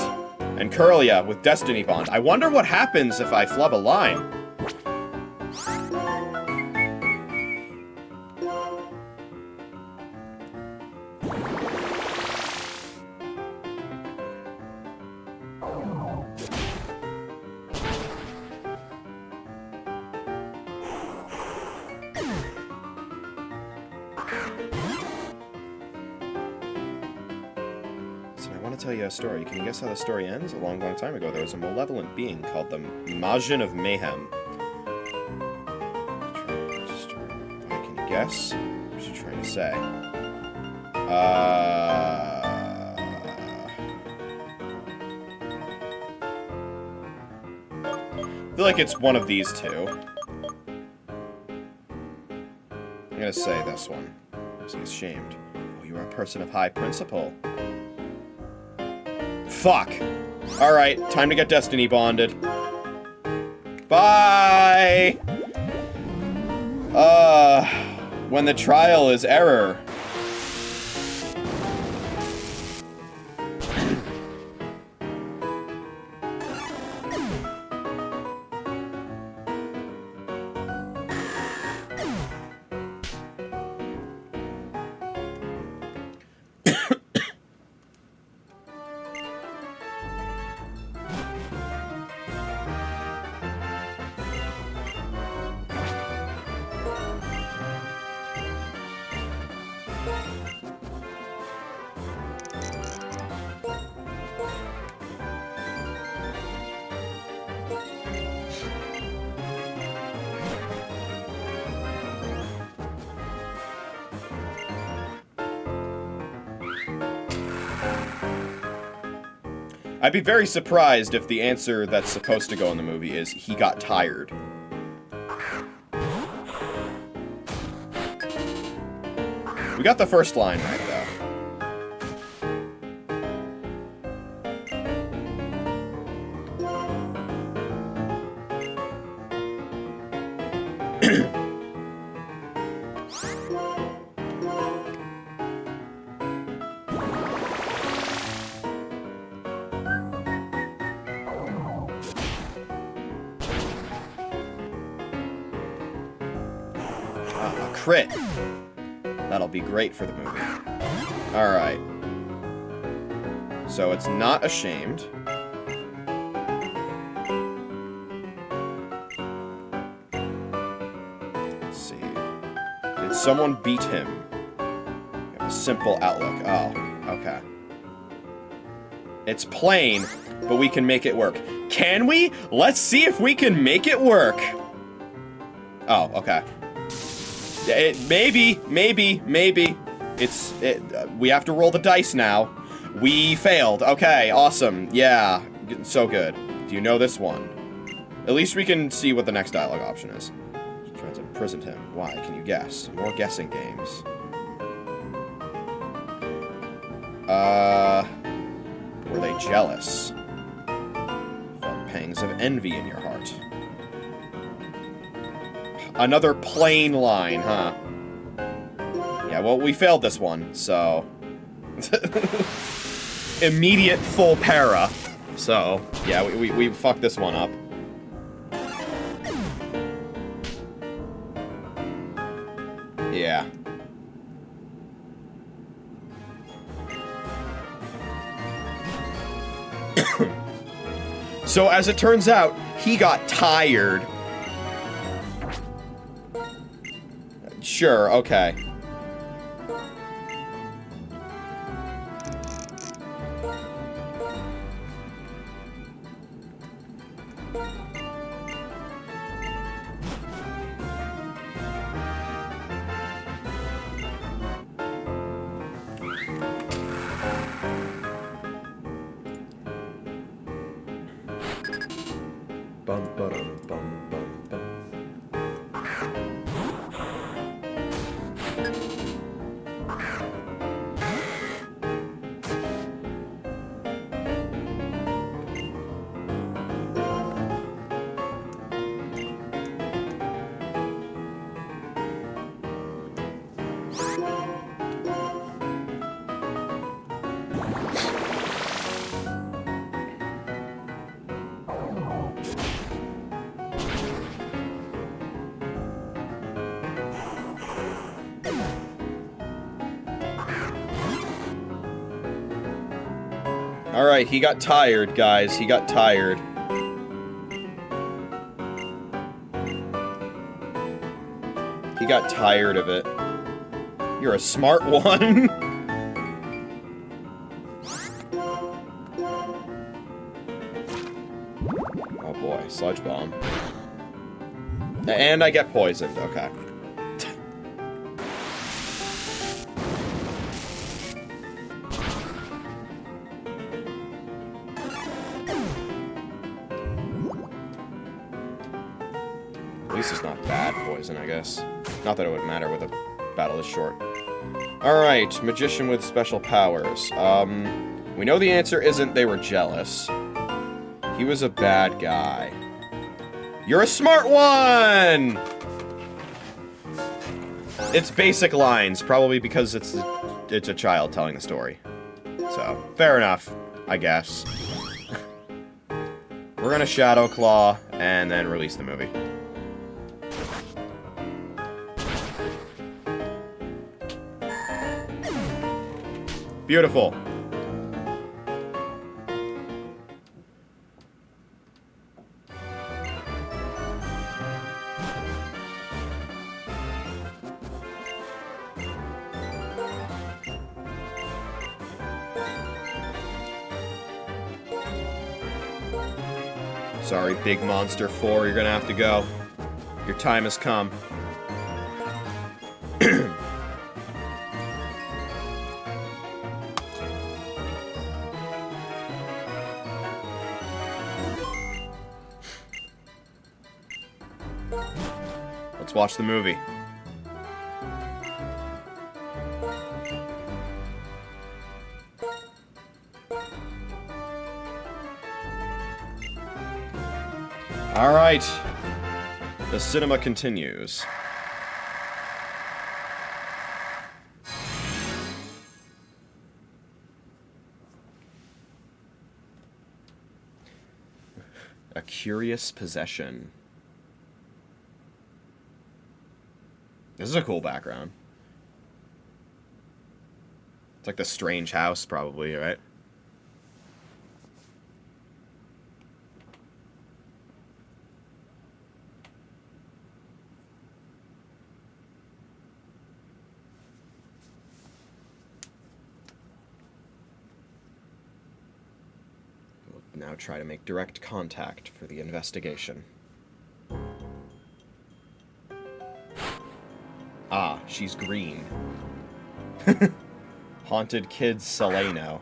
and Curlia with Destiny Bond. I wonder what happens if I flub a line. Tell you a story. Can you guess how the story ends? A long, long time ago, there was a malevolent being called the Majin of Mayhem. Can you guess? What is she trying to say? I feel like it's one of these two. I'm gonna say this one. Is he ashamed? Oh, you are a person of high principle. Fuck. Alright, time to get Destiny bonded. Bye! When the trial is error. I'd be very surprised if the answer that's supposed to go in the movie is he got tired. We got the first line right, though. Crit. That'll be great for the movie. Alright. So it's not ashamed. Let's see. Did someone beat him? A simple outlook. Oh, okay. It's plain, but we can make it work. Can we? Let's see if we can make it work. Oh, okay. Maybe. We have to roll the dice now. We failed. Okay, awesome. Yeah, so good. Do you know this one? At least we can see what the next dialogue option is. She tries to imprison him. Why? Can you guess? More guessing games. Were they jealous? Felt pangs of envy in your heart. Another plain line, huh? Yeah, well, we failed this one, so... Immediate full para. So, yeah, we fucked this one up. Yeah. So, as it turns out, he got tired. Sure, okay. Alright, he got tired, guys. He got tired. He got tired of it. You're a smart one. Oh boy, sludge bomb. And I get poisoned, okay. At least it's not bad poison, I guess. Not that it would matter with a battle this short. Alright, magician with special powers. We know the answer isn't they were jealous. He was a bad guy. You're a smart one! It's basic lines, probably because it's a child telling the story. So, fair enough, I guess. We're gonna Shadow Claw and then release the movie. Beautiful. Sorry, Big Monster 4, you're gonna have to go. Your time has come. Let's watch the movie. All right. The cinema continues. A curious possession. This is a cool background. It's like the strange house, probably, right? We'll now try to make direct contact for the investigation. Ah, she's green. Haunted Kids Saleno.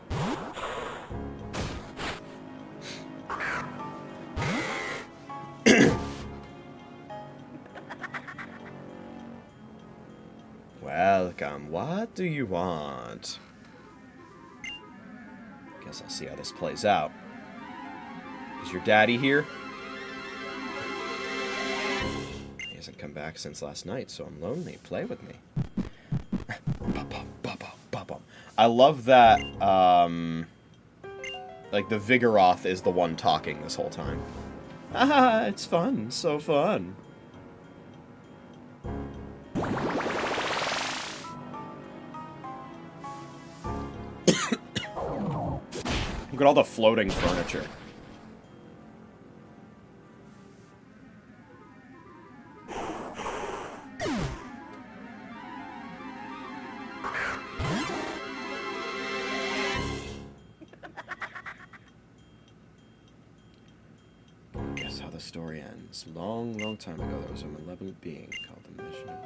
Welcome. What do you want? Guess I'll see how this plays out. Is your daddy here? He hasn't come back since last night, so I'm lonely. Play with me. I love that, like, the Vigoroth is the one talking this whole time. Ah, it's fun. So fun. Look at all the floating furniture. Guess how the story ends. Long, long time ago, there was a malevolent being called the Mission of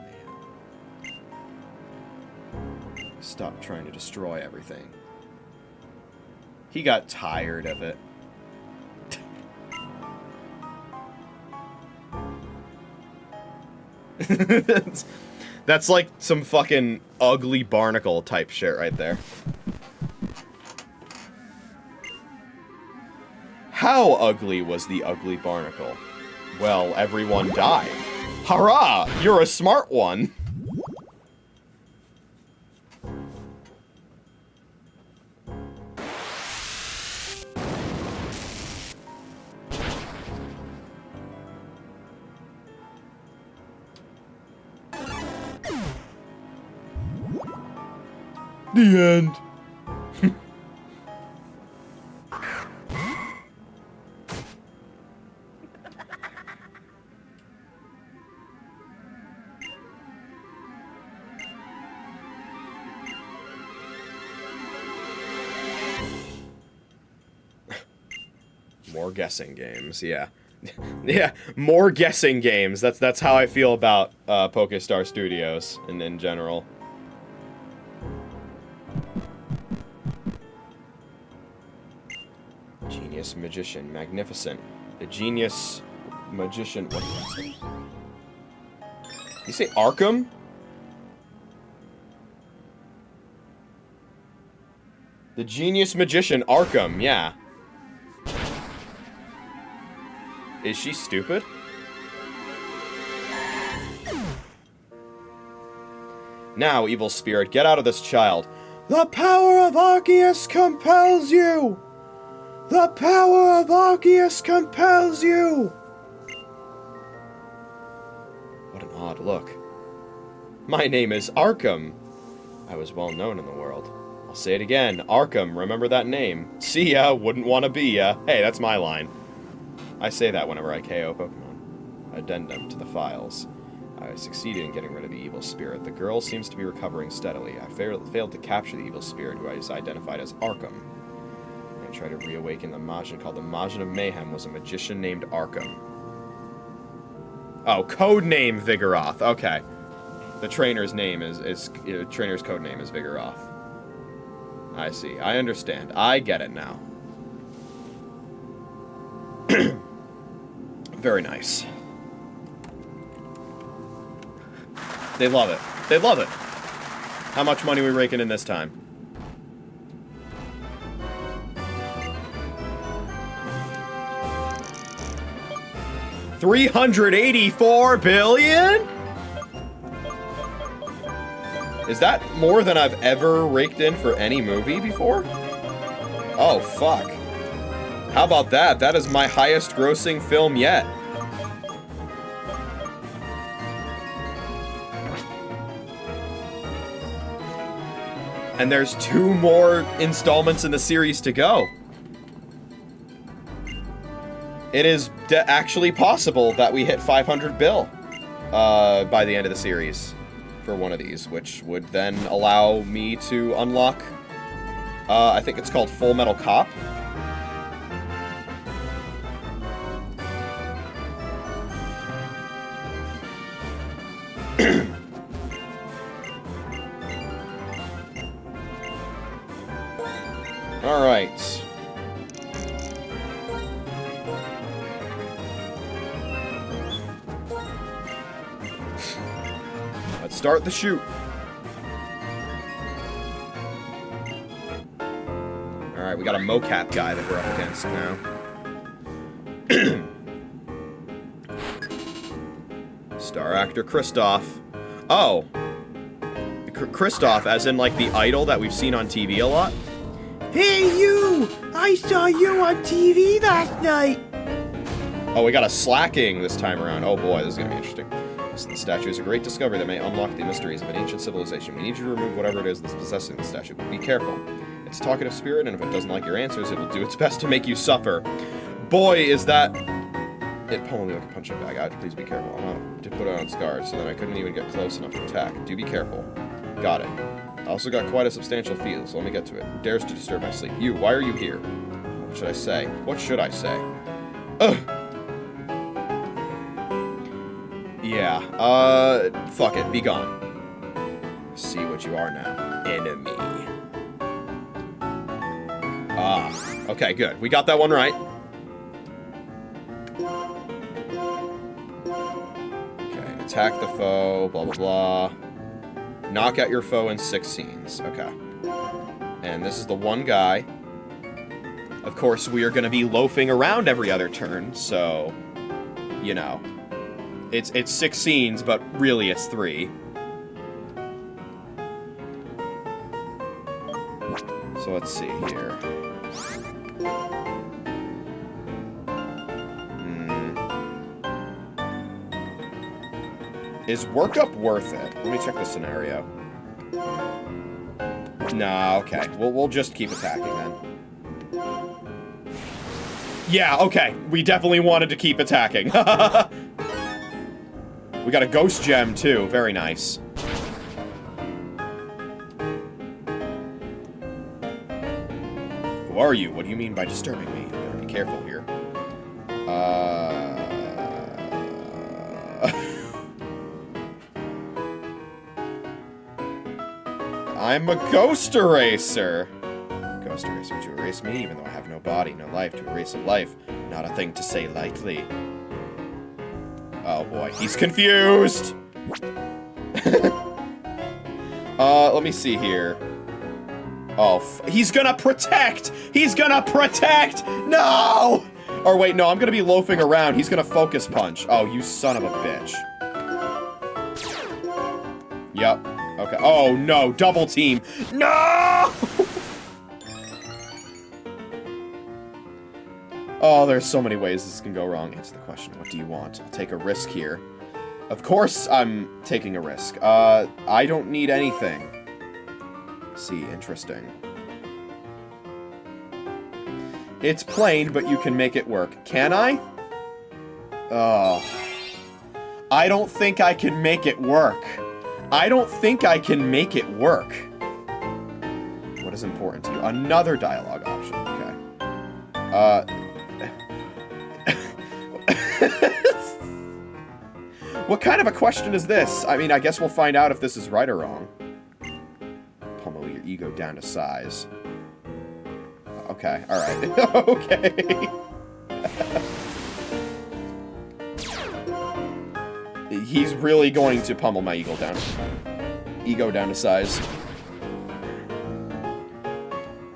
Man. Stop trying to destroy everything. He got tired of it. That's like some fucking ugly barnacle type shit right there. How ugly was the ugly barnacle? Well, everyone died. Hurrah! You're a smart one! The end. More guessing games, yeah. Yeah, more guessing games. That's how I feel about PokeStar Studios in general. Genius Magician, magnificent. The Genius Magician, what did you say? You say Arkham? The Genius Magician, Arkham, yeah. Is she stupid? Now, evil spirit, get out of this child. The power of Arceus compels you! The power of Arceus compels you! What an odd look. My name is Arkham. I was well known in the world. I'll say it again. Arkham, remember that name. See ya, wouldn't want to be ya. Hey, that's my line. I say that whenever I KO Pokemon. Addendum to the files. I succeeded in getting rid of the evil spirit. The girl seems to be recovering steadily. I failed to capture the evil spirit, who I identified as Arkham. I tried to reawaken the Majin called the Majin of Mayhem was a magician named Arkham. Oh, codename Vigoroth. Okay. The trainer's name trainer's codename is Vigoroth. I see. I understand. I get it now. Very nice. They love it. They love it. How much money are we raking in this time? $384 billion? Is that more than I've ever raked in for any movie before? Oh, fuck. How about that? That is my highest grossing film yet. And there's 2 more installments in the series to go. It is actually possible that we hit 500 bill by the end of the series for one of these, which would then allow me to unlock, I think it's called Full Metal Cop. All right. Let's start the shoot. All right, we got a mocap guy that we're up against now. Star actor Kristoff. Oh. Kristoff, as in like the idol that we've seen on TV a lot. Hey, you! I saw you on TV last night! Oh, we got a slacking this time around. Oh boy, this is gonna be interesting. The statue is a great discovery that may unlock the mysteries of an ancient civilization. We need you to remove whatever it is that's possessing the statue, but be careful. It's a talkative spirit, and if it doesn't like your answers, it will do its best to make you suffer. Boy, is that... It pulling me like a punching bag. I'd please be careful. I'm out to put it on scars, so that I couldn't even get close enough to attack. Do be careful. Got it. I also got quite a substantial field, so let me get to it. Dares to disturb my sleep. You, why are you here? What should I say? What should I say? Ugh! Yeah, fuck it, be gone. See what you are now. Enemy. Ah, okay, good. We got that one right. Okay, attack the foe, blah, blah, blah. Knock out your foe in 6 scenes. Okay. And this is the one guy. Of course, we are going to be loafing around every other turn, so, you know. It's 6 scenes, but really it's 3. So let's see here. Is workup worth it? Let me check the scenario. Nah, okay. We'll just keep attacking then. Yeah, okay. We definitely wanted to keep attacking. We got a ghost gem too. Very nice. Who are you? What do you mean by disturbing me? Better be careful here. I'm a ghost eraser. Ghost eraser to erase me, even though I have no body, no life. To erase a life, not a thing to say lightly. Oh boy, he's confused. Let me see here. Oh, he's gonna protect! He's gonna protect! No! Or wait, no, I'm gonna be loafing around. He's gonna focus punch. Oh, you son of a bitch. Yep. Okay. Oh, no. Double team. No! Oh, there's so many ways this can go wrong. Answer the question. What do you want? I'll take a risk here. Of course I'm taking a risk. I don't need anything. See, interesting. It's plain, but you can make it work. Can I? Oh. I don't think I can make it work. I don't think I can make it work. What is important to you? Another dialogue option. Okay. What kind of a question is this? I mean, I guess we'll find out if this is right or wrong. Pummel your ego down to size. Okay, alright. Okay. He's really going to pummel my ego down to size.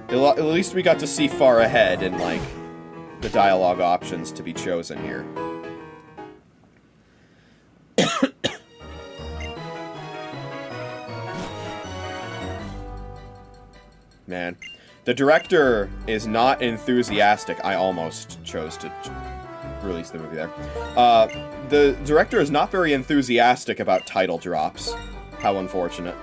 At least we got to see far ahead in, like, the dialogue options to be chosen here. Man. The director is not enthusiastic. I almost chose to release the movie there. The director is not very enthusiastic about title drops. How unfortunate.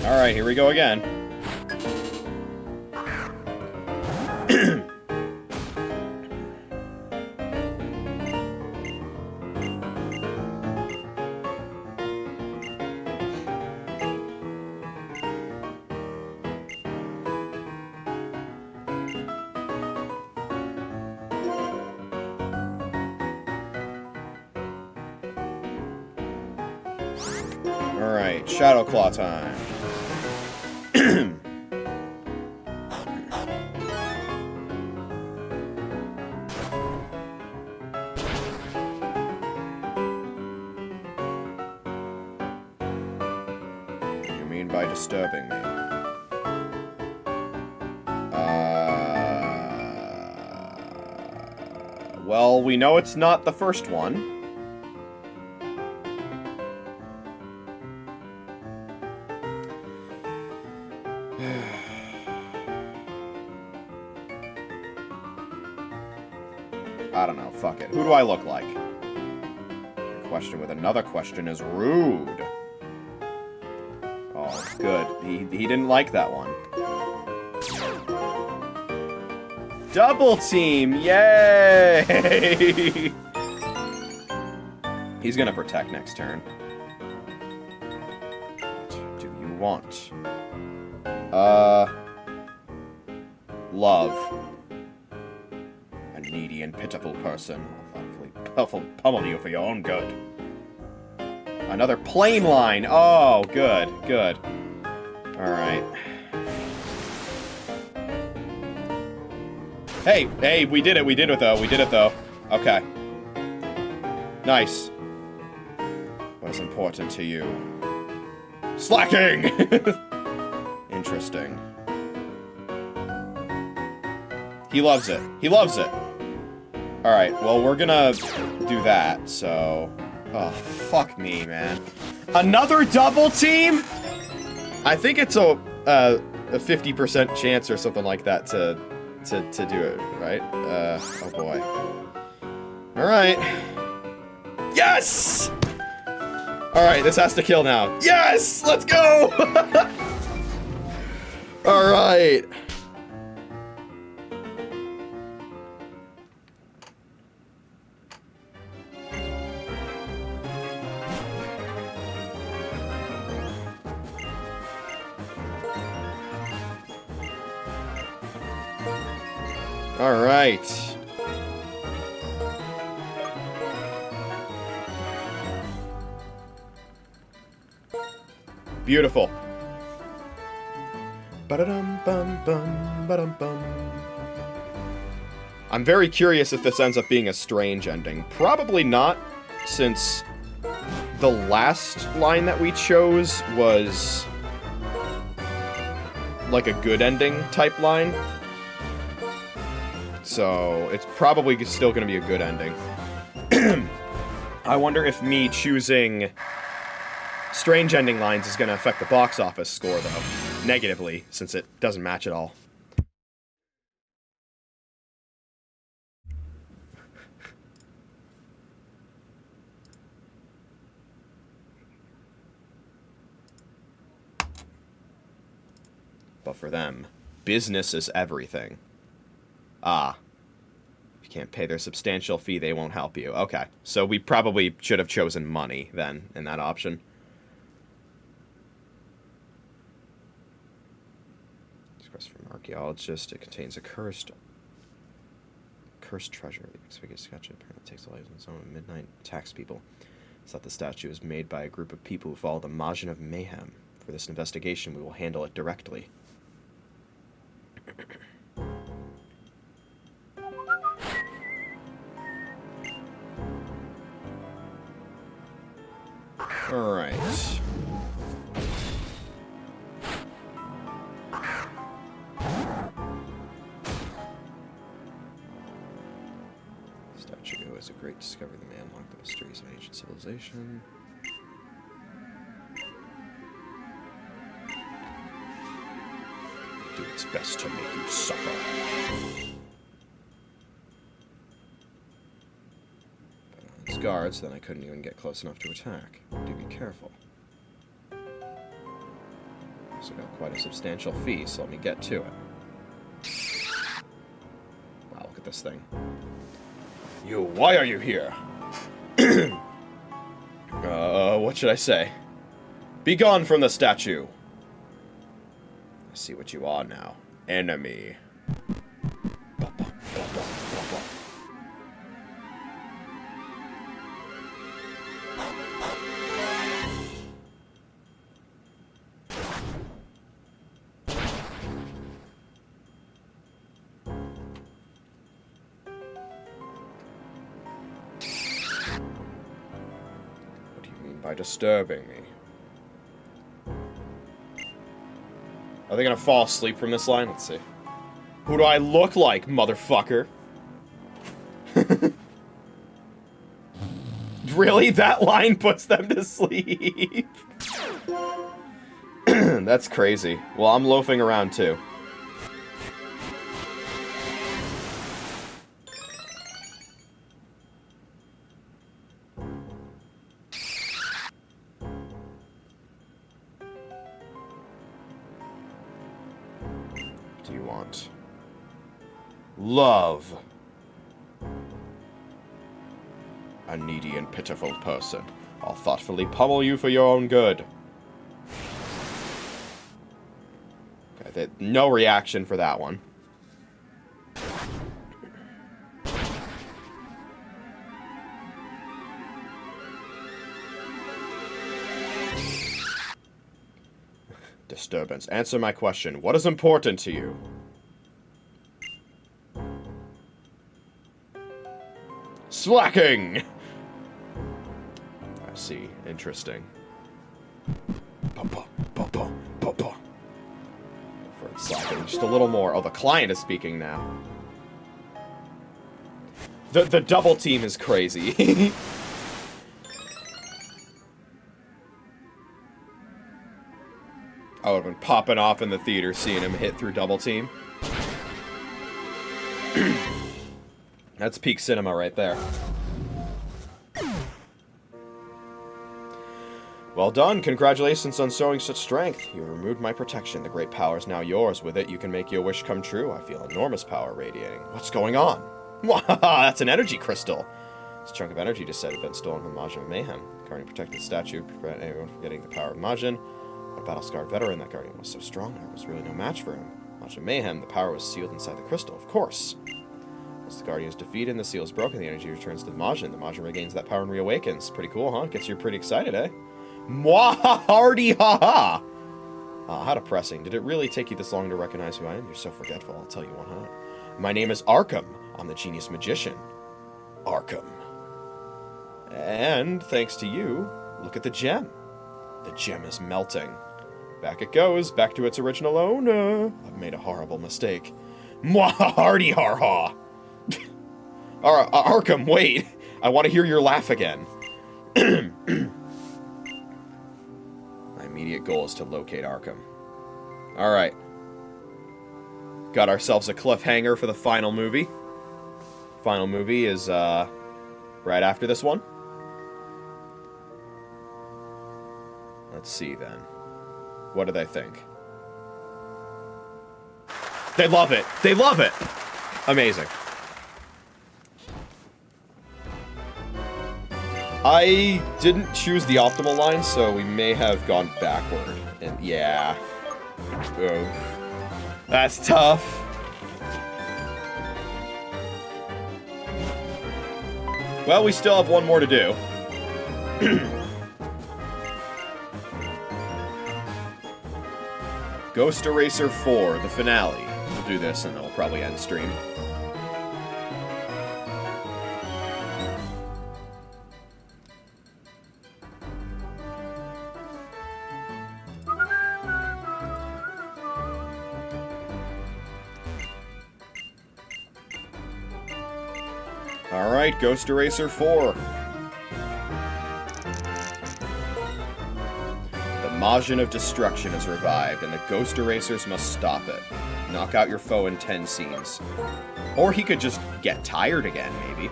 Alright, here we go again. Alright, Shadow Claw time. By disturbing me. Well, we know it's not the first one. I don't know, fuck it. Who do I look like? Question with another question is rude. Oh, good. He didn't like that one. Double team! Yay! He's gonna protect next turn. What do you want? Love. A needy and pitiful person will thoughtfully pummel you for your own good. Another plane line. Oh, good, good. Alright. Hey, we did it though. Okay. Nice. What is important to you? Slacking! Interesting. He loves it. He loves it. Alright, well, we're gonna do that, so... Oh, fuck me, man. Another double team? I think it's a 50% chance or something like that to do it, right? Oh boy. Alright. Yes! Alright, this has to kill now. Yes! Let's go! Alright. Alright. Beautiful. Ba-da-dum-bum-bum, I'm very curious if this ends up being a strange ending. Probably not, since the last line that we chose was like a good ending type line. So, it's probably still going to be a good ending. I wonder if me choosing strange ending lines is going to affect the box office score, though. Negatively, since it doesn't match at all. But for them, business is everything. Ah. If you can't pay their substantial fee, they won't help you. Okay. So we probably should have chosen money, then, in that option. Quest from archaeologist. It contains a cursed treasure. The exfigured statue apparently takes the lives of its own at midnight, attacks people. It's thought the statue is made by a group of people who follow the Majin of Mayhem. For this investigation, we will handle it directly. Alright. Statue is a great discovery that may unlock the mysteries of ancient civilization. Do its best to make you suffer. Put on its guards, then I couldn't even get close enough to attack. Do be careful. Also got quite a substantial fee, so let me get to it. Wow, look at this thing. You, why are you here? What should I say? Be gone from the statue. I see what you are now. Enemy. By disturbing me. Are they gonna fall asleep from this line? Let's see. Who do I look like, motherfucker? Really? That line puts them to sleep? That's crazy. Well, I'm loafing around too. Do you want love? A needy and pitiful person. I'll thoughtfully pummel you for your own good. Okay, no reaction for that one. Disturbance. Answer my question. What is important to you? Slacking! I see. Interesting. For slacking. Just a little more. Oh, the client is speaking now. The double team is crazy. I would have been popping off in the theater seeing him hit through double team. That's peak cinema right there. Well done. Congratulations on showing such strength. You removed my protection. The great power is now yours. With it, you can make your wish come true. I feel enormous power radiating. What's going on? That's an energy crystal. This chunk of energy just said had been stolen from Majin of Mayhem. The Guardian protected the statue, prevent anyone from getting the power of Majin. A battle-scarred veteran, that Guardian was so strong there was really no match for him. Majin of Mayhem, the power was sealed inside the crystal, of course. Once the Guardian is defeated and the seal is broken, the energy returns to the Majin. The Majin regains that power and reawakens. Pretty cool, huh? Gets you pretty excited, eh? Mwahardy ha-ha! How depressing. Did it really take you this long to recognize who I am? You're so forgetful, I'll tell you what, huh? My name is Arkham. I'm the genius magician. Arkham. And, thanks to you, look at the gem. The gem is melting. Back it goes, back to its original owner. I've made a horrible mistake. Mwahardy ha-ha! Arkham, wait. I want to hear your laugh again. My immediate goal is to locate Arkham. Alright. Got ourselves a cliffhanger for the final movie. Final movie is, right after this one. Let's see, then. What do they think? They love it! They love it! Amazing. I didn't choose the optimal line, so we may have gone backward. And yeah. Oh. That's tough. Well, we still have one more to do. Ghost Eraser 4, the finale. We'll do this and then we'll probably end stream. Alright, Ghost Eraser 4. The Majin of Destruction is revived, and the Ghost Erasers must stop it. Knock out your foe in 10 scenes. Or he could just get tired again, maybe.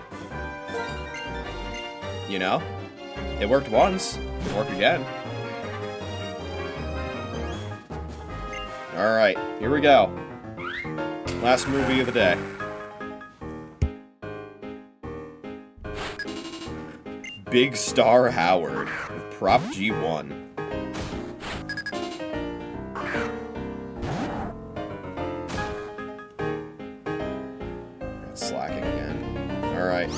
You know? It worked once. It'll work again. Alright, here we go. Last movie of the day. Big Star Howard with Prop G1. That's slacking again. Alright.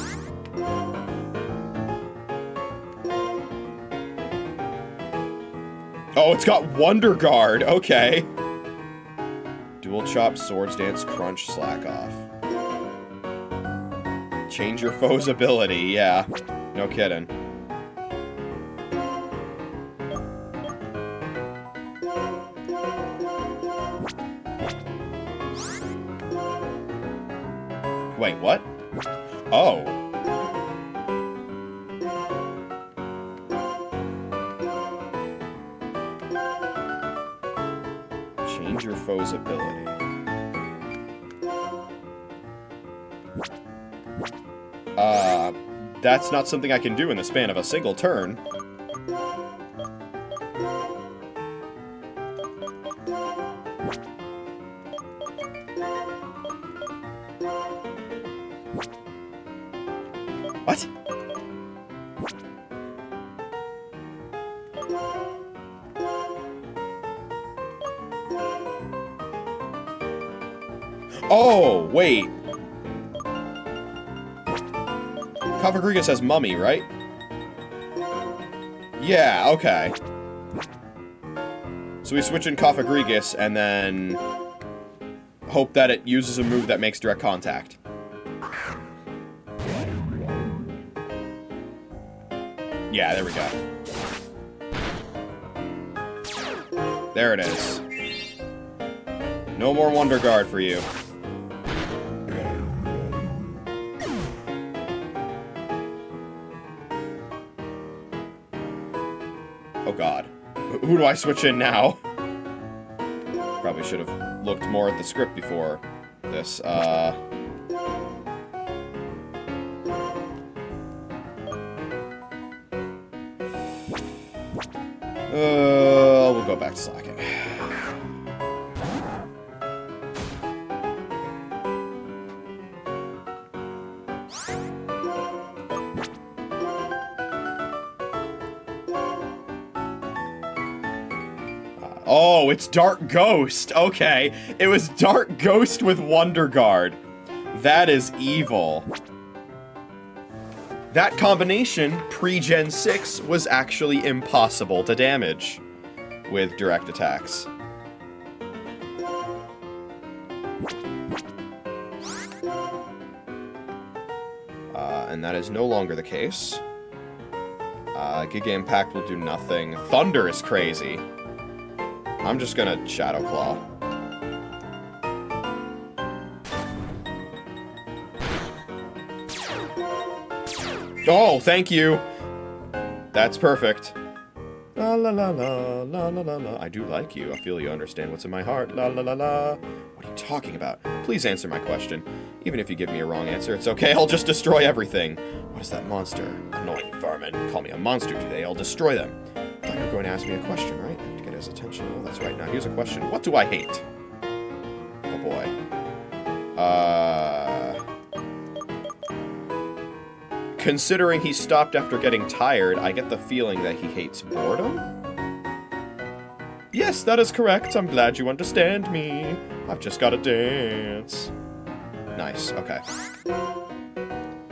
Oh, it's got Wonder Guard. Okay. Dual Chop, Swords Dance, Crunch, Slack Off. Change your foe's ability, yeah. No kidding. Wait, what? Oh. Change your foe's ability. That's not something I can do in the span of a single turn. What? Oh, wait. Kafagriga says mummy, right? Yeah, okay. So we switch in Kafagrigas and then hope that it uses a move that makes direct contact. Yeah, there we go. There it is. No more Wonder Guard for you. Oh god. Who do I switch in now? Probably should have looked more at the script before this. We'll go back to socket. Oh, it's Dark Ghost. Okay. It was Dark Ghost with Wonder Guard. That is evil. That combination, pre-Gen 6, was actually impossible to damage with direct attacks. And that is no longer the case. Giga Impact will do nothing. Thunder is crazy. I'm just gonna Shadow Claw. Oh, thank you. That's perfect. La la la la la la la la. I do like you. I feel you understand what's in my heart. La la la la. What are you talking about? Please answer my question. Even if you give me a wrong answer, it's okay. I'll just destroy everything. What is that monster? Annoying vermin. Call me a monster today. I'll destroy them. I thought you were going to ask me a question, right? I have to get his attention. Oh, that's right. Now here's a question. What do I hate? Oh boy. Considering he stopped after getting tired, I get the feeling that he hates boredom? Yes, that is correct. I'm glad you understand me. I've just got to dance. Nice, okay.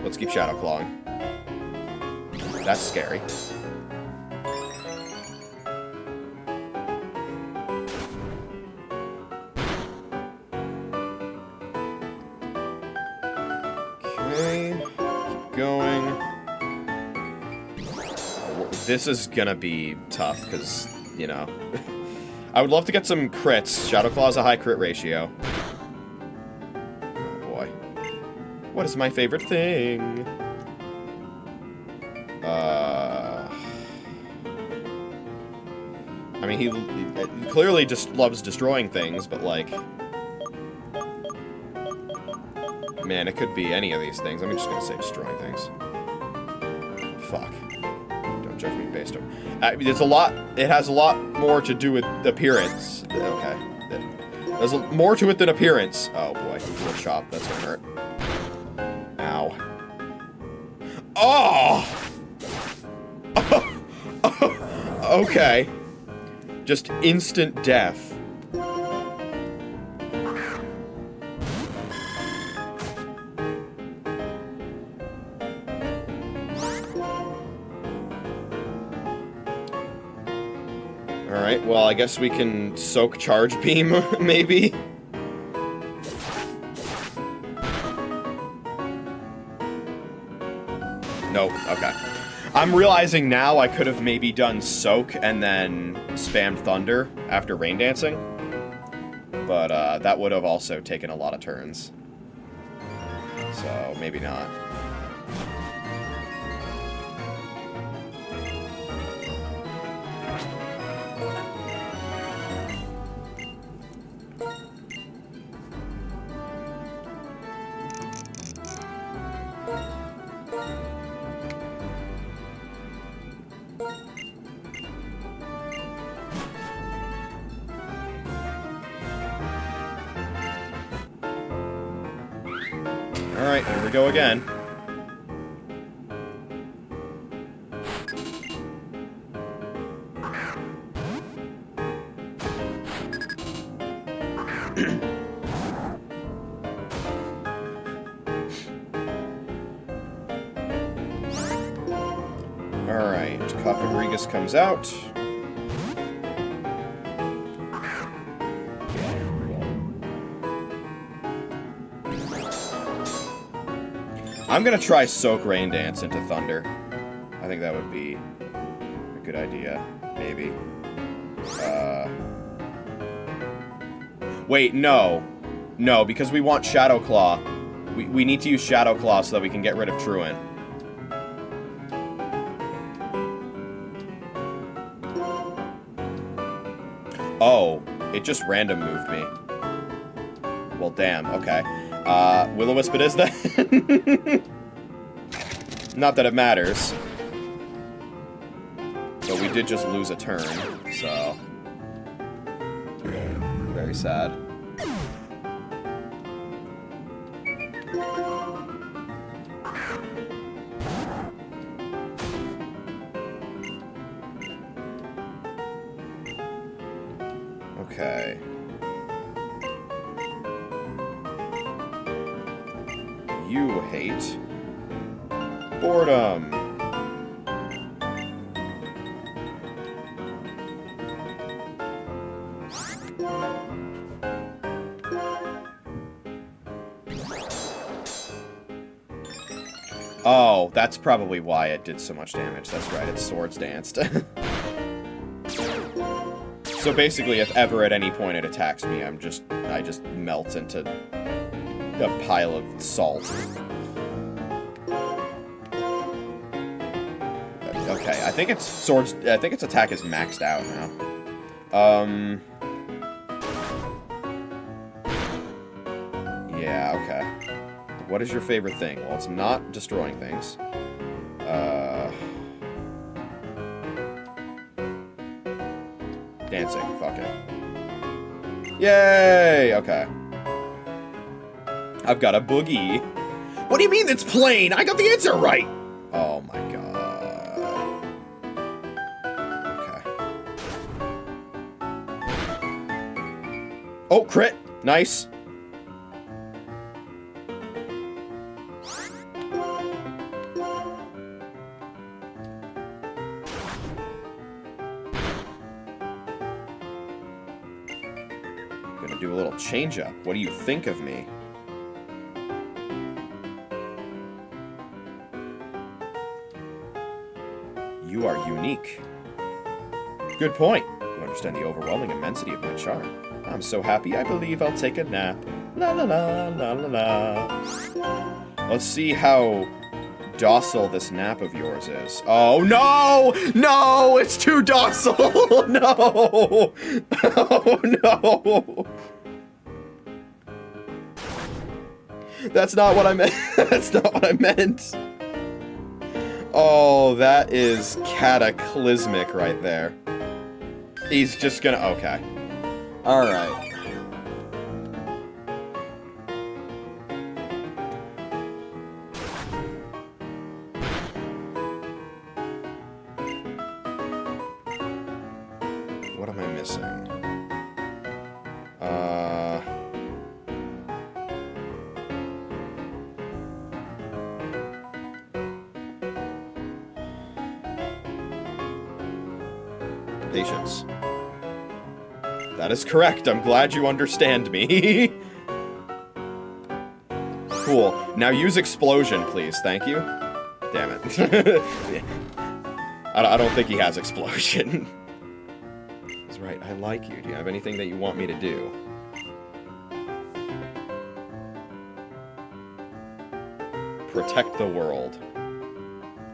Let's keep Shadow Clawing. That's scary. Okay, keep going. This is gonna be tough, because, you know, I would love to get some crits. Shadow Claw has a high crit ratio. Oh boy. What is my favorite thing? I mean, he clearly just loves destroying things, but like... Man, it could be any of these things. I'm just gonna say destroying things. Fuck. Don't judge me based on... It's a lot... It has a lot more to do with appearance. Okay. There's more to it than appearance. Oh boy. Little chop. That's gonna hurt. Ow. Oh! Okay. Just instant death. Alright, well, I guess we can soak Charge Beam, maybe? Nope, okay. I'm realizing now I could have maybe done Soak and then spammed Thunder after Rain Dancing. But that would have also taken a lot of turns. So, maybe not. Alright, here we go again. Alright, Cofagrigus comes out. I'm gonna try Soak Rain Dance into Thunder. I think that would be a good idea, maybe. Wait, no. No, because we want Shadow Claw. We need to use Shadow Claw so that we can get rid of Truant. Oh, it just random moved me. Well, damn, okay. Will-O-Wisp it is then? Not that it matters. But we did just lose a turn, so... Very sad. Okay. You hate boredom. Oh, that's probably why it did so much damage. That's right, it's Swords Danced. So basically, if ever at any point it attacks me, I just melt into a pile of salt. Okay, I think its attack is maxed out now. Yeah, okay. What is your favorite thing? Well, it's not destroying things. Dancing, fuck it. Yay! Okay. I've got a boogie. What do you mean it's plain? I got the answer right! Oh my god. Okay. Oh, crit! Nice. Gonna do a little change up. What do you think of me? You are unique. Good point. You understand the overwhelming immensity of my charm. I'm so happy I believe I'll take a nap. La la la la la la. Let's see how docile this nap of yours is. Oh no! No! It's too docile! No! Oh no! That's not what I meant. That's not what I meant. Oh, that is cataclysmic right there. He's just gonna... Okay. Alright. What am I missing? Patience. That is correct. I'm glad you understand me. Cool. Now use explosion, please. Thank you. Damn it. I don't think he has explosion. He's right. I like you. Do you have anything that you want me to do? Protect the world.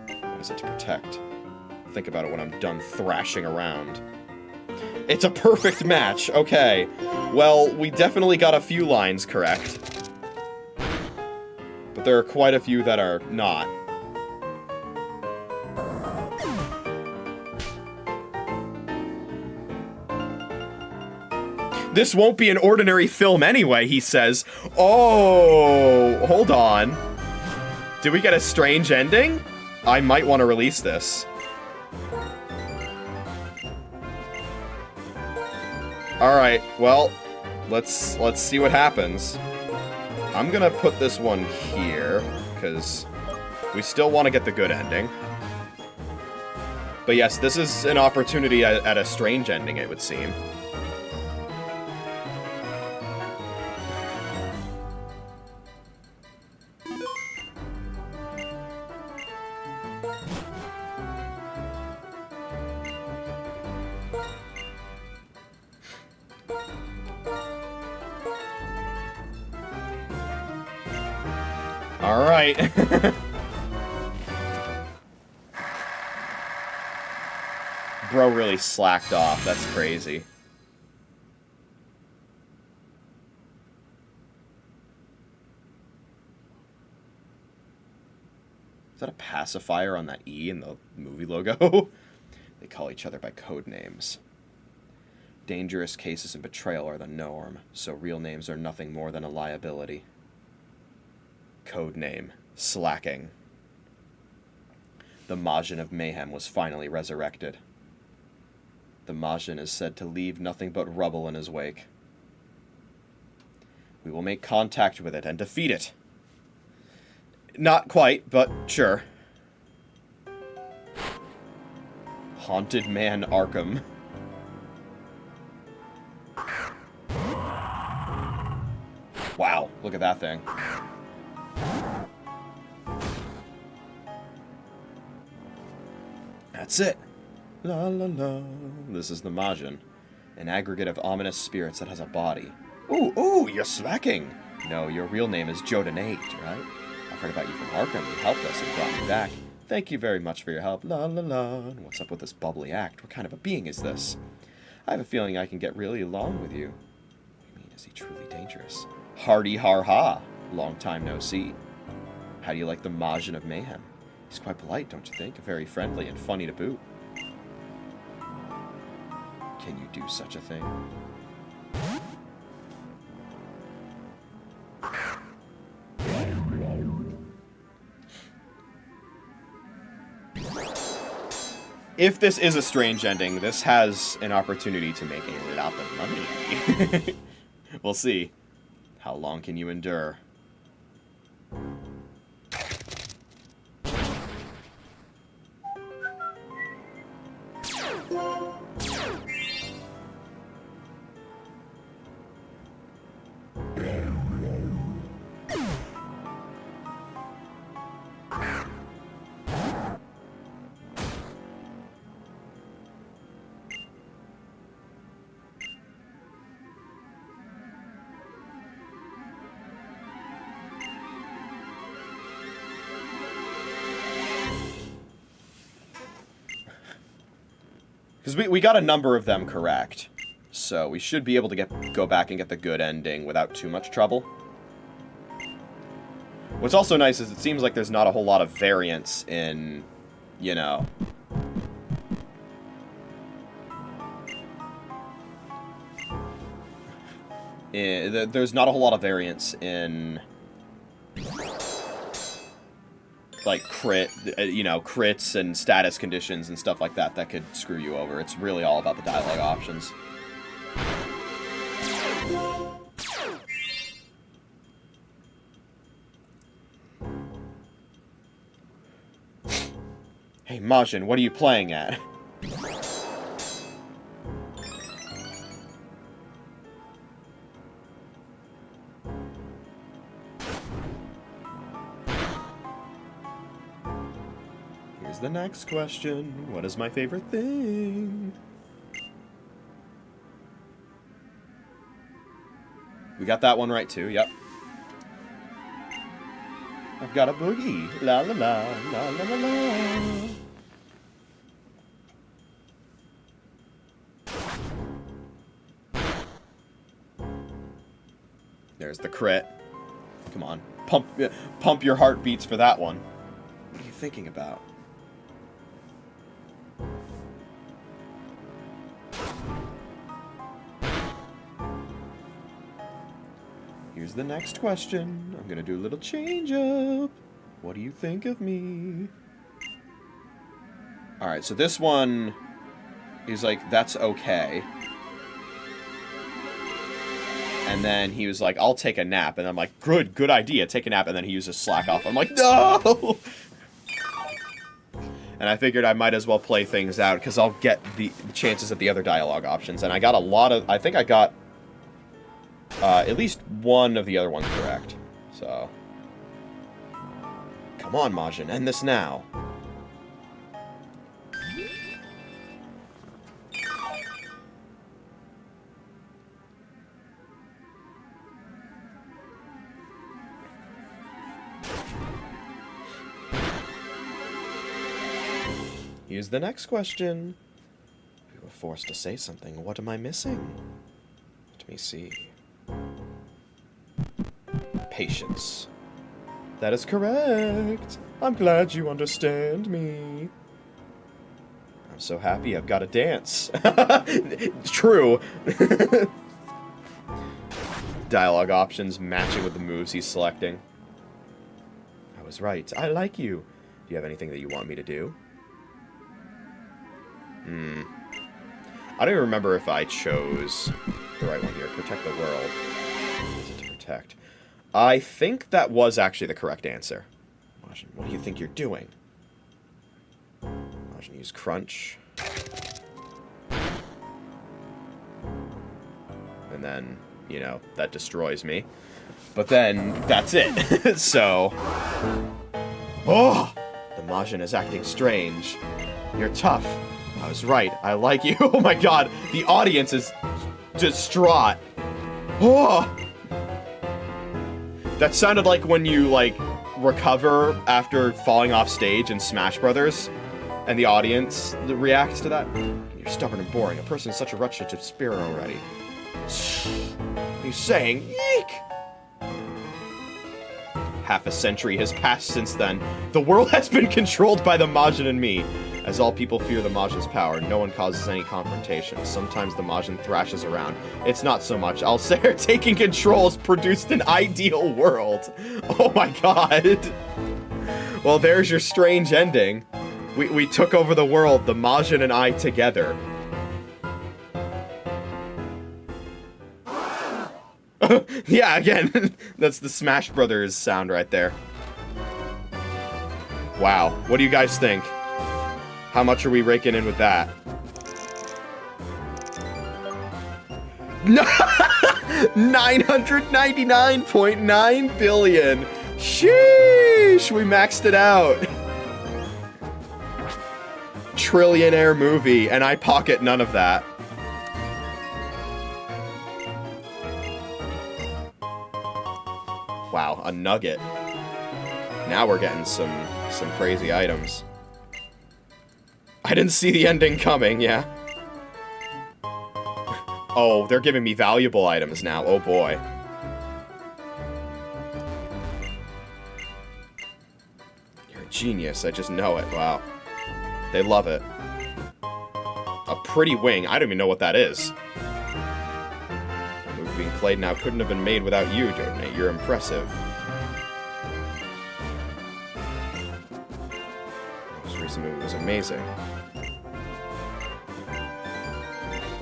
What is it to protect? Think about it when I'm done thrashing around. It's a perfect match. Okay. Well, we definitely got a few lines correct. But there are quite a few that are not. This won't be an ordinary film anyway, he says. Oh, hold on. Did we get a strange ending? I might want to release this. Alright, well, let's see what happens. I'm gonna put this one here, because we still want to get the good ending. But yes, this is an opportunity at a strange ending, it would seem. Alright. Bro really slacked off. That's crazy. Is that a pacifier on that E in the movie logo? They call each other by code names. Dangerous cases and betrayal are the norm, so real names are nothing more than a liability. Code name, Slacking. The Majin of Mayhem was finally resurrected. The Majin is said to leave nothing but rubble in his wake. We will make contact with it and defeat it. Not quite, but sure. Haunted Man Arkham. Wow, look at that thing. That's it. La la la. This is the Majin, an aggregate of ominous spirits that has a body. Ooh, you're slacking. No, your real name is JoeDan54, right? I've heard about you from Arkham. You helped us and brought me back. Thank you very much for your help. La la la. And what's up with this bubbly act? What kind of a being is this? I have a feeling I can get really along with you. What do you mean, is he truly dangerous? Hardy har ha. Long time no see. How do you like the Majin of Mayhem? He's quite polite, don't you think? Very friendly and funny to boot. Can you do such a thing? If this is a strange ending, this has an opportunity to make a lot of money. We'll see. How long can you endure? Because we got a number of them correct. So we should be able to go back and get the good ending without too much trouble. What's also nice is it seems like there's not a whole lot of variance in, you know... there's not a whole lot of variance in... like crits and status conditions and stuff like that that could screw you over. It's really all about the dialogue options. Hey, Majin, what are you playing at? The next question. What is my favorite thing? We got that one right too, yep. I've got a boogie. La la la, la la la la. There's the crit. Come on. Pump your heartbeats for that one. What are you thinking about? Here's the next question. I'm gonna do a little change up. What do you think of me? Alright, so this one is like, that's okay. And then he was like, I'll take a nap. And I'm like, good idea, take a nap. And then he uses slack off. I'm like, no! And I figured I might as well play things out, because I'll get the chances at the other dialogue options. And I got a lot of, I think I got at least one of the other ones correct. So, come on, Majin, end this now. Here's the next question. We were forced to say something. What am I missing? Let me see. Patience. That is correct. I'm glad you understand me. I'm so happy I've got to dance. True. Dialogue options matching with the moves he's selecting. I was right. I like you. Do you have anything that you want me to do? I don't even remember if I chose the right one here. Protect the world. What is it to protect? I think that was actually the correct answer. Majin, what do you think you're doing? Majin, use Crunch. And then, you know, that destroys me. But then, that's it. So... Oh! The Majin is acting strange. You're tough. I was right. I like you. Oh my god. The audience is distraught. Oh! That sounded like when you, like, recover after falling off stage in Smash Brothers, and the audience reacts to that. You're stubborn and boring. A person in such a rut should disappear already. What are you saying? Eek! Half a century has passed since then. The world has been controlled by the Majin and me. As all people fear the Majin's power, no one causes any confrontation. Sometimes the Majin thrashes around. It's not so much. I'll say her taking control has produced an ideal world. Oh my god. Well, there's your strange ending. We took over the world, the Majin and I together. Yeah, again, that's the Smash Brothers sound right there. Wow, what do you guys think? How much are we raking in with that? No, 999.9 billion. Sheesh, we maxed it out. Trillionaire movie, and I pocket none of that. Wow, a nugget. Now we're getting some crazy items. I didn't see the ending coming, yeah. Oh, they're giving me valuable items now. Oh boy. You're a genius, I just know it. Wow. They love it. A pretty wing. I don't even know what that is. The movie being played now couldn't have been made without you, JoeDan. You're impressive. This recent movie was amazing.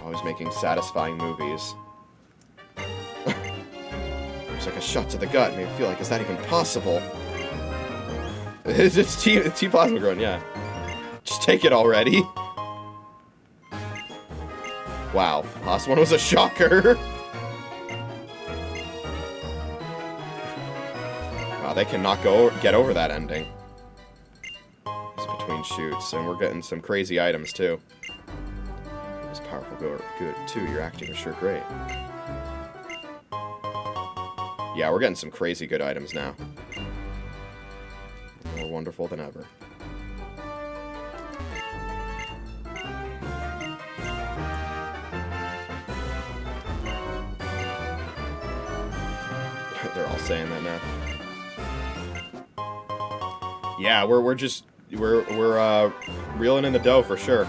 Always making satisfying movies. It's like a shot to the gut. Made me feel like, is that even possible? It's T-Plasma Grown, yeah. Just take it already. Wow, last one was a shocker. Wow, they cannot get over that ending. It's between shoots, and we're getting some crazy items too. It's powerful, good too. Your acting is sure great. Yeah, we're getting some crazy good items now. More wonderful than ever. They're all saying that now. Yeah, we're reeling in the dough for sure.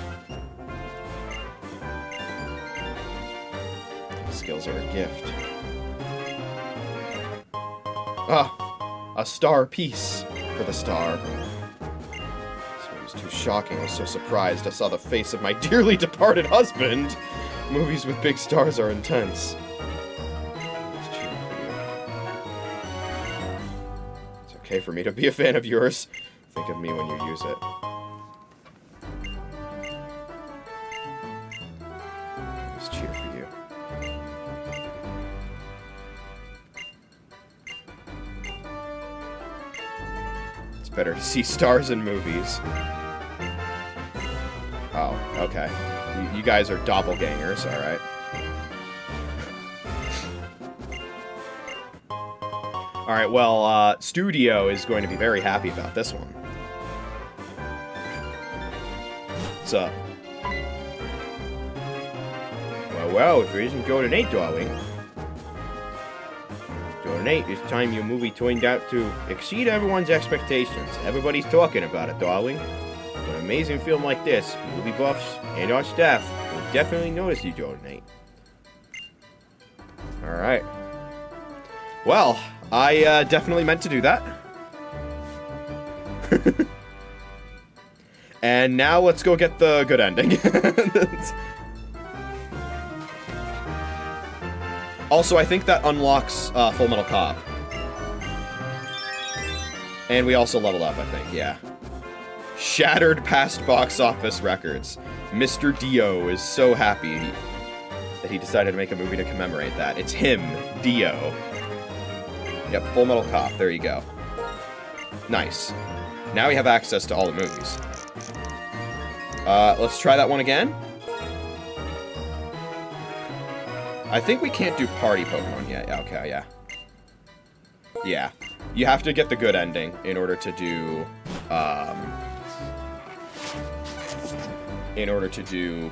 Skills are a gift. Ah, a star piece for the star. This one was too shocking. I was so surprised. I saw the face of my dearly departed husband. Movies with big stars are intense. It's okay for me to be a fan of yours. Think of me when you use it. Let's cheer for you. It's better to see stars in movies. Oh, okay. You guys are doppelgangers, alright. Alright, well, Studio is going to be very happy about this one. What's up? Well, if it isn't JoeDan, darling. JoeDan, this time your movie turned out to exceed everyone's expectations. Everybody's talking about it, darling. With an amazing film like this, movie buffs and our staff will definitely notice you, JoeDan. Alright. Well, I definitely meant to do that. And now let's go get the good ending. Also, I think that unlocks Full Metal Cop. And we also leveled up, I think, yeah. Shattered past box office records. Mr. Dio is so happy that he decided to make a movie to commemorate that. It's him, Dio. Yep, Full Metal Cop, there you go. Nice. Now we have access to all the movies. Let's try that one again. I think we can't do party Pokemon yet. Yeah, okay, yeah. Yeah. You have to get the good ending in order to do,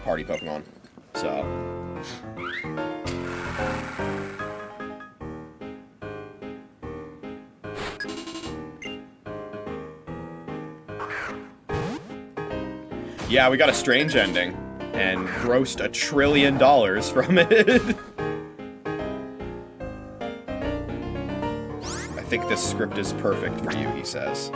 party Pokemon. So. Yeah, we got a strange ending and grossed $1 trillion from it. I think this script is perfect for you, he says.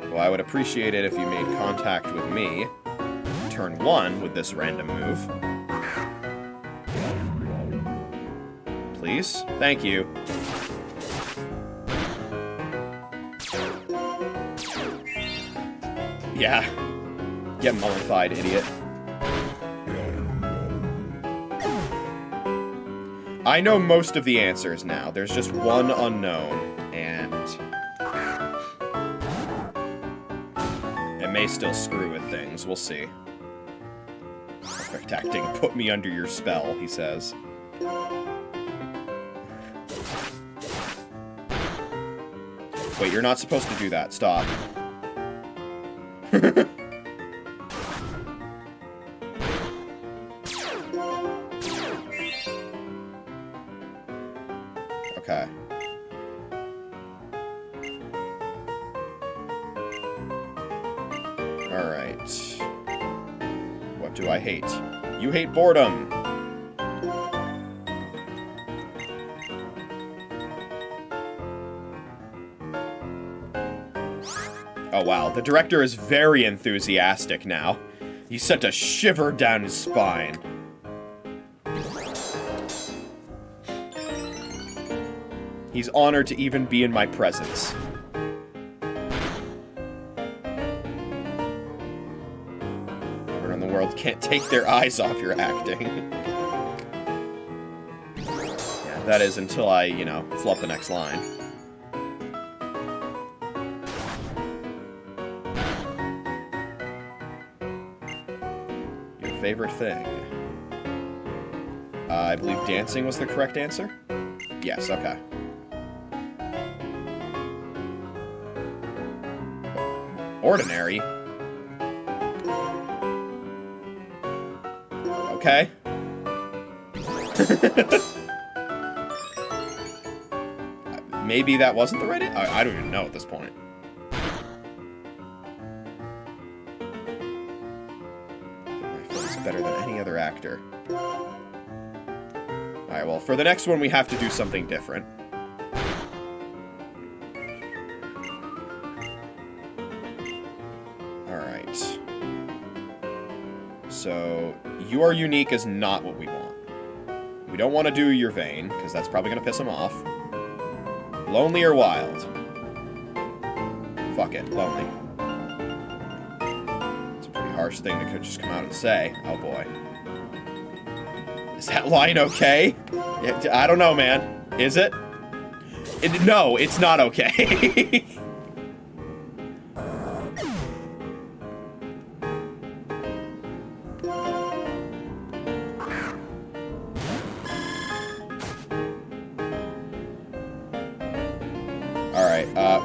Well, I would appreciate it if you made contact with me. Turn 1 with this random move. Please? Thank you. Yeah. Get mollified, idiot. I know most of the answers now. There's just one unknown, and it may still screw with things. We'll see. Perfect acting. Put me under your spell, he says. Wait, you're not supposed to do that. Stop. Okay. Alright. What do I hate? You hate boredom! Oh wow, the director is very enthusiastic now. He sent a shiver down his spine. He's honored to even be in my presence. Everyone in the world can't take their eyes off your acting. Yeah, that is until I, you know, flub the next line. Your favorite thing? I believe dancing was the correct answer? Yes, okay. Ordinary. Okay. Maybe that wasn't the right answer? I don't even know at this point. My face better than any other actor. Alright, well, for the next one, we have to do something different. So, you are unique is not what we want. We don't want to do your vein, because that's probably going to piss him off. Lonely or wild? Fuck it, lonely. It's a pretty harsh thing to just come out and say. Oh boy. Is that line okay? I don't know, man. Is it? No, it's not okay.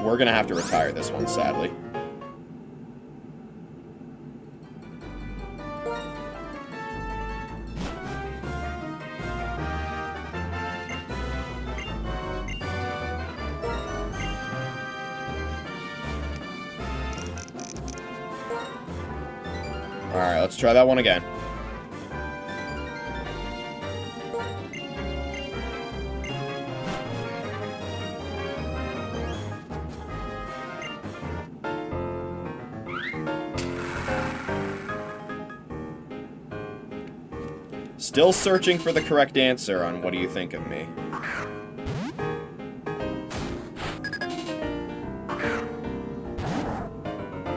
We're gonna have to retire this one, sadly. Alright, let's try that one again. Still searching for the correct answer on what do you think of me.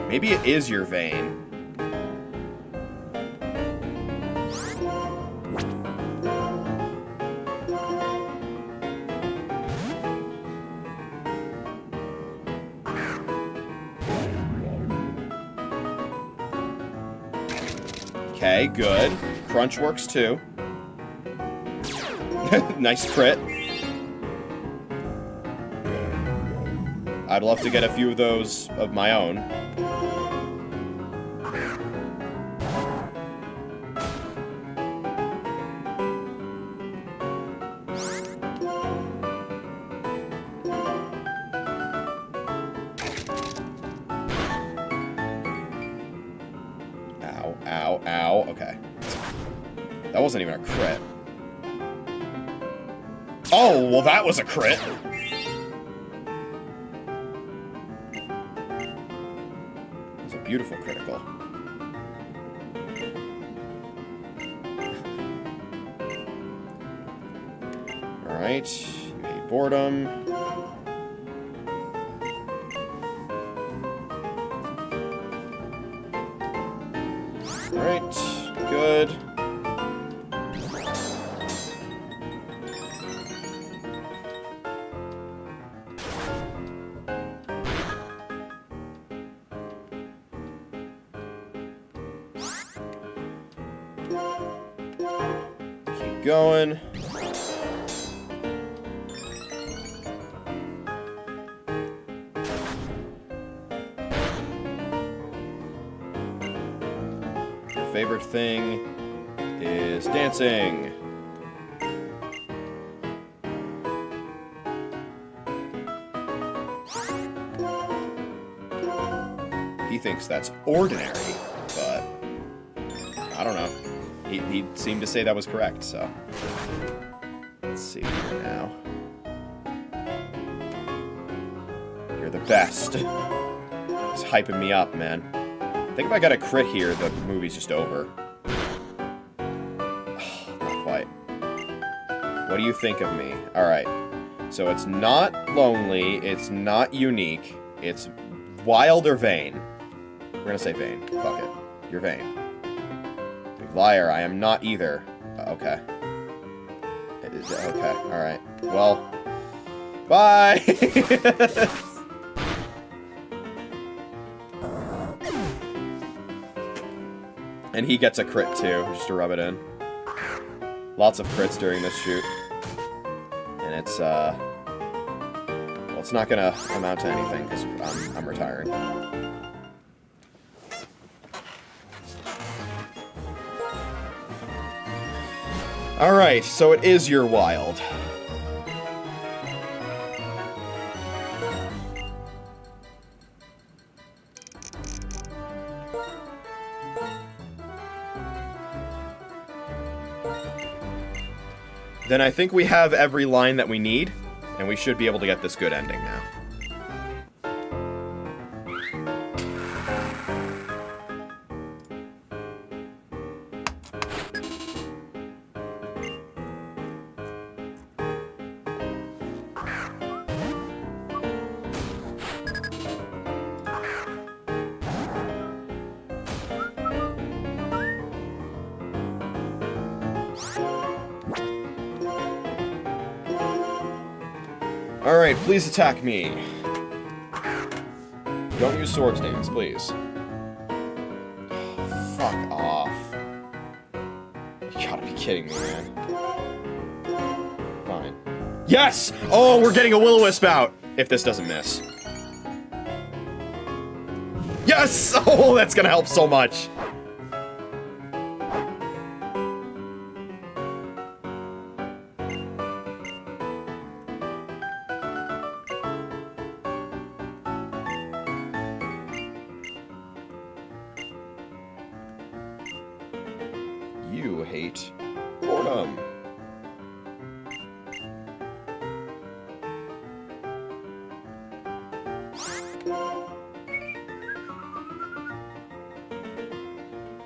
Maybe it is your vein. Okay, good. Crunch works too. Nice crit. I'd love to get a few of those of my own. Ow, ow, ow. Okay. That wasn't even a crit. Oh, well that was a crit. It was a beautiful critical. Alright. Evade boredom. Alright. Good. Keep going. Your favorite thing is dancing. He thinks that's ordinary, but I don't know. He seemed to say that was correct, so. Let's see here now. You're the best. He's hyping me up, man. I think if I got a crit here, the movie's just over. Not quite. What do you think of me? Alright. So it's not lonely, it's not unique, it's wild or vain. We're gonna say vain. Fuck it. You're vain. Big liar, I am not either. Okay. Okay, alright. Well, bye! And he gets a crit too, just to rub it in. Lots of crits during this shoot. And it's, well, it's not gonna amount to anything, because I'm retiring. Alright, so it is your wild. Then I think we have every line that we need, and we should be able to get this good ending now. Alright, please attack me. Don't use Swords Dance, please. Fuck off. You gotta be kidding me, man. Fine. Yes! Oh, we're getting a Will-O-Wisp out! If this doesn't miss. Yes! Oh, that's gonna help so much. You hate boredom.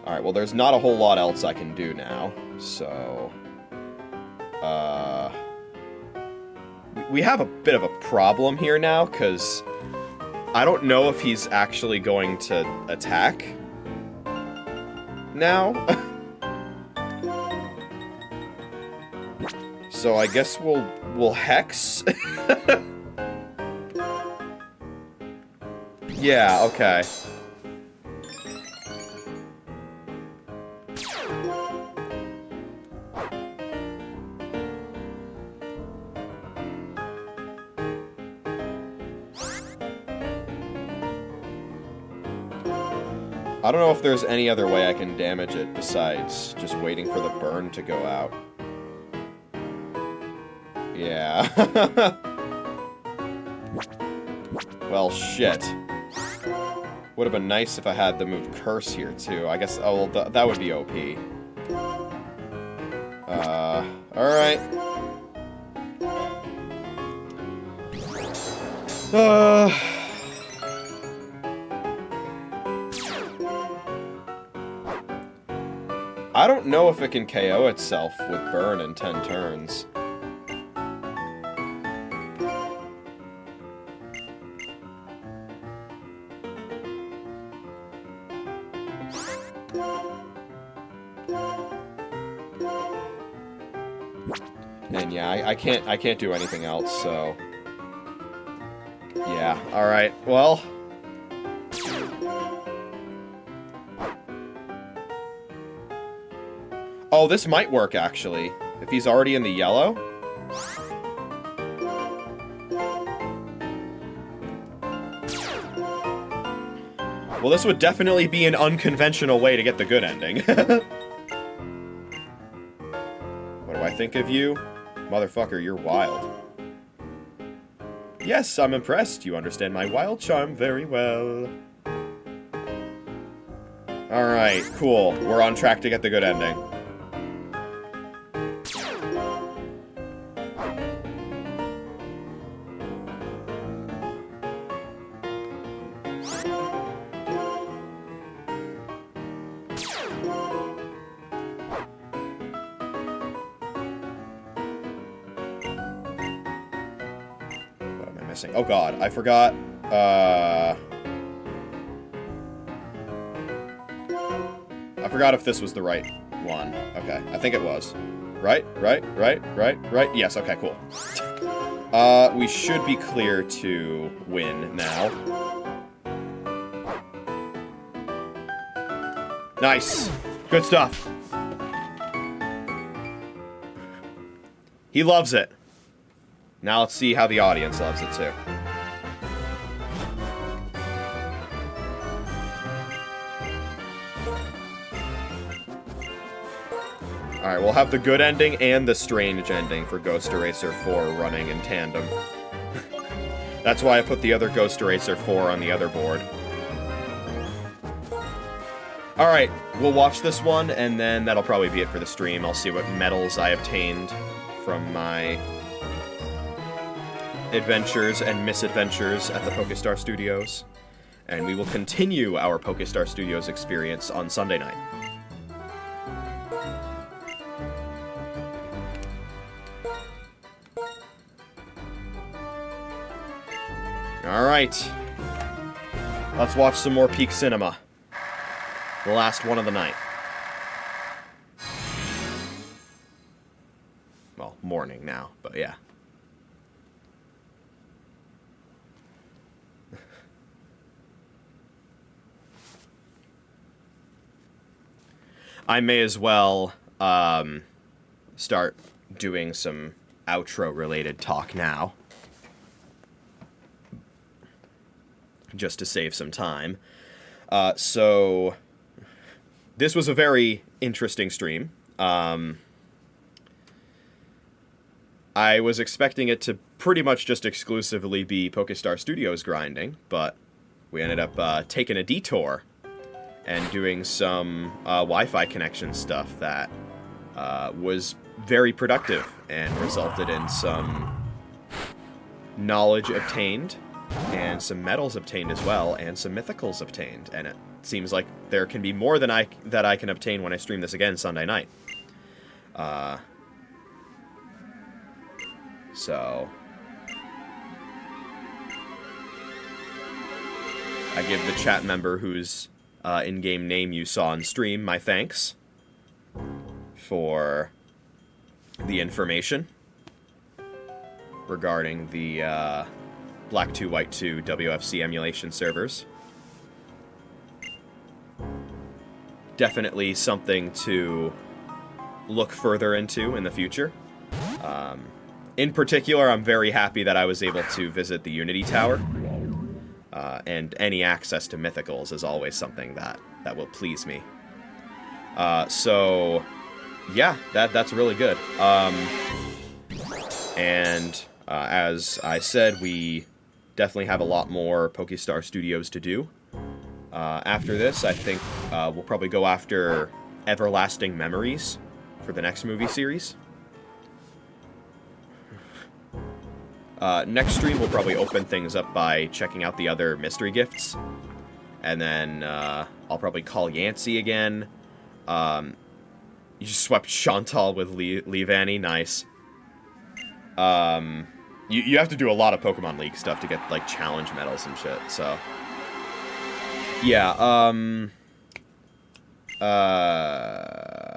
Alright, well, there's not a whole lot else I can do now, so... We have a bit of a problem here now, because I don't know if he's actually going to attack now. So I guess we'll Hex. Yeah, okay. I don't know if there's any other way I can damage it besides just waiting for the burn to go out. Yeah. Well, shit. Would have been nice if I had the move Curse here, too. I guess, oh, well, that would be OP. Alright. I don't know if it can KO itself with burn in 10 turns. And yeah, I can't do anything else, so yeah, alright, well. Oh, this might work, actually. If he's already in the yellow. Well, this would definitely be an unconventional way to get the good ending. What do I think of you? Motherfucker, you're wild. Yes, I'm impressed. You understand my wild charm very well. Alright, cool. We're on track to get the good ending. Oh god, I forgot. I forgot if this was the right one. Okay, I think it was. Right? Yes, okay, cool. We should be clear to win now. Nice. Good stuff. He loves it. Now let's see how the audience loves it, too. Alright, we'll have the good ending and the strange ending for Ghost Eraser 4 running in tandem. That's why I put the other Ghost Eraser 4 on the other board. Alright, we'll watch this one, and then that'll probably be it for the stream. I'll see what medals I obtained from my adventures and misadventures at the Pokestar Studios. And we will continue our Pokestar Studios experience on Sunday night. Alright. Let's watch some more Peak Cinema. The last one of the night. Well, morning now, but yeah. I may as well start doing some outro-related talk now. Just to save some time. So, this was a very interesting stream. I was expecting it to pretty much just exclusively be Pokestar Studios grinding, but we ended up taking a detour and doing some Wi-Fi connection stuff that was very productive and resulted in some knowledge obtained and some medals obtained as well and some mythicals obtained, and it seems like there can be more than that I can obtain when I stream this again Sunday night. So I give the chat member whose in-game name you saw on stream my thanks for the information regarding the Black 2 White 2 WFC emulation servers. Definitely something to look further into in the future. In particular, I'm very happy that I was able to visit the Unity Tower. And any access to mythicals is always something that will please me. So, yeah, that's really good. As I said, we definitely have a lot more Pokestar Studios to do. After this, I think we'll probably go after Everlasting Memories for the next movie series. Next stream, we'll probably open things up by checking out the other mystery gifts. And then I'll probably call Yancey again. You just swept Chantal with Leavanny. Nice. You have to do a lot of Pokemon League stuff to get, like, challenge medals and shit, so... Yeah,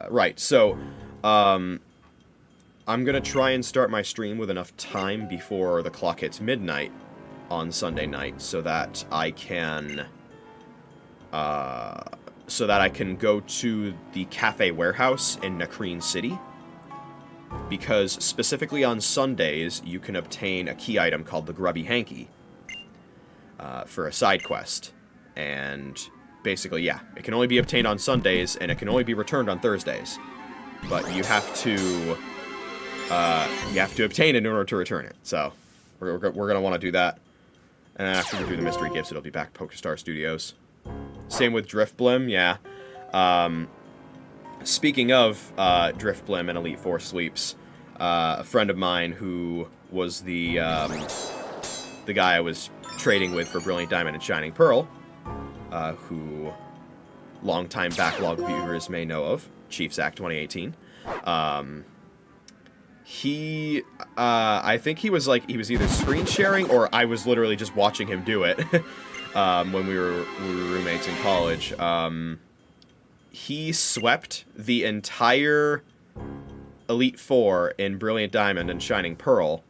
right, so, I'm gonna try and start my stream with enough time before the clock hits midnight on Sunday night, so that I can go to the Cafe Warehouse in Nakreen City, because specifically on Sundays, you can obtain a key item called the Grubby Hanky for a side quest. And basically, yeah, it can only be obtained on Sundays, and it can only be returned on Thursdays. But you have to obtain it in order to return it. So we're gonna want to do that. And then after we do the mystery gifts, it'll be back to Pokestar Studios. Same with Driftblim, yeah. Speaking of Driftblim and Elite Four Sleeps, a friend of mine who was the guy I was trading with for Brilliant Diamond and Shining Pearl, who longtime Backlog viewers may know of, Chiefs Act 2018. I think he was either screen sharing or I was literally just watching him do it when we were roommates in college. He swept the entire Elite Four in Brilliant Diamond and Shining Pearl.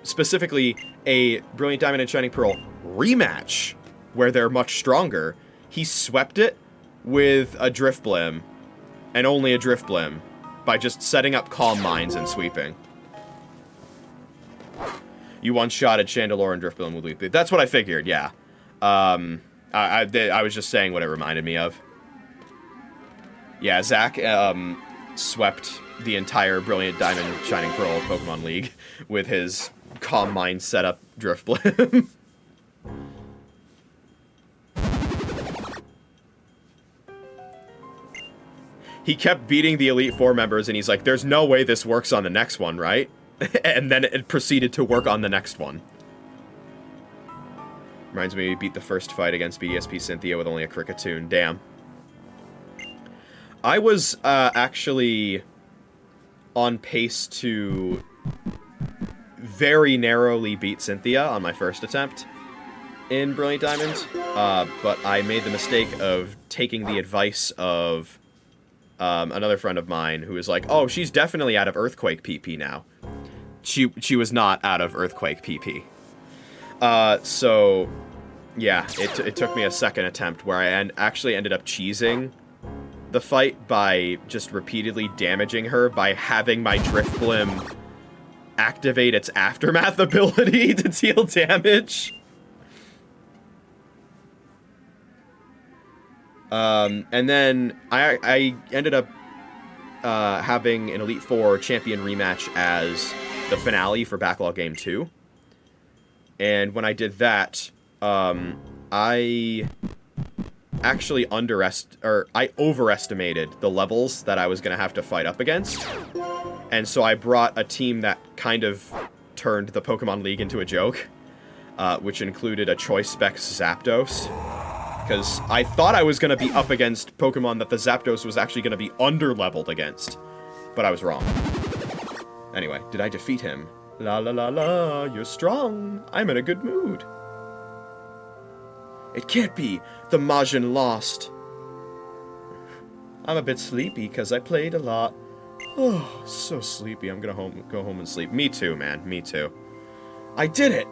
Specifically, a Brilliant Diamond and Shining Pearl rematch, where they're much stronger. He swept it with a Driftblim, and only a Driftblim, by just setting up Calm Minds and sweeping. You one-shotted Chandelure and Driftblim with Leap. That's what I figured, yeah. I was just saying what it reminded me of. Yeah, Zach swept the entire Brilliant Diamond Shining Pearl Pokemon League with his Calm Mind setup Driftblim. He kept beating the Elite Four members, and he's like, there's no way this works on the next one, right? And then it proceeded to work on the next one. Reminds me, we beat the first fight against BDSP Cynthia with only a Kricketune. Damn. I was actually on pace to very narrowly beat Cynthia on my first attempt in Brilliant Diamond, but I made the mistake of taking the advice of another friend of mine who was like, oh, she's definitely out of Earthquake PP now. She was not out of Earthquake PP. So, yeah, it took me a second attempt where I actually ended up cheesing the fight by just repeatedly damaging her by having my Driftblim activate its Aftermath ability to deal damage. And then I ended up having an Elite Four Champion rematch as the finale for Backlog Game 2. And when I did that, I actually I overestimated the levels that I was going to have to fight up against. And so I brought a team that kind of turned the Pokemon League into a joke, which included a Choice Specs Zapdos. Because I thought I was going to be up against Pokemon that the Zapdos was actually going to be under-leveled against. But I was wrong. Anyway, did I defeat him? La la la la, you're strong. I'm in a good mood. It can't be. The Majin lost. I'm a bit sleepy because I played a lot. Oh, so sleepy. I'm gonna go home and sleep. Me too, man. Me too. I did it!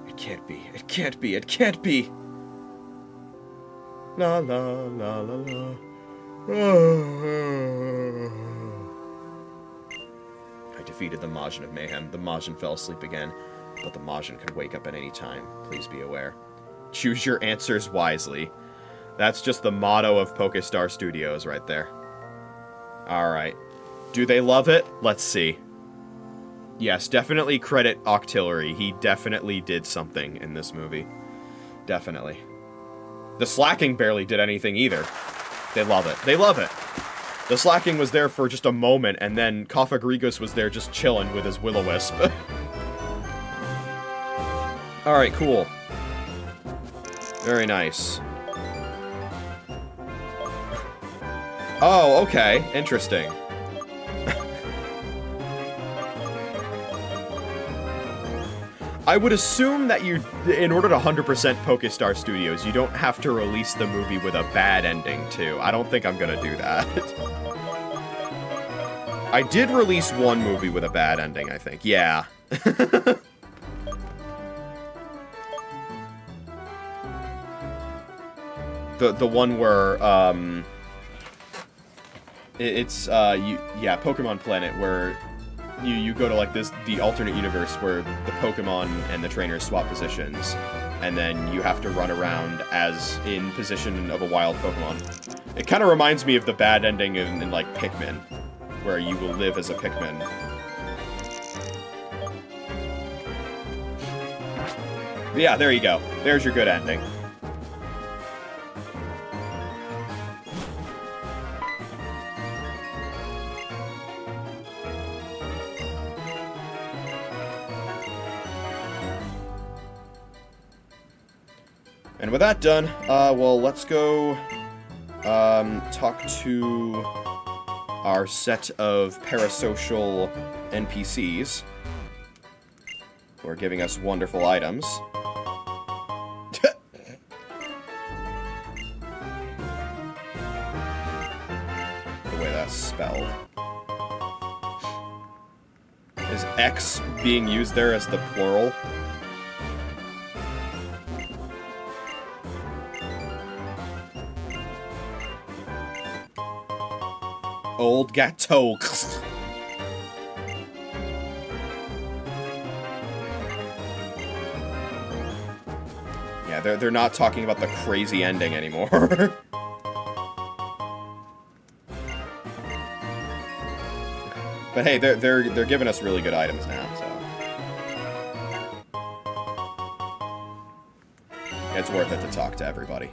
It can't be. It can't be. It can't be. La la la la la. I defeated the Majin of Mayhem. The Majin fell asleep again, but the Majin could wake up at any time. Please be aware. Choose your answers wisely. That's just the motto of Pokestar Studios right there. Alright. Do they love it? Let's see. Yes, definitely credit Octillery. He definitely did something in this movie. Definitely. The Slacking barely did anything either. They love it. They love it. The Slacking was there for just a moment, and then Cofagrigus was there just chilling with his Will-O-Wisp. Alright, cool. Very nice. Oh, okay. Interesting. I would assume that in order to 100% Pokestar Studios, you don't have to release the movie with a bad ending, too. I don't think I'm gonna do that. I did release one movie with a bad ending, I think. Yeah. The one where, Pokemon Planet, where you go to, like, the alternate universe where the Pokemon and the trainers swap positions, and then you have to run around as in position of a wild Pokemon. It kind of reminds me of the bad ending in, like, Pikmin, where you will live as a Pikmin. But yeah, there you go. There's your good ending. And with that done, well, let's go talk to our set of parasocial NPCs who are giving us wonderful items. The way that's spelled. Is X being used there as the plural? Old Gateau. Yeah, they're not talking about the crazy ending anymore. But hey, they're giving us really good items now, so it's worth it to talk to everybody.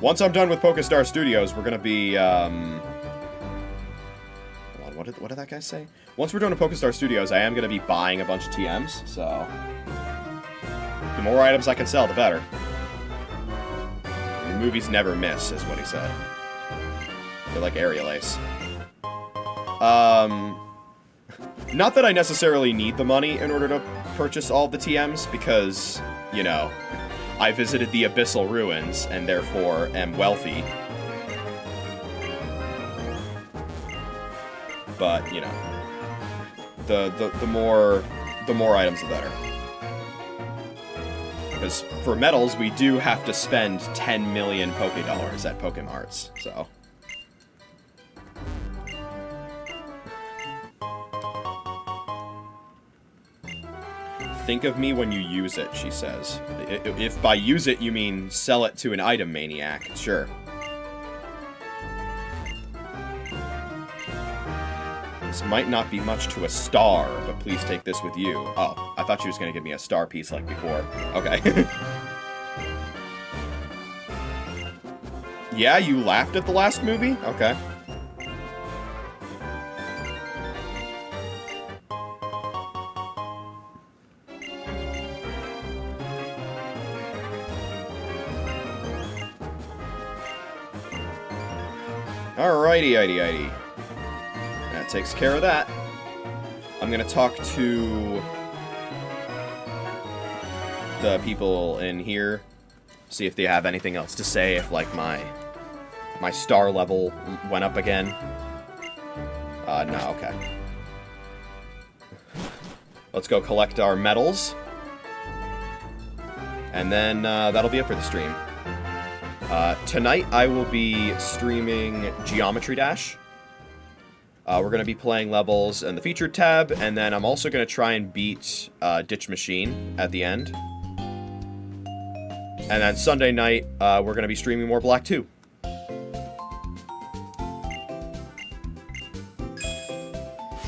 Once I'm done with Pokestar Studios, we're gonna be, hold on, what did that guy say? Once we're done with Pokestar Studios, I am gonna be buying a bunch of TMs, so the more items I can sell, the better. The movies never miss, is what he said. They're like Aerial Ace. Not that I necessarily need the money in order to purchase all the TMs, because, you know, I visited the Abyssal Ruins, and therefore am wealthy. But, you know, the more items, the better. Because for medals, we do have to spend 10 million Pokédollars at Pokémarts, so. Think of me when you use it, she says. If by use it you mean sell it to an item maniac, sure. This might not be much to a star, but please take this with you. Oh, I thought she was going to give me a star piece like before. Okay. Yeah, you laughed at the last movie? Okay. Alrighty. That takes care of that. I'm gonna talk to the people in here, see if they have anything else to say, if, like, my star level went up again. No, okay. Let's go collect our medals. And then, that'll be it for the stream. Tonight I will be streaming Geometry Dash. We're going to be playing levels in the featured tab, and then I'm also going to try and beat Ditch Machine at the end. And then Sunday night, we're going to be streaming more Black 2.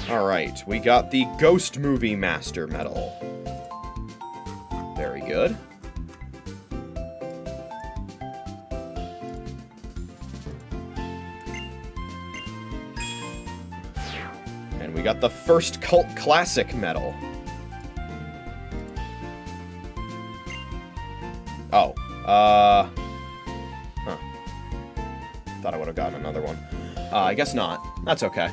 Alright, we got the Ghost Movie Master Medal. Very good. And we got the first Cult Classic medal. Oh, huh. Thought I would have gotten another one. I guess not. That's okay.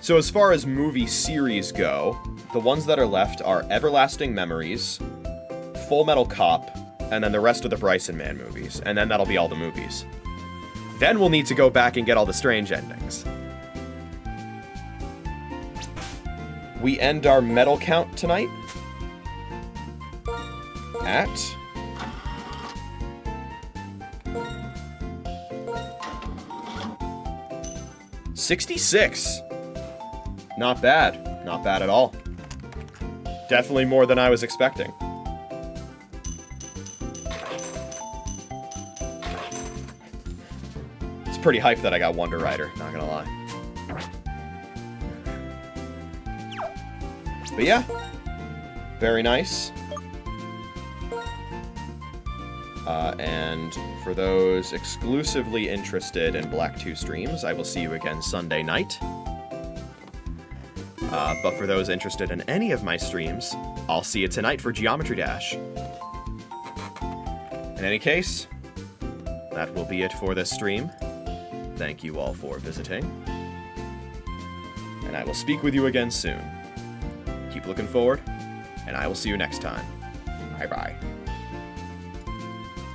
So as far as movie series go, the ones that are left are Everlasting Memories, Full Metal Cop, and then the rest of the Bryson Man movies. And then that'll be all the movies. Then we'll need to go back and get all the strange endings. We end our medal count tonight at 66. Not bad. Not bad at all. Definitely more than I was expecting. It's pretty hyped that I got Wonder Rider, not gonna lie. But yeah, very nice. And for those exclusively interested in Black 2 streams, I will see you again Sunday night. But for those interested in any of my streams, I'll see you tonight for Geometry Dash. In any case, that will be it for this stream. Thank you all for visiting. And I will speak with you again soon. Keep looking forward, and I will see you next time. Bye-bye.